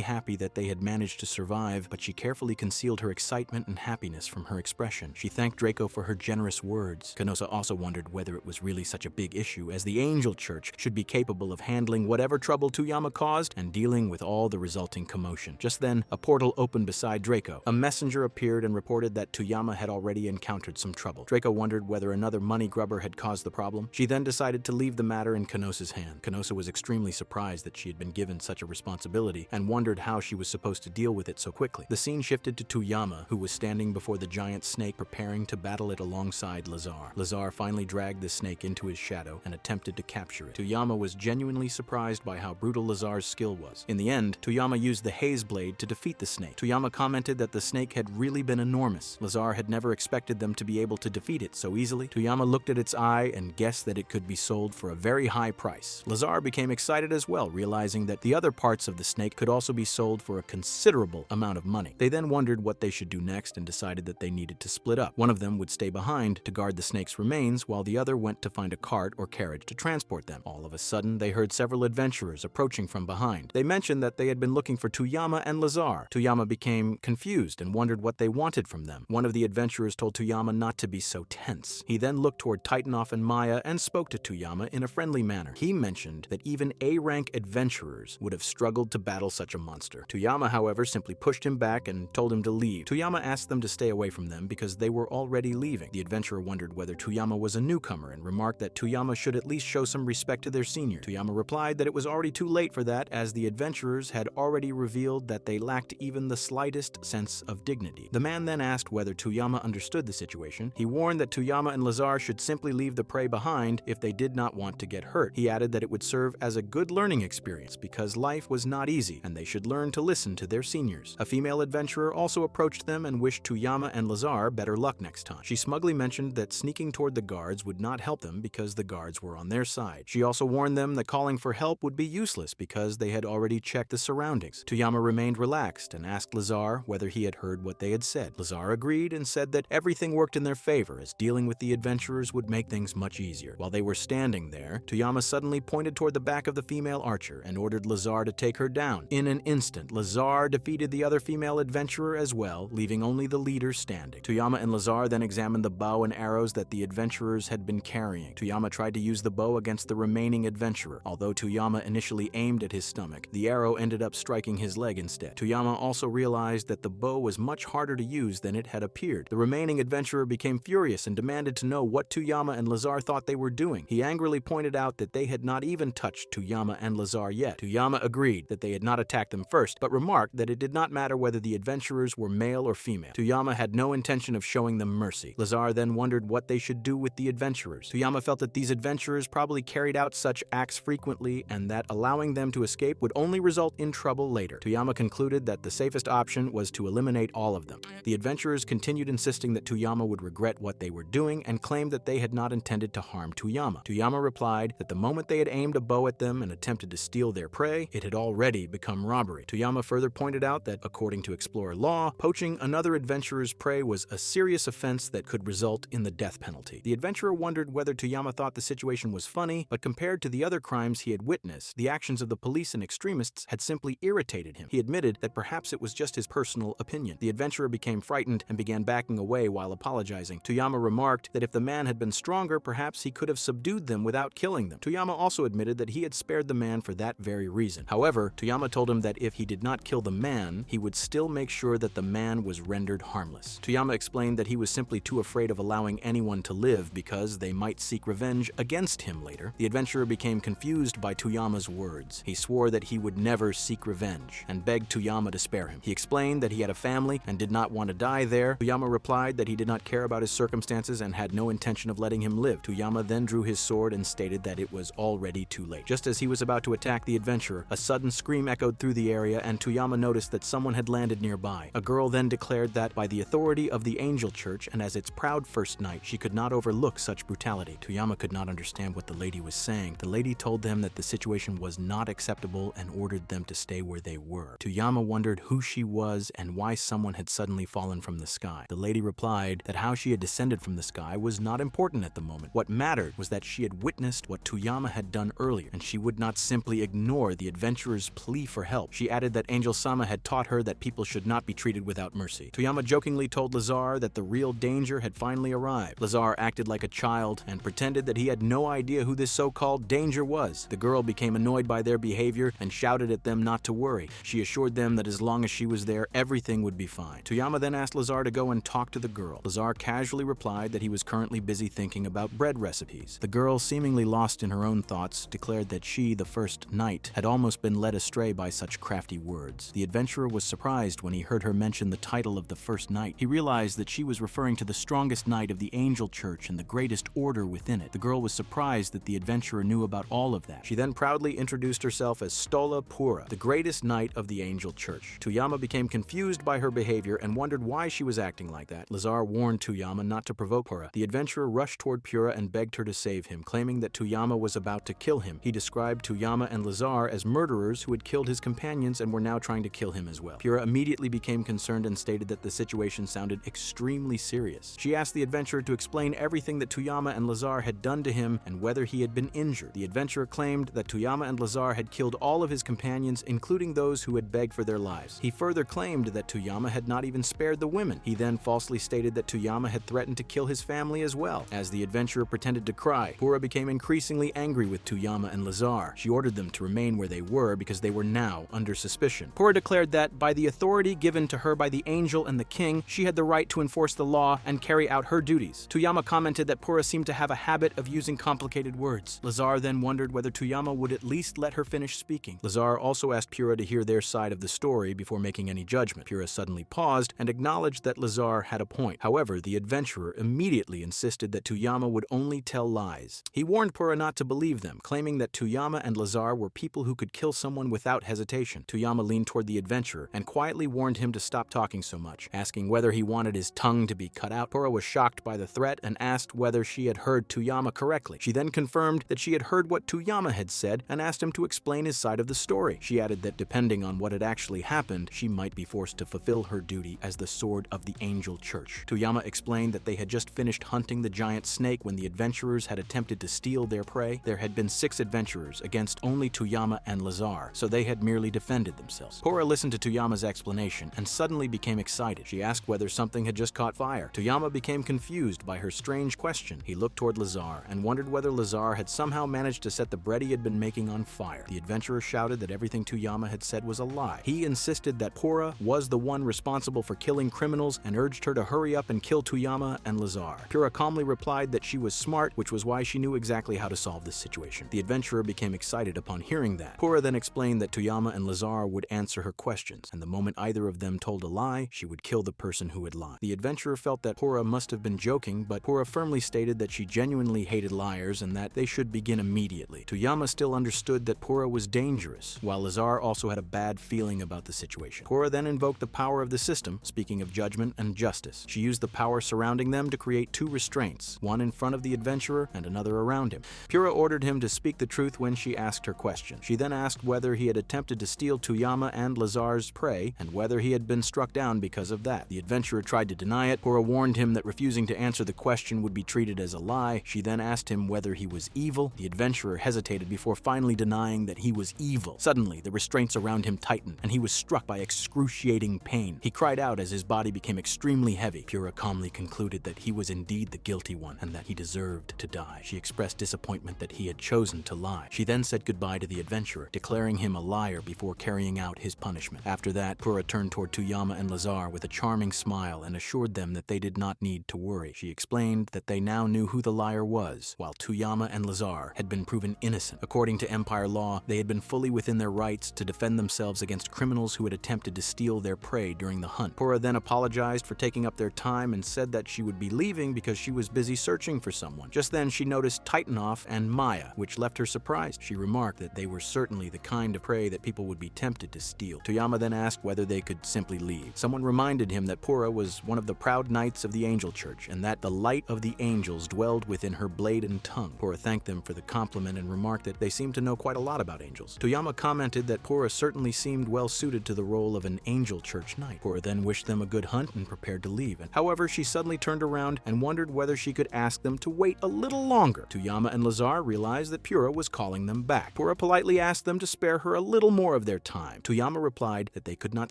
happy that they had managed to survive, but she carefully concealed her excitement and happiness from her expression. She thanked Draco for her generous words. Kanosa also wondered whether it was really such a big issue, as the Angel Church should be capable of handling whatever trouble Toyama caused and dealing with all the resulting commotion. Just then, a portal opened beside Draco. A messenger appeared and reported that Toyama had already encountered some trouble. Draco wondered whether another money grubber had caused the problem. She then decided to leave the matter in Kanosa's hand. Kanosa was extremely surprised that she had been given such a responsibility and wondered how she was supposed to deal with it so quickly. The scene shifted to Toyama, who was standing before the giant snake preparing to battle it alongside Lazar. Lazar finally dragged the snake into his shadow and attempted to capture it. Toyama was genuinely surprised by how brutal Lazar's skill was. In the end, Toyama used the haze blade to defeat the snake. Toyama commented that the snake had really been enormous. Lazar had never expected them to be able to defeat it so easily. Toyama looked at its eye and guessed that it could be sold for a very high price. Lazar became excited as well, realizing that the other parts of the snake could also be sold for a considerable amount of money. They then wondered what they should do next and decided that they needed to split up. One of them would stay behind to guard the snake's remains, while the other went to find a cart or carriage to transport them. All of a sudden, they heard several adventurers approaching from behind. They mentioned that they had been looking for Toyama and Lazar. Toyama became confused and wondered what they wanted from them. One of the adventurers told Toyama not to be so tense. He then looked toward Titanoff and Maya and spoke to Toyama in a friendly manner. He mentioned that even A-rank adventurers would have struggled to battle such a monster. Toyama, however, simply pushed him back and told him to leave. Toyama asked them to stay away from them because they were already leaving. The adventurer wondered whether Toyama was a newcomer and remarked that Toyama should at least show some respect to their senior. Toyama replied that it was already too late for that, as the adventurers had already revealed that they lacked even the slightest sense of dignity. The man then asked whether Toyama understood the situation. He warned that Toyama and Lazar should simply leave the prey behind if they did not want to get hurt. He added that it would serve as a good learning experience because life was not easy and they should learn to listen to their seniors. A female adventurer also approached them and wished Toyama and Lazar better luck next time. She smugly mentioned that sneaking toward the guards would not help them because the guards were on their side. She also warned them that calling for help would be useless because they had already checked the surroundings. Toyama remained relaxed and asked Lazar whether he had heard what they had said. Lazar agreed and said that everything worked in their favor, as dealing with the adventurers would make things much easier. While they were standing there, Toyama suddenly pointed toward the back of the female archer and ordered Lazar to take her down. In an instant, Lazar defeated the other female adventurer as well, leaving only the leader standing. Toyama and Lazar then examined the bow and arrows that the adventurers had been carrying. Toyama tried to use the bow against the remaining adventurer. Although Toyama initially aimed at his stomach, The arrow ended up striking his leg instead. Toyama also realized that the bow was much harder to use than it had appeared. The remaining adventurer became furious and demanded to know what Toyama and Lazar thought they were doing. He angrily pointed out that they had not even touched Toyama and Lazar yet. Toyama agreed that they had not attacked them first, but remarked that it did not matter whether the adventurers were male or female. Toyama had no intention of showing them mercy. Lazar then wondered what they should do with the adventurers. Toyama felt that these adventurers probably carried out such acts frequently and that allowing them to escape would only result in trouble later. Toyama concluded that the safest option was to eliminate all of them. The adventurers continued insisting that Toyama would regret what they were doing and claimed that they had not intended to harm Toyama. Toyama replied that the moment they had aimed a bow at them and attempted to steal their prey, it had already become robbery. Toyama further pointed out that, according to explorer law, poaching another adventurer's prey was a serious offense that could result in the death penalty. The adventurer wondered whether Toyama thought the situation was funny, but compared to the other crimes he had witnessed, the actions of the police and extremists had simply irritated him. He admitted that perhaps it was just his personal opinion. The adventurer became frightened and began backing away while apologizing. Toyama remarked that if the man had been stronger, perhaps he could have subdued them without killing them. Toyama also admitted that he had spared the man for that very reason. However, Toyama told him that if he did not kill the man, he would still make sure that the man was rendered harmless. Toyama explained that he was simply too afraid of allowing anyone to live because they might seek revenge against him later. The adventurer became confused by Toyama's words. He swore that he would never seek revenge and begged Toyama to spare him. He explained that he had a family and did not want to die there. Toyama replied that he did not care about his circumstances and had no intention of letting him live. Toyama then drew his sword and stated that it was already too late. Just as he was about to attack the adventurer, a sudden scream echoed through the area and Toyama noticed that someone had landed nearby. A girl then declared that, by the authority of the Angel Church and as its proud first knight, she could not overlook such brutality. Toyama could not understand what the lady was saying. The lady told them that the situation was not acceptable and ordered them to stay where they were. Toyama wondered who she was and why someone had suddenly fallen from the sky. The lady replied that how she had descended from the sky was not important at the moment. What mattered was that she had witnessed what Toyama had done earlier, and she would not simply ignore the adventurer's plea for help. She added that Angel-sama had taught her that people should not be treated without mercy. Toyama jokingly told Lazar that the real danger had finally arrived. Lazar acted like a child and pretended that he had no idea who this so-called danger was. The girl became annoyed by their behavior and shouted at them not to worry. She assured them that as long as she was there, everything would be fine. Toyama then asked Lazar to go and talk to the girl. Lazar casually replied that he was currently busy thinking about bread recipes. The girl, seemingly lost in her own thoughts, declared that she, the first knight, had almost been led astray by such crafty words. The adventurer was surprised when he heard her mention the title of the first knight. He realized that she was referring to the strongest knight of the Angel Church and the greatest order within it. The girl was surprised that the adventurer knew about all of that. She then proudly introduced herself as Stola Pura, the greatest knight of the Angel Church. Toyama became confused by her behavior and wondered why she was acting like that. Lazar warned Toyama not to provoke Pura. The adventurer rushed toward Pura and begged her to save him, claiming that Toyama was about to kill him. He described Toyama and Lazar as murderers who had killed his companions and were now trying to kill him as well. Pura immediately became concerned and stated that the situation sounded extremely serious. She asked the adventurer to explain everything that Toyama and Lazar had done to him and whether he had been injured. The adventurer claimed that Toyama and Lazar had killed all of his companions, including those who had begged for their lives. He further claimed that Toyama had not even spared the women. He then falsely stated that Toyama had threatened to kill his family as well. As the adventurer pretended to cry, Pura became increasingly angry with Toyama and Lazar. She ordered them to remain where they were because they were now under suspicion. Pura declared that, by the authority given to her by the angel and the king, she had the right to enforce the law and carry out her duties. Toyama commented that Pura seemed to have a habit of using complicated words. Lazar then wondered whether Toyama would at least let her finish speaking. Lazar also asked Pura to hear their side of the story before making any judgment. Pura suddenly paused and acknowledged that Lazar had a point. However, the adventurer immediately insisted that Toyama would only tell lies. He warned Pura not to believe them, claiming that Toyama and Lazar were people who could kill someone without hesitation. Toyama leaned toward the adventurer and quietly warned him to stop talking so much, asking whether he wanted his tongue to be cut out. Pura was shocked by the threat and asked whether she had heard Toyama correctly. She then confirmed that she had heard what Toyama had said and asked him to explain his side of the story. She added that depending on what had actually happened, she might be forced to fulfill her duty as the sword of the Angel Church. Toyama explained that they had just finished hunting the giant snake when the adventurers had attempted to steal their prey. There had been 6 adventurers against only Toyama and Lazar, so they had merely defended themselves. Pura listened to Toyama's explanation and suddenly became excited. She asked whether something had just caught fire. Toyama became confused by her strange question. He looked toward Lazar and wondered whether Lazar had somehow managed to set the bread he had been making on fire. The adventurer shouted that everything Tuyama had said was a lie. He insisted that Pura was the one responsible for killing criminals and urged her to hurry up and kill Tuyama and Lazar. Pura calmly replied that she was smart, which was why she knew exactly how to solve this situation. The adventurer became excited upon hearing that. Pura then explained that Tuyama and Lazar would answer her questions, and the moment either of them told a lie, she would kill the person who had lied. The adventurer felt that Pura must have been joking, but Pura firmly stated that she genuinely hated liars and that they should begin immediately. Tuyama still understood that Pura was dangerous, while Lazar also had a bad feeling about the situation. Pura then invoked the power of the system, speaking of judgment and justice. She used the power surrounding them to create two restraints, one in front of the adventurer and another around him. Pura ordered him to speak the truth when she asked her question. She then asked whether he had attempted to steal Tuyama and Lazar's prey and whether he had been struck down because of that. The adventurer tried to deny it. Pura warned him that refusing to answer the question would be treated as a lie. She then asked him whether he was evil. The adventurer hesitated before finally denying that he was evil. Suddenly, the restraints around him tightened, and he was struck by excruciating pain. He cried out as his body became extremely heavy. Pura calmly concluded that he was indeed the guilty one and that he deserved to die. She expressed disappointment that he had chosen to lie. She then said goodbye to the adventurer, declaring him a liar before carrying out his punishment. After that, Pura turned toward Tuyama and Lazar with a charming smile and assured them that they did not need to worry. She explained that they now knew who the liar was, while Tuyama and Lazar had been proven innocent. According to Empire law, they had been fully within their rights to defend themselves against criminals who had attempted to steal their prey during the hunt. Pura then apologized for taking up their time and said that she would be leaving because she was busy searching for someone. Just then, she noticed Titanov and Maya, which left her surprised. She remarked that they were certainly the kind of prey that people would be tempted to steal. Tuyama then asked whether they could simply leave. Someone reminded him that Pura was one of the proud knights of the Angel Church and that the light of the angels dwelled within her blade and tongue. Pura thanked them for the compliment and remarked that they seemed to know quite a lot about angels. Tuyama commented that Pura certainly seemed well suited to the role of an Angel Church knight. Pura then wished them a good hunt and prepared to leave. However, she suddenly turned around and wondered whether she could ask them to wait a little longer. Tuyama and Lazar realized that Pura was calling them back. Pura politely asked them to spare her a little more of their time. Tuyama replied that they could not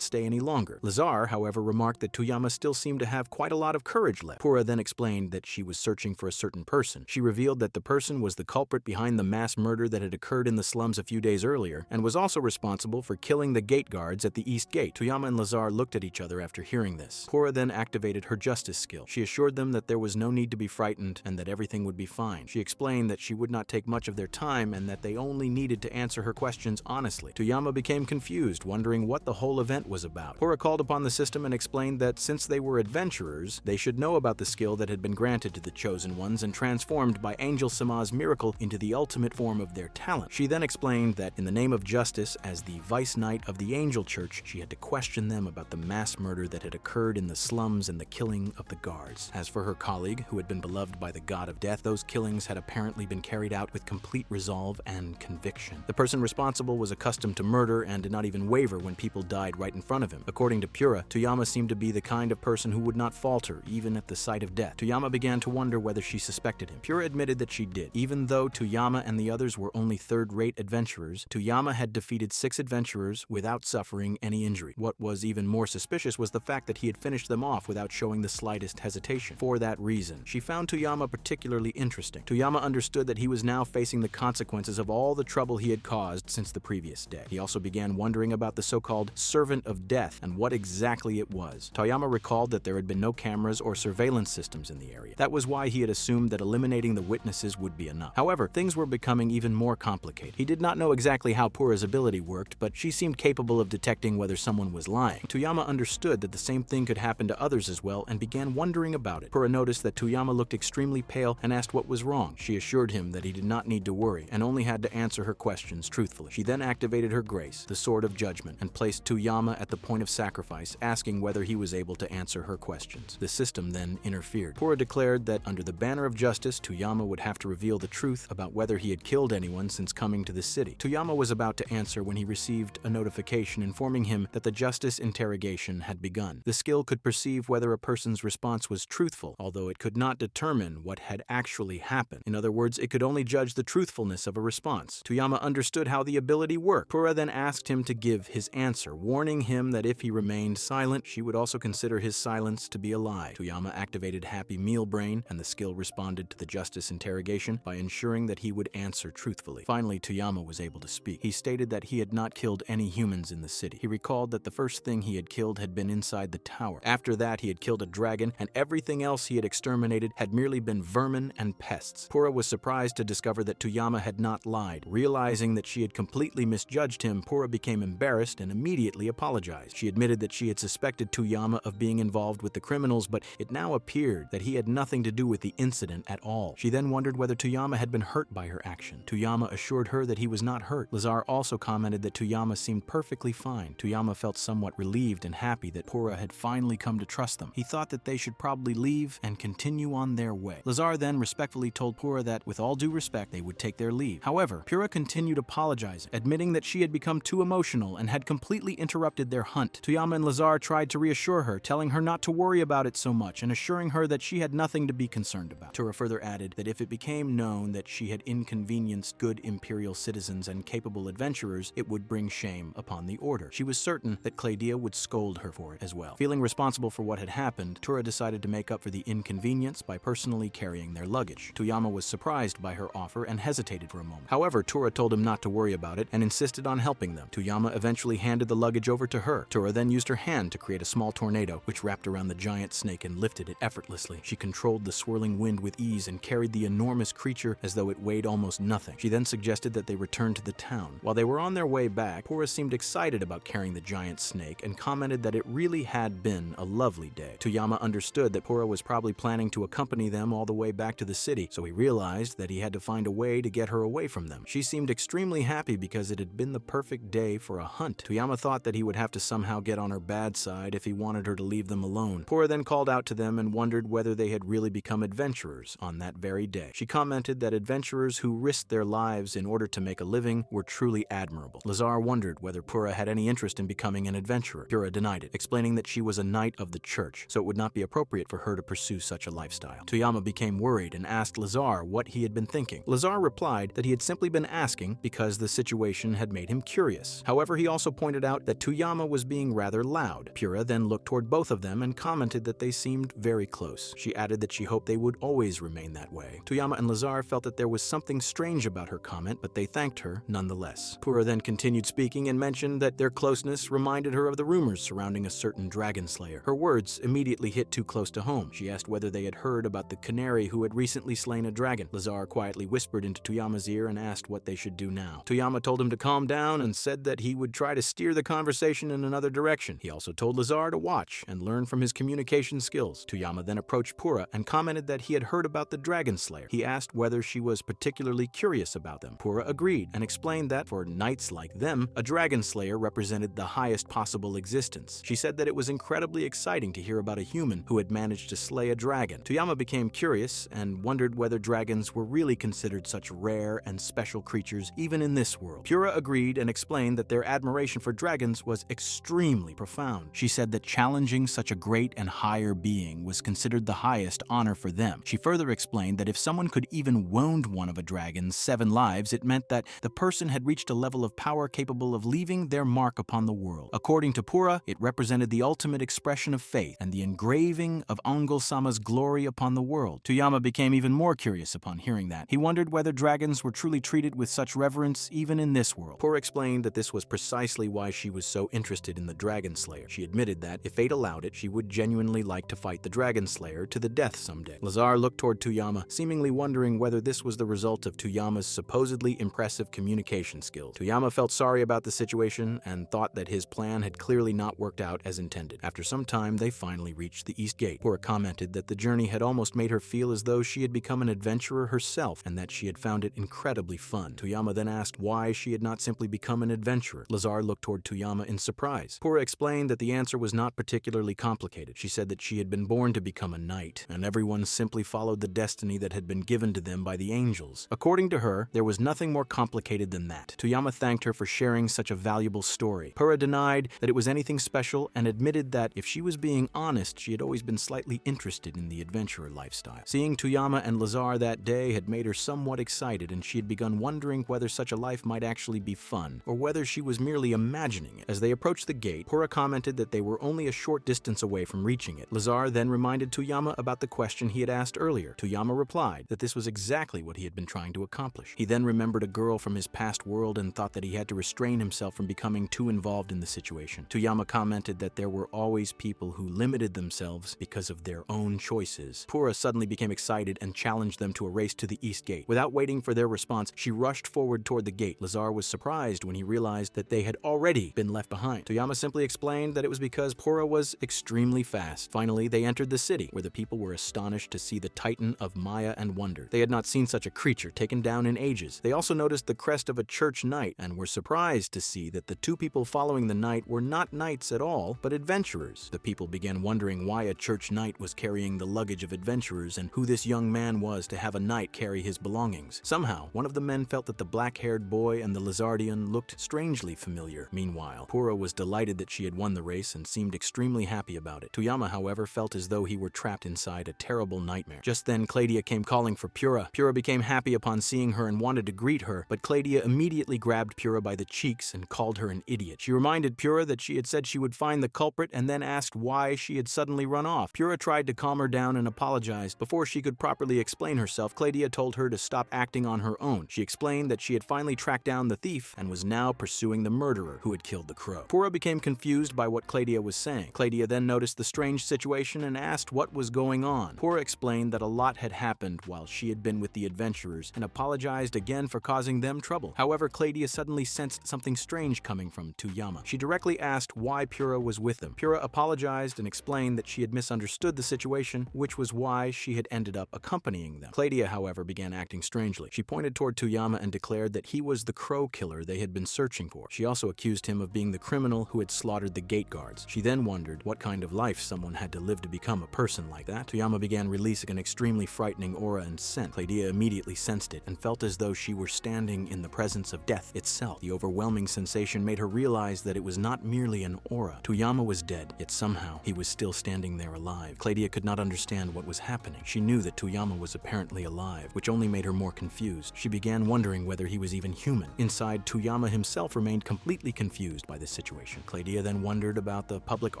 stay any longer. Lazar, however, remarked that Tuyama still seemed to have quite a lot of courage left. Pura then explained that she was searching for a certain person. She revealed that the person was the culprit behind the mass murder that had occurred in the slums a few days earlier and was also responsible for killing the gate guards at the East Gate. Tuyama and Lazar looked at each other after hearing this. Pura then activated her justice skill. She assured them that there was no need to be frightened and that everything would be fine. She explained that she would not take much of their time and that they only needed to answer her questions honestly. Tuyama became confused, wondering what the whole event was about. Pura called upon the system and explained that since they were adventurers, they should know about the skill that had been granted to the chosen ones and transformed by Angel Sama's miracle into the ultimate form of their talent. She then explained that in the name of justice, as the vice knight of the Angel Church, she had to question them about the mass murder that had occurred in the slums and the killing of the guards. As for her colleague, who had been beloved by the god of death, those killings had apparently been carried out with complete resolve and conviction. The person responsible was accustomed to murder and did not even waver when people died right in front of him. According to Pura, Tuyama seemed to be the kind of person who would not falter even at the sight of death. Tuyama began to wonder whether she suspected him. Pura admitted that she did. Even though Tuyama and the others were only third-rate adventurers, Tuyama had defeated 6 adventurers without suffering any injury. What was even more suspicious was the fact that he had finished them off without showing the slightest hesitation. For that reason, she found Tuyama particularly interesting. Tuyama understood that he was now facing the consequences of all the trouble he had caused since the previous day. He also began wondering about the so-called Servant of Death and what exactly it was. Tuyama recalled that there had been no cameras or surveillance systems in the area. That was why he had assumed that eliminating the witnesses would be enough. However, things were becoming even more complicated. He did not know exactly how Pura's ability worked, but she seemed capable of detecting whether someone was lying. Tuyama understood that the same thing could happen to others as well and began wondering about it. Pura noticed that Tuyama looked extremely pale and asked what was wrong. She assured him that he did not need to worry and only had to answer her questions truthfully. She then activated her grace, the Sword of Judgment, and placed Tuyama at the point of sacrifice, asking whether he was able to answer her questions. The system then interfered. Pura declared that under the banner of justice, Tuyama would have to reveal the truth about whether he had killed anyone since coming to the city. Tuyama was about to answer when he received a notification informing him that the justice interrogation had begun. The skill could perceive whether a person's response was truthful, although it could not determine what had actually happened. In other words, it could only judge the truthfulness of a response. Tuyama understood how the ability worked. Pura then asked him to give his answer, warning him that if he remained silent, she would also consider his silence to be a lie. Tuyama activated Happy Meal Brain, and the skill responded to the justice interrogation by ensuring that he would answer truthfully. Finally, Tuyama was able to speak. speak. He stated that he had not killed any humans in the city. He recalled that the first thing he had killed had been inside the tower. After that, he had killed a dragon, and everything else he had exterminated had merely been vermin and pests. Pura was surprised to discover that Toyama had not lied. Realizing that she had completely misjudged him, Pura became embarrassed and immediately apologized. She admitted that she had suspected Toyama of being involved with the criminals, but it now appeared that he had nothing to do with the incident at all. She then wondered whether Toyama had been hurt by her action. Toyama assured her that he was not hurt. Lazar also commented that Toyama seemed perfectly fine. Toyama felt somewhat relieved and happy that Pura had finally come to trust them. He thought that they should probably leave and continue on their way. Lazar then respectfully told Pura that, with all due respect, they would take their leave. However, Pura continued apologizing, admitting that she had become too emotional and had completely interrupted their hunt. Toyama and Lazar tried to reassure her, telling her not to worry about it so much and assuring her that she had nothing to be concerned about. Pura further added that if it became known that she had inconvenienced good imperial citizens and capable adventurers, it would bring shame upon the order. She was certain that Claydia would scold her for it as well. Feeling responsible for what had happened, Tura decided to make up for the inconvenience by personally carrying their luggage. Toyama was surprised by her offer and hesitated for a moment. However, Tura told him not to worry about it and insisted on helping them. Toyama eventually handed the luggage over to her. Tura then used her hand to create a small tornado, which wrapped around the giant snake and lifted it effortlessly. She controlled the swirling wind with ease and carried the enormous creature as though it weighed almost nothing. She then suggested that they return to the town. While they were on their way back, Pura seemed excited about carrying the giant snake and commented that it really had been a lovely day. Toyama understood that Pura was probably planning to accompany them all the way back to the city, so he realized that he had to find a way to get her away from them. She seemed extremely happy because it had been the perfect day for a hunt. Toyama thought that he would have to somehow get on her bad side if he wanted her to leave them alone. Pura then called out to them and wondered whether they had really become adventurers on that very day. She commented that adventurers who risked their lives in order to make a living were truly admirable. Lazar wondered whether Pura had any interest in becoming an adventurer. Pura denied it, explaining that she was a knight of the church, so it would not be appropriate for her to pursue such a lifestyle. Toyama became worried and asked Lazar what he had been thinking. Lazar replied that he had simply been asking because the situation had made him curious. However, he also pointed out that Toyama was being rather loud. Pura then looked toward both of them and commented that they seemed very close. She added that she hoped they would always remain that way. Toyama and Lazar felt that there was something strange about her comment, but they thanked her nonetheless. Pura then continued speaking and mentioned that their closeness reminded her of the rumors surrounding a certain dragon slayer. Her words immediately hit too close to home. She asked whether they had heard about the canary who had recently slain a dragon. Lazar quietly whispered into Toyama's ear and asked what they should do now. Toyama told him to calm down and said that he would try to steer the conversation in another direction. He also told Lazar to watch and learn from his communication skills. Toyama then approached Pura and commented that he had heard about the dragon slayer. He asked whether she was particularly curious about them. Pura agreed and explained that for knights like them, a dragon slayer represented the highest possible existence. She said that it was incredibly exciting to hear about a human who had managed to slay a dragon. Toyama became curious and wondered whether dragons were really considered such rare and special creatures even in this world. Pura agreed and explained that their admiration for dragons was extremely profound. She said that challenging such a great and higher being was considered the highest honor for them. She further explained that if someone could even wound one of a dragon's 7 lives, it meant that the person had reached a level of power capable of leaving their mark upon the world. According to Pura, it represented the ultimate expression of faith and the engraving of Angol-sama's glory upon the world. Toyama became even more curious upon hearing that. He wondered whether dragons were truly treated with such reverence even in this world. Pura explained that this was precisely why she was so interested in the dragon slayer. She admitted that, if fate allowed it, she would genuinely like to fight the dragon slayer to the death someday. Lazar looked toward Toyama, seemingly wondering whether this was the result of Toyama's supposedly impressive communication skills. Toyama felt sorry about the situation and thought that his plan had clearly not worked out as intended. After some time, they finally reached the East Gate. Pura commented that the journey had almost made her feel as though she had become an adventurer herself and that she had found it incredibly fun. Toyama then asked why she had not simply become an adventurer. Lazar looked toward Toyama in surprise. Pura explained that the answer was not particularly complicated. She said that she had been born to become a knight, and everyone simply followed the destiny that had been given to them by the angels. According to her, there was nothing more complicated than that. Toyama thanked her for sharing such a valuable story. Pura denied that it was anything special and admitted that, if she was being honest, she had always been slightly interested in the adventurer lifestyle. Seeing Toyama and Lazar that day had made her somewhat excited, and she had begun wondering whether such a life might actually be fun, or whether she was merely imagining it. As they approached the gate, Pura commented that they were only a short distance away from reaching it. Lazar then reminded Toyama about the question he had asked earlier. Toyama replied that this was exactly what he had been trying to accomplish. He then remembered a girl from his past civilized world and thought that he had to restrain himself from becoming too involved in the situation. Toyama commented that there were always people who limited themselves because of their own choices. Pura suddenly became excited and challenged them to a race to the east gate. Without waiting for their response, she rushed forward toward the gate. Lazar was surprised when he realized that they had already been left behind. Toyama simply explained that it was because Pura was extremely fast. Finally, they entered the city, where the people were astonished to see the Titan of Maya and wonder. They had not seen such a creature taken down in ages. They also noticed the crest of a church knight and were surprised to see that the two people following the knight were not knights at all, but adventurers. The people began wondering why a church knight was carrying the luggage of adventurers and who this young man was to have a knight carry his belongings. Somehow, one of the men felt that the black-haired boy and the Lizardian looked strangely familiar. Meanwhile, Pura was delighted that she had won the race and seemed extremely happy about it. Toyama, however, felt as though he were trapped inside a terrible nightmare. Just then, Claudia came calling for Pura. Pura became happy upon seeing her and wanted to greet her, but Claudia immediately grabbed Pura by the cheeks and called her an idiot. She reminded Pura that she had said she would find the culprit and then asked why she had suddenly run off. Pura tried to calm her down and apologized. Before she could properly explain herself, Claudia told her to stop acting on her own. She explained that she had finally tracked down the thief and was now pursuing the murderer who had killed the crow. Pura became confused by what Claudia was saying. Claudia then noticed the strange situation and asked what was going on. Pura explained that a lot had happened while she had been with the adventurers and apologized again for causing them trouble. However, Claudia suddenly sensed something strange coming from Toyama. She directly asked why Pura was with them. Pura apologized and explained that she had misunderstood the situation, which was why she had ended up accompanying them. Claudia, however, began acting strangely. She pointed toward Toyama and declared that he was the crow killer they had been searching for. She also accused him of being the criminal who had slaughtered the gate guards. She then wondered what kind of life someone had to live to become a person like that. Toyama began releasing an extremely frightening aura and scent. Claudia immediately sensed it and felt as though she were standing in the presence of death itself. The overwhelming sensation made her realize that it was not merely an aura. Toyama was dead, yet somehow he was still standing there alive. Claudia could not understand what was happening. She knew that Toyama was apparently alive, which only made her more confused. She began wondering whether he was even human. Inside, Toyama himself remained completely confused by the situation. Claudia then wondered about the public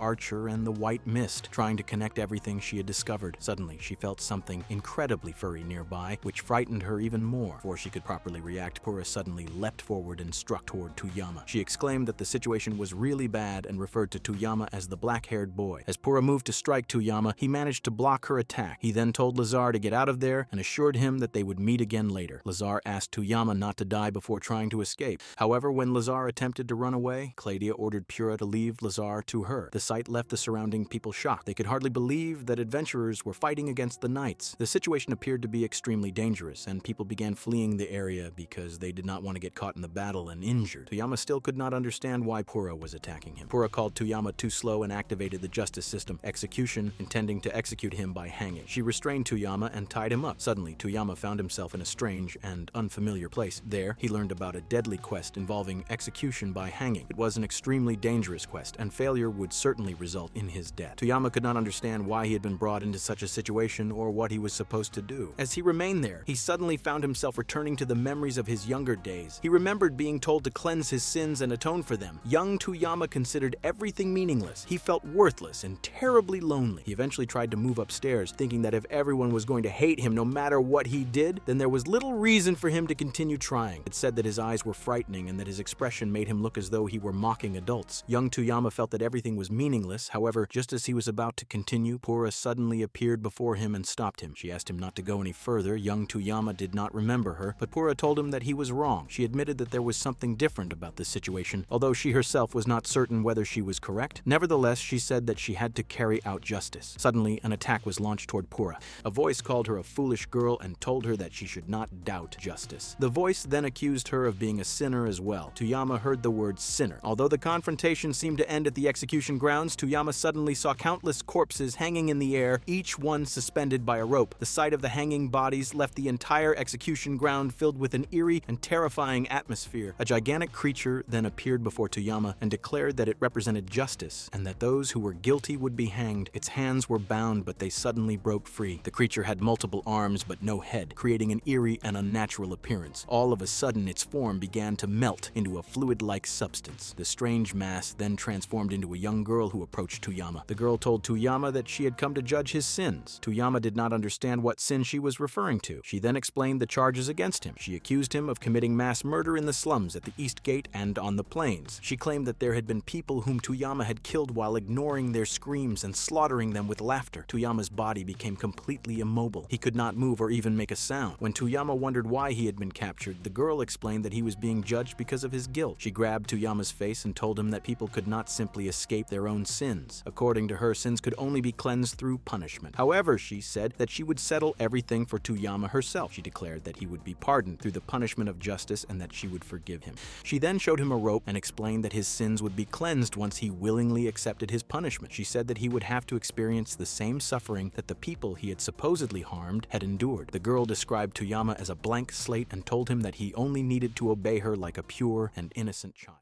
archer and the white mist, trying to connect everything she had discovered. Suddenly, she felt something incredibly furry nearby, which frightened her even more. Before she could properly react, Pura suddenly leapt forward and struck toward Toyama. She exclaimed that the situation was really bad and referred to Toyama as the black-haired boy. As Pura moved to strike Toyama, he managed to block her attack. He then told Lazar to get out of there and assured him that they would meet again later. Lazar asked Toyama not to die before trying to escape. However, when Lazar attempted to run away, Claudia ordered Pura to leave Lazar to her. The sight left the surrounding people shocked. They could hardly believe that adventurers were fighting against the knights. The situation appeared to be extremely dangerous, and people began fleeing the area because they did not want to get caught in the battle and injured. Toyama still could not understand why Pura was attacking him. Pura called Toyama too slow and activated the justice system execution, intending to execute him by hanging. She restrained Toyama and tied him up. Suddenly, Toyama found himself in a strange and unfamiliar place. There, he learned about a deadly quest involving execution by hanging. It was an extremely dangerous quest, and failure would certainly result in his death. Toyama could not understand why he had been brought into such a situation or what he was supposed to do. As he remained there, he suddenly found himself returning to the memories of his younger days. He remembered being told to cleanse his sins and atone for them. Young Toyama considered everything meaningless. He felt worthless and terribly lonely. He eventually tried to move upstairs, thinking that if everyone was going to hate him no matter what he did, then there was little reason for him to continue trying. It said that his eyes were frightening and that his expression made him look as though he were mocking adults. Young Toyama felt that everything was meaningless. However, just as he was about to continue, Pura suddenly appeared before him and stopped him. She asked him not to go any further. Young Toyama did not remember her, but Pura told him that he was wrong. She admitted that there was something different about this situation, although she herself was not certain whether she was correct. Nevertheless, she said that she had to carry out justice. Suddenly, an attack was launched toward Pura. A voice called her a foolish girl and told her that she should not doubt justice. The voice then accused her of being a sinner as well. Toyama heard the word sinner. Although the confrontation seemed to end at the execution grounds, Toyama suddenly saw countless corpses hanging in the air, each one suspended by a rope. The sight of the hanging bodies left the entire execution ground filled with an eerie and terrifying atmosphere. A gigantic creature then appeared before Toyama and declared that it represented justice and that those who were guilty would be hanged. Its hands were bound, but they suddenly broke free. The creature had multiple arms but no head, creating an eerie and unnatural appearance. All of a sudden, its form began to melt into a fluid-like substance. The strange mass then transformed into a young girl who approached Toyama. The girl told Toyama that she had come to judge his sins. Toyama did not understand what sin she was referring to. She then explained the charges against him. She accused him of committing mass mass murder in the slums at the East Gate and on the plains. She claimed that there had been people whom Toyama had killed while ignoring their screams and slaughtering them with laughter. Toyama's body became completely immobile. He could not move or even make a sound. When Toyama wondered why he had been captured, the girl explained that he was being judged because of his guilt. She grabbed Toyama's face and told him that people could not simply escape their own sins. According to her, sins could only be cleansed through punishment. However, she said that she would settle everything for Toyama herself. She declared that he would be pardoned through the punishment of justice and that she would forgive him. She then showed him a rope and explained that his sins would be cleansed once he willingly accepted his punishment. She said that he would have to experience the same suffering that the people he had supposedly harmed had endured. The girl described Toyama as a blank slate and told him that he only needed to obey her like a pure and innocent child.